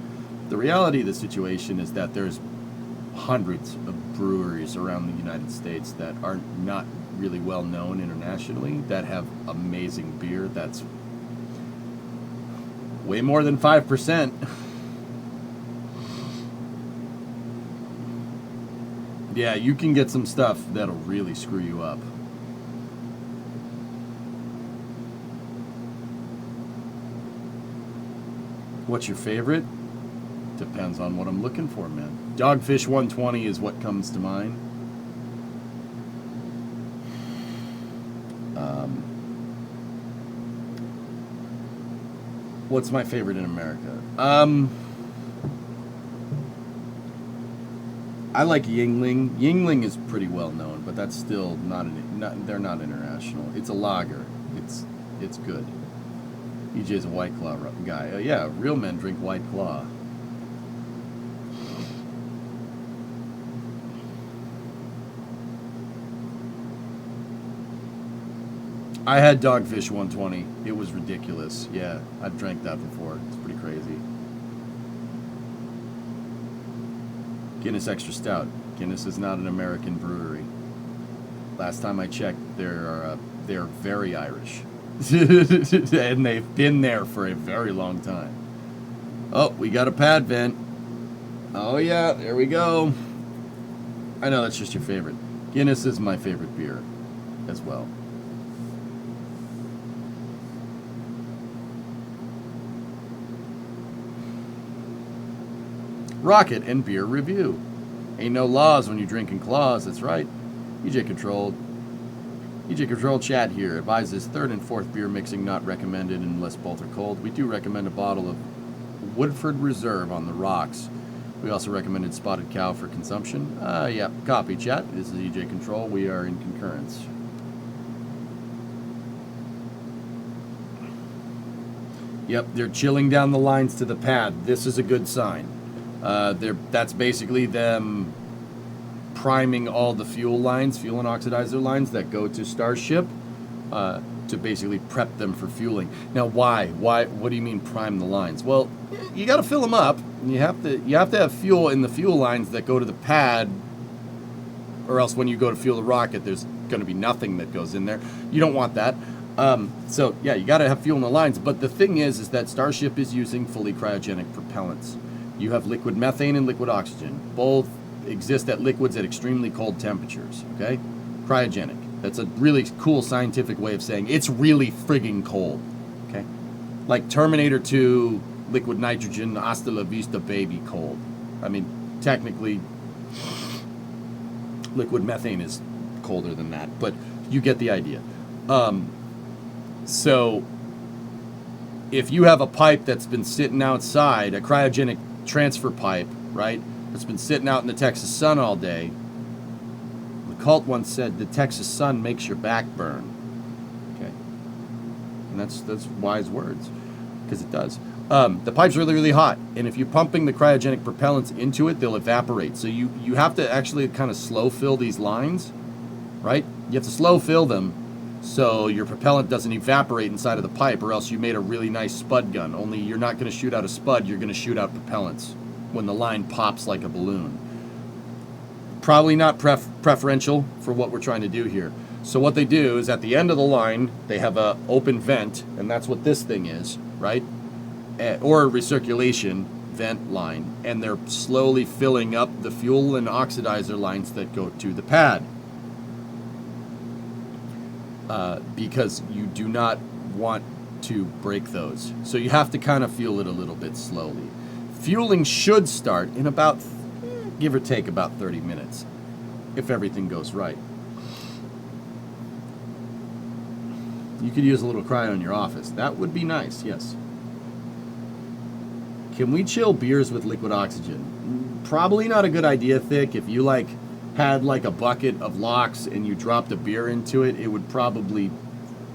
Speaker 2: The reality of the situation is that there's hundreds of breweries around the United States that are not really well known internationally that have amazing beer that's way more than 5%. Yeah, you can get some stuff that'll really screw you up. What's your favorite? Depends on what I'm looking for, man. Dogfish 120 is what comes to mind. What's my favorite in America? I like Yingling. Yingling is pretty well known, but that's still they're not international. It's a lager. It's good. EJ's a White Claw guy. Yeah, real men drink White Claw. I had Dogfish 120. It was ridiculous. Yeah, I've drank that before. It's pretty crazy. Guinness Extra Stout. Guinness is not an American brewery. Last time I checked, they're very Irish. And they've been there for a very long time. Oh, we got a pad vent. Oh yeah, there we go. I know that's just your favorite. Guinness is my favorite beer as well. Rocket and beer review. Ain't no laws when you're drinking claws, that's right. EJ controlled chat here advises third and fourth beer mixing not recommended unless both are cold. We do recommend a bottle of Woodford Reserve on the rocks. We also recommended Spotted Cow for consumption. Yeah, copy chat. This is EJ Control. We are in concurrence. Yep, they're chilling down the lines to the pad. This is a good sign. That's basically them priming all the fuel lines, fuel and oxidizer lines that go to Starship to basically prep them for fueling. Now, why? What do you mean prime the lines? Well, you got to fill them up. You have to have fuel in the fuel lines that go to the pad, or else when you go to fuel the rocket, there's going to be nothing that goes in there. You don't want that. So yeah, you got to have fuel in the lines. But the thing is that Starship is using fully cryogenic propellants. You have liquid methane and liquid oxygen. Both exist at liquids at extremely cold temperatures, okay? Cryogenic. That's a really cool scientific way of saying it's really frigging cold, okay? Like Terminator 2, liquid nitrogen, hasta la vista baby cold. I mean, technically, liquid methane is colder than that, but you get the idea. So, if you have a pipe that's been sitting outside, a cryogenic transfer pipe, right? It's been sitting out in the Texas sun all day. The cult once said the Texas sun makes your back burn. Okay, and that's wise words, because it does. The pipe's really, really hot, and if you're pumping the cryogenic propellants into it, they'll evaporate. So you have to actually kind of slow fill these lines, right? You have to slow fill them so your propellant doesn't evaporate inside of the pipe, or else you made a really nice spud gun. Only you're not going to shoot out a spud, you're going to shoot out propellants when the line pops like a balloon. Probably not preferential for what we're trying to do here. So what they do is at the end of the line, they have a open vent, and that's what this thing is, right? Or a recirculation vent line, and they're slowly filling up the fuel and oxidizer lines that go to the pad. Because you do not want to break those. So you have to kind of fuel it a little bit slowly. Fueling should start in about, give or take, about 30 minutes, if everything goes right. You could use a little cryo in your office. That would be nice, yes. Can we chill beers with liquid oxygen? Probably not a good idea, Thick. If you had a bucket of lox and you dropped a beer into it, it would probably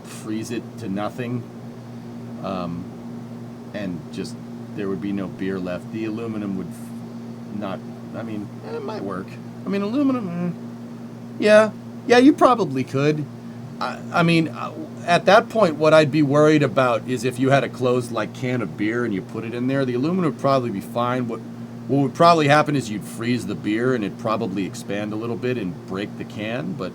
Speaker 2: freeze it to nothing. And just, there would be no beer left. The aluminum would not, I mean, it might work. I mean, aluminum, yeah, you probably could. I mean, at that point, what I'd be worried about is if you had a closed can of beer and you put it in there, the aluminum would probably be fine. What would probably happen is you'd freeze the beer and it'd probably expand a little bit and break the can. But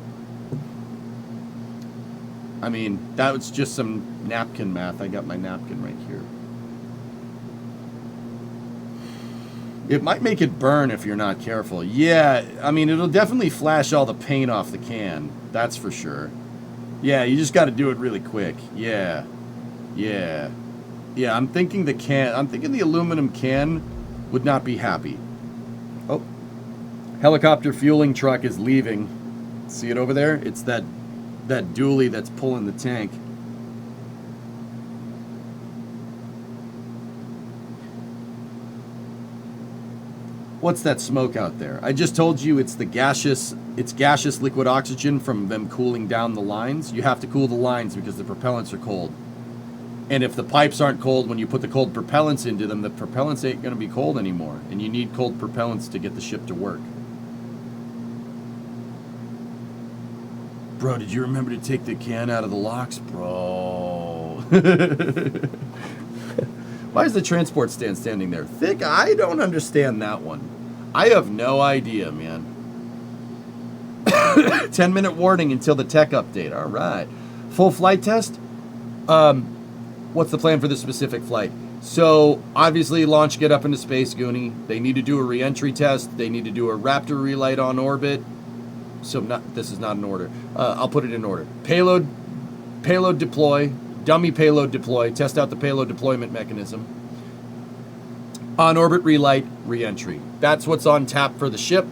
Speaker 2: I mean, that was just some napkin math. I got my napkin right here. It might make it burn if you're not careful. Yeah, I mean, it'll definitely flash all the paint off the can. That's for sure. Yeah, you just got to do it really quick. Yeah. I'm thinking the aluminum can would not be happy. Oh, helicopter fueling truck is leaving. See it over there? It's that dually that's pulling the tank. What's that smoke out there? I just told you it's gaseous liquid oxygen from them cooling down the lines. You have to cool the lines because the propellants are cold. And if the pipes aren't cold when you put the cold propellants into them, the propellants ain't going to be cold anymore. And you need cold propellants to get the ship to work. Bro, did you remember to take the can out of the locks? Bro. Why is the transport stand standing there? Thick, I don't understand that one. I have no idea, man. 10-minute warning until the tech update. All right. Full flight test? What's the plan for this specific flight? So, obviously, launch, get up into space, Goonie. They need to do a re-entry test. They need to do a Raptor relight on orbit. So, this is not in order. I'll put it in order. Payload deploy. Dummy payload deploy. Test out the payload deployment mechanism. On-orbit relight, re-entry. That's what's on tap for the ship.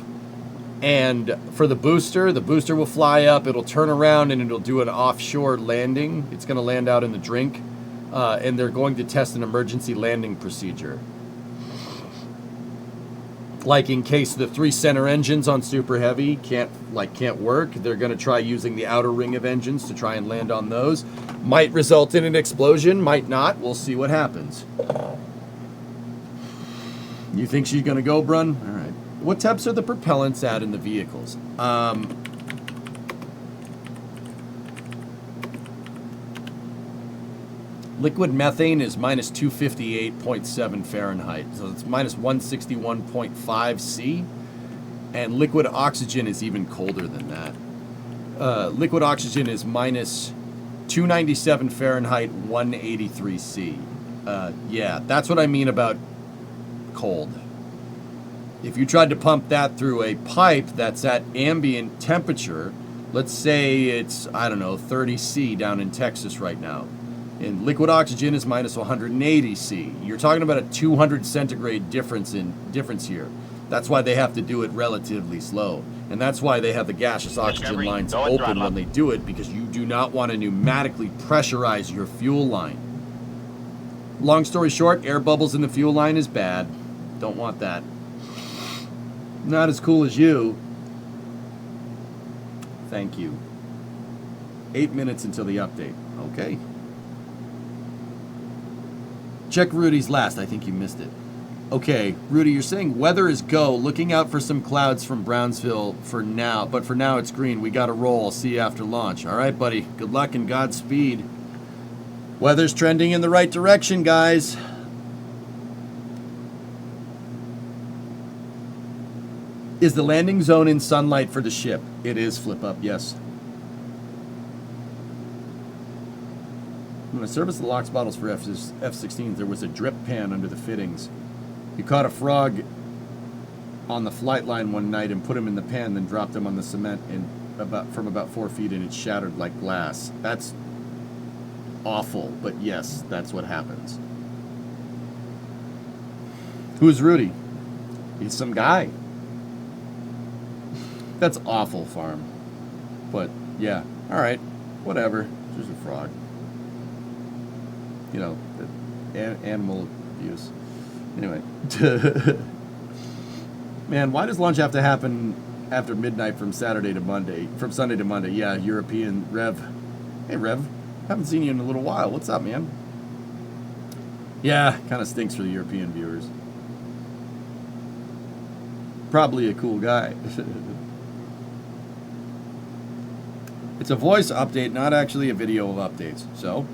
Speaker 2: And for the booster will fly up, it'll turn around, and it'll do an offshore landing. It's going to land out in the drink. And they're going to test an emergency landing procedure. Like in case the 3 center engines on Super Heavy can't work, they're going to try using the outer ring of engines to try and land on those. Might result in an explosion, might not. We'll see what happens. You think she's going to go, Brun? All right. What temps are the propellants at in the vehicles? Liquid methane is minus 258.7 Fahrenheit, so it's minus 161.5 C. And liquid oxygen is even colder than that. Liquid oxygen is minus 297 Fahrenheit, 183 C. Yeah, that's what I mean about cold. If you tried to pump that through a pipe that's at ambient temperature, let's say it's, I don't know, 30 C down in Texas right now. And liquid oxygen is minus 180 C. You're talking about a 200 centigrade difference here. That's why they have to do it relatively slow. And that's why they have the gaseous oxygen lines open when they do it, because you do not want to pneumatically pressurize your fuel line. Long story short, air bubbles in the fuel line is bad. Don't want that. Not as cool as you. Thank you. 8 minutes until the update. Okay. Check Rudy's last. I think you missed it. Okay, Rudy, you're saying weather is go. Looking out for some clouds from Brownsville for now. But for now, it's green. We got to roll. I'll see you after launch. All right, buddy. Good luck and Godspeed. Weather's trending in the right direction, guys. Is the landing zone in sunlight for the ship? It is, Flip Up, yes. When I serviced the LOX bottles for F-16s, there was a drip pan under the fittings. You caught a frog on the flight line one night and put him in the pan, then dropped him on the cement from about 4 feet, and it shattered like glass. That's awful, but yes, that's what happens. Who's Rudy? He's some guy. That's awful, Farm. But, yeah. Alright. Whatever. There's a frog. You know, animal abuse. Anyway. Man, why does launch have to happen after midnight from Sunday to Monday? Yeah, European Rev. Hey, Rev. Haven't seen you in a little while. What's up, man? Yeah, kind of stinks for the European viewers. Probably a cool guy. It's a voice update, not actually a video of updates. So,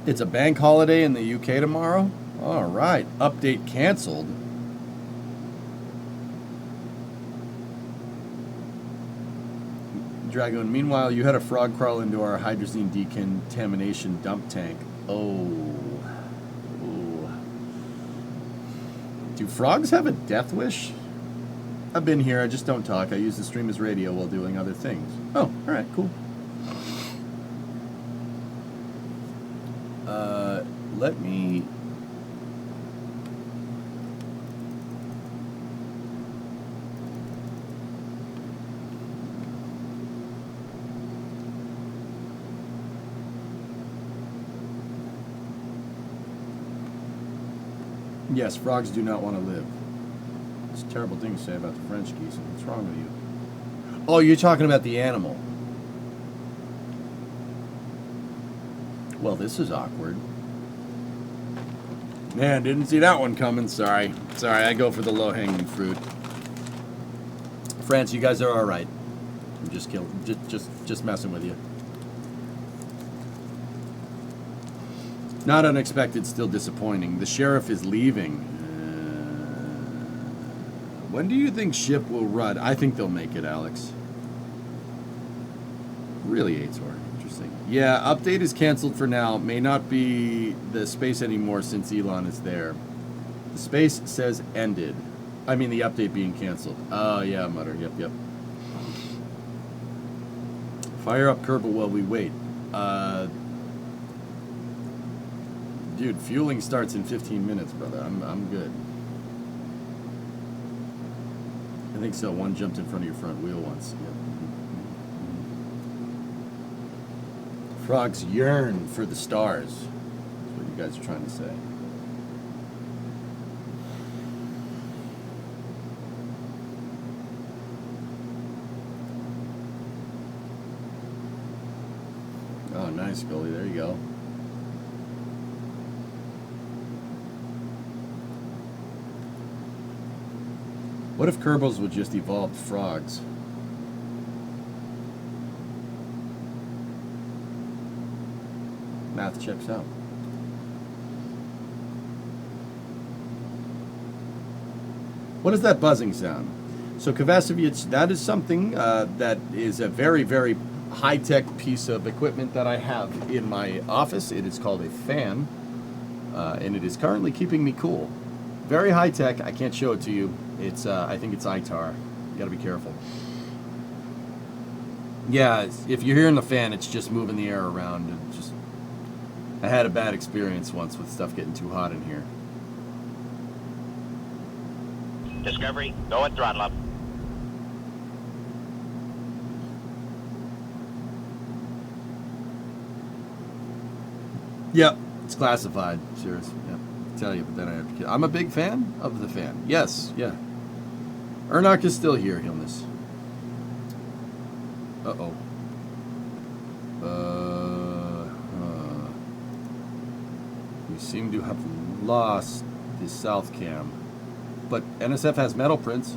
Speaker 2: it's a bank holiday in the UK tomorrow? All right. Update canceled. Dragoon, meanwhile, you had a frog crawl into our hydrazine decontamination dump tank. Oh. Ooh. Do frogs have a death wish? I've been here, I just don't talk. I use the stream as radio while doing other things. Oh, alright, cool. Let me... Yes, frogs do not want to live. It's a terrible thing to say about the French geese. What's wrong with you? Oh, you're talking about the animal. Well, this is awkward. Man, didn't see that one coming. Sorry. Sorry, I go for the low-hanging fruit. France, you guys are all right. I'm just messing with you. Not unexpected, still disappointing. The sheriff is leaving. When do you think ship will run? I think they'll make it, Alex. Really, Aitor. Interesting. Yeah, update is canceled for now. May not be the space anymore since Elon is there. The space says ended. I mean, the update being canceled. Oh, yeah, Mutter. Yep. Fire up Kerbal while we wait. Dude, fueling starts in 15 minutes, brother. I'm good. I think so. One jumped in front of your front wheel once. Yep. Frogs yearn for the stars. That's what you guys are trying to say. Oh, nice, Goalie. There you go. What if Kerbals would just evolve frogs? Math checks out. What is that buzzing sound? So Kovacevic, that is something that is a very, very high-tech piece of equipment that I have in my office. It is called a fan, and it is currently keeping me cool. Very high-tech. I can't show it to you. It's I think it's ITAR. You got to be careful. Yeah, if you're hearing the fan, it's just moving the air around. And I had a bad experience once with stuff getting too hot in here.
Speaker 1: Discovery, go at throttle up.
Speaker 2: Yep, it's classified. Serious. Yep. I tell you, but then I have to kill. I'm a big fan of the fan. Yes, yeah. Ernark is still here, Hilness. Uh-oh. We seem to have lost the south cam. But NSF has metal prints.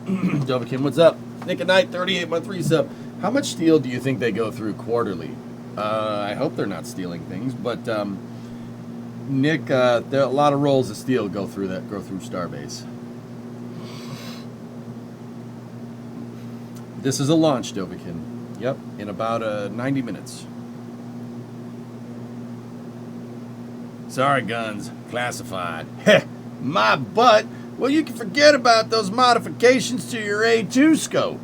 Speaker 2: Dovakin, what's up? Nick at Night, 38 month resub. How much steel do you think they go through quarterly? I hope they're not stealing things, but Nick, there are a lot of rolls of steel go through Starbase. This is a launch, Dovakin. Yep, in about 90 minutes. Sorry, guns. Classified. Heh, my butt. Well, you can forget about those modifications to your A2 scope.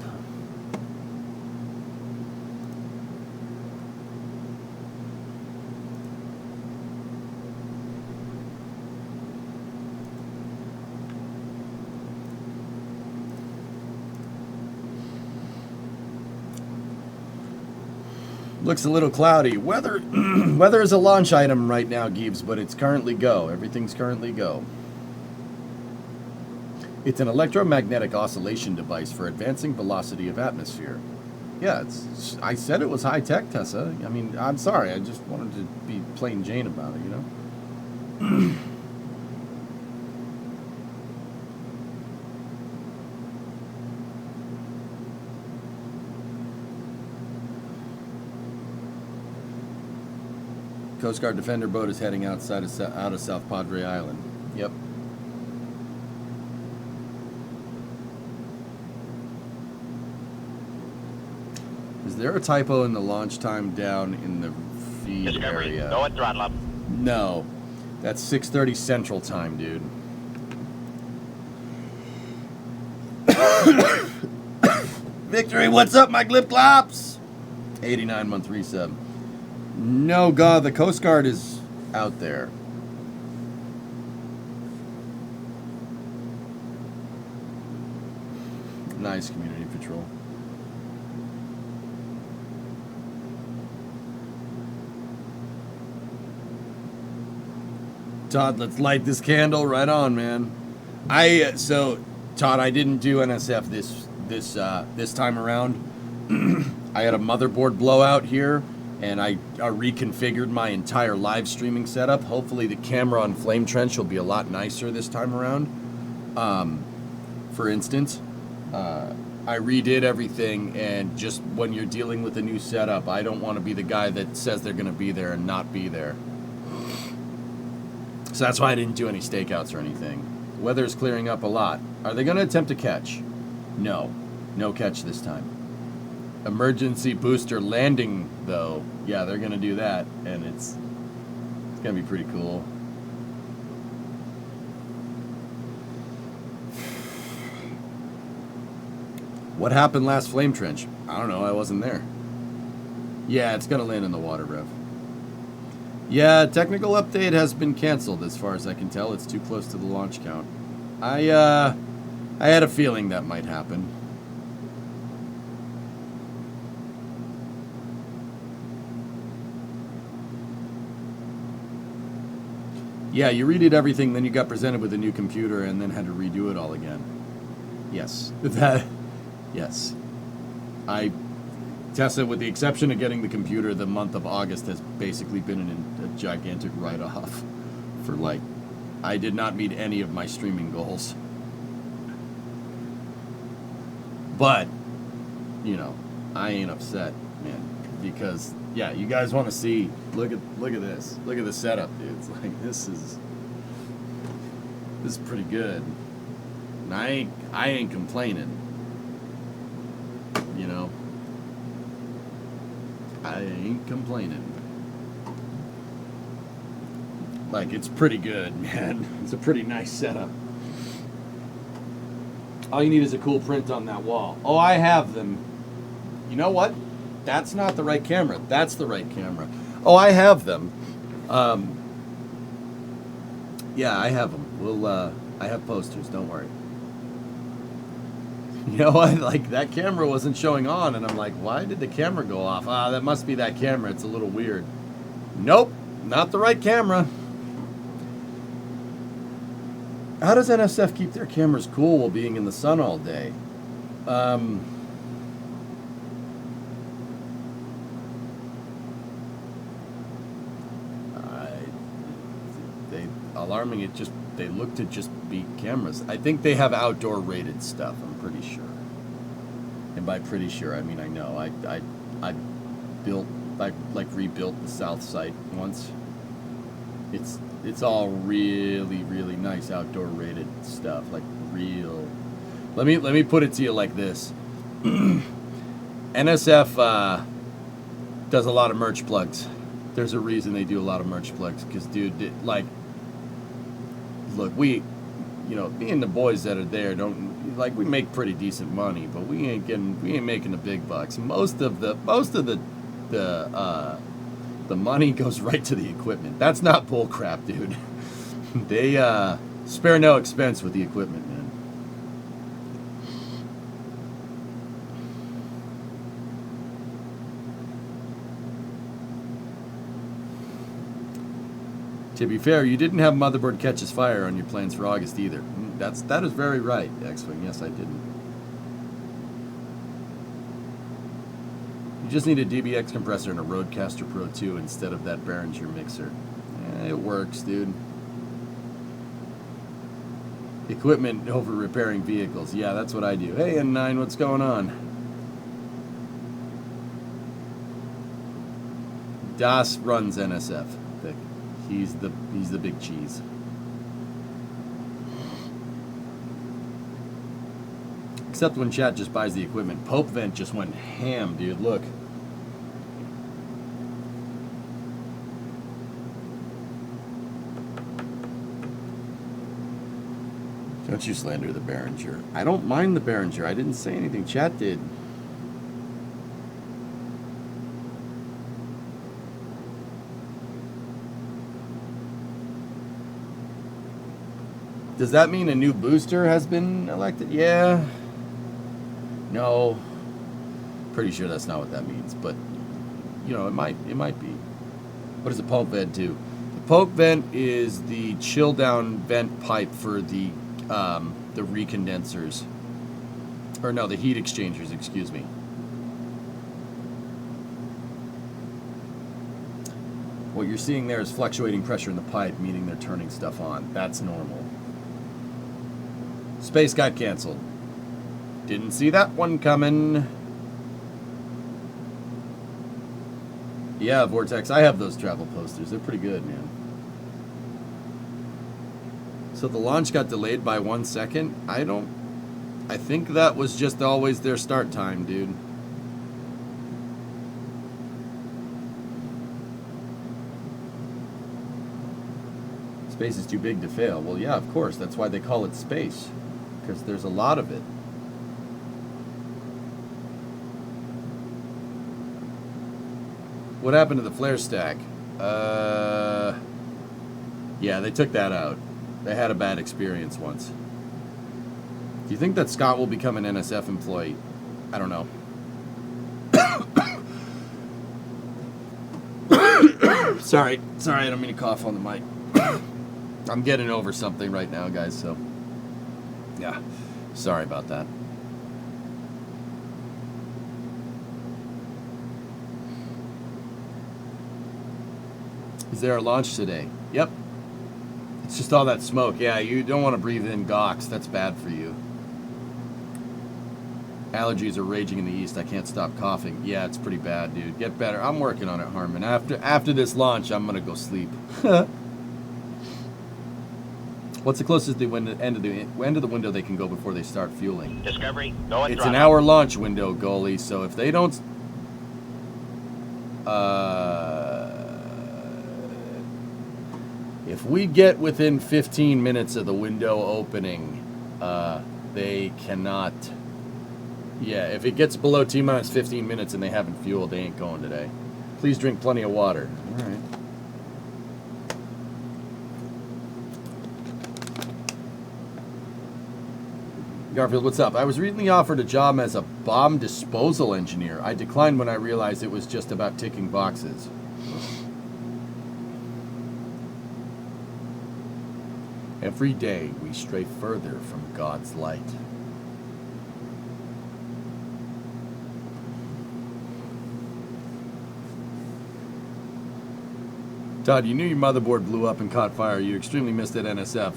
Speaker 2: Looks a little cloudy. Weather is a launch item right now, Gibbs, but it's currently go. Everything's currently go. It's an electromagnetic oscillation device for advancing velocity of atmosphere. Yeah, I said it was high-tech, Tessa. I mean, I'm sorry. I just wanted to be plain Jane about it, you know? Coast Guard Defender boat is heading out of South Padre Island. Yep. Is there a typo in the launch time down in the feed
Speaker 1: Discovery,
Speaker 2: area?
Speaker 1: go at throttle up.
Speaker 2: No. That's 6:30 Central Time, dude. Victory, what's up, my glip glops? 89 month resub. No, God, the Coast Guard is out there. Nice community patrol. Todd, let's light this candle. Right on, man. So Todd, I didn't do NSF this time around. I had a motherboard blowout here, and I reconfigured my entire live streaming setup. Hopefully the camera on Flame Trench will be a lot nicer this time around. For instance, I redid everything, and just when you're dealing with a new setup, I don't want to be the guy that says they're going to be there and not be there. So that's why I didn't do any stakeouts or anything. The weather's clearing up a lot. Are they going to attempt to catch? No. No catch this time. Emergency booster landing, though. Yeah, they're going to do that, and it's going to be pretty cool. What happened last Flame Trench? I don't know, I wasn't there. Yeah, it's gonna land in the water, Rev. Yeah, technical update has been canceled as far as I can tell. It's too close to the launch count. I had a feeling that might happen. Yeah, you redid everything, then you got presented with a new computer and then had to redo it all again. Yes. Yes. Tesla, with the exception of getting the computer, the month of August has basically been a gigantic write-off for, like, I did not meet any of my streaming goals. But, you know, I ain't upset, man, because, yeah, you guys want to see, look at this. Look at the setup, dude. It's like, this is pretty good. And I ain't complaining. You know, I ain't complaining. Like, it's pretty good, man. It's a pretty nice setup. All you need is a cool print on that wall. Oh, I have them. You know what? That's not the right camera. That's the right camera. Oh, I have them. Yeah, I have them. I have posters. Don't worry. You know what? Like, that camera wasn't showing on, and I'm like, why did the camera go off? Ah, that must be that camera. It's a little weird. Nope, not the right camera. How does NSF keep their cameras cool while being in the sun all day? Alarming, they look to just be cameras. I think they have outdoor rated stuff, I'm pretty sure. And by pretty sure, I mean I know. I rebuilt the south site once. It's all really, really nice outdoor rated stuff, like real. Let me put it to you like this. NSF does a lot of merch plugs. There's a reason they do a lot of merch plugs, because dude, look, me and the boys that are there we make pretty decent money, but we ain't making the big bucks. Most of the money goes right to the equipment. That's not bull crap, dude. They spare no expense with the equipment, man. To be fair, you didn't have motherboard catches fire on your plans for August either. That is very right, X-Wing. Yes, I didn't. You just need a DBX compressor and a Rodecaster Pro 2 instead of that Behringer mixer. It works, dude. Equipment over repairing vehicles. Yeah, that's what I do. Hey, N9, what's going on? Das runs NSF. He's the big cheese. Except when chat just buys the equipment. Pope Vent just went ham, dude. Look. Don't you slander the Behringer. I don't mind the Behringer. I didn't say anything. Chat did. Does that mean a new booster has been elected? Yeah. No. Pretty sure that's not what that means, but you know, it might be. What does the Pope Ed do? The poke vent is the chill down vent pipe for the recondensers. Or no, the heat exchangers, excuse me. What you're seeing there is fluctuating pressure in the pipe, meaning they're turning stuff on. That's normal. Space got canceled. Didn't see that one coming. Yeah, Vortex, I have those travel posters. They're pretty good, man. So the launch got delayed by 1 second? I think that was just always their start time, dude. Space is too big to fail. Well, yeah, of course. That's why they call it space. Because there's a lot of it. What happened to the flare stack? Yeah, they took that out. They had a bad experience once. Do you think that Scott will become an NSF employee? I don't know. Sorry, I don't mean to cough on the mic. I'm getting over something right now, guys, so yeah, sorry about that. Is there a launch today? Yep. It's just all that smoke. Yeah, you don't want to breathe in GOX. That's bad for you. Allergies are raging in the east. I can't stop coughing. Yeah, it's pretty bad, dude. Get better. I'm working on it, Harmon. After this launch, I'm going to go sleep. What's the closest to the end of the window they can go before they start fueling?
Speaker 1: Discovery, go and
Speaker 2: It's an
Speaker 1: throttle.
Speaker 2: hour launch window, goalie. So if they don't, if we get within 15 minutes of the window opening, they cannot. Yeah, if it gets below T-minus 15 minutes and they haven't fueled, they ain't going today. Please drink plenty of water. All right. Garfield, what's up? I was recently offered a job as a bomb disposal engineer. I declined when I realized it was just about ticking boxes. Every day we stray further from God's light. Todd, you knew your motherboard blew up and caught fire. You extremely missed it, NSF.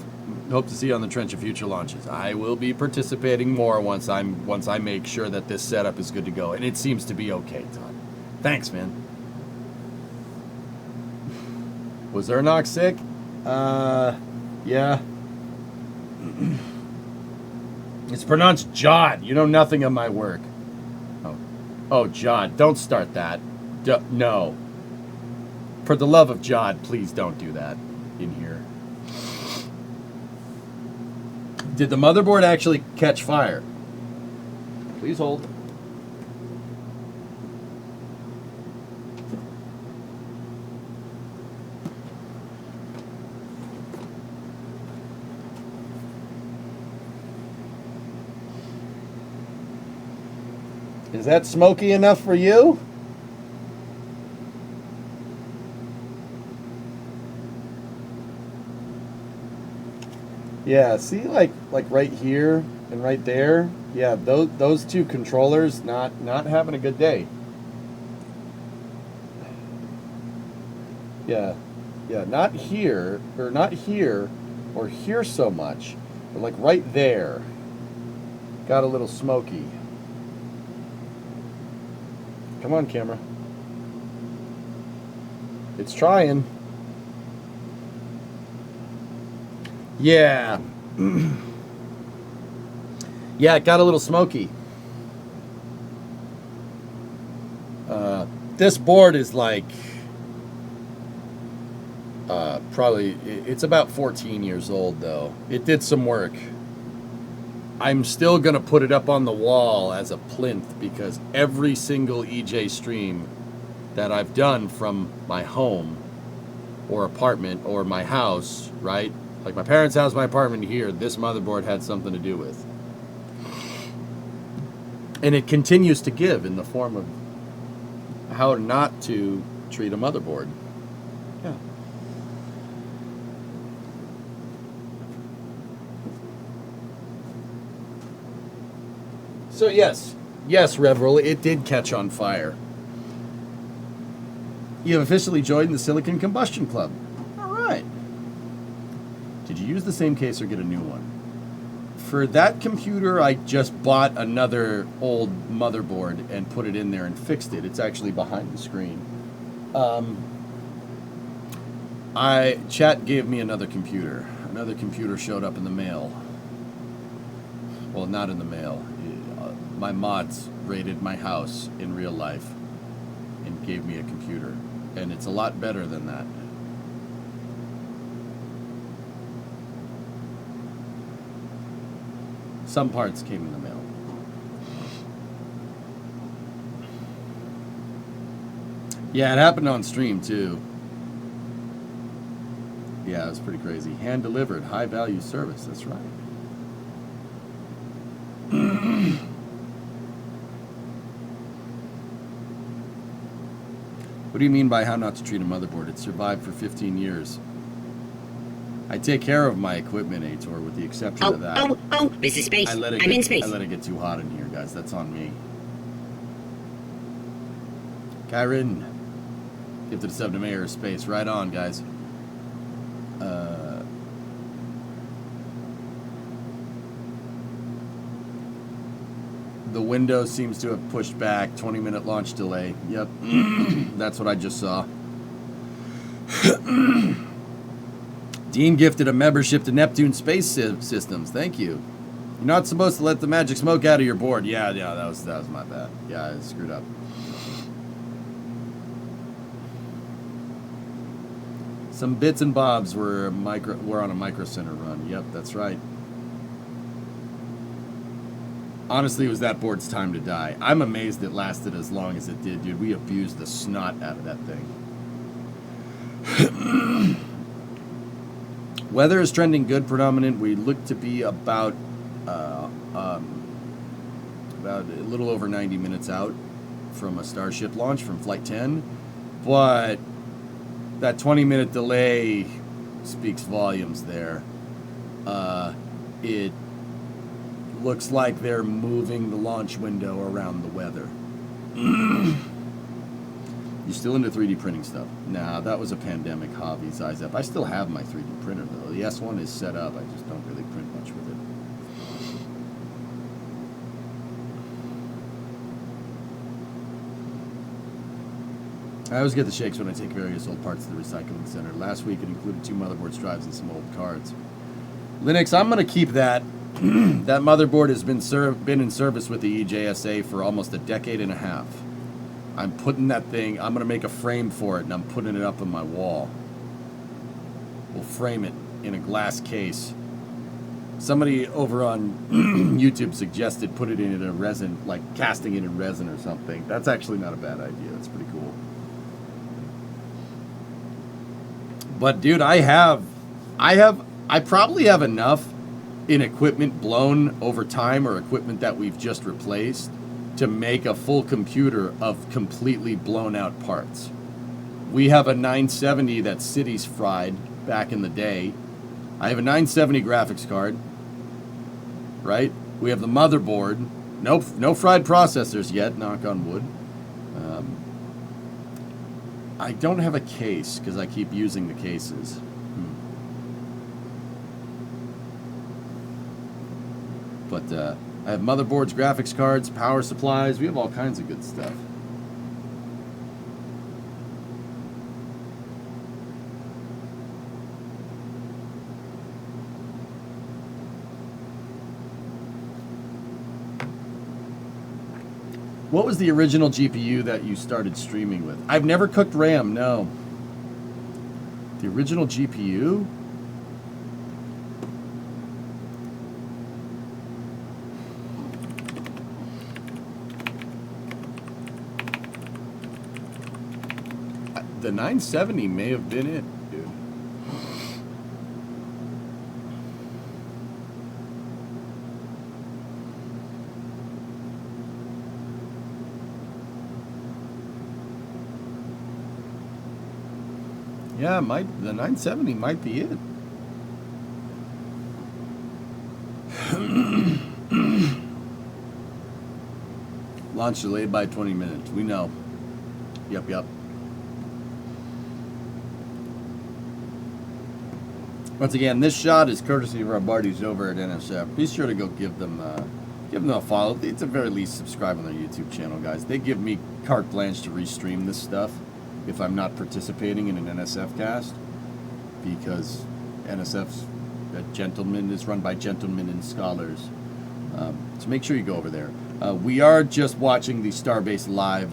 Speaker 2: Hope to see you on the trench of future launches. I will be participating more once I make sure that this setup is good to go, and it seems to be okay, Todd. Thanks, man. Was Ernok sick? Yeah. It's pronounced Jod. You know nothing of my work. Oh, Jod, don't start that. No. For the love of Jod, please don't do that in here. Did the motherboard actually catch fire? Please hold. Is that smoky enough for you? Yeah, see, like right here and right there. Yeah, those two controllers not having a good day. Yeah, not here or here so much, but like right there. Got a little smoky. Come on, camera. It's trying. Yeah. Yeah, it got a little smoky. This board is like probably, it's about 14 years old though. It did some work. I'm still gonna put it up on the wall as a plinth because every single EJ stream that I've done from my home or apartment or my house, right? Like my parents' house, my apartment here, this motherboard had something to do with. And it continues to give in the form of how not to treat a motherboard. Yeah. So yes, Reveril, it did catch on fire. You have officially joined the Silicon Combustion Club. All right. Did you use the same case or get a new one? For that computer, I just bought another old motherboard and put it in there and fixed it. It's actually behind the screen. Chat gave me another computer. Another computer showed up in the mail. Well, not in the mail. My mods raided my house in real life and gave me a computer. And it's a lot better than that. Some parts came in the mail. Yeah, it happened on stream too. Yeah, it was pretty crazy. Hand delivered, high value service. That's right. What do you mean by how not to treat a motherboard? It survived for 15 years. I take care of my equipment, Ator, with the exception of that.
Speaker 7: Oh, this is space. I'm in space.
Speaker 2: I let it get too hot in here, guys. That's on me. Kyron, gifted a sub to Mayor of Space. Right on, guys. The window seems to have pushed back. 20-minute launch delay. Yep. That's what I just saw. Dean gifted a membership to Neptune Space Systems. Thank you. You're not supposed to let the magic smoke out of your board. Yeah, that was my bad. Yeah, I screwed up. Some bits and bobs were on a micro center run. Yep, that's right. Honestly, it was that board's time to die. I'm amazed it lasted as long as it did, dude. We abused the snot out of that thing. Weather is trending good, predominant. We look to be about a little over 90 minutes out from a Starship launch from Flight 10. But that 20-minute delay speaks volumes there. It looks like they're moving the launch window around the weather. You still into 3D printing stuff? Nah, that was a pandemic hobby, Zizep. I still have my 3D printer, though. The S1 is set up. I just don't really print much with it. I always get the shakes when I take various old parts to the recycling center. Last week, it included 2 motherboard drives and some old cards. Linux, I'm going to keep that. That motherboard has been in service with the EJSA for almost a decade and a half. I'm putting that thing, I'm going to make a frame for it, and I'm putting it up on my wall. We'll frame it in a glass case. Somebody over on YouTube suggested put it in a resin, like casting it in resin or something. That's actually not a bad idea. That's pretty cool. But dude, I probably have enough in equipment blown over time or equipment that we've just replaced to make a full computer of completely blown out parts. We have a 970 that Cities fried back in the day. I have a 970 graphics card, right? We have the motherboard. No fried processors yet, knock on wood. I don't have a case because I keep using the cases. But I have motherboards, graphics cards, power supplies. We have all kinds of good stuff. What was the original GPU that you started streaming with? I've never cooked RAM, no. The original GPU? The 970 may have been it, dude. Yeah, the 970 might be it. Launch delayed by 20 minutes. We know. Yep. Once again, this shot is courtesy of our buddies over at NSF. Be sure to go give them a follow. It's at very least subscribe on their YouTube channel, guys. They give me carte blanche to restream this stuff if I'm not participating in an NSF cast, because NSF's a gentleman is run by gentlemen and scholars. So make sure you go over there. We are just watching the Starbase live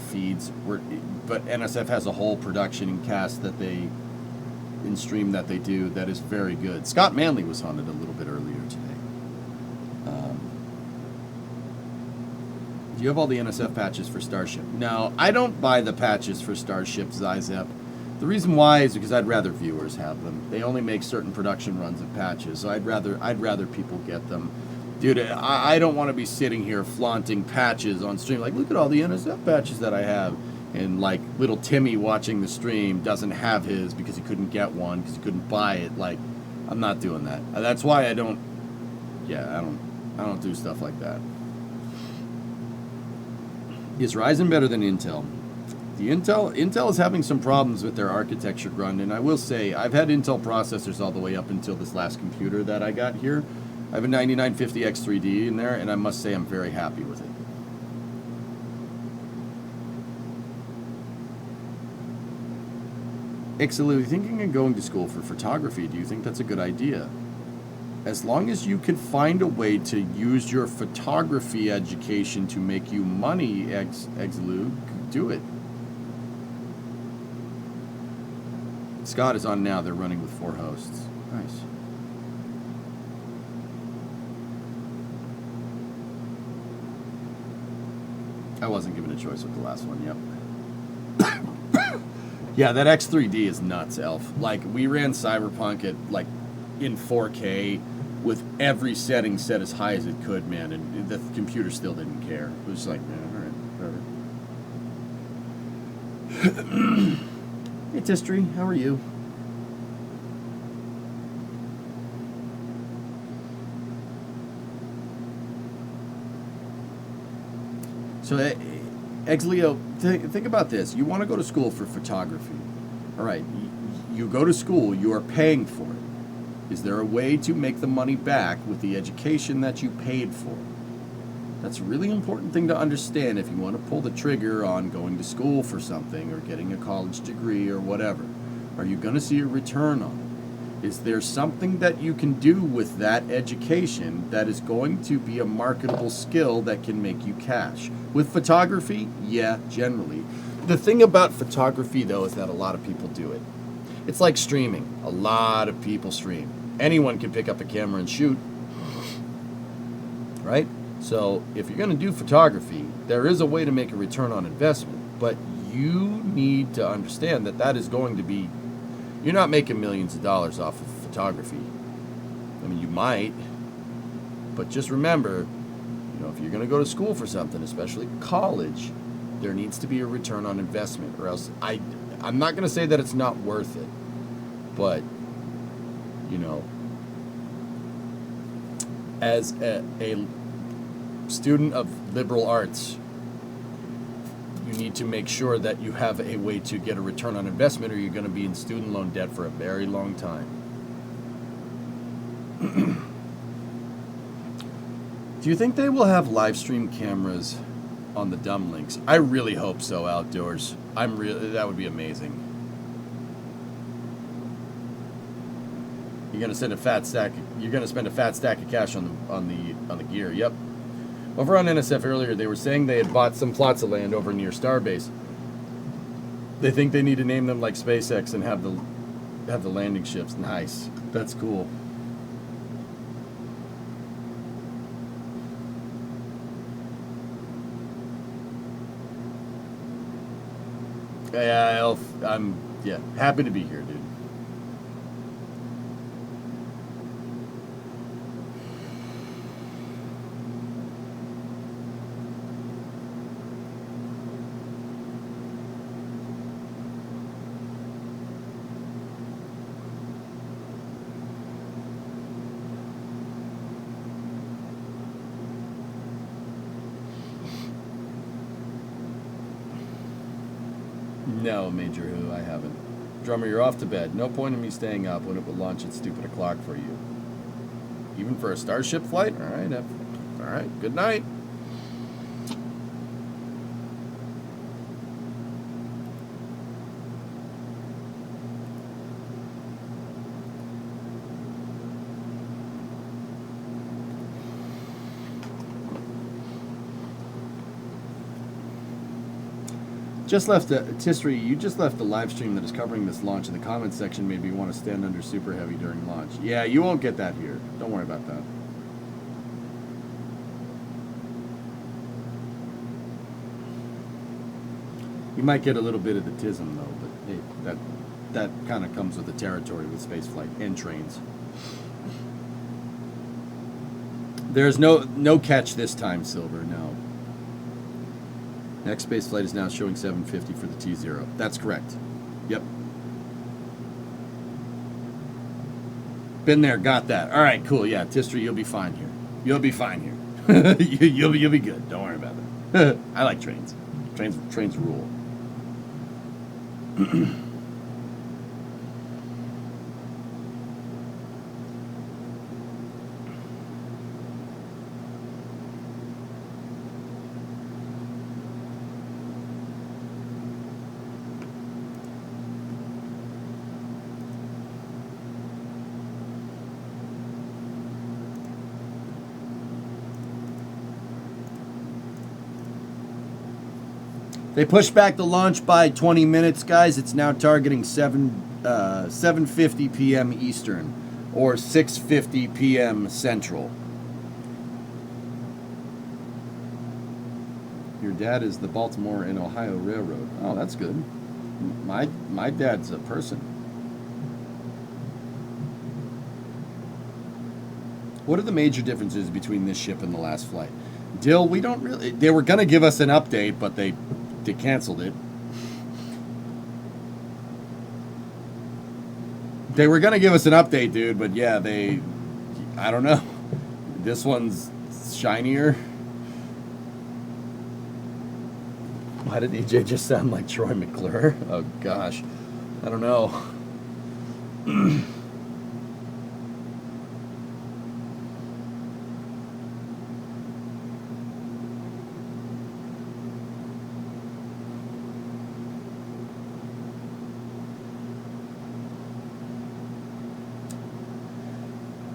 Speaker 2: feeds, but NSF has a whole production and cast that they in stream that they do that is very good. Scott Manley was on it a little bit earlier today. Do you have all the NSF patches for Starship? No, I don't buy the patches for Starship, Zyzep. The reason why is because I'd rather viewers have them. They only make certain production runs of patches, so I'd rather people get them. Dude, I don't want to be sitting here flaunting patches on stream. Like, look at all the NSF patches that I have. And, like, little Timmy watching the stream doesn't have his because he couldn't get one, because he couldn't buy it. Like, I'm not doing that. That's why I don't do stuff like that. Is Ryzen better than Intel? The Intel is having some problems with their architecture grunt, and I will say, I've had Intel processors all the way up until this last computer that I got here. I have a 9950X3D in there, and I must say I'm very happy with it. Ixalu, thinking of going to school for photography, do you think that's a good idea? As long as you can find a way to use your photography education to make you money, Ixalu, do it. Scott is on now. They're running with 4 hosts. Nice. I wasn't given a choice with the last one, yep. Yeah, that X3D is nuts, Elf. Like, we ran Cyberpunk at, like, in 4K with every setting set as high as it could, man, and the computer still didn't care. It was like, man, all right, whatever. Hey, Tistry, how are you? So, Exleo, think about this. You want to go to school for photography. All right, you go to school, you are paying for it. Is there a way to make the money back with the education that you paid for? That's a really important thing to understand if you want to pull the trigger on going to school for something or getting a college degree or whatever. Are you going to see a return on it? Is there something that you can do with that education that is going to be a marketable skill that can make you cash? With photography, yeah, generally. The thing about photography, though, is that a lot of people do it. It's like streaming. A lot of people stream. Anyone can pick up a camera and shoot, right? So if you're going to do photography, there is a way to make a return on investment, but you need to understand that that is going to be, you're not making millions of dollars off of photography. I mean, you might, but just remember, you know, if you're going to go to school for something, especially college, there needs to be a return on investment, or else I'm not going to say that it's not worth it, but, you know, as a student of liberal arts, you need to make sure that you have a way to get a return on investment, or you're going to be in student loan debt for a very long time. Do you think they will have live stream cameras on the dumb links? I really hope so, Outdoors. That would be amazing. You're gonna spend a fat stack of cash on the gear. Yep. Over on NSF earlier, they were saying they had bought some plots of land over near Starbase. They think they need to name them like SpaceX and have the landing ships. Nice. That's cool. Yeah, Elf, I'm happy to be here, dude. No, Major Who, I haven't. Drummer, you're off to bed. No point in me staying up when it would launch at stupid o'clock for you. Even for a Starship flight? Alright, alright, good night. Just left Tissery, you just left the live stream that is covering this launch, and the comments section made me want to stand under Super Heavy during launch. Yeah, you won't get that here. Don't worry about that. You might get a little bit of the tism though, but hey, that kind of comes with the territory with spaceflight and trains. There's no catch this time, Silver. No. Next space flight is now showing 750 for the T0. That's correct. Yep. Been there, got that. All right, cool. Yeah, Tistra, you'll be fine here. You'll be fine here. you'll be good. Don't worry about that. I like trains. Trains rule. They pushed back the launch by 20 minutes, guys. It's now targeting 7:50 p.m. Eastern or 6:50 p.m. Central. Your dad is the Baltimore and Ohio Railroad. Oh, that's good. My dad's a person. What are the major differences between this ship and the last flight? Dill, we don't really... They were going to give us an update, but they canceled it. They were going to give us an update, dude, but yeah, I don't know. This one's shinier. Why did EJ just sound like Troy McClure? Oh, gosh. I don't know.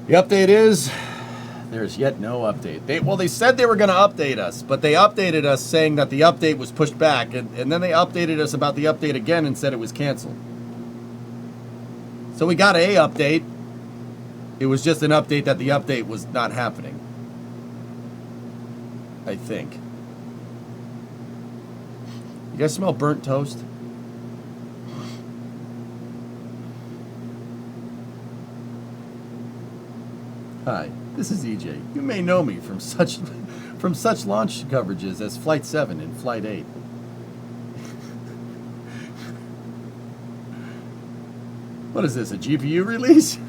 Speaker 2: The update is, there's yet no update. They said they were going to update us, but they updated us saying that the update was pushed back, and then they updated us about the update again and said it was canceled. So we got a update. It was just an update that the update was not happening. I think. You guys smell burnt toast? Hi, this is EJ. You may know me from such launch coverages as Flight 7 and Flight 8. What is this, a GPU release?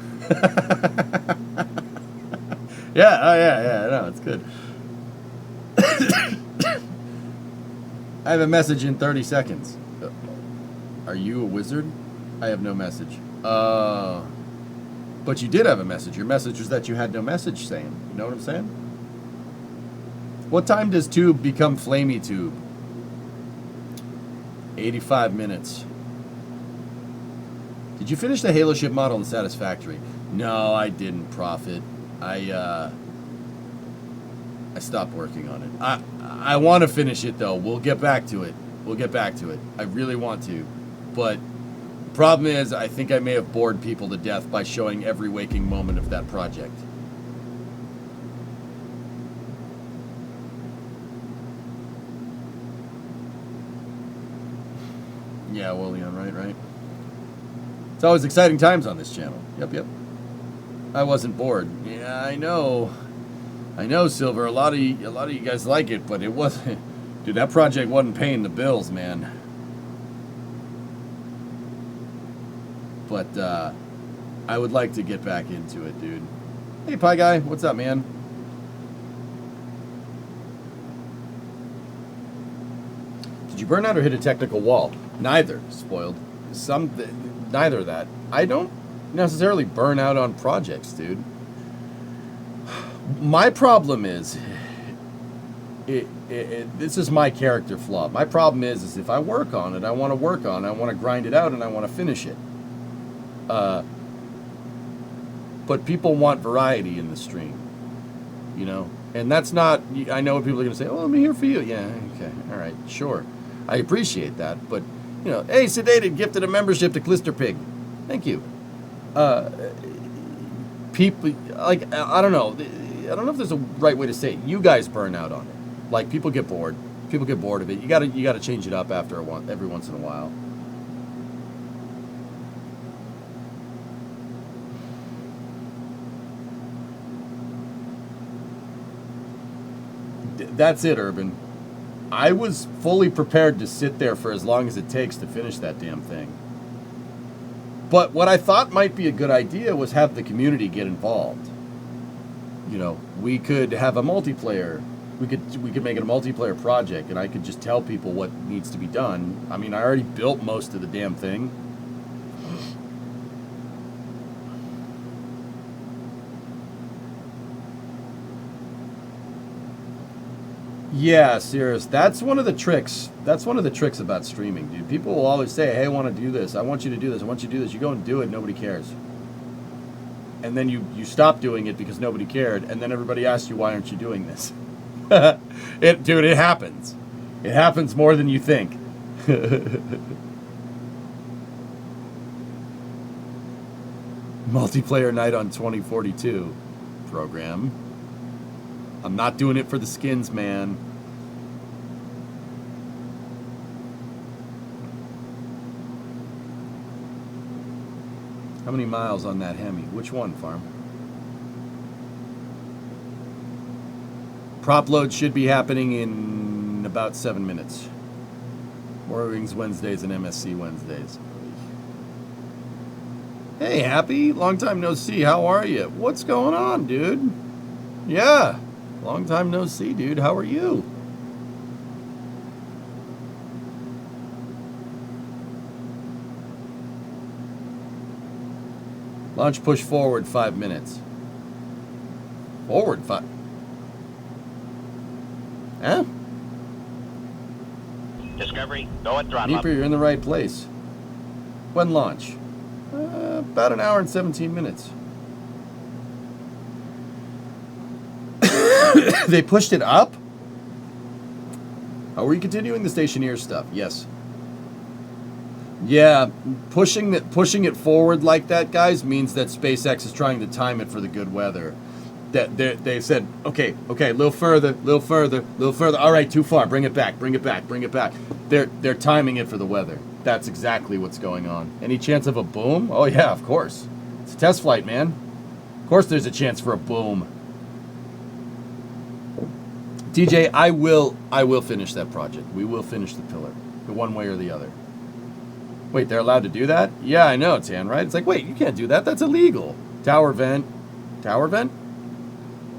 Speaker 2: Yeah, oh yeah, no, it's good. I have a message in 30 seconds. Are you a wizard? I have no message. But you did have a message. Your message was that you had no message saying. You know what I'm saying? What time does tube become flamey tube? 85 minutes. Did you finish the Halo ship model in Satisfactory? No, I didn't, Prophet. I stopped working on it. I want to finish it, though. We'll get back to it. I really want to. But... problem is, I think I may have bored people to death by showing every waking moment of that project. Yeah, well, Leon, right. It's always exciting times on this channel. Yep. I wasn't bored. Yeah, I know, Silver. A lot of you guys like it, but it wasn't. Dude, that project wasn't paying the bills, man. But I would like to get back into it, dude. Hey, Pie Guy, what's up, man? Did you burn out or hit a technical wall? Neither, spoiled. Neither of that. I don't necessarily burn out on projects, dude. My problem is, this is my character flaw. My problem is if I work on it, I want to work on it, I want to grind it out, and I want to finish it. But people want variety in the stream, you know? And that's not, I know what people are going to say, oh, I'm here for you. Yeah, okay, all right, sure. I appreciate that, but, you know, hey, Sedated gifted a membership to Clisterpig. Thank you. People, like, I don't know if there's a right way to say it. You guys burn out on it. Like, people get bored. People get bored of it. You gotta change it up every once in a while. That's it, Urban. I was fully prepared to sit there for as long as it takes to finish that damn thing. But what I thought might be a good idea was have the community get involved. You know, we could have a multiplayer. We could make it a multiplayer project, and I could just tell people what needs to be done. I mean, I already built most of the damn thing. Yeah, Cirrus, that's one of the tricks. That's one of the tricks about streaming, dude. People will always say, hey, I want to do this. I want you to do this. I want you to do this. You go and do it. Nobody cares. And then you stop doing it because nobody cared. And then everybody asks you, why aren't you doing this? Dude, it happens. It happens more than you think. Multiplayer night on 2042 program. I'm not doing it for the skins, man. How many miles on that Hemi? Which one, Farm? Prop load should be happening in about 7 minutes. More Wings Wednesdays and MSC Wednesdays. Hey, Happy. Long time no see. How are you? What's going on, dude? Yeah. Long time no see, dude. How are you? Launch push forward 5 minutes. Forward 5. Huh?
Speaker 1: Discovery, go at throttle up.
Speaker 2: Beeper, you're in the right place. When launch? About an hour and 17 minutes. They pushed it up? Are we continuing the stationeer stuff? Yes. Yeah, pushing it forward like that, guys, means that SpaceX is trying to time it for the good weather. That they said, okay, a little further. All right, too far. Bring it back. They're timing it for the weather. That's exactly what's going on. Any chance of a boom? Oh yeah, of course. It's a test flight, man. Of course, there's a chance for a boom. TJ, I will finish that project. We will finish the pillar, the one way or the other. Wait, they're allowed to do that? Yeah, I know, Tan, right? It's like, wait, you can't do that. That's illegal. Tower vent. Tower vent?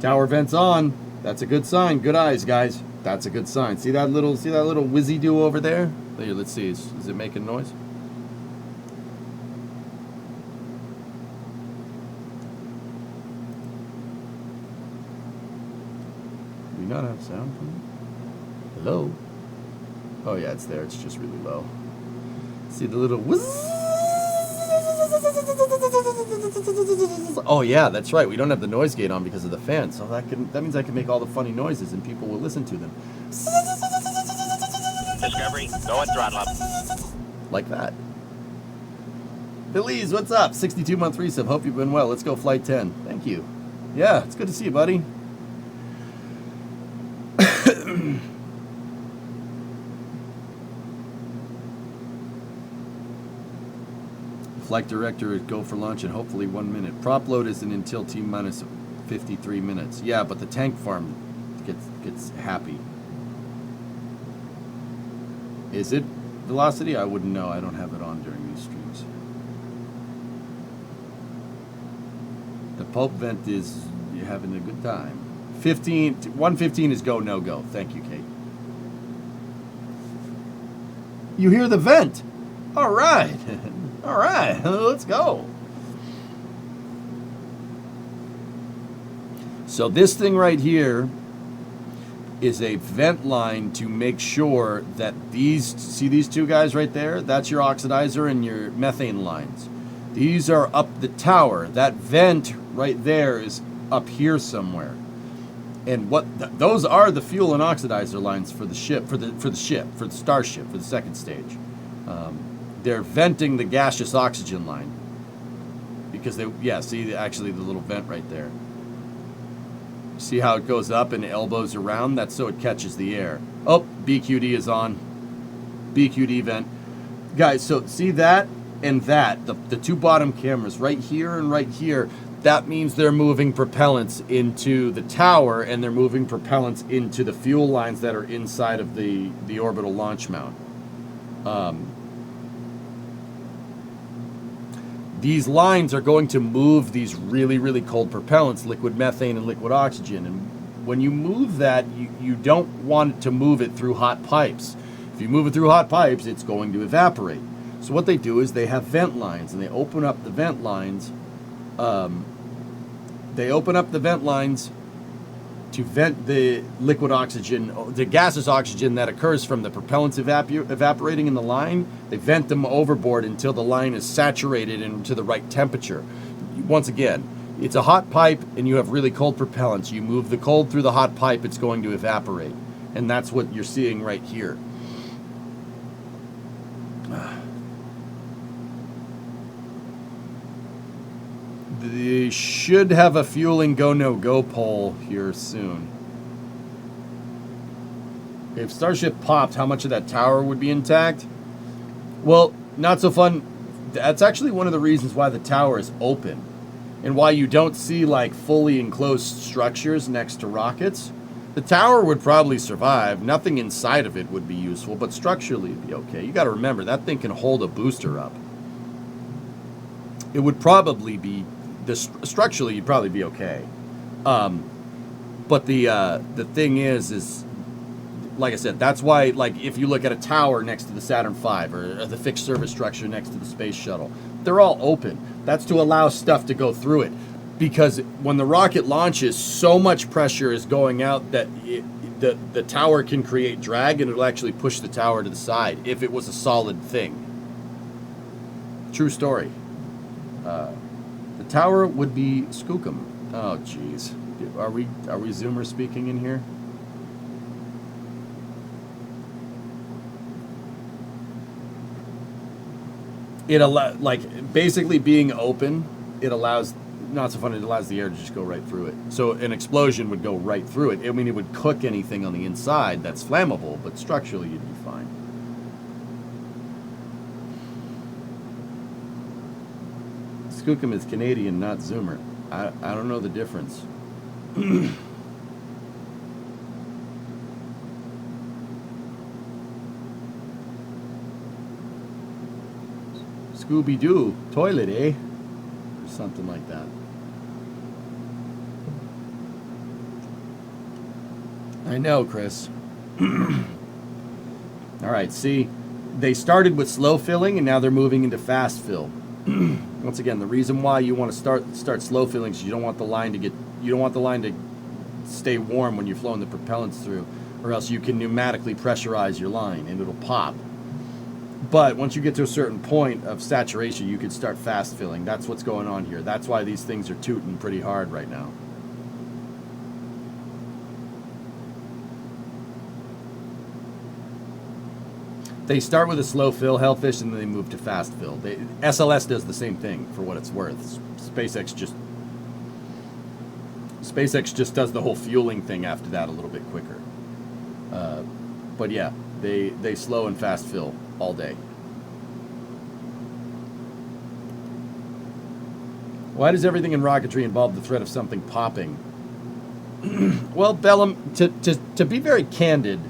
Speaker 2: Tower vent's on. That's a good sign. Good eyes, guys. That's a good sign. See that little whizzy do over there? Here, let's see. Is it making noise? Do we not have sound from it? Hello? Oh yeah, it's there. It's just really low. See the little whiz. Oh yeah, that's right. We don't have the noise gate on because of the fan, so that means I can make all the funny noises and people will listen to them.
Speaker 1: Discovery, go at throttle up.
Speaker 2: Like that. Belize, what's up? 62-month resub. Hope you've been well. Let's go flight 10. Thank you. Yeah, it's good to see you, buddy. Flight director is go for launch in hopefully 1 minute. Prop load isn't until T-minus 53 minutes. Yeah, but the tank farm gets happy. Is it velocity? I wouldn't know. I don't have it on during these streams. The pulp vent is you're having a good time. 115 is go, no go. Thank you, Kate. You hear the vent. All right. All right. Let's go. So this thing right here is a vent line to make sure that see these two guys right there? That's your oxidizer and your methane lines. These are up the tower. That vent right there is up here somewhere. And those are the fuel and oxidizer lines for the ship, for the Starship, for the second stage. They're venting the gaseous oxygen line because see actually the little vent right there. See how it goes up and elbows around? That's so it catches the air. Oh, BQD is on. BQD vent. Guys, so see that and that, the two bottom cameras right here and right here, that means they're moving propellants into the tower and they're moving propellants into the fuel lines that are inside of the orbital launch mount. These lines are going to move these really, really cold propellants, liquid methane and liquid oxygen. And when you move that, you don't want to move it through hot pipes. If you move it through hot pipes, it's going to evaporate. So what they do is they have vent lines, and they open up the vent lines. They open up the vent lines to vent the liquid oxygen, the gaseous oxygen that occurs from the propellants evaporating in the line. They vent them overboard until the line is saturated and to the right temperature. Once again, it's a hot pipe and you have really cold propellants. You move the cold through the hot pipe, it's going to evaporate. And that's what you're seeing right here. They should have a fueling go-no-go poll here soon. If Starship popped, how much of that tower would be intact? Well, not so fun. That's actually one of the reasons why the tower is open and why you don't see like fully enclosed structures next to rockets. The tower would probably survive. Nothing inside of it would be useful, but structurally it'd be okay. You got to remember, that thing can hold a booster up. It would probably be structurally, you'd probably be okay. But the thing is like I said, that's why, like, if you look at a tower next to the Saturn V or the fixed service structure next to the space shuttle, they're all open. That's to allow stuff to go through it, because when the rocket launches, so much pressure is going out that the tower can create drag, and it'll actually push the tower to the side if it was a solid thing. True story. The tower would be skookum. Oh, jeez. Are we Zoomer speaking in here? It basically being open, it allows, not so fun, it allows the air to just go right through it. So an explosion would go right through it. I mean, it would cook anything on the inside that's flammable, but structurally you'd be fine. Skookum is Canadian, not Zoomer. I don't know the difference. Scooby-Doo, toilet, eh? Or something like that. I know, Chris. All right, see, they started with slow filling and now they're moving into fast fill. Once again, the reason why you want to start slow filling is you don't want the line to stay warm when you're flowing the propellants through, or else you can pneumatically pressurize your line and it'll pop. But once you get to a certain point of saturation, you can start fast filling. That's what's going on here. That's why these things are tooting pretty hard right now. They start with a slow fill, Hellfish, and then they move to fast fill. SLS does the same thing, for what it's worth. SpaceX just does the whole fueling thing after that a little bit quicker. But yeah, they slow and fast fill all day. Why does everything in rocketry involve the threat of something popping? Well, Bellum, to be very candid,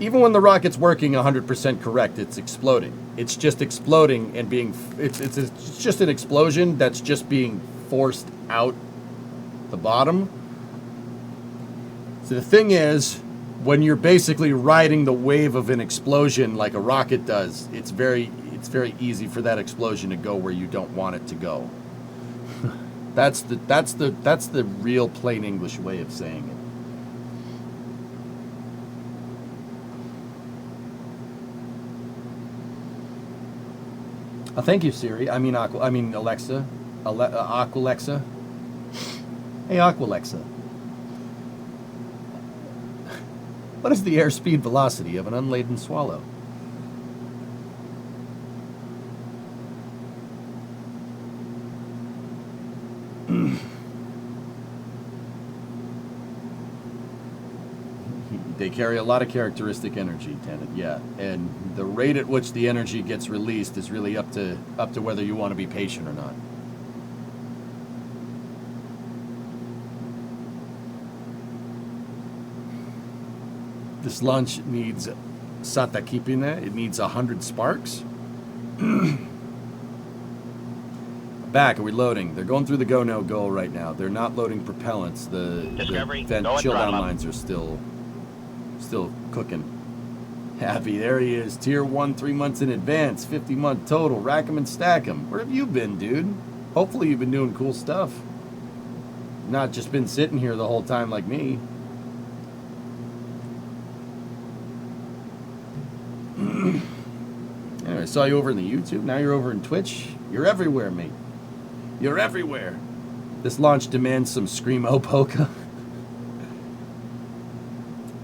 Speaker 2: even when the rocket's working 100% correct, it's exploding. It's just exploding and it's just an explosion that's just being forced out the bottom. So the thing is, when you're basically riding the wave of an explosion like a rocket does, it's very easy for that explosion to go where you don't want it to go. That's the real plain English way of saying it. Thank you, Siri. I mean Alexa. Aqualexa. Hey, Aqualexa. What is the airspeed velocity of an unladen swallow? They carry a lot of characteristic energy, Tenet, yeah. And the rate at which the energy gets released is really up to whether you want to be patient or not. This launch needs Sata Kipine. It needs 100 sparks. Back, are we loading? They're going through the go, no go right now. They're not loading propellants. The vent chill down lines are still cooking. Happy, there he is. Tier 1, 3 months in advance, 50-month total. Rack 'em and stack 'em. Where have you been, dude? Hopefully you've been doing cool stuff. Not just been sitting here the whole time like me. Anyway, I saw you over in the YouTube. Now you're over in Twitch. You're everywhere, mate. You're everywhere. This launch demands some Screamo Polka.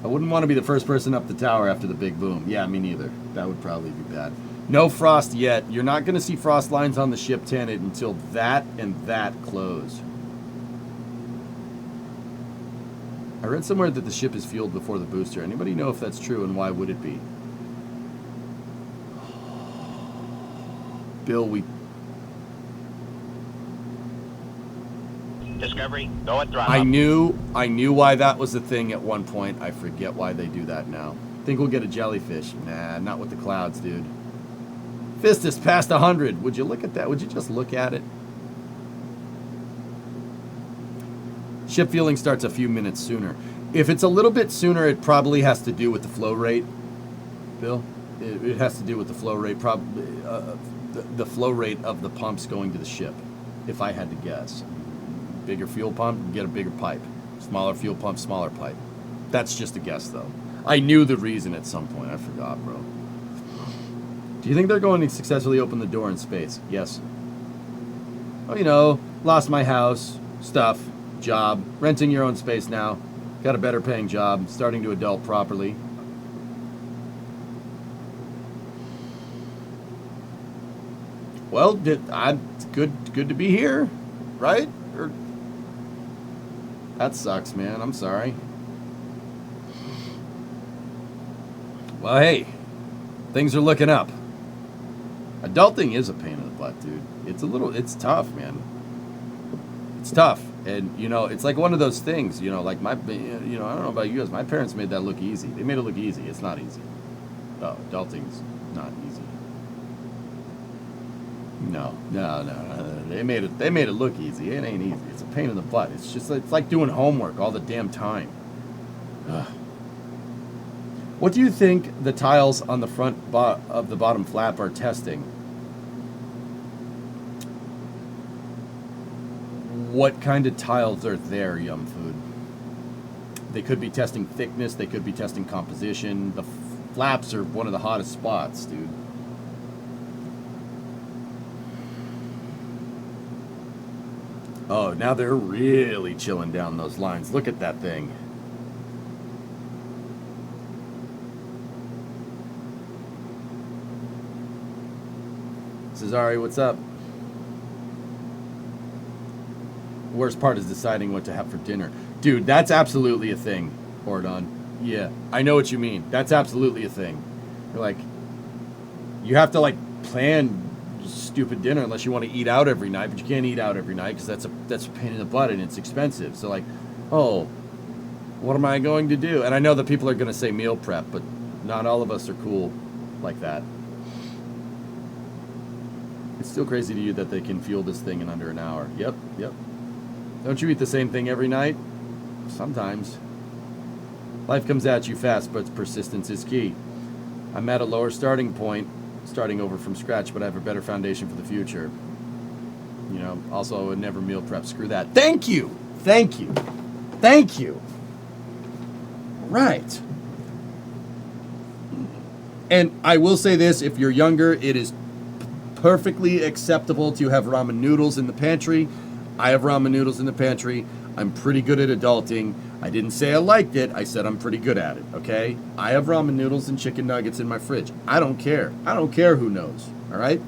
Speaker 2: I wouldn't want to be the first person up the tower after the big boom. Yeah, me neither. That would probably be bad. No frost yet. You're not going to see frost lines on the ship, Tenet, until that and that close. I read somewhere that the ship is fueled before the booster. Anybody know if that's true, and why would it be? Bill, we...
Speaker 1: Discovery, go at throttle.
Speaker 2: I knew why that was a thing at one point. I forget why they do that now. Think we'll get a jellyfish. Nah, not with the clouds, dude. Fistus past 100. Would you look at that? Would you just look at it? Ship fueling starts a few minutes sooner. If it's a little bit sooner, it probably has to do with the flow rate. Bill? It has to do with the flow rate, probably the flow rate of the pumps going to the ship, if I had to guess. Bigger fuel pump, get a bigger pipe. Smaller fuel pump, smaller pipe. That's just a guess, though. I knew the reason at some point. I forgot, bro. Do you think they're going to successfully open the door in space? Yes. Oh, you know, lost my house, stuff, job, renting your own space now. Got a better paying job, starting to adult properly. Well, it's good to be here, right? That sucks, man. I'm sorry. Well, hey, things are looking up. Adulting is a pain in the butt, dude. It's tough, man. It's tough. And, you know, it's like one of those things, you know, like I don't know about you guys. My parents made that look easy. They made it look easy. It's not easy. Oh, adulting's not easy. No. They made it look easy. It ain't easy. It's a pain in the butt. It's like doing homework all the damn time. Ugh. What do you think the tiles on the front of the bottom flap are testing? What kind of tiles are there, Yum Food? They could be testing thickness. They could be testing composition. The flaps are one of the hottest spots, dude. Oh, now they're really chilling down those lines. Look at that thing. Cesare, what's up? Worst part is deciding what to have for dinner. Dude, that's absolutely a thing, Ordon. Yeah, I know what you mean. That's absolutely a thing. You're like, you have to, like, plan stupid dinner unless you want to eat out every night, but you can't eat out every night because that's a pain in the butt and it's expensive. So, like, oh, what am I going to do? And I know that people are going to say meal prep, but not all of us are cool like that. It's still crazy to you that they can fuel this thing in under an hour. Yep. Don't you eat the same thing every night? Sometimes. Life comes at you fast, but persistence is key. I'm at a lower starting point, starting over from scratch, but I have a better foundation for the future. You know, also, I would never meal prep. Screw that. Thank you! Thank you! Thank you! Right. And I will say this, if you're younger, it is perfectly acceptable to have ramen noodles in the pantry. I have ramen noodles in the pantry. I'm pretty good at adulting. I didn't say I liked it. I said I'm pretty good at it, okay? I have ramen noodles and chicken nuggets in my fridge. I don't care. I don't care who knows, all right?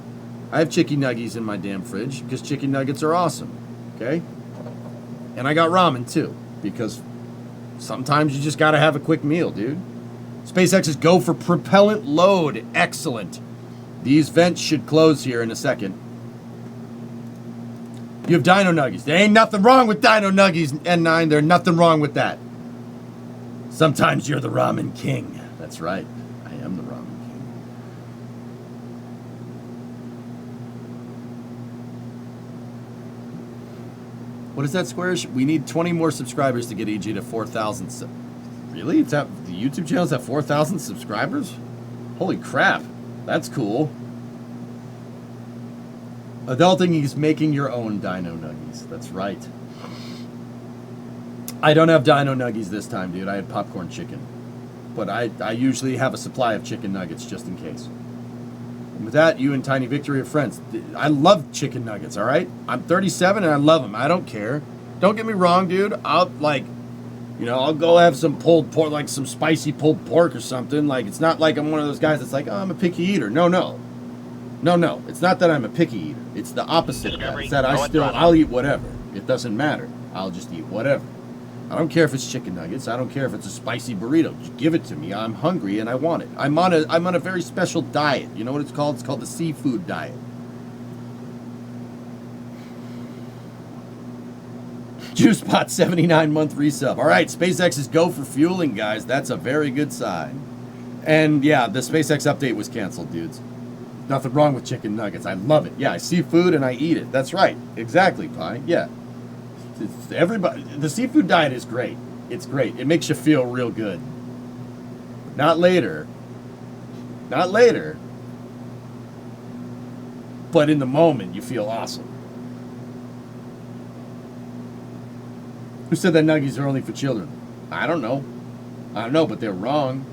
Speaker 2: I have chicken nuggies in my damn fridge because chicken nuggets are awesome, okay? And I got ramen too because sometimes you just got to have a quick meal, dude. SpaceX's go for propellant load. Excellent. These vents should close here in a second. You have Dino Nuggies. There ain't nothing wrong with Dino Nuggies, N9. There's nothing wrong with that. Sometimes you're the ramen king. That's right. I am the ramen king. What is that, Squarish? We need 20 more subscribers to get EG to 4,000. Really? It's at the YouTube channel's at 4,000 subscribers? Holy crap. That's cool. Adulting is making your own Dino Nuggies. That's right. I don't have Dino Nuggies this time, dude. I had popcorn chicken. But I usually have a supply of chicken nuggets just in case. And with that, you and Tiny Victory are friends. I love chicken nuggets, all right? I'm 37 and I love them. I don't care. Don't get me wrong, dude. I'll go have some pulled pork, like some spicy pulled pork or something. Like, it's not like I'm one of those guys that's like, oh, I'm a picky eater. No. It's not that I'm a picky eater. It's the opposite of that. It's that I'll eat whatever. It doesn't matter. I'll just eat whatever. I don't care if it's chicken nuggets. I don't care if it's a spicy burrito. Just give it to me. I'm hungry and I want it. I'm on a very special diet. You know what it's called? It's called the seafood diet. JuicePot 79-month resub. All right, SpaceX's go for fueling, guys. That's a very good sign. And yeah, the SpaceX update was canceled, dudes. Nothing wrong with chicken nuggets. I love it. Yeah, I see food and I eat it. That's right. Exactly, Pi. Yeah. Everybody. The seafood diet is great. It's great. It makes you feel real good. Not later. Not later. But in the moment, you feel awesome. Who said that nuggies are only for children? I don't know, but they're wrong.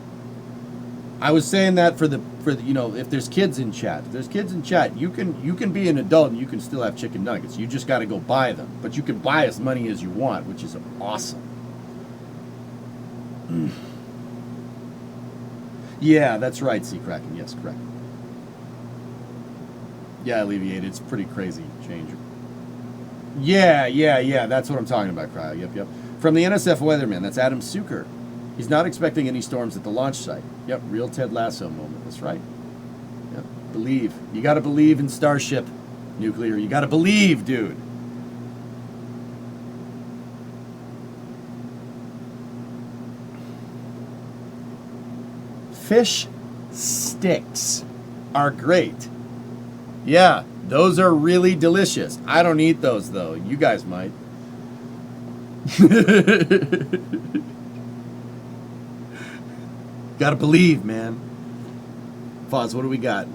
Speaker 2: I was saying that for the if there's kids in chat. If there's kids in chat, you can be an adult and you can still have chicken nuggets. You just got to go buy them. But you can buy as many as you want, which is awesome. Yeah, that's right, Sea Kraken. Yes, correct. Yeah, Alleviated. It's pretty crazy change. Yeah, that's what I'm talking about, Cryo. Yep. From the NSF Weatherman, that's Adam Suker. He's not expecting any storms at the launch site. Yep, real Ted Lasso moment. That's right. Yep, believe. You got to believe in Starship Nuclear. You got to believe, dude. Fish sticks are great. Yeah, those are really delicious. I don't eat those, though. You guys might. Gotta believe, man. Foz, what do we got?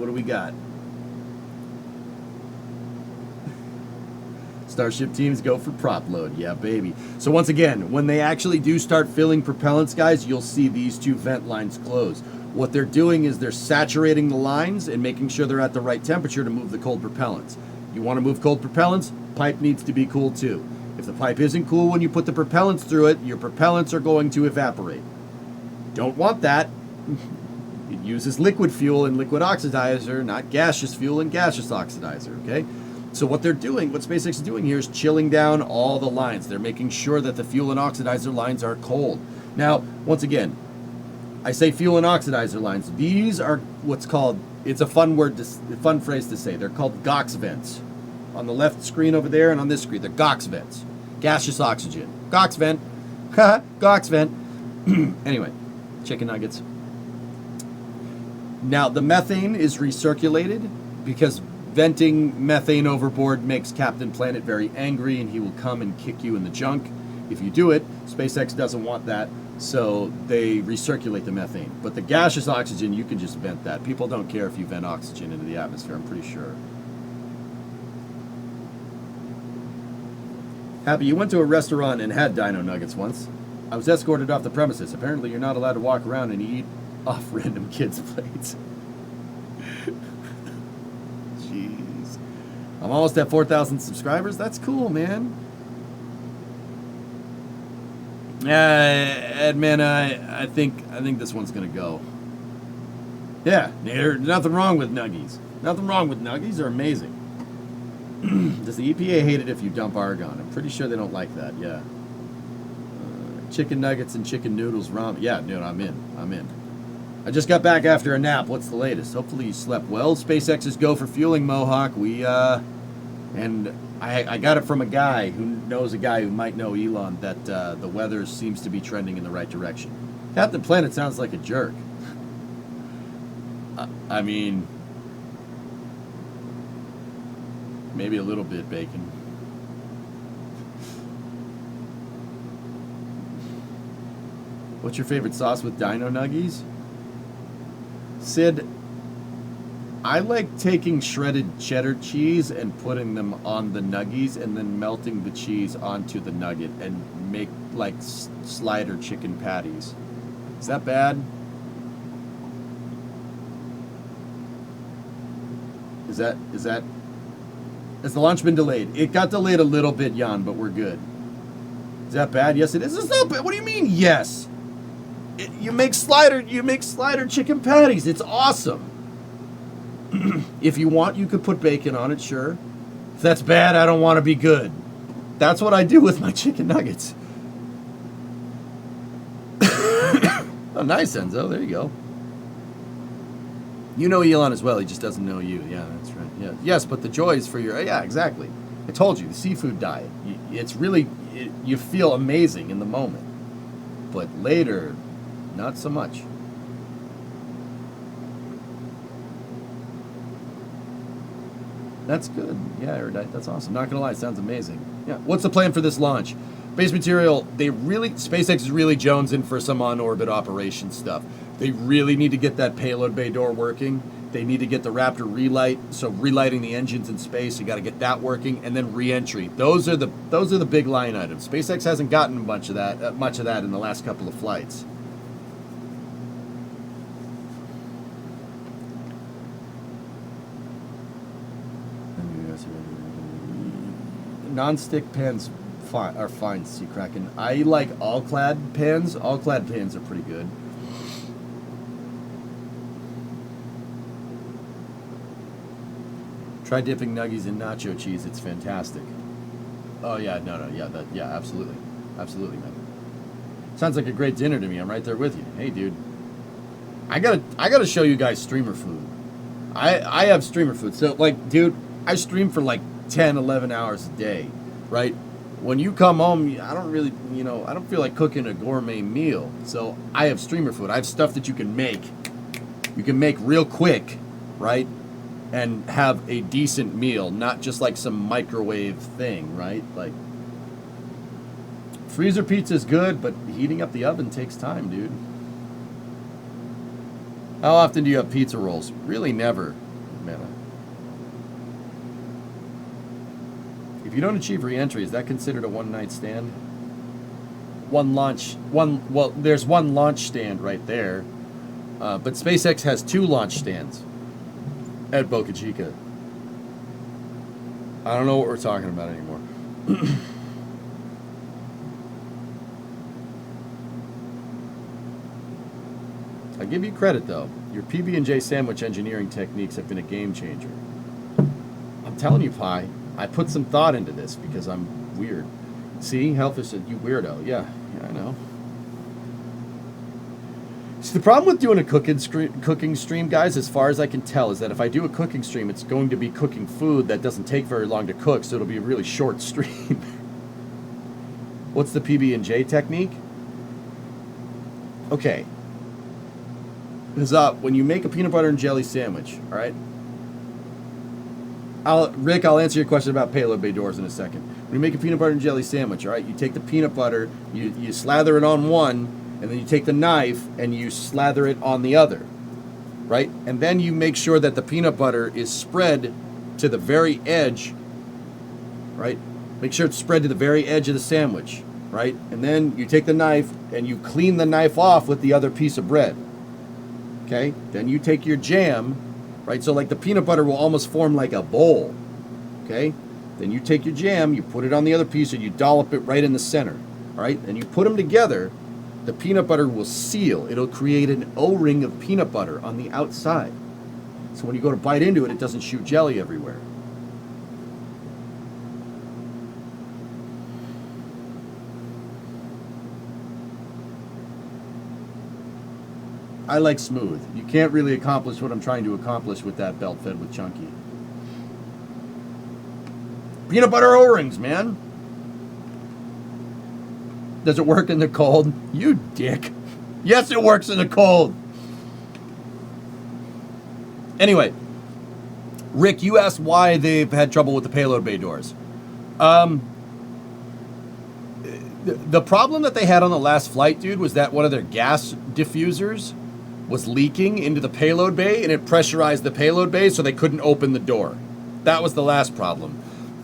Speaker 2: Starship teams go for prop load. Yeah, baby. So once again, when they actually do start filling propellants, guys, you'll see these two vent lines close. What they're doing is they're saturating the lines and making sure they're at the right temperature to move the cold propellants. You want to move cold propellants? Pipe needs to be cool too. If the pipe isn't cool when you put the propellants through it, your propellants are going to evaporate. Don't want that. It uses liquid fuel and liquid oxidizer, not gaseous fuel and gaseous oxidizer, okay? So what they're doing, what SpaceX is doing here is chilling down all the lines. They're making sure that the fuel and oxidizer lines are cold. Now, once again, I say fuel and oxidizer lines. These are what's called, it's a fun phrase to say. They're called GOX vents. On the left screen over there and on this screen, they're GOX vents. Gaseous oxygen. GOX vent. GOX vent. Anyway, chicken nuggets. Now, the methane is recirculated because venting methane overboard makes Captain Planet very angry and he will come and kick you in the junk If you do it, SpaceX doesn't want that, so they recirculate the methane. But the gaseous oxygen, you can just vent that. People don't care if you vent oxygen into the atmosphere, I'm pretty sure. Happy, you went to a restaurant and had dino nuggets once. I was escorted off the premises. Apparently you're not allowed to walk around and eat off random kids' plates. Jeez. I'm almost at 4,000 subscribers. That's cool, man. Edman, I think this one's gonna go. Yeah, there's nothing wrong with nuggies. Nothing wrong with nuggies. They're amazing. Does the EPA hate it if you dump argon? I'm pretty sure they don't like that. Yeah. Chicken nuggets and chicken noodles, ramen. Yeah, dude, I'm in. I just got back after a nap. What's the latest? Hopefully you slept well. SpaceX's go for fueling, Mohawk. And I got it from a guy who knows a guy who might know Elon that the weather seems to be trending in the right direction. Captain Planet sounds like a jerk. I mean, maybe a little bit, Bacon. What's your favorite sauce with dino nuggies? Sid, I like taking shredded cheddar cheese and putting them on the nuggies and then melting the cheese onto the nugget and make like slider chicken patties. Is that bad? Is has the launch been delayed? It got delayed a little bit, Jan, but we're good. Is that bad? Yes, it is. It's not bad. What do you mean, yes? You make slider chicken patties. It's awesome. If you want, you could put bacon on it, sure. If that's bad, I don't want to be good. That's what I do with my chicken nuggets. Oh, nice, Enzo. There you go. You know Elon as well. He just doesn't know you. Yeah, that's right. Yeah. Yes, but the joy is for your... Yeah, exactly. I told you, the seafood diet. It's really... you feel amazing in the moment. But later, not so much. That's good. Yeah, Erudite, that's awesome. Not gonna lie, sounds amazing. Yeah. What's the plan for this launch? Base material, SpaceX is really jonesing for some on-orbit operation stuff. They really need to get that payload bay door working. They need to get the Raptor relight, so relighting the engines in space, you got to get that working, and then re-entry. Those are the big line items. SpaceX hasn't gotten much of that in the last couple of flights. Non-stick pans are fine, Sea Kraken. I like all-clad pans. All-clad pans are pretty good. Try dipping nuggies in nacho cheese. It's fantastic. Oh yeah, yeah, absolutely, man. Sounds like a great dinner to me. I'm right there with you. Hey, dude, I gotta show you guys streamer food. I have streamer food. So like, dude, I stream for like 10, 11 hours a day, right? When you come home, I don't really, I don't feel like cooking a gourmet meal. So I have streamer food. I have stuff that you can make. You can make real quick, right? And have a decent meal, not just like some microwave thing, right? Like, freezer pizza is good, but heating up the oven takes time, dude. How often do you have pizza rolls? Really never, man. If you don't achieve re-entry, is that considered a one-night stand? There's one launch stand right there. But SpaceX has 2 launch stands at Boca Chica. I don't know what we're talking about anymore. I give you credit, though. Your PB&J sandwich engineering techniques have been a game changer. I'm telling you, Pi, I put some thought into this because I'm weird. See, Hellfish said, you weirdo. Yeah, I know. See, the problem with doing a cooking stream, guys, as far as I can tell, is that if I do a cooking stream, it's going to be cooking food that doesn't take very long to cook, so it'll be a really short stream. What's the PB&J technique? Okay. Because when you make a peanut butter and jelly sandwich, all right? Rick, I'll answer your question about payload bay doors in a second. When you make a peanut butter and jelly sandwich, all right, you take the peanut butter, you slather it on one, and then you take the knife and you slather it on the other, right? And then you make sure that the peanut butter is spread to the very edge, right? Make sure it's spread to the very edge of the sandwich, right? And then you take the knife and you clean the knife off with the other piece of bread, okay? Then you take your jam, right? So like the peanut butter will almost form like a bowl, okay? Then you take your jam, you put it on the other piece, and you dollop it right in the center, all right? And you put them together, the peanut butter will seal. It'll create an O-ring of peanut butter on the outside. So when you go to bite into it, it doesn't shoot jelly everywhere. I like smooth. You can't really accomplish what I'm trying to accomplish with that belt fed with chunky. Peanut butter O-rings, man. Does it work in the cold? You dick. Yes, it works in the cold. Anyway, Rick, you asked why they've had trouble with the payload bay doors. The problem that they had on the last flight, dude, was that one of their gas diffusers was leaking into the payload bay, and it pressurized the payload bay, so they couldn't open the door. That was the last problem.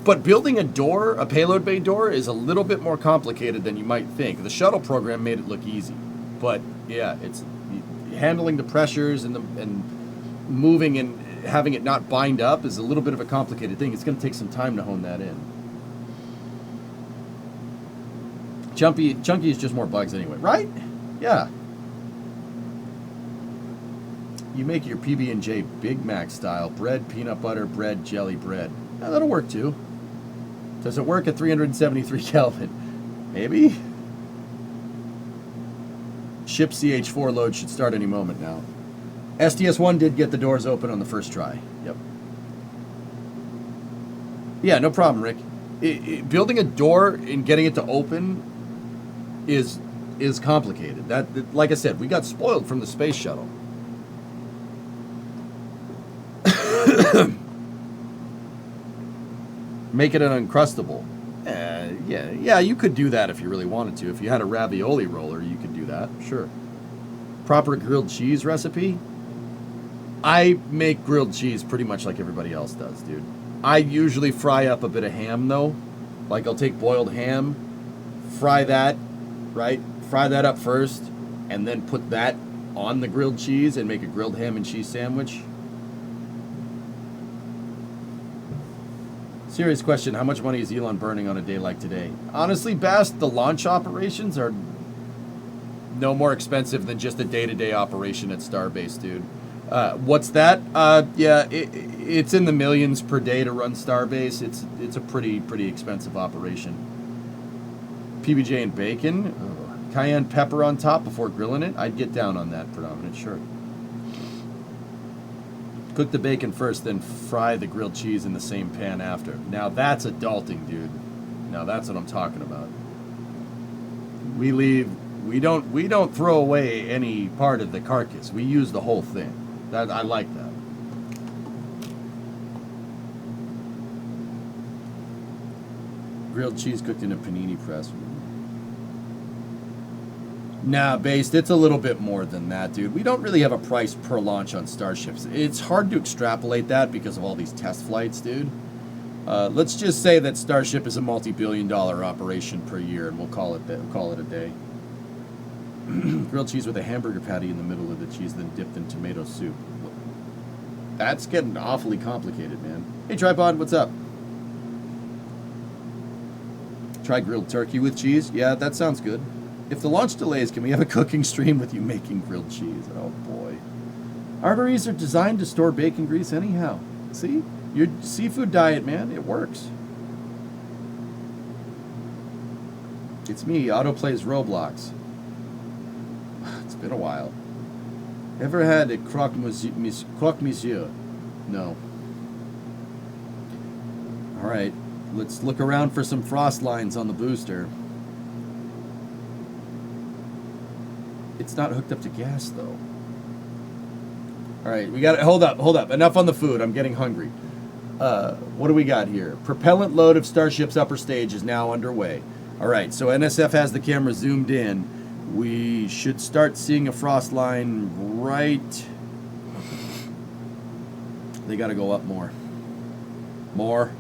Speaker 2: But building a door, a payload bay door, is a little bit more complicated than you might think. The shuttle program made it look easy, but yeah, it's handling the pressures and moving and having it not bind up is a little bit of a complicated thing. It's going to take some time to hone that in. Chunky is just more bugs anyway, right? Yeah. You make your PB&J Big Mac style bread, peanut butter, bread, jelly, bread. Yeah, that'll work too. Does it work at 373 Kelvin? Maybe. Ship CH4 load should start any moment now. STS-1 did get the doors open on the first try. Yep. Yeah, no problem, Rick. Building a door and getting it to open is complicated. That, like I said, we got spoiled from the space shuttle. Make it an Uncrustable. Yeah, you could do that if you really wanted to. If you had a ravioli roller, you could do that. Sure. Proper grilled cheese recipe? I make grilled cheese pretty much like everybody else does, dude. I usually fry up a bit of ham, though. Like, I'll take boiled ham, fry that, right? Fry that up first, and then put that on the grilled cheese and make a grilled ham and cheese sandwich. Serious question, how much money is Elon burning on a day like today? Honestly, Bast, the launch operations are no more expensive than just a day-to-day operation at Starbase, dude. What's that? Yeah, it's in the millions per day to run Starbase. It's a pretty expensive operation. PBJ and bacon, cayenne pepper on top before grilling it. I'd get down on that predominant, sure. Cook the bacon first, then fry the grilled cheese in the same pan after. Now that's adulting, dude. Now that's what I'm talking about. We don't throw away any part of the carcass. We use the whole thing. I like that. Grilled cheese cooked in a panini press. Nah, Based, it's a little bit more than that, dude. We don't really have a price per launch on Starships. It's hard to extrapolate that because of all these test flights, dude. Let's just say that Starship is a multi-billion-dollar operation per year, and we'll call it a day. Grilled cheese with a hamburger patty in the middle of the cheese, then dipped in tomato soup. That's getting awfully complicated, man. Hey, Tripod, what's up? Try grilled turkey with cheese? Yeah, that sounds good. If the launch delays, can we have a cooking stream with you making grilled cheese? Oh, boy. Arteries are designed to store bacon grease anyhow. See? Your seafood diet, man, it works. It's me, Otto plays Roblox. It's been a while. Ever had a croque monsieur? No. All right, let's look around for some frost lines on the booster. It's not hooked up to gas, though. All right, we got it. Hold up. Enough on the food. I'm getting hungry. What do we got here? Propellant load of Starship's upper stage is now underway. All right, so NSF has the camera zoomed in. We should start seeing a frost line right. They got to go up more. More.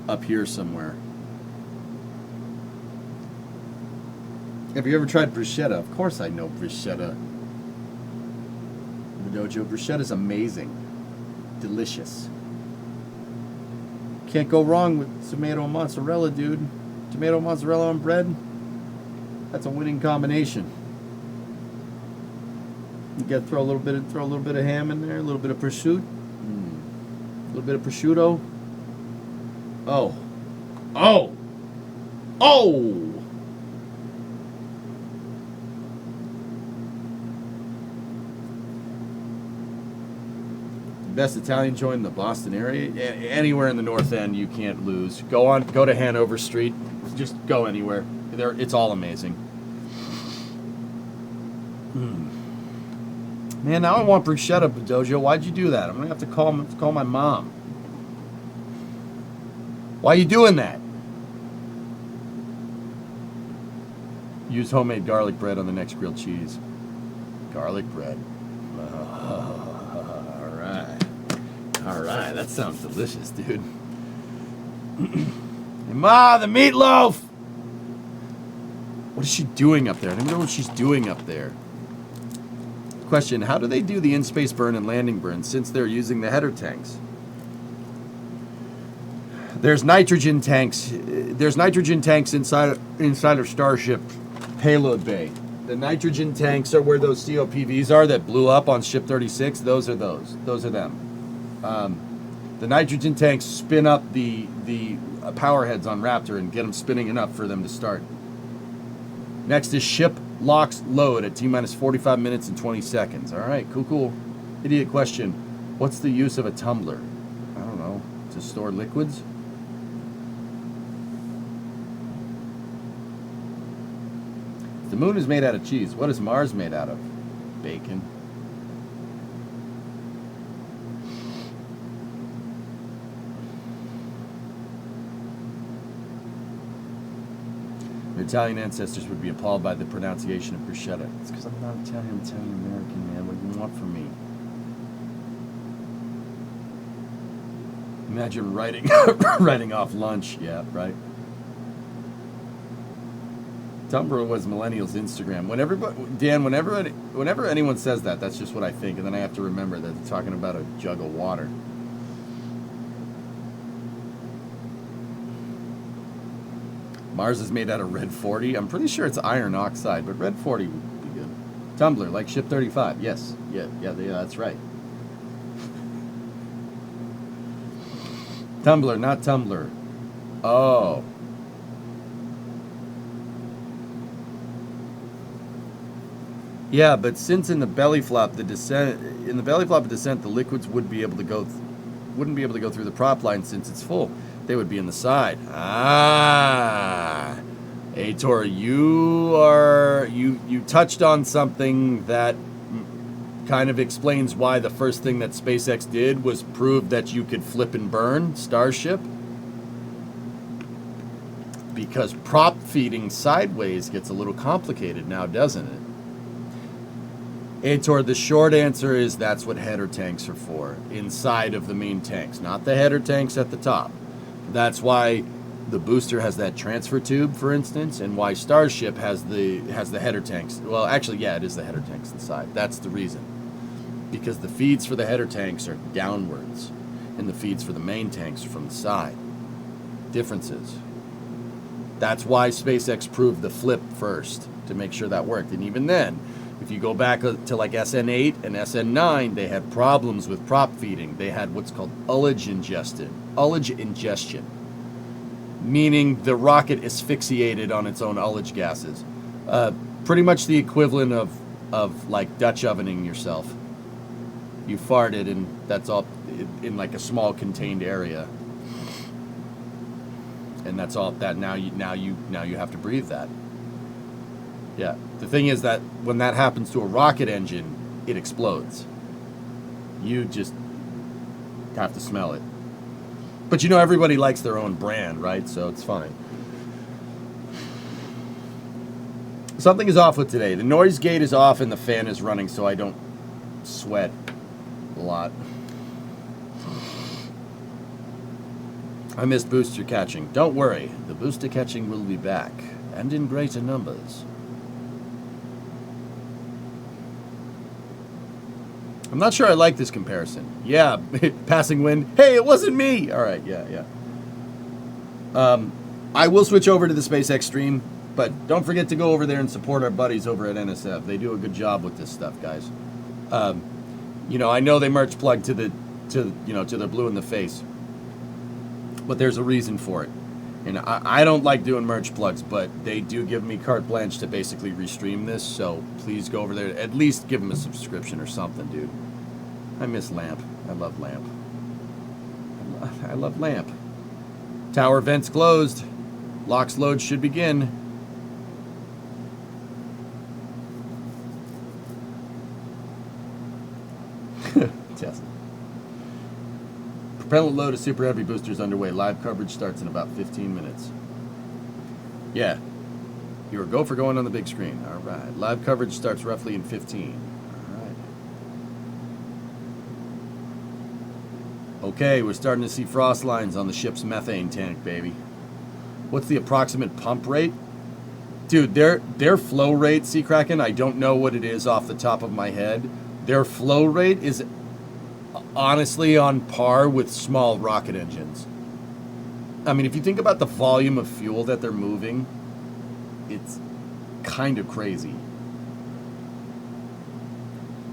Speaker 2: Up here somewhere. Have you ever tried bruschetta? Of course I know bruschetta. The dojo. Bruschetta's amazing. Delicious. Can't go wrong with tomato and mozzarella, dude. Tomato, mozzarella on bread. That's a winning combination. You got to throw a little bit of ham in there, a little bit of prosciutto. A little bit of prosciutto. Oh. Best Italian joint in the Boston area. Anywhere in the North End, you can't lose. Go to Hanover Street. Just go anywhere. It's all amazing. Man, now I want bruschetta, Dojo. Why'd you do that? I'm gonna have to call my mom. Why are you doing that? Use homemade garlic bread on the next grilled cheese. Garlic bread. All right, that sounds delicious, dude. Hey, Ma, the meatloaf! What is she doing up there? I don't even know what she's doing up there. Question, how do they do the in-space burn and landing burn since they're using the header tanks? There's nitrogen tanks. There's nitrogen tanks inside of Starship payload bay. The nitrogen tanks are where those COPVs are that blew up on Ship 36. Those are them. The nitrogen tanks spin up the power heads on Raptor and get them spinning enough for them to start. Next is ship locks load at T-minus 45 minutes and 20 seconds. All right, cool. Idiot question. What's the use of a tumbler? I don't know. To store liquids? The moon is made out of cheese. What is Mars made out of? Bacon. Their Italian ancestors would be appalled by the pronunciation of bruschetta. It's because I'm not Italian, I'm Italian American, man. What do you want from me? Imagine writing off lunch. Yeah, right. Tumblr was millennials' Instagram. Whenever anyone says that, that's just what I think, and then I have to remember that they're talking about a jug of water. Mars is made out of red 40. I'm pretty sure it's iron oxide, but red 40 would be good. Tumblr, like Ship 35. Yes. Yeah, that's right. Tumblr, not Tumblr. Oh. Yeah, but since in the belly flop of descent, the liquids wouldn't be able to go through the prop line since it's full. They would be in the side. Aitor, you touched on something that kind of explains why the first thing that SpaceX did was prove that you could flip and burn Starship. Because prop feeding sideways gets a little complicated now, doesn't it? Aitor, the short answer is that's what header tanks are for, inside of the main tanks, not the header tanks at the top. That's why the booster has that transfer tube, for instance, and why Starship has the header tanks. Well, actually, yeah, it is the header tanks inside. That's the reason. Because the feeds for the header tanks are downwards, and the feeds for the main tanks are from the side. Differences. That's why SpaceX proved the flip first, to make sure that worked. And even then, if you go back to like SN8 and SN9, they had problems with prop feeding. They had what's called ullage ingestion, meaning the rocket asphyxiated on its own ullage gases. Pretty much the equivalent of like Dutch ovening yourself. You farted, and that's all in like a small contained area, and that's all that. Now you have to breathe that. Yeah, the thing is that when that happens to a rocket engine, it explodes. You just have to smell it. But you know, everybody likes their own brand, right? So it's fine. Something is off with today. The noise gate is off and the fan is running so I don't sweat a lot. I missed booster catching. Don't worry, the booster catching will be back, and in greater numbers. I'm not sure I like this comparison. Yeah, passing wind. Hey, it wasn't me! Alright, yeah. I will switch over to the SpaceX stream, but don't forget to go over there and support our buddies over at NSF. They do a good job with this stuff, guys. You know, I know they merch plug to the blue in the face. But there's a reason for it. And I don't like doing merch plugs, but they do give me carte blanche to basically restream this, so please go over there. At least give them a subscription or something, dude. I miss Lamp. I love Lamp. I love Lamp. Tower vents closed. Locks load should begin. Test. Propellant load of Super Heavy boosters underway. Live coverage starts in about 15 minutes. Yeah. You're a go for going on the big screen. All right. Live coverage starts roughly in 15. All right. Okay, we're starting to see frost lines on the ship's methane tank, baby. What's the approximate pump rate? Dude, their flow rate, Sea Kraken, I don't know what it is off the top of my head. Their flow rate is honestly on par with small rocket engines. I mean, if you think about the volume of fuel that they're moving, it's kind of crazy.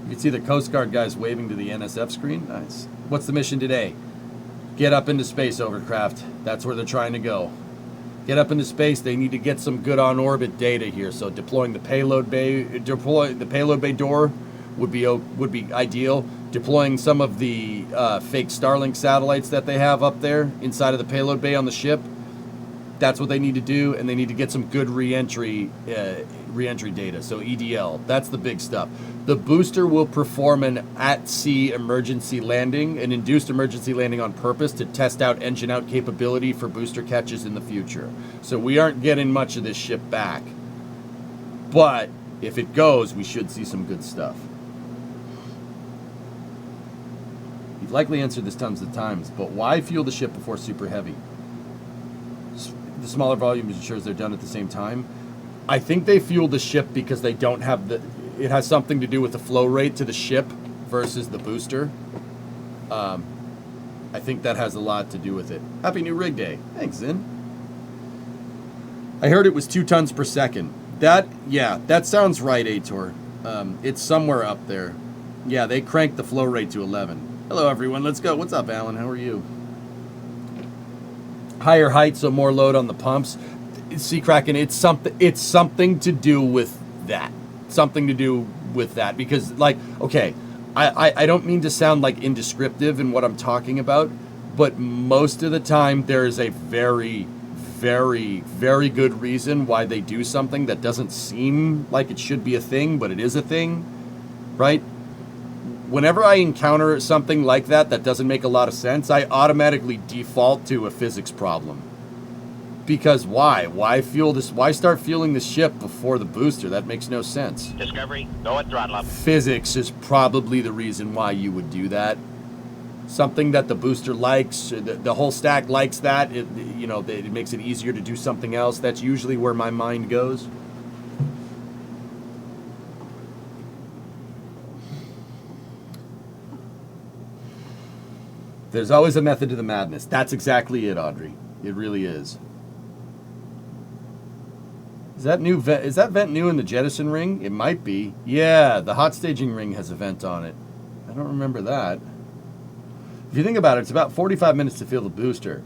Speaker 2: You can see the Coast Guard guys waving to the NSF screen. Nice. What's the mission today? Get up into space, Overcraft. That's where they're trying to go. Get up into space. They need to get some good on-orbit data here. So deploying the payload bay door would be ideal. Deploying some of the fake Starlink satellites that they have up there inside of the payload bay on the ship. That's what they need to do, and they need to get some good re-entry data. So EDL, that's the big stuff. The booster will perform an at-sea emergency landing, an induced emergency landing on purpose to test out engine-out capability for booster catches in the future. So we aren't getting much of this ship back. But if it goes, we should see some good stuff. You've likely answered this tons of times, but why fuel the ship before Super Heavy? The smaller volume ensures they're done at the same time. I think they fuel the ship because they don't have the... It has something to do with the flow rate to the ship versus the booster. I think that has a lot to do with it. Happy New Rig Day. Thanks, Zin. I heard it was 2 tons per second. That sounds right, Ator. It's somewhere up there. Yeah, they cranked the flow rate to 11. Hello, everyone. Let's go. What's up, Alan? How are you? Higher height, so more load on the pumps. Sea Kraken, it's something to do with that. Something to do with that. Because, like, okay, I don't mean to sound, like, indescriptive in what I'm talking about, but most of the time there is a very, very, very good reason why they do something that doesn't seem like it should be a thing, but it is a thing, right? Whenever I encounter something like that that doesn't make a lot of sense, I automatically default to a physics problem. Because why? Why fuel this? Why start fueling the ship before the booster? That makes no sense.
Speaker 1: Discovery, go at throttle up.
Speaker 2: Physics is probably the reason why you would do that. Something that the booster likes, the whole stack likes that. It makes it easier to do something else. That's usually where my mind goes. There's always a method to the madness. That's exactly it, Audrey. It really is. Is that vent new in the jettison ring? It might be. Yeah, the hot staging ring has a vent on it. I don't remember that. If you think about it, it's about 45 minutes to fill the booster.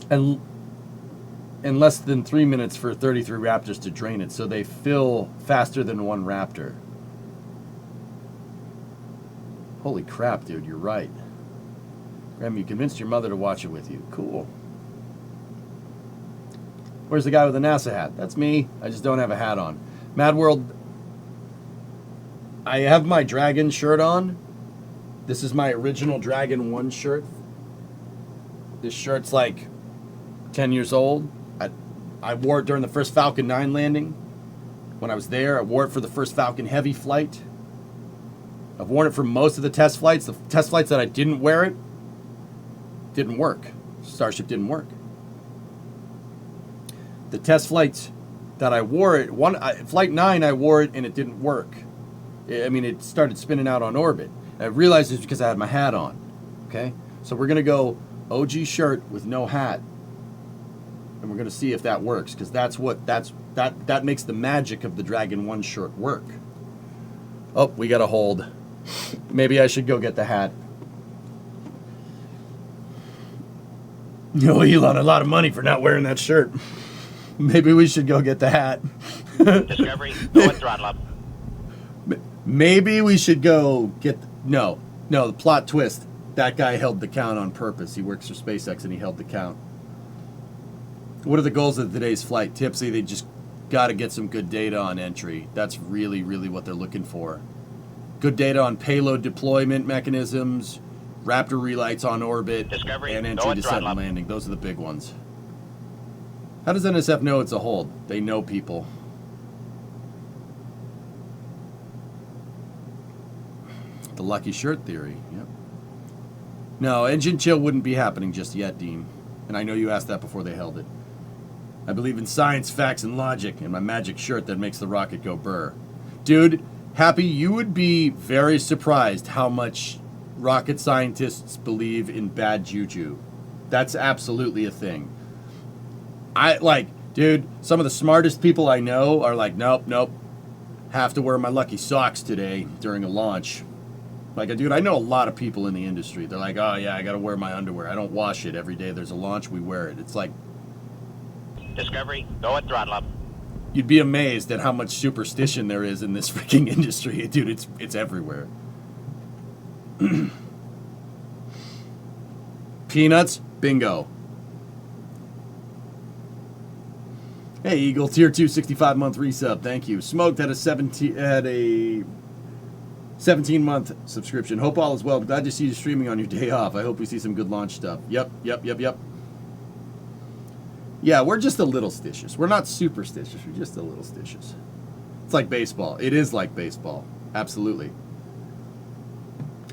Speaker 2: And less than 3 minutes for 33 Raptors to drain it, so they fill faster than one Raptor. Holy crap, dude, you're right. Graham, you convinced your mother to watch it with you. Cool. Where's the guy with the NASA hat? That's me. I just don't have a hat on. Mad World I have my Dragon shirt on. This is my original Dragon 1 shirt. This shirt's like 10 years old. I wore it during the first Falcon 9 landing. When I was there, I wore it for the first Falcon Heavy flight. I've worn it for most of the test flights. The test flights that I didn't wear it, didn't work. Starship didn't work. The test flights that I wore it, Flight 9, I wore it and it didn't work. I mean, it started spinning out on orbit. I realized it's because I had my hat on. Okay? So we're going to go OG shirt with no hat. And we're going to see if that works, because that makes the magic of the Dragon 1 shirt work. Oh, we got a hold. Maybe I should go get the hat. You owe Elon a lot of money for not wearing that shirt. Maybe we should go get the hat.
Speaker 1: Discovery, go and throttle up.
Speaker 2: Maybe we should go get... No, the plot twist. That guy held the count on purpose. He works for SpaceX and he held the count. What are the goals of today's flight? Tipsy, they just got to get some good data on entry. That's really, really what they're looking for. Good data on payload deployment mechanisms, Raptor relights on orbit,
Speaker 1: Discovery,
Speaker 2: and
Speaker 1: go
Speaker 2: entry,
Speaker 1: and
Speaker 2: descent,
Speaker 1: throttle
Speaker 2: and
Speaker 1: up.
Speaker 2: landing. Those are the big ones. How does NSF know it's a hold? They know people. The lucky shirt theory. Yep. No, engine chill wouldn't be happening just yet, Dean. And I know you asked that before they held it. I believe in science, facts, and logic, and my magic shirt that makes the rocket go burr. Dude, Happy, you would be very surprised how much rocket scientists believe in bad juju. That's absolutely a thing. Dude, some of the smartest people I know are like, nope. Have to wear my lucky socks today during a launch. Like, dude, I know a lot of people in the industry. They're like, oh, yeah, I got to wear my underwear. I don't wash it every day. There's a launch, we wear it. It's like...
Speaker 1: Discovery, go and throttle up.
Speaker 2: You'd be amazed at how much superstition there is in this freaking industry. Dude, it's everywhere. Peanuts, bingo. Hey, Eagle, tier 2, 65-month resub. Thank you. Smoked had a 17-month subscription. Hope all is well. Glad to see you streaming on your day off. I hope we see some good launch stuff. Yep. Yeah, we're just a little stitious. We're not superstitious. We're just a little stitious. It's like baseball. It is like baseball. Absolutely.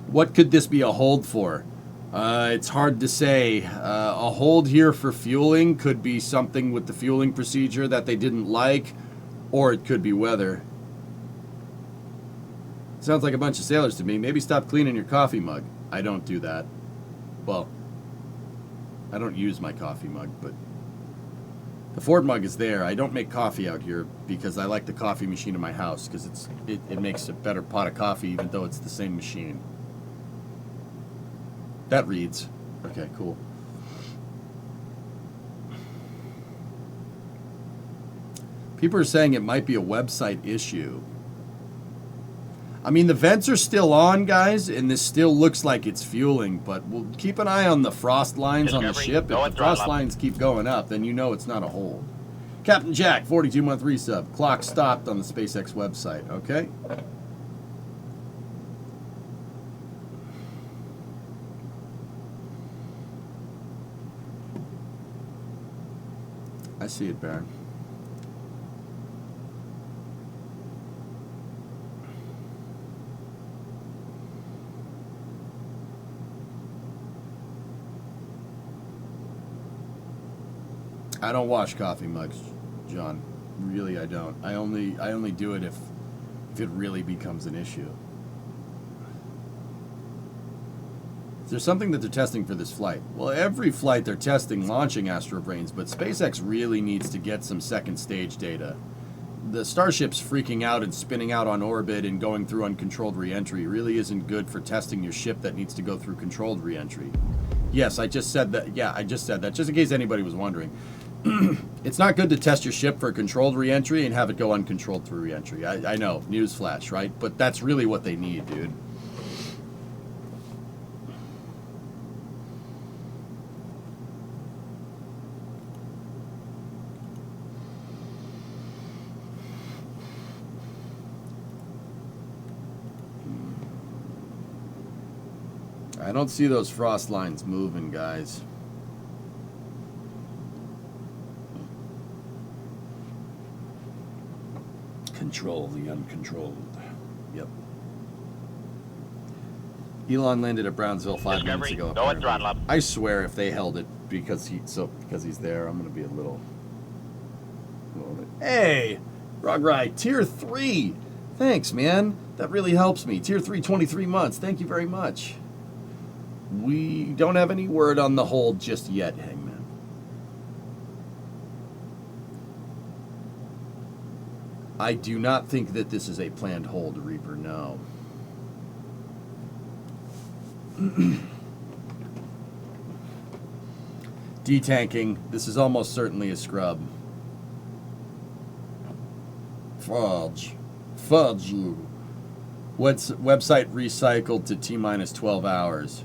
Speaker 2: What could this be a hold for? It's hard to say. A hold here for fueling could be something with the fueling procedure that they didn't like, or it could be weather. Sounds like a bunch of sailors to me. Maybe stop cleaning your coffee mug. I don't do that. Well, I don't use my coffee mug, but the Ford mug is there. I don't make coffee out here because I like the coffee machine in my house because it makes a better pot of coffee even though it's the same machine. That reads. Okay, cool. People are saying it might be a website issue. I mean, the vents are still on, guys, and this still looks like it's fueling, but we'll keep an eye on the frost lines on the ship. If the frost lines keep going up, then you know it's not a hold. Captain Jack, 42-month resub. Clock stopped on the SpaceX website, okay? I see it, Baron. I don't wash coffee mugs, John. Really, I don't. I only do it if it really becomes an issue. Is there something that they're testing for this flight? Well, every flight they're testing launching Astrobrains, but SpaceX really needs to get some second stage data. The Starship's freaking out and spinning out on orbit and going through uncontrolled re-entry really isn't good for testing your ship that needs to go through controlled re-entry. Yes, I just said that. Yeah, I just said that, just in case anybody was wondering. It's not good to test your ship for controlled re-entry and have it go uncontrolled through re-entry. I know, newsflash, right? But that's really what they need, dude. I don't see those frost lines moving, guys. Control the uncontrolled. Yep. Elon landed at Brownsville 5 minutes
Speaker 1: Discovery,
Speaker 2: ago.
Speaker 1: go and
Speaker 2: apparently.
Speaker 1: throttle up.
Speaker 2: I swear, if they held it because he's there, I'm gonna be a little. Hey, Rograi, Tier 3. Thanks, man. That really helps me. Tier 3, 23 months. Thank you very much. We don't have any word on the hold just yet, Hangman. I do not think that this is a planned hold, Reaper, no. Detanking. This is almost certainly a scrub. Fudge. Fudge you. Website recycled to T-minus 12 hours.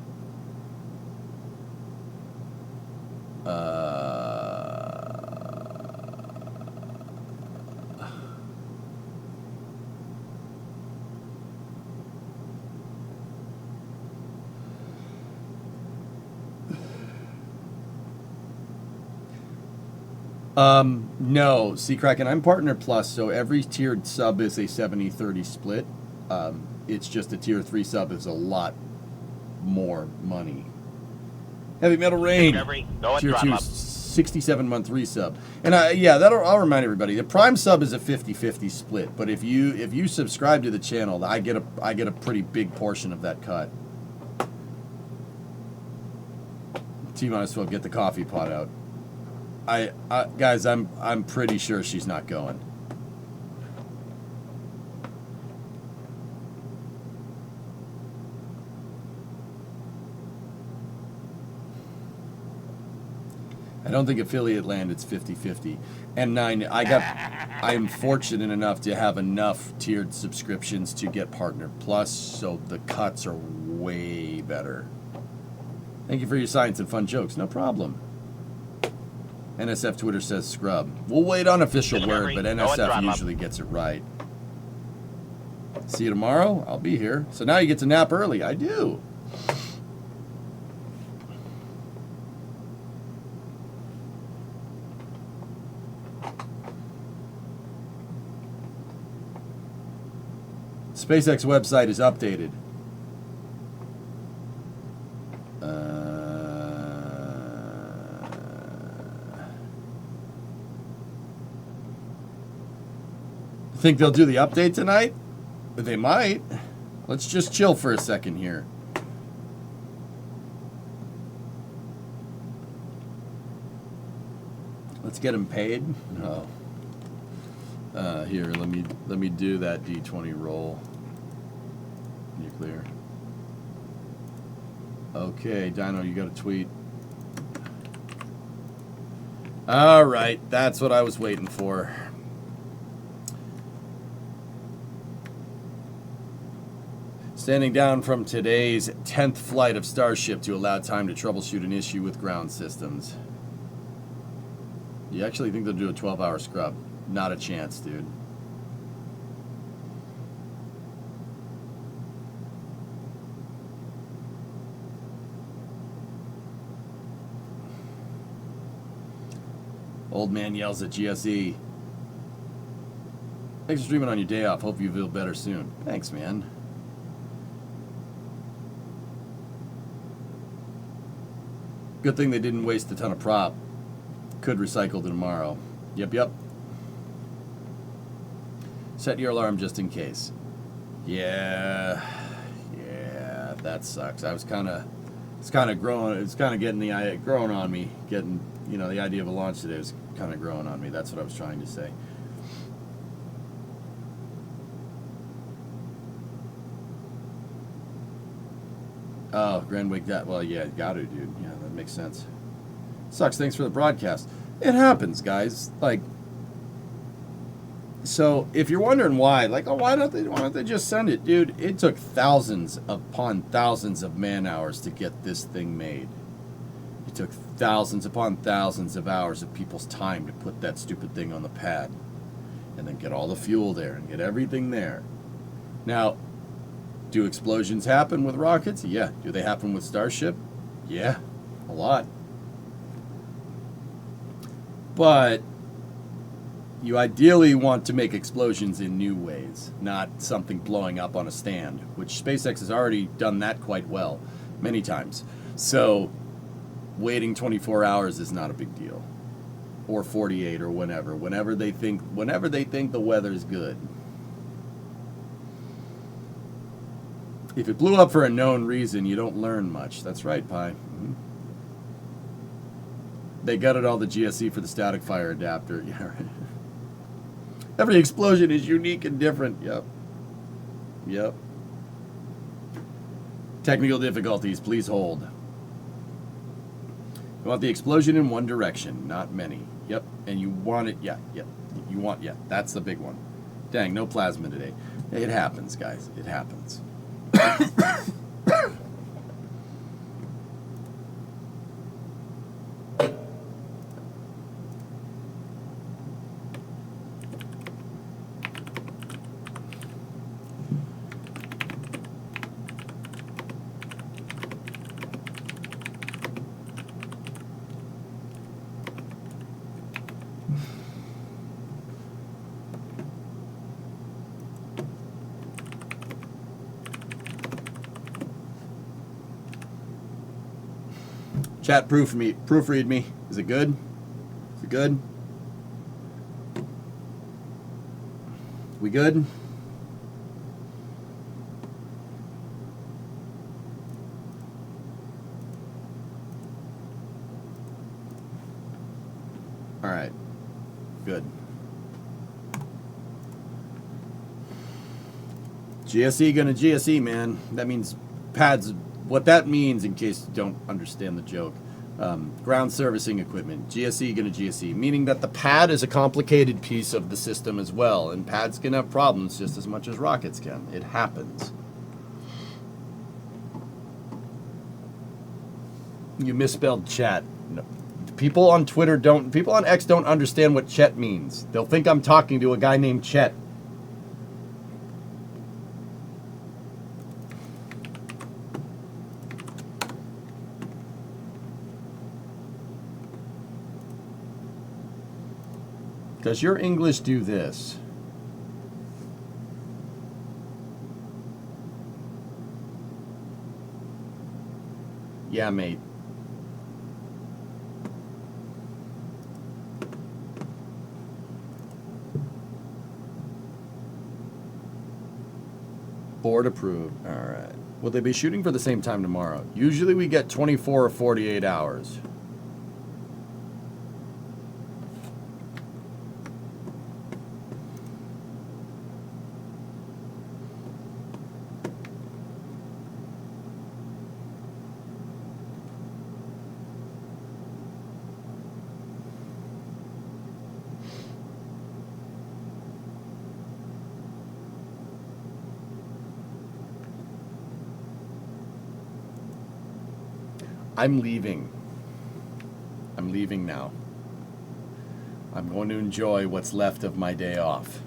Speaker 2: No, see, Kraken, I'm Partner Plus, so every tiered sub is a 70-30 split. It's just a Tier 3 sub is a lot more money. Heavy Metal Rain,
Speaker 1: Discovery, go and
Speaker 2: Tier 2,
Speaker 1: throttle up.
Speaker 2: 67-month resub. And yeah, I'll remind everybody, the Prime sub is a 50-50 split, but if you subscribe to the channel, I get a pretty big portion of that cut. T-minus 12, get the coffee pot out. Guys, I'm pretty sure she's not going. I don't think affiliate land it's 50-50. And 9, I am fortunate enough to have enough tiered subscriptions to get Partner Plus, so the cuts are way better. Thank you for your science and fun jokes. No problem. NSF Twitter says scrub. We'll wait on official word, but NSF usually gets it right. See you tomorrow. I'll be here. So now you get to nap early. I do. SpaceX website is updated. Think they'll do the update tonight? They might. Let's just chill for a second here. Let's get them paid. Oh. Here, let me do that D20 roll. Nuclear. Okay, Dino, you got a tweet. All right, that's what I was waiting for. Standing down from today's 10th flight of Starship to allow time to troubleshoot an issue with ground systems. You actually think they'll do a 12-hour scrub? Not a chance, dude. Old man yells at GSE. Thanks for streaming on your day off. Hope you feel better soon. Thanks, man. Good thing they didn't waste a ton of prop. Could recycle tomorrow. Yep. Set your alarm just in case. Yeah, that sucks. It's kind of growing. It's kind of getting growing on me. Getting, the idea of a launch today was kind of growing on me. That's what I was trying to say. Oh, Grand Wake that. Well, yeah, got to, dude. Yeah, that makes sense. Sucks. Thanks for the broadcast. It happens, guys. So if you're wondering why, why don't they just send it, dude? It took thousands upon thousands of man hours to get this thing made. It took thousands upon thousands of hours of people's time to put that stupid thing on the pad, and then get all the fuel there and get everything there. Now, Do explosions happen with rockets? Yeah. Do they happen with Starship? Yeah, a lot. But you ideally want to make explosions in new ways, not something blowing up on a stand, which SpaceX has already done that quite well, many times. So waiting 24 hours is not a big deal. Or 48 or whenever they think the weather's good. If it blew up for a known reason, you don't learn much. That's right, Pi. Mm-hmm. They gutted all the GSE for the static fire adapter. Yeah, right. Every explosion is unique and different. Yep. Yep. Technical difficulties, please hold. You want the explosion in one direction, not many. Yep. And you want it, yeah. You want, that's the big one. Dang, no plasma today. It happens, guys. It happens. Chat, proofread me. Is it good? Is it good? We good? All right. Good. GSE gonna GSE, man. That means pads. What that means, in case you don't understand the joke, ground servicing equipment, GSE gonna GSE, meaning that the pad is a complicated piece of the system as well, and pads can have problems just as much as rockets can. It happens. You misspelled chat. No. People on X don't understand what Chet means. They'll think I'm talking to a guy named Chet. Does your English do this? Yeah, mate. Board approved. All right. Will they be shooting for the same time tomorrow? Usually we get 24 or 48 hours. I'm leaving. I'm leaving now. I'm going to enjoy what's left of my day off.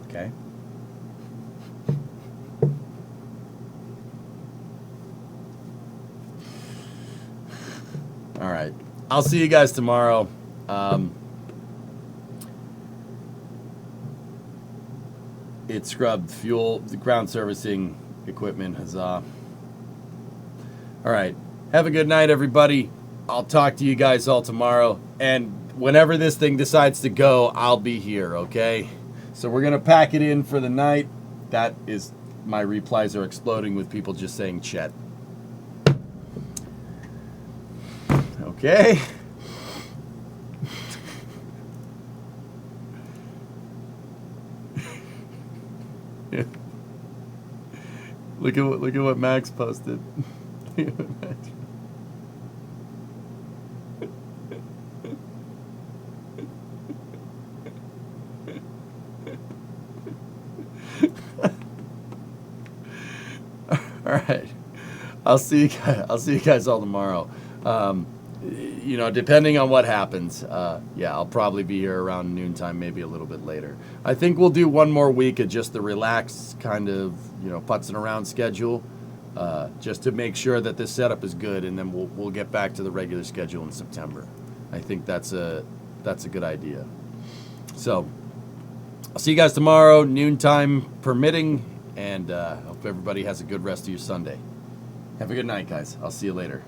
Speaker 2: Okay? All right. I'll see you guys tomorrow. It scrubbed fuel, the ground servicing equipment, huzzah. All right. Have a good night, everybody. I'll talk to you guys all tomorrow. And whenever this thing decides to go, I'll be here, okay? So we're going to pack it in for the night. That is, my replies are exploding with people just saying Chet. Okay? Look at what Max posted. All right, I'll see you guys all tomorrow. you know, depending on what happens, yeah, I'll probably be here around noontime, maybe a little bit later. I think we'll do one more week of just the relaxed kind of, you know, putzing around schedule, just to make sure that this setup is good, and then we'll get back to the regular schedule in September. I think that's a good idea. So I'll see you guys tomorrow, noontime permitting, and hope everybody has a good rest of your Sunday. Have a good night, guys. I'll see you later.